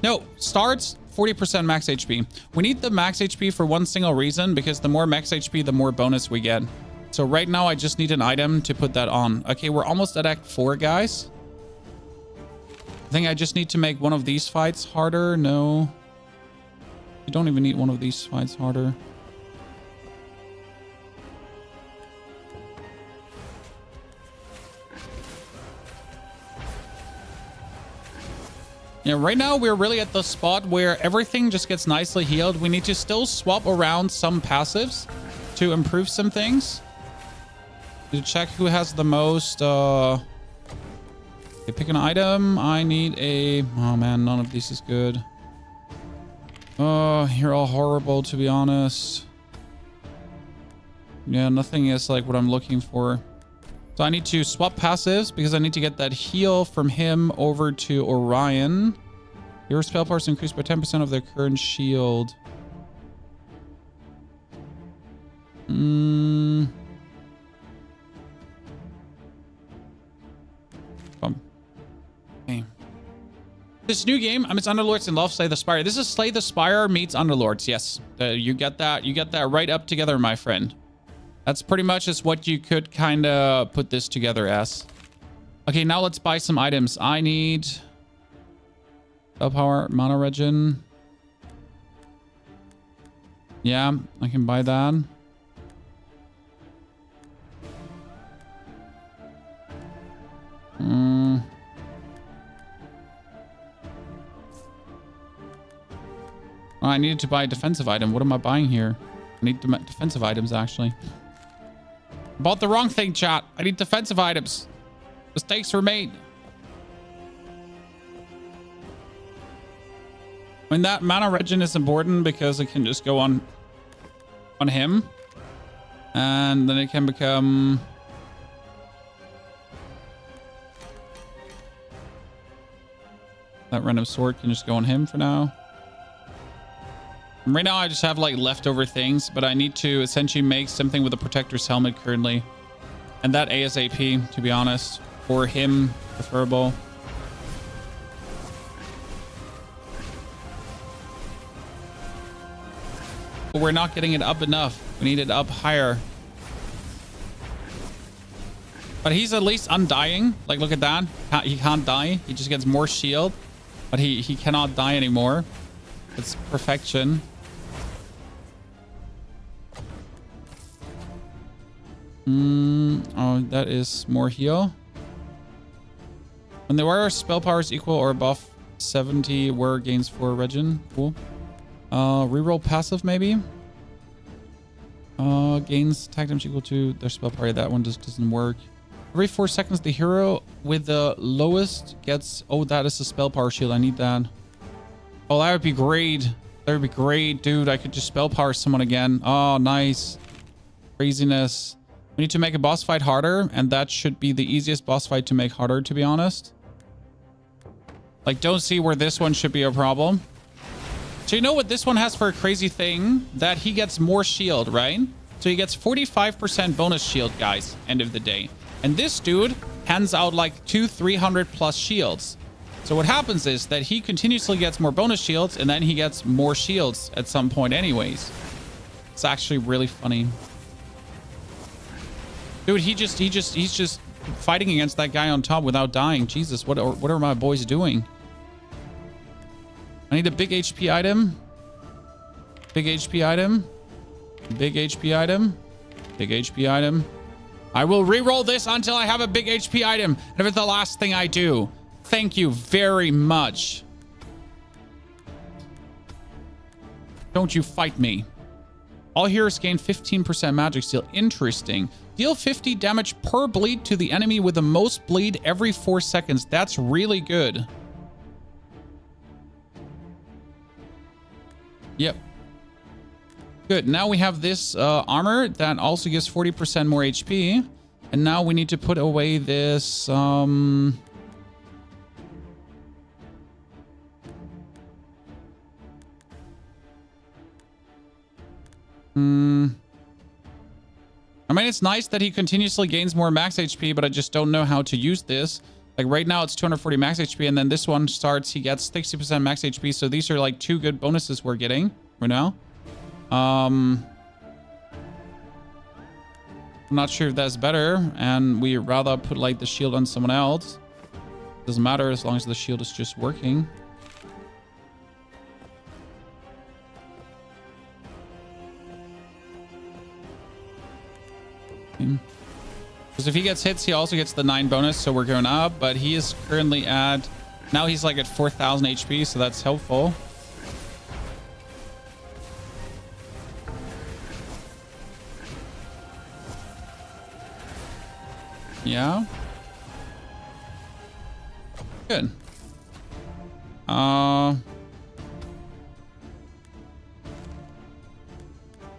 No, starts 40% max HP. We need the max HP for one single reason, because the more max HP, the more bonus we get. So right now, I just need an item to put that on. Okay, we're almost at Act 4, guys. I think I just need to make one of these fights harder. No. You don't even need one of these fights harder. Yeah, right now we're really at the spot where everything just gets nicely healed. We need to still swap around some passives to improve some things. To check who has the most. Okay, pick an item. I need a... Oh man, none of these is good. Oh, you're all horrible, to be honest. Yeah, nothing is like what I'm looking for. So I need to swap passives because I need to get that heal from him over to Orion. Your spell powers increased by 10% of their current shield. Okay. This new game, it's Underlords and Love Slay the Spire. This is Slay the Spire meets Underlords. Yes, you get that. You get that right up together, my friend. That's pretty much is what you could kind of put this together as. Okay, now let's buy some items. I need spell power, mana regen. Yeah, I can buy that. Oh, I needed to buy a defensive item. What am I buying here? I need defensive items, actually. Bought the wrong thing, chat. I need defensive items. Mistakes were made. I mean, that mana regen is important because it can just go on him. And then it can become... That random sword can just go on him for now. Right now, I just have like leftover things, but I need to essentially make something with a protector's helmet currently. And that ASAP, to be honest. For him, preferable. But we're not getting it up enough. We need it up higher. But he's at least undying. Like, look at that. He can't die. He just gets more shield. But he cannot die anymore. It's perfection. Oh, that is more heal. When the wearer spell power is equal or above 70, wearer gains 4 regen. Cool. Reroll passive, maybe. Gains attack damage equal to their spell power. That one just doesn't work. Every 4 seconds, the hero with the lowest gets... Oh, that is a spell power shield. I need that. Oh, that would be great. That would be great, dude. I could just spell power someone again. Oh, nice. Craziness. We need to make a boss fight harder, and that should be the easiest boss fight to make harder, to be honest. Like, don't see where this one should be a problem. So you know what this one has for a crazy thing? That he gets more shield, right? So he gets 45% bonus shield, guys, end of the day. And this dude hands out like 300 plus shields. So what happens is that he continuously gets more bonus shields, and then he gets more shields at some point anyways. It's actually really funny. Dude, he's just fighting against that guy on top without dying. Jesus, what are my boys doing? I need a big HP item. Big HP item. Big HP item. Big HP item. I will re-roll this until I have a big HP item. And if it's the last thing I do. Thank you very much. Don't you fight me. All heroes gain 15% magic steal. Interesting. Deal 50 damage per bleed to the enemy with the most bleed every 4 seconds. That's really good. Yep. Good. Now we have this armor that also gives 40% more HP. And now we need to put away this... I mean, it's nice that he continuously gains more max HP, but I just don't know how to use this. Like right now it's 240 max HP, and then this one starts, he gets 60% max HP. So these are like 2 good bonuses we're getting right now. I'm not sure if that's better, and we rather put like the shield on someone else. Doesn't matter as long as the shield is just working. Because if he gets hits, he also gets the 9 bonus, so we're going up. But he is currently at... Now he's like at 4,000 HP, so that's helpful. Yeah. Good.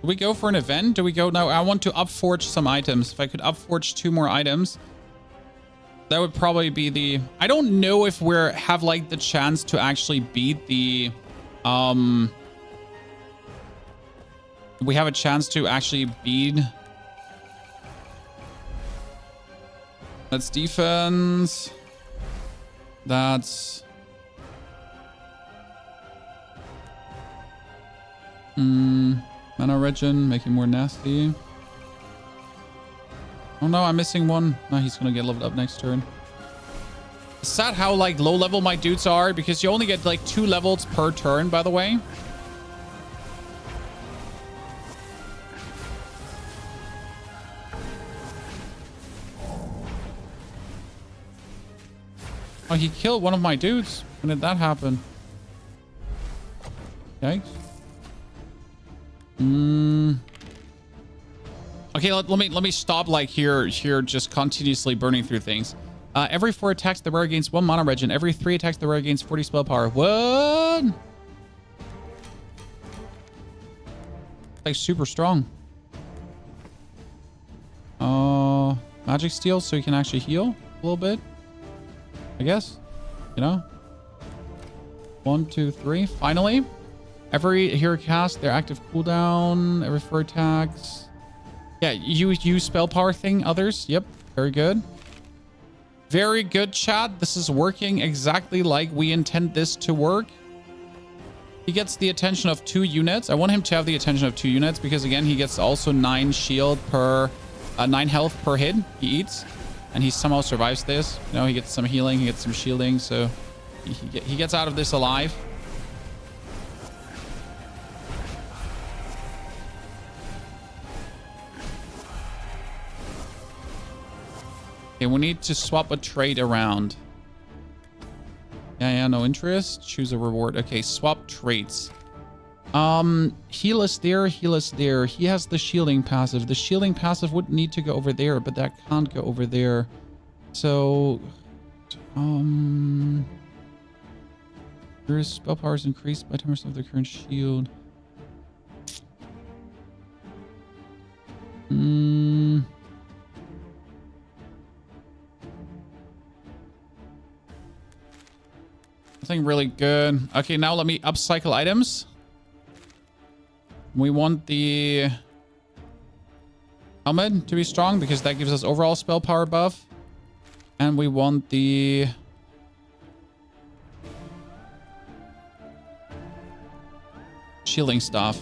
Do we go for an event? Do we go now? I want to upforge some items. If I could upforge 2 more items, that would probably be the... I don't know if we're have like the chance to actually beat the... We have a chance to actually beat... That's defense. That's... Mana regen, making more nasty. Oh no, I'm missing one. No, he's gonna get leveled up next turn. Is that how like low level my dudes are? Because you only get like 2 levels per turn, by the way. Oh, he killed one of my dudes. When did that happen? Yikes. Okay, let me stop like here just continuously burning through things. Every 4 attacks the wearer gains 1 mana regen. Every 3 attacks the wearer gains 40 spell power. What? Like super strong. Magic steal so you can actually heal a little bit. I guess. You know? 1, 2, 3. Finally. Every hero cast their active cooldown. Every 4 attacks. Yeah, you use spell power thing. Others. Yep. Very good. Very good, chat. This is working exactly like we intend this to work. He gets the attention of 2 units. I want him to have the attention of 2 units because, again, he gets also 9 shield per... 9 health per hit he eats. And he somehow survives this. You know, he gets some healing. He gets some shielding. So he gets out of this alive. Okay, we need to swap a trait around. Yeah, no interest. Choose a reward. Okay, swap traits. Heal is there, heal is there. He has the shielding passive. The shielding passive would need to go over there, but that can't go over there. So, your spell power is increased by 10% of the current shield. Nothing really good. Okay, now let me upcycle items. We want the helmet to be strong because that gives us overall spell power buff. And we want the shielding stuff.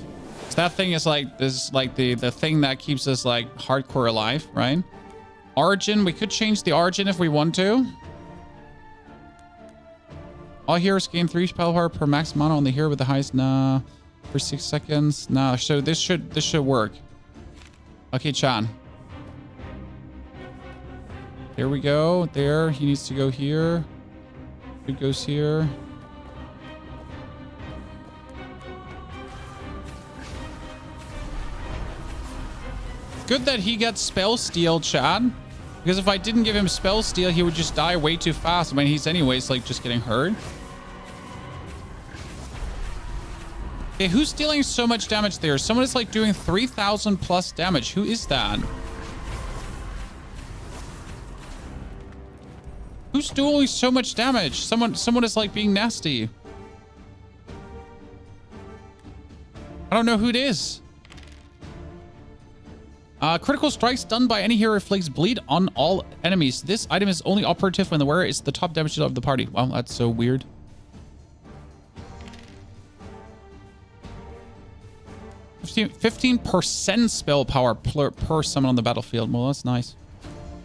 So that thing is like this, like the thing that keeps us like hardcore alive, right? Origin, we could change the origin if we want to. All heroes gain 3 spell power per max mana on the hero with the highest. Nah, for 6 seconds. Nah, so this should work. Okay, Chan. There we go. There, he needs to go here. It goes here. Good that he got spell steal, Chad. Because if I didn't give him spell steal, he would just die way too fast. I mean, he's anyways like just getting hurt. Okay, who's dealing so much damage there? Someone is like doing 3,000 plus damage. Who is that? Who's doing so much damage? Someone is like being nasty. I don't know who it is. Critical strikes done by any hero inflicts bleed on all enemies. This item is only operative when the wearer is the top damage dealer of the party. Wow, that's so weird. %15% spell power per summon on the battlefield. Well, that's nice.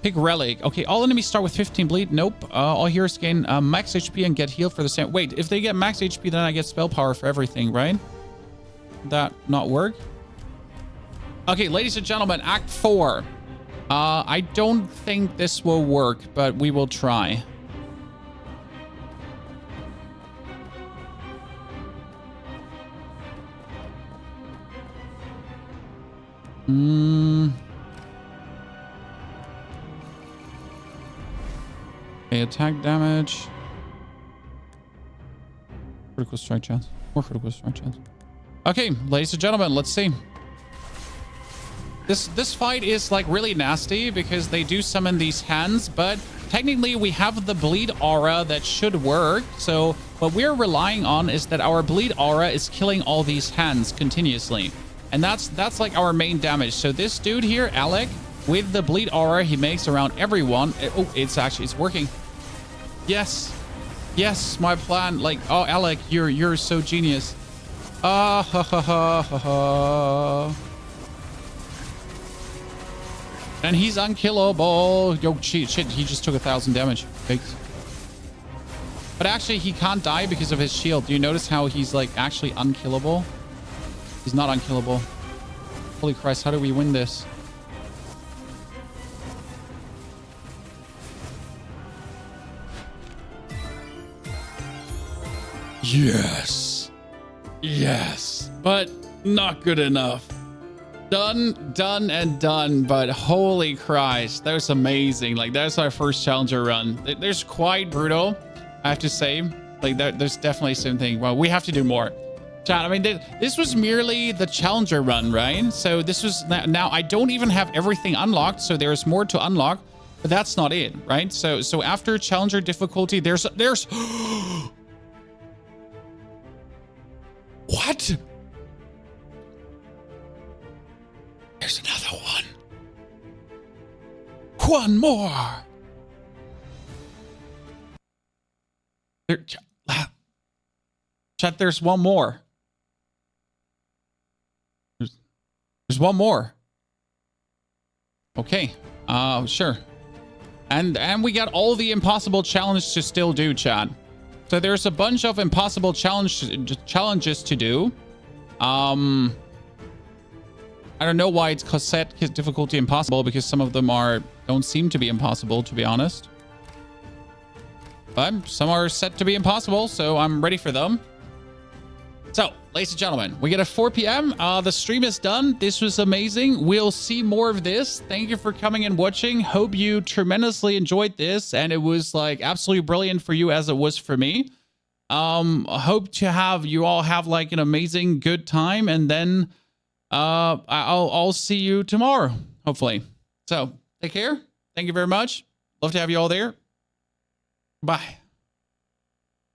Pick relic. Okay, all enemies start with 15 bleed. Nope. All heroes gain max HP and get healed for the same. Wait, if they get max HP, then I get spell power for everything, right? Would that not work? Okay, ladies and gentlemen, Act 4. I don't think this will work, but we will try. Okay, attack damage. Critical strike chance. More critical strike chance. Okay, ladies and gentlemen, let's see. This fight is like really nasty because they do summon these hands, but technically we have the bleed aura that should work. So what we're relying on is that our bleed aura is killing all these hands continuously. And that's like our main damage. So this dude here, Alec, with the bleed aura he makes around everyone. Oh, it's working. Yes. Yes, my plan. Like, oh, Alec, you're so genius. Ha ha ha ha ha. And he's unkillable. Yo, shit, he just took 1,000 damage. Thanks. But actually, he can't die because of his shield. Do you notice how he's like actually unkillable? He's not unkillable. Holy Christ, how do we win this? Yes. Yes. But not good enough. Done and done, but holy Christ, that was amazing. Like, that's our first challenger run. There's quite brutal, I have to say. Like, there's definitely something. Well, we have to do more. Chat, I mean, this was merely the challenger run, right? So this was, now I don't even have everything unlocked, so there's more to unlock, but that's not it, right? So after challenger difficulty, there's what? There's another one. One more. Chat, there's one more. There's one more. Okay. Sure. And we got all the impossible challenges to still do, chat. So there's a bunch of impossible challenges to do. I don't know why it's set difficulty impossible, because some of them don't seem to be impossible, to be honest. But some are set to be impossible, so I'm ready for them. So, ladies and gentlemen, we get at 4 p.m. The stream is done. This was amazing. We'll see more of this. Thank you for coming and watching. Hope you tremendously enjoyed this, and it was like absolutely brilliant for you as it was for me. Hope to have you all have like an amazing good time, and then I'll see you tomorrow, hopefully. So take care. Thank you very much. Love to have you all there. Bye.